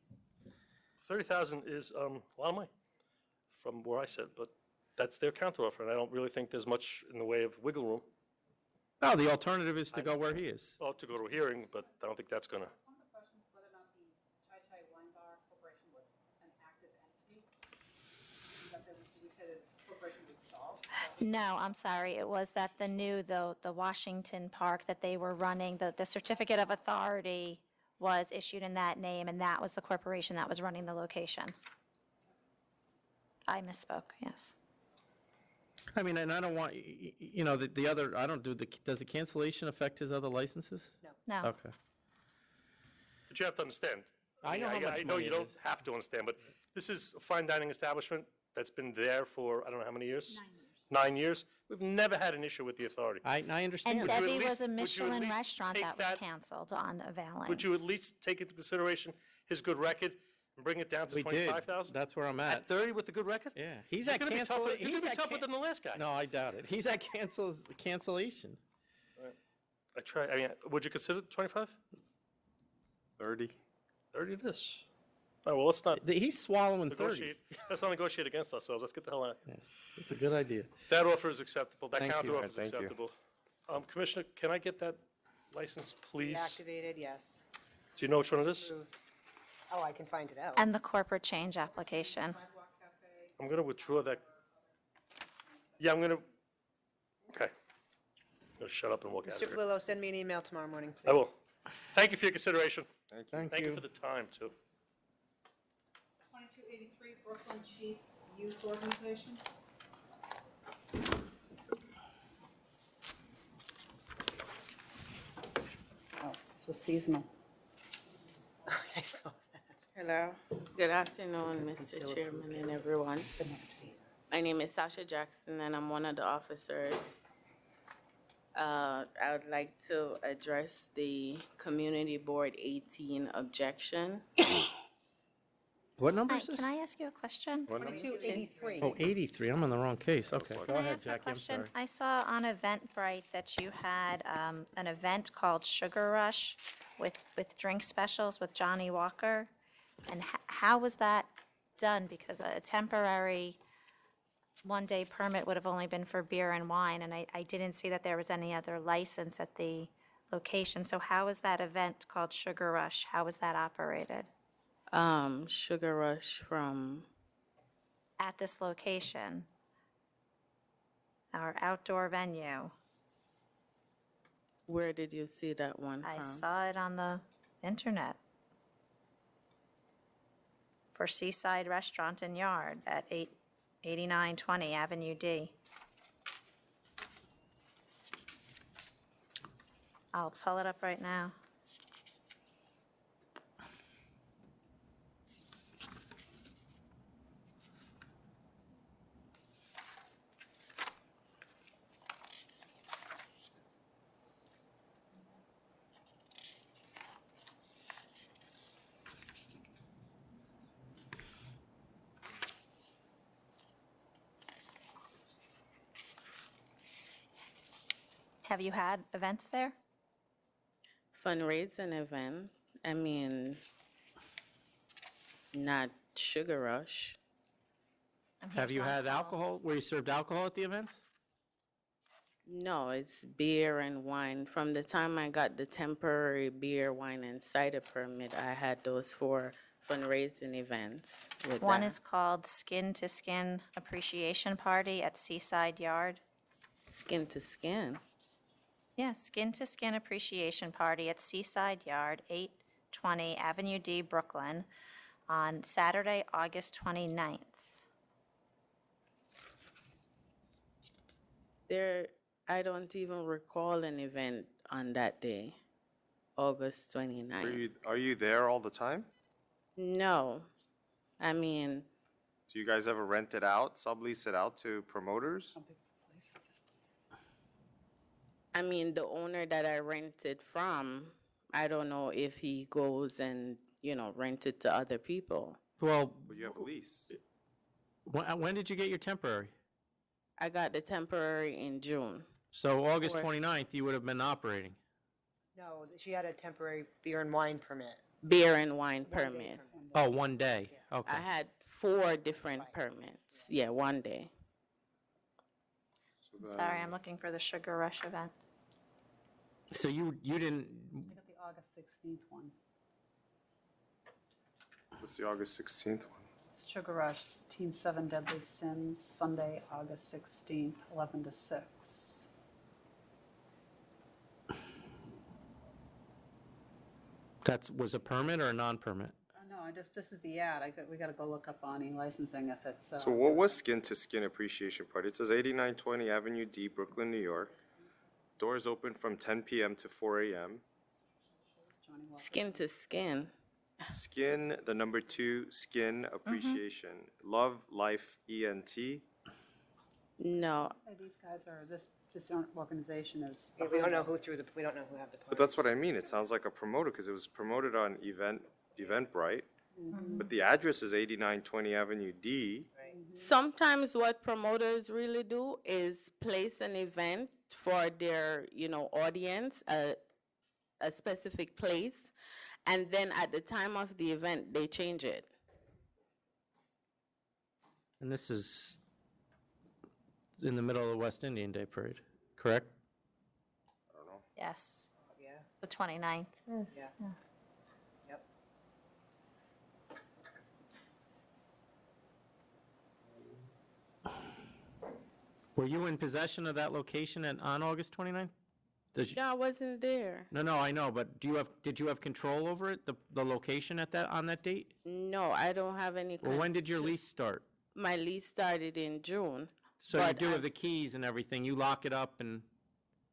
30,000 is a lot of money from where I sit, but that's their counteroffer, and I don't really think there's much in the way of wiggle room. No, the alternative is to go where he is. Oh, to go to a hearing, but I don't think that's going to. One of the questions whether or not the Chai Chai Wine Bar Corporation was an active entity. Did we say that the corporation was dissolved? No, I'm sorry. It was that the Washington Park that they were running, the certificate of authority was issued in that name, and that was the corporation that was running the location. I misspoke, yes. I mean, and I don't want, the other, I don't does the cancellation affect his other licenses? No. Okay. But you have to understand. I know how much I know money you it don't is. have to understand, but this is a fine dining establishment that's been there for, I don't know how many years? 9 years. 9 years. We've never had an issue with the authority. I understand. And Would you at Debbie was least- a would you at Michelin least restaurant take that was that- canceled on availing. Would you at least take into consideration his good record and bring it down to We did. 25,000? That's where I'm At at. 30 with the good record? Yeah. He's You're at gonna be cancel. tougher- You're he's going to be at tougher can- than the last guy. No, I doubt it. He's at cancellation. I mean, would you consider 25? 30. 30 it is. All right, well, let's not He's swallowing 30. negotiate. Let's not negotiate against ourselves. Let's get the hell out. It's a good idea. That offer is acceptable. That Thank counter you. offer is Thank you. acceptable. Commissioner, can I get that license, please? Deactivated, yes. Do you know which one it is? Approved. Oh, I can find it out. And the corporate change application. I'm going to withdraw that. Yeah, I'm going to, okay. I'm going to shut up and walk out Mr. of here. Palillo, send me an email tomorrow morning, please. I will. Thank you for your consideration. Thank Thank you you. for the time, too. 2283 Brooklyn Chiefs Youth Organization. Oh, this was seasonal. I saw that. Hello. Good afternoon, Mr. Chairman and everyone. My name is Sasha Jackson, and I'm one of the officers. I would like to address the Community Board 18 objection. What number Hi, is this? can I ask you a question? 2283. Oh, 83. I'm in the wrong case. Okay. Can Go I ahead, ask a Jackie. I'm question? sorry. I saw on Eventbrite that you had an event called Sugar Rush with drink specials with Johnny Walker. And how was that done? Because a temporary one-day permit would have only been for beer and wine, and I didn't see that there was any other license at the location. So how was that event called Sugar Rush? How was that operated Sugar Rush from, at this location? Our outdoor venue. where did you see that one I from? saw it on the internet. For Seaside Restaurant and Yard at 8920 Avenue D. I'll pull it up right now. Have you had events there? Fundraising event, I mean, not Sugar Rush. Have you had alcohol, where you served alcohol at the events? No, it's beer and wine. From the time I got the temporary beer, wine, and cider permit, I had those 4 fundraising events with One that. is called Skin to Skin Appreciation Party at Seaside Yard. Skin to Skin? Yeah, Skin to Skin Appreciation Party at Seaside Yard, 820 Avenue D, Brooklyn, on Saturday, August 29th. I don't even recall an event on that day, August 29th. Are you there all the time? No, I mean, Do you guys ever rent it out, sublease it out to promoters? the owner that I rented from, I don't know if he goes and, rent it to other people. Well, Well, you have a lease. when did you get your temporary? I got the temporary in June. So August Or- 29th, you would have been operating. No, she had a temporary beer and wine permit. Beer and wine permit. Oh, 1 day, okay. I had 4 different permits. Yeah, 1 day. Sorry, I'm looking for the Sugar Rush event. So you didn't, I got the August 16th one. What's the August 16th one? It's Sugar Rush, Team 7 Deadly Sins, Sunday, August 16th, 11 to 6. was a permit or a non-permit? No, this is the ad. We got to go look up on e-licensing if it's. So what was Skin to Skin Appreciation Party? It says 8920 Avenue D, Brooklyn, New York. Doors open from 10 p.m. to 4 a.m. Skin to Skin. Skin, the number 2, Skin Appreciation. Love, Life, ENT. No, These guys are, this organization is. Yeah, we don't know who we don't know who have the But that's what I mean. It sounds like a promoter because it was promoted on Eventbrite. But the address is 8920 Avenue D. sometimes what promoters really do is place an event for their, audience, a specific place, and then at the time of the event, they change it. And this is in the middle of the West Indian Day Parade, correct? I don't know. Yes, Yeah, the 29th. yeah. Yep. Were you in possession of that location on August 29th? No, I wasn't there. No, I know, but did you have control over it, the location on that date? No, I don't have any. Well, when did your lease start? My lease started in June. So you but do have the keys and everything, you lock it up and,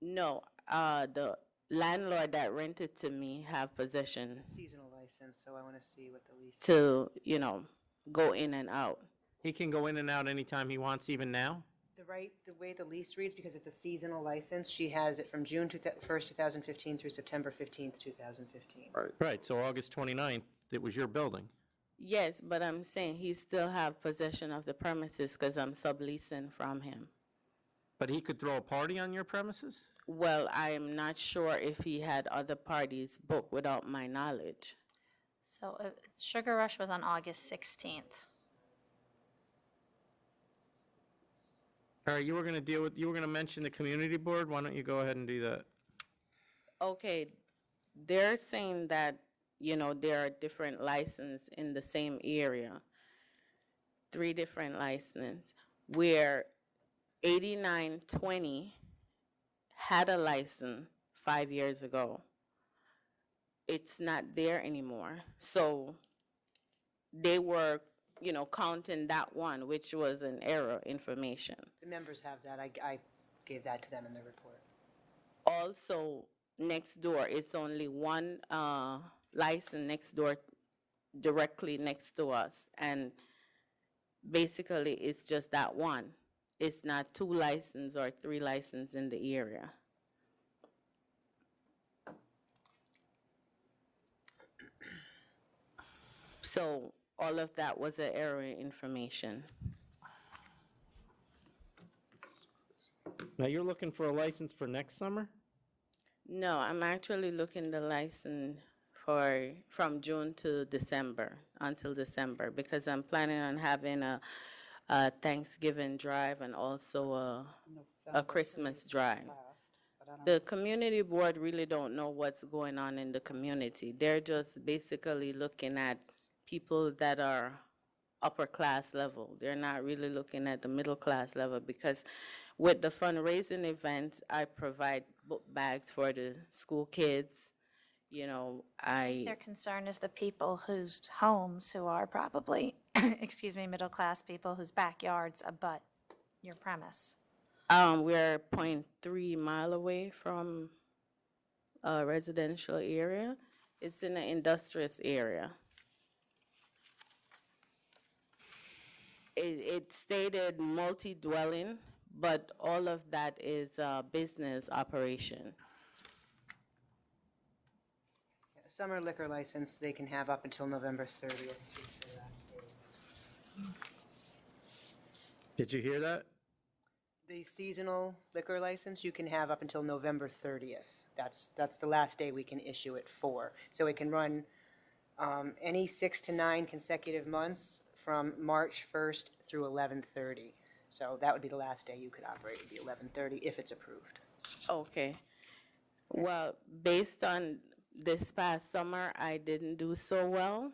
No, the landlord that rented to me have possession Seasonal license, so I want to see what the lease. to, go in and out. he can go in and out anytime he wants, even now? The way the lease reads, because it's a seasonal license, she has it from June 1st, 2015 through September 15th, 2015. Right, so August 29th, it was your building. Yes, but I'm saying he still have possession of the premises because I'm subleasing from him. But he could throw a party on your premises? Well, I am not sure if he had other parties booked without my knowledge. So Sugar Rush was on August 16th. All right, you were going to mention the community board, why don't you go ahead and do that? Okay, they're saying that, there are different licenses in the same area. 3 different licenses, where 8920 had a license 5 years ago. It's not there anymore. So they were, counting that one, which was an error information. The members have that. I gave that to them in the report. Also, next door, it's only one license next door, directly next to us. And basically, it's just that one. It's not 2 licenses or 3 licenses in the area. So all of that was an error information. Now, you're looking for a license for next summer? No, I'm actually looking the license for, from June to December, until December, because I'm planning on having a Thanksgiving drive and also a Christmas drive. The community board really don't know what's going on in the community. They're just basically looking at people that are upper class level. They're not really looking at the middle class level, because with the fundraising events, I provide book bags for the school kids. You know, Their concern is the people whose homes, who are probably, excuse me, middle-class people whose backyards abut your premise. We're 0.3 mile away from a residential area. It's in an industrious area. It stated multi-dwelling, but all of that is business operation. Summer liquor license, they can have up until November 30th. Did you hear that? The seasonal liquor license, you can have up until November 30th. That's the last day we can issue it for. So it can run any 6 to 9 consecutive months from March 1st through 11/30. So that would be the last day you could operate, would be 11/30 if it's approved. Okay. Well, based on this past summer, I didn't do so well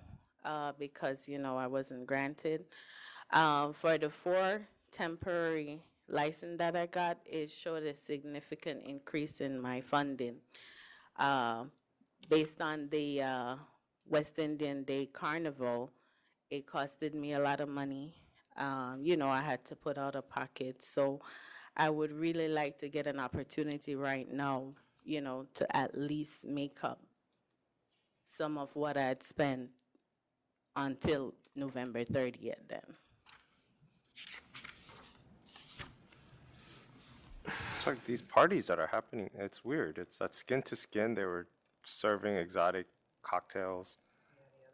because, you know, I wasn't granted. For the 4 temporary license that I got, it showed a significant increase in my funding. Based on the West Indian Day Carnival, it costed me a lot of money. You know, I had to put out of pocket. So I would really like to get an opportunity right now, you know, to at least make up some of what I'd spent until November 30th then. It's like these parties that are happening, it's weird. It's that Skin to Skin, they were serving exotic cocktails.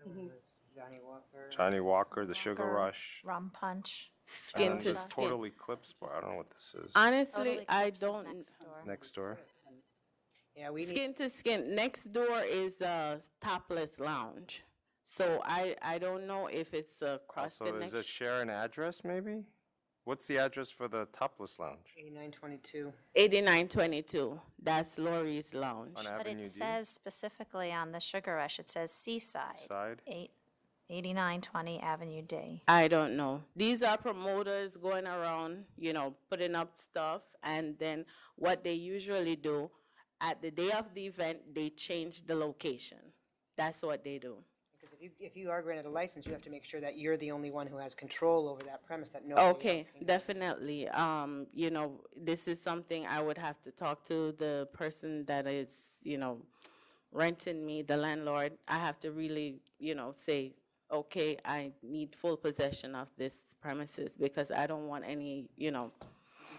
The other one was Johnny Walker. Johnny Walker, the Sugar Walker, Rush. Rum Punch. Skin And to this Skin. Total Eclipse Bar, I don't know what this is. Honestly, I don't. Next door. Yeah, we need, Skin to Skin. Next door is Topless Lounge. So I don't know if it's cross Also, is connection. it share an address, maybe? What's the address for the Topless Lounge? 8922. 8922. That's Lori's Lounge. On But Avenue it D? says specifically on the Sugar Rush, it says Seaside. Side? 8920 Avenue D. I don't know. These are promoters going around, you know, putting up stuff, and then what they usually do, at the day of the event, they change the location. That's what they do. Because if you are granted a license, you have to make sure that you're the only one who has control over that premise, that nobody else Okay, can. definitely. You know, this is something I would have to talk to the person that is, you know, renting me, the landlord. I have to really, you know, say, okay, I need full possession of this premises because I don't want any, you know,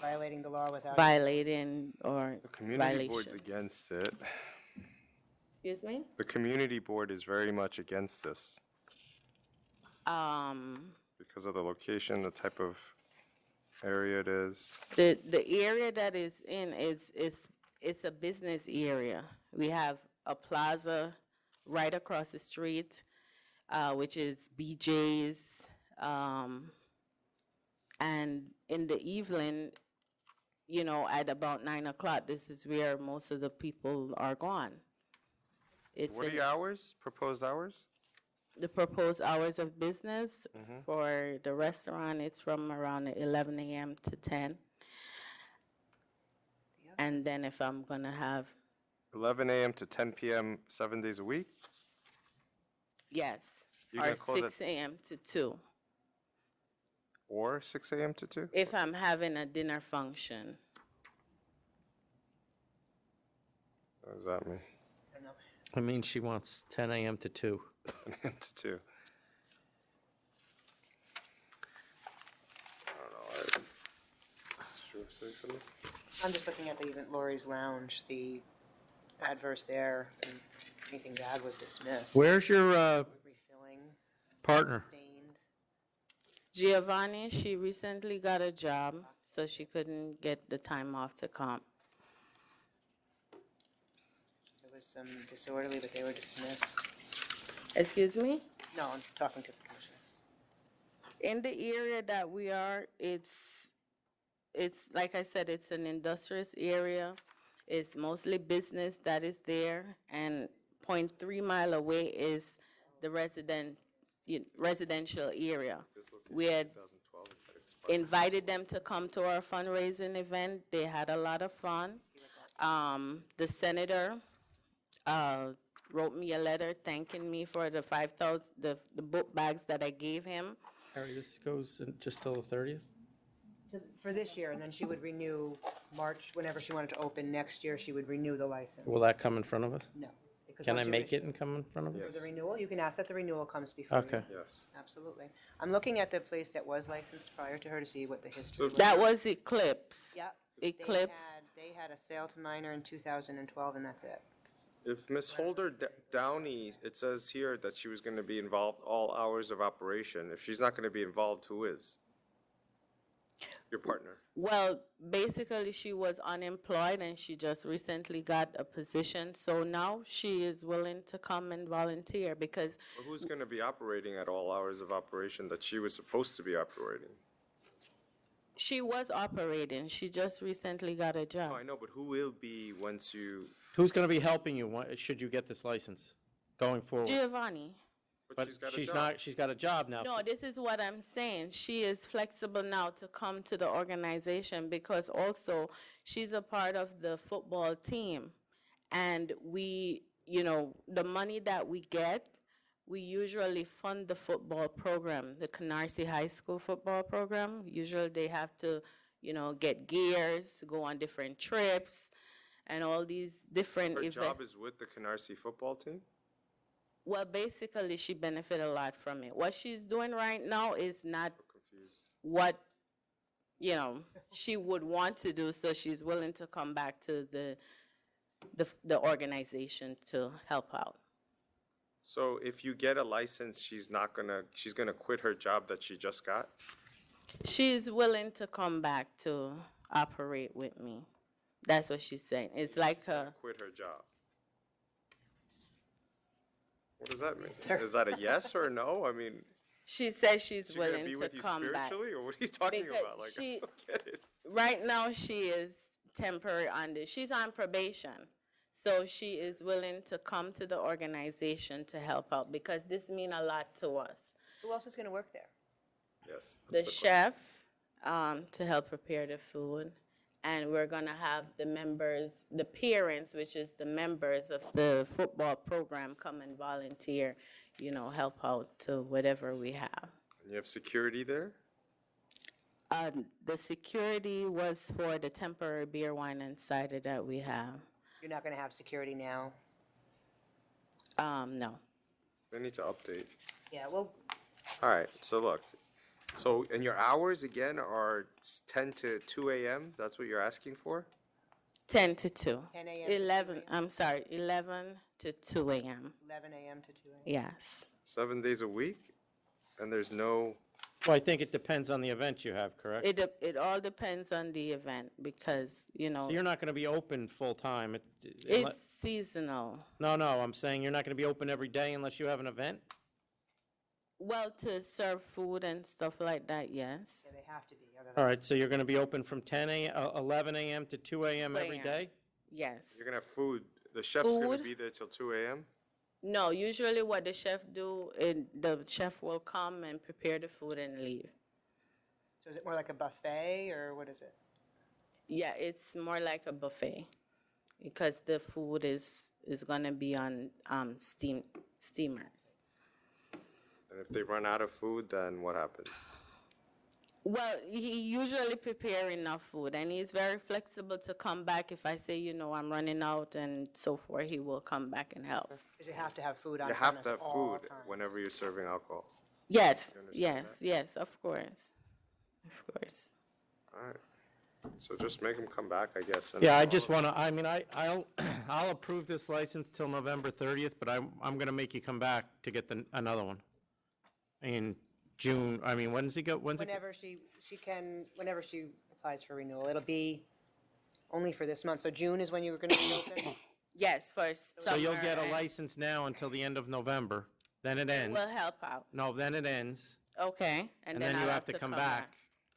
Violating the law without. violating or The community board's violations. against it. Excuse me? The community board is very much against this because of the location, the type of area it is. The area that is in it's a business area. We have a plaza right across the street, which is BJ's, and in the evening, you know, at about 9 o'clock, this is where most of the people are gone. It's What are in the hours, proposed hours? the proposed hours of business Mhm. for the restaurant. It's from around 11 a.m. to 10. And then if I'm gonna have 11 a.m. to 10 p.m., 7 days a week? yes, You're or gonna close 6 a.m. to 2. Or 6 a.m. to 2? If I'm having a dinner function. What does that mean? I mean, she wants 10 a.m. to 2. 10 a.m. to 2. I don't know. Should I say something? I'm just looking at the event Lori's Lounge, the adverse there, and anything bad was dismissed. Where's your Refilling, partner? stained. Giovanni, she recently got a job. so she couldn't get the time off to come. There was some disorderly, but they were dismissed. Excuse me? No, I'm talking to the commissioner. In the area that we are, it's like I said, it's an industrious area. It's mostly business that is there, and 0.3 mile away is the residential area. We had invited them to come to our fundraising event. They had a lot of fun. The senator wrote me a letter thanking me for the 5,000, the book bags that I gave him. Harry, this goes just till the 30th? For this year, and then she would renew March, whenever she wanted to open next year, she would renew the license. Will that come in front of us? No. because Can I once you make issue- it and come in front of For us? the renewal, you can ask that the renewal comes before you. Okay. Yes. Absolutely. I'm looking at the place that was licensed prior to her to see what the history was. That was Eclipse. Yep. Eclipse. They had a sale to minor in 2012, and that's it. If Ms. Holder Downey, it says here that she was going to be involved all hours of operation. If she's not going to be involved, who is? Your partner. Well, basically, she was unemployed and she just recently got a position. So now she is willing to come and volunteer because Well, who's going to be operating at all hours of operation that she was supposed to be operating? she was operating. She just recently got a job. Oh, I know, but who will be once you? Who's going to be helping you should you get this license going forward? Giovanni. But she's not, she's got a job now. No, this is what I'm saying. She is flexible now to come to the organization because also she's a part of the football team. And we, the money that we get, we usually fund the football program, the Canarsie High School football program. Usually they have to, get gears, go on different trips, and all these different Her events. job is with the Canarsie football team? Well, basically, she benefit a lot from it. What she's doing right now is not what, she would want to do, so she's willing to come back to the organization to help out. So if you get a license, she's gonna quit her job that she just got? She's willing to come back to operate with me. That's what she's saying. It's like a, Quit her job. What does that mean? Is that a yes or a no? I mean, she says she's is she gonna willing be to with you come back. spiritually, or what are you talking Because about? Like, she- I don't get it. Right now, she is temporary on this. She's on probation. So she is willing to come to the organization to help out because this means a lot to us. Who else is going to work there? Yes. The chef to help prepare the food. And we're going to have the members, the parents, which is the members of the football program, come and volunteer, help out to whatever we have. And you have security there? The security was for the temporary beer, wine, and cider that we have. You're not going to have security now? No. They need to update. Yeah, well, All right, so look. So, and your hours again are 10 to 2 a.m.? That's what you're asking for? 10 to 2. 10 a.m. to 11, I'm sorry, 11 to 2 a.m. 11 a.m. to 2 a.m. Yes. 7 days a week? And there's no, Well, I think it depends on the event you have, correct? It all depends on the event because, So you're not going to be open full-time? it's seasonal. No, I'm saying you're not going to be open every day unless you have an event? Well, to serve food and stuff like that, yes. Yeah, they have to be. All right, so you're going to be open from 11 a.m. to 2 a.m. every 2 day? Yes. you're going to have food. The chef's going to Food? be there till 2 a.m.? No, usually what the chef do, the chef will come and prepare the food and leave. So is it more like a buffet, or what is it? Yeah, it's more like a buffet because the food is going to be on steamers. And if they run out of food, then what happens? Well, he usually prepare enough food, and he's very flexible to come back. If I say, I'm running out and so forth, he will come back and help. Because you have to have food on You have premise to have all food times. whenever you're serving alcohol. Yes, You understand yes, of course. Of course. All right. So just make them come back, I guess. and- Yeah, I just want to, I'll approve this license till November 30th, but I'm going to make you come back to get another one in June. When does he go? Whenever she applies for renewal. It'll be only for this month. So June is when you were going to reopen? Yes, for So you'll summer get a and- license now until the end of November, then it ends. Will help out. No, then it ends, Okay, and then I'll you have to come back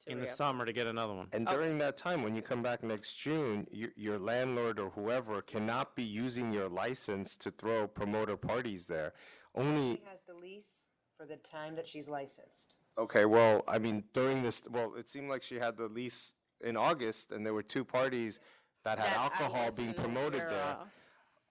to in the re-up. summer to get another one. And during that time, when you come back next June, your landlord or whoever cannot be using your license to throw promoter parties there. Only, She has the lease for the time that she's licensed. okay, well, I mean, during this, well, it seemed like she had the lease in August, and there were 2 parties that had That I alcohol being wasn't promoted aware there. of.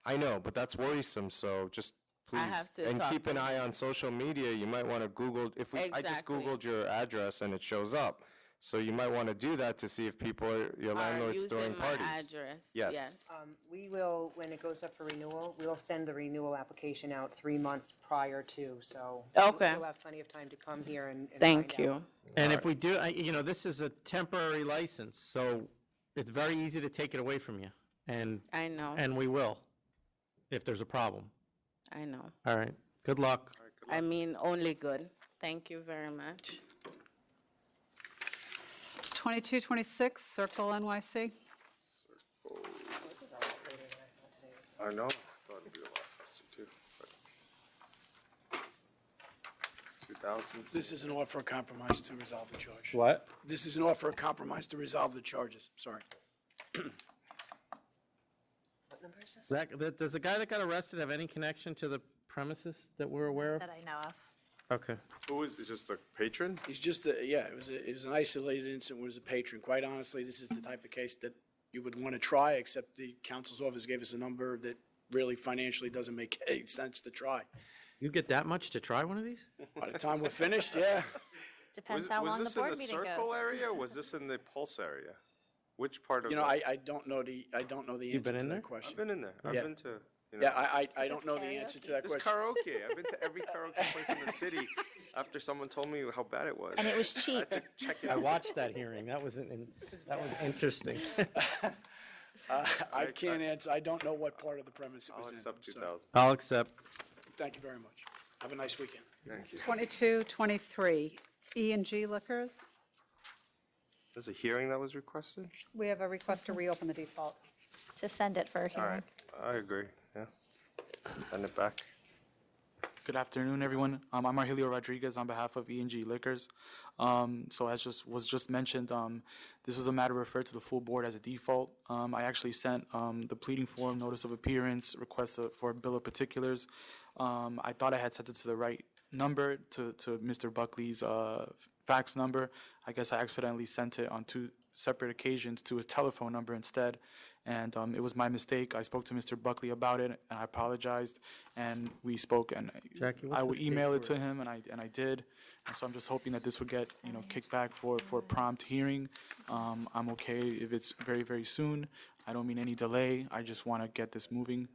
I know, but that's worrisome, so just please, have to and talk keep to an them. eye on social media. You might want to Google, I just Exactly. Googled your address and it shows up. So you might want to do that to see if people your landlord's throwing using my parties. address, Yes. yes. We will, when it goes up for renewal, we'll send the renewal application out 3 months prior to, so. Okay. You'll have plenty of time to come here and Thank find out. you. And if we do, this is a temporary license, so it's very easy to take it away from you. And I know. And we will, if there's a problem. I know. All right, good luck. I mean, only good. Thank you very much. 2226, Circle NYC. I know. I thought it'd be a lot faster too. 2,000. This is an offer of compromise to resolve the charge. What? This is an offer of compromise to resolve the charges. Sorry. What number is this? Zach, does the guy that got arrested have any connection to the premises that we're aware of? That I know of. Okay. Who is it? Just a patron? He's just, it was an isolated incident, was a patron. Quite honestly, this is the type of case that you would want to try, except the counsel's office gave us a number that really financially doesn't make any sense to try. You get that much to try one of these? By the time we're finished, yeah. Depends how long the board meeting Was this in the circle goes. area or was this in the Pulse area? Which part of? You know, the- I don't know the answer to that question. I've been in there. I've Yeah. been to. Yeah, I don't know the answer to that It's question. karaoke. I've been to every karaoke place in the city after someone told me how bad it was. And it was I cheap. had to check it I out. watched that hearing. That was interesting. I can't answer. I don't know what part of the premise it I'll was in. accept I'm sorry. 2,000. I'll accept. Thank you very much. Have a nice weekend. Thank you. 2223, E&G Liquors. There's a hearing that was requested? We have a request to reopen the default. To send it for a All hearing. right, I agree, yeah. Send it back. Good afternoon, everyone. I'm Argelio Rodriguez on behalf of E&G Liquors. So as was just mentioned, this was a matter referred to the full board as a default. I actually sent the pleading form, notice of appearance, request for a bill of particulars. I thought I had sent it to the right number, to Mr. Buckley's fax number. I guess I accidentally sent it on 2 separate occasions to his telephone number instead. And it was my mistake. I spoke to Mr. Buckley about it, and I apologized. And we spoke, and Jackie, what's I would this case email it for? to him, and I did. And so I'm just hoping that this would get kicked back for a prompt hearing. I'm okay if it's very, very soon. I don't mean any delay. I just want to get this moving.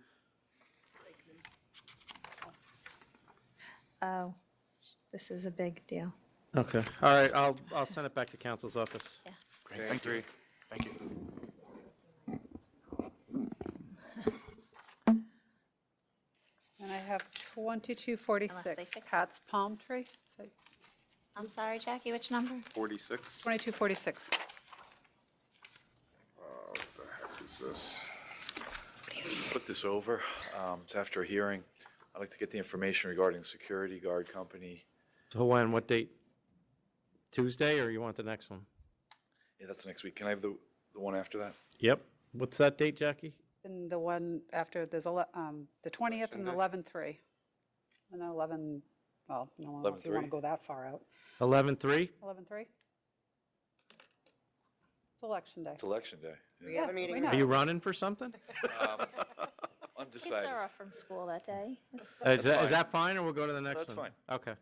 Oh, this is a big deal. Okay. All right, I'll send it back to council's office. Yeah. Great, thank you. Thank you. And I have Unless they 2246, fix it. Pat's Palm Tree. I'm sorry, Jackie, which number? 46? 2246. What the heck is this? Put this over. It's after a hearing. I'd like to get the information regarding the security guard company. So when, what date? Tuesday, or you want the next one? Yeah, that's next week. Can I have the one after that? Yep. What's that date, Jackie? And the one after, there's the 20th and 11/3. And then 11, well, no, I don't know if you want to 11/3. go that far out. 11/3? 11/3? It's election day. It's election day. Yeah. We have a meeting. Are you running for something? I'm Kids deciding. are off from school that day. Is that fine, or we'll go to the next That's one? fine. Okay.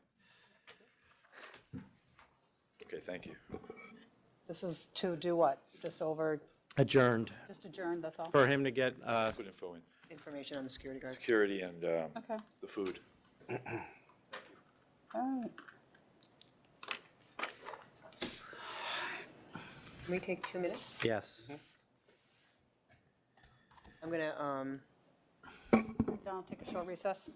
Okay, thank you. This is to do what? Just Adjourned just adjourn, that's all? for him to get, Put info in. Information on the security guards. Security and Okay. the food. All right. Can we take 2 minutes? yes. I'm gonna, Don, take a short recess.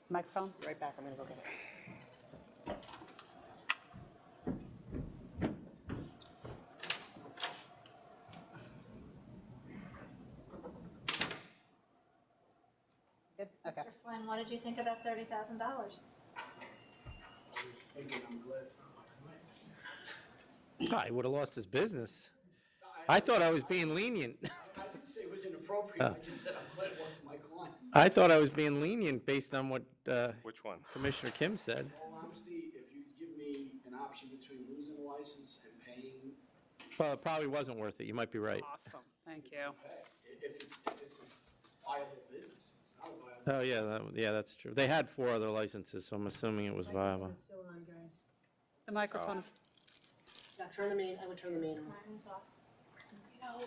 Microphone? right back, I'm gonna go get it. Okay. Mr. Flynn, what did you think of that $30,000? I was thinking, I'm glad it's not my client. I would have lost his business. I thought I was being lenient. I didn't say it was inappropriate, I just said I'm glad it wasn't my client. I thought I was being lenient based on what Which one? Commissioner Kim said. In all honesty, if you give me an option between losing a license and paying, Well, it probably wasn't worth it. You might be right. Awesome, thank you. if it's a viable business, it's not a viable. Oh, yeah, that's true. They had 4 other licenses, so I'm assuming it was viable. It's still on, guys. The microphone is Now, turn the main, I would turn the main on. No.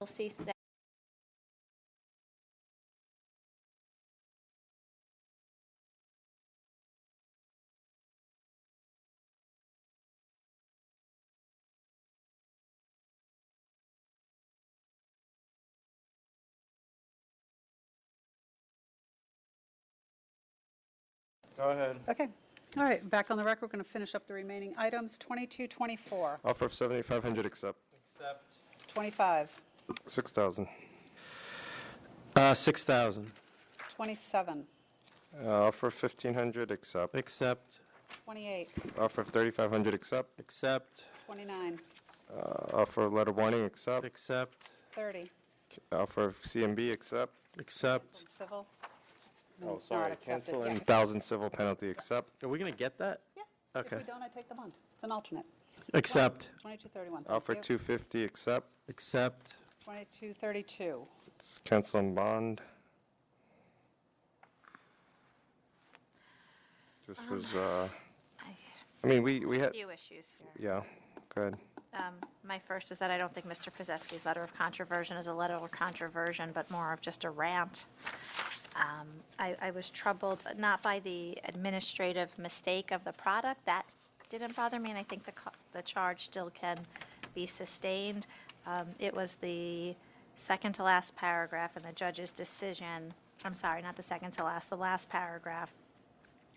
see staff. Go ahead. Okay. All right, back on the record, we're going to finish up the remaining items. 2224, Offer of 7,500, accept. Accept. 25, 6,000. 6,000. 27, Offer of 1,500, accept. Accept. 28, Offer of 3,500, accept. Accept. 29, Offer of letter warning, accept. Accept. 30, Offer of CMB, accept. Accept. civil. Oh, Not sorry, accepted, cancel yeah. and 1,000 civil penalty, accept. Are we going to get that? Yeah. Okay. If we don't, I take the bond. It's an alternate. Accept. 2231, Offer thank you. 250, accept. Accept. 2232, It's cancel and bond. This was, I mean, we A had, few issues here. yeah, go ahead. My first is that I don't think Mr. Pizetsky's letter of controversion is a letter of controversion, but more of just a rant. I was troubled not by the administrative mistake of the product. That didn't bother me, and I think the charge still can be sustained. It was the second to last paragraph in the judge's decision, I'm sorry, not the second to last, the last paragraph,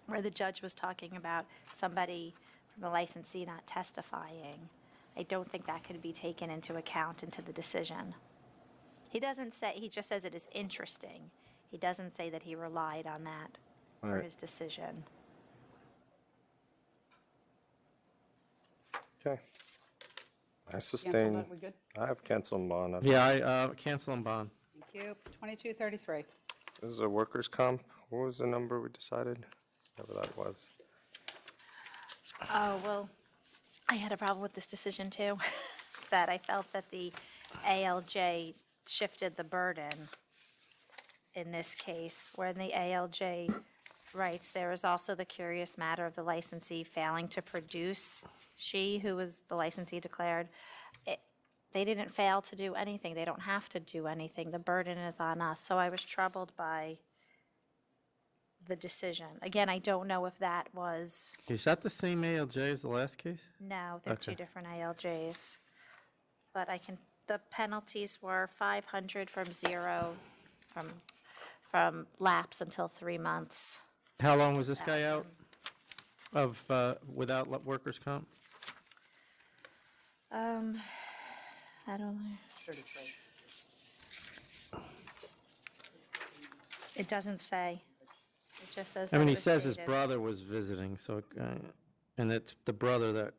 where the judge was talking about somebody from the licensee not testifying. I don't think that could be taken into account into the decision. He doesn't say, he just says it is interesting. He doesn't say that he relied on that All for right. his decision. Okay. I Cancel sustain. that, we good? I have cancel and bond. Yeah, cancel and bond. Thank you. 2233, This is a workers' comp. What was the number we decided? Whatever that was. Oh, well, I had a problem with this decision too, that I felt that the ALJ shifted the burden in this case, where the ALJ writes, there is also the curious matter of the licensee failing to produce. She, who was the licensee declared, they didn't fail to do anything. They don't have to do anything. The burden is on us. So I was troubled by the decision. Again, I don't know if that was, Is that the same ALJ as the last case? no, they're two Okay. different ALJs. But the penalties were 500 from zero, from lapse until 3 months. How long was this guy out of, without workers' comp? I don't know. It doesn't say. It just says I that mean, it he was says his dated. brother was visiting, so, and it's the brother that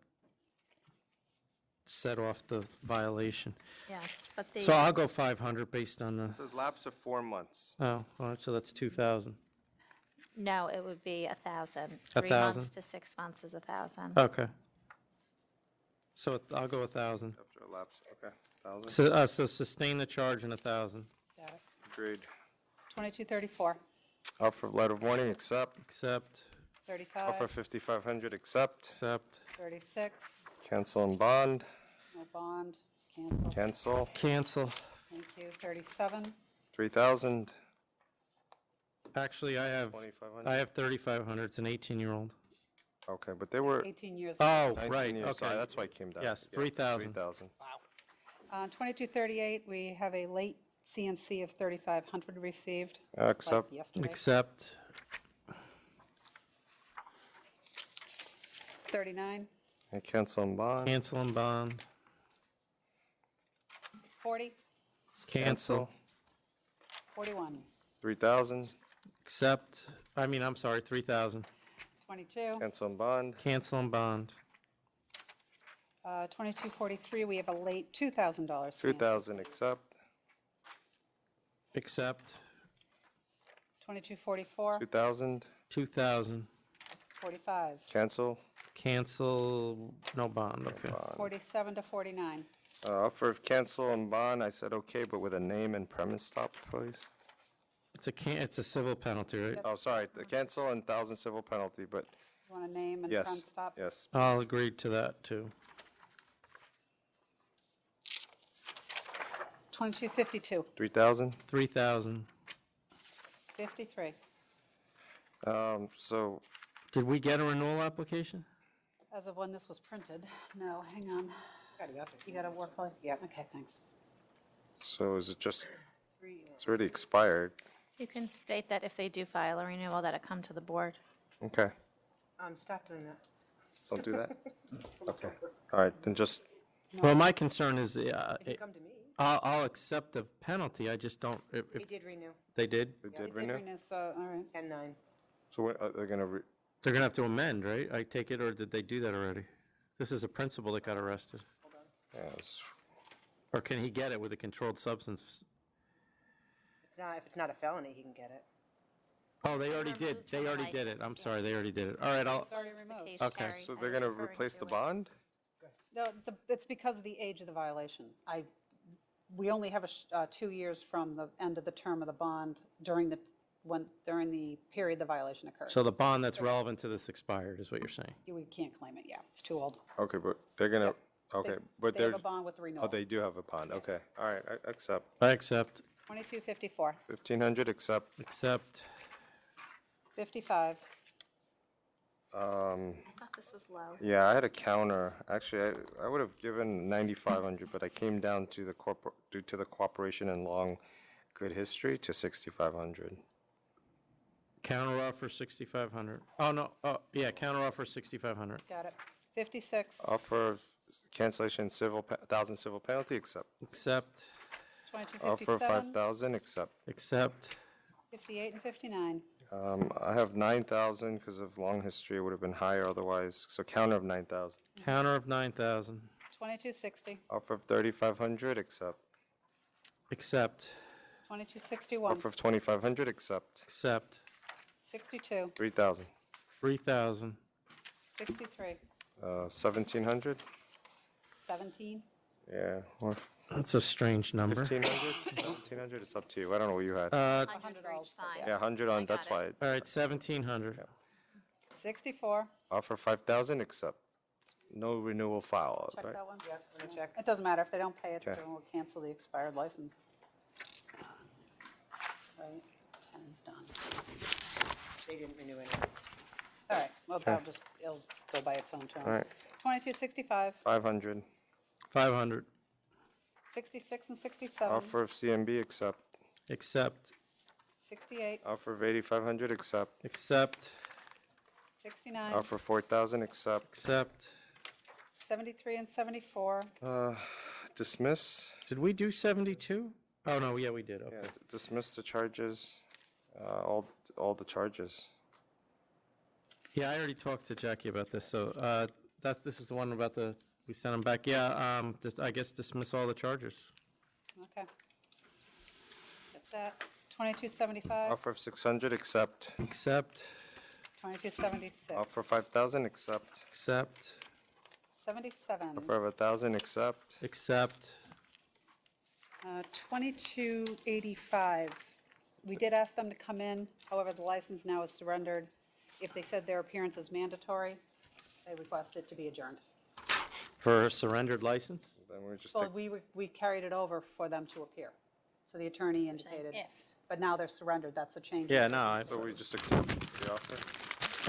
set off the violation. Yes, but So I'll go 500 based on the, It says lapse of 4 months. oh, all right, so that's 2,000. No, it would be 1,000. 3 1,000? months to 6 months is 1,000. Okay. So I'll go 1,000. After a lapse, okay. 1,000. So sustain the charge in 1,000. got it. Agreed. 2234, Offer of letter of warning, accept. Accept. 35, Offer 5,500, accept. Accept. 36, Cancel and bond, no bond, cancel. cancel. Cancel. Thank you. 37, 3,000, Actually, I have 2,500. 3,500. It's an 18-year-old. Okay, but they were 18 years. Oh, 19 right, years, sorry, okay. that's why it came down. Yes, Yeah, 3,000. 3,000. 2238, we have a late CNC of 3,500 received. Accept. Like yesterday. Accept. 39, And cancel and bond. Cancel and bond. 40, Cancel. 41, 3,000, Accept. I'm sorry, 3,000. 22, cancel and bond. Cancel and bond. 2243, we have a late $2,000 CNC. 2,000, accept. Accept. 2244, 2,000, 2,000. 45, cancel. Cancel, no bond, okay. 47 to 49, Offer of cancel and bond, I said okay, but with a name and premise stop, please. It's a civil penalty, right? Oh, sorry, the cancel and 1,000 civil penalty, but you want a name and yes, front stop? yes. I'll agree to that, too. 2252, 3,000? 3,000. 53. So, Did we get a renewal application? As of when this was printed, no, hang on. Got it up. You got a work plan? Yep. Okay, thanks. so is it just, it's already expired? You can state that if they do file a renewal, that it come to the board. Okay, Stop doing that. don't do that? Okay, all right, then just, Well, my concern is, If you come to me, I'll accept the penalty, I just don't, they if did renew, they did, they They did did renew? renew, so, all right. 10-9. So what, are they gonna, they're gonna have to amend, right? I take it, or did they do that already? This is a principal that got arrested. yes, Or can he get it with a controlled substance? It's not, if it's not a felony, he can get it. Oh, they already did, removed from they the already did it, I'm license, sorry, they already did it. All right, I'll, Sorry, Was the removed. case, Okay. Terry. so I they're was gonna referring replace to the it. bond? No, it's because of the age of the violation. We only have 2 years from the end of the term of the bond during the period the violation occurred. so the bond that's relevant to this expired, is what you're saying? We can't claim it, yeah, it's too old. Okay, but they're gonna, okay, but They have they're, a bond with the renewal. oh, they do have a bond, okay, all right, I accept. I accept. 2254, 1,500, accept. Accept. 55, I thought this was low. Yeah, I had a counter. Actually, I would have given 9,500, but I came down to due to the cooperation and long, good history to 6,500. Counter offer 6,500. Oh, no, oh, yeah, counter offer 6,500. got it. 56, Offer of cancellation civil, 1,000 civil penalty, accept. Accept. Offer of 2257, 5,000, accept. Accept. 58 and 59, I have 9,000 because of long history. It would have been higher otherwise. So counter of 9,000. Counter of 9,000. 2260, Offer of 3,500, accept. Accept. 2261, Offer of 2,500, accept. Accept. 62, 3,000. 3,000. 63, 1,700. 17, Yeah. Or That's a strange number. 1,500. 1,700. It's up to you. I don't know what you had. 100 for each side. Yeah, 100 on. That's why. All right, 1,700. 64, Offer 5,000, accept. No renewal file, check right? that one. Yep, let me check. It doesn't matter, if they don't pay it, Okay. then we'll cancel the expired license. Right, 10 is done. They didn't renew it. All right, well, it'll go by its own terms. All right. 2265, 500. 500. 66 and 67, Offer of CMB, accept. Accept. 68, Offer of 8,500, accept. Accept. 69, Offer 4,000, accept. Accept. 73 and 74, Dismiss. Did we do 72? Oh, no, yeah, we did, Yeah, okay. dismiss the charges, all the charges. Yeah, I already talked to Jackie about this, so this is the one about we sent them back. Yeah, I guess dismiss all the charges. okay. Get that. 2275, Offer of 600, accept. Accept. 2276. Offer 5,000, accept. Accept. 77, Offer of 1,000, accept. Accept. 2285. We did ask them to come in, however, the license now is surrendered. If they said their appearance is mandatory, they request it to be adjourned. For a surrendered license? Then we just Well, we carried it over for them to appear. So the attorney indicated. But now they're surrendered, that's a change. Yeah, no, So we just accept the offer?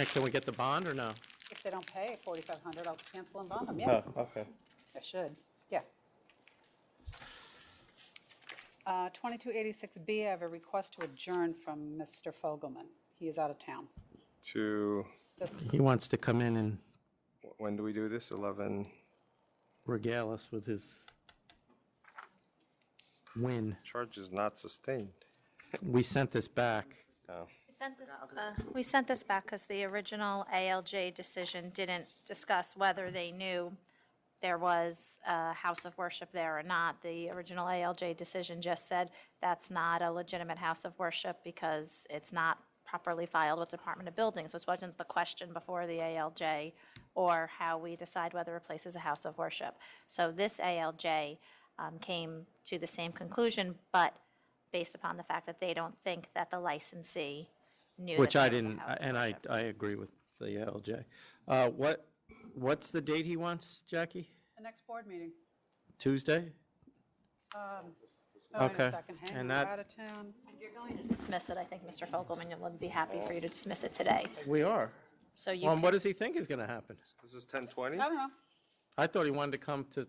Hey, can we get the bond or no? If they don't pay $4,500, I'll cancel and bond them, yeah. Oh, okay. I should, yeah. 2286B, I have a request to adjourn from Mr. Fogelman. He is out of town. To, He wants to come in and when do we do this? 11? regale us with his win. Charge is not sustained. We sent this back. Oh. We sent this back because the original ALJ decision didn't discuss whether they knew there was a house of worship there or not. The original ALJ decision just said that's not a legitimate house of worship because it's not properly filed with Department of Buildings, which wasn't the question before the ALJ, or how we decide whether a place is a house of worship. So this ALJ came to the same conclusion, but based upon the fact that they don't think that the licensee knew Which that I there was a didn't, house of and worship. I agree with the LJ. What's the date he wants, Jackie? The next board meeting. Tuesday? Oh, in a Okay. second. Hang And on, that- out of town. If you're going to dismiss it, I think Mr. Fogelman would be happy for you to dismiss it today. We are. So you Well, and what can- does he think is going to happen? This is 10:20? I don't know. I thought he wanted to come to,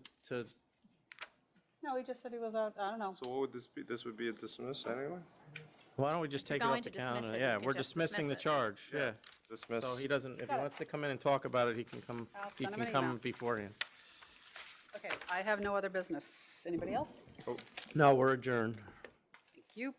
No, he just said he was out, I don't know. So what would this be? This would be a dismiss anyway? why don't we just If you're take it going off the to dismiss calendar? it, Yeah, you can we're just dismissing the dismiss it. charge, yeah. Dismiss. So he doesn't, if he Got it. wants to come in and talk about it, he can come, I'll he send him can an come email. beforehand. Okay, I have no other business. Anybody else? No, we're adjourned. Thank you.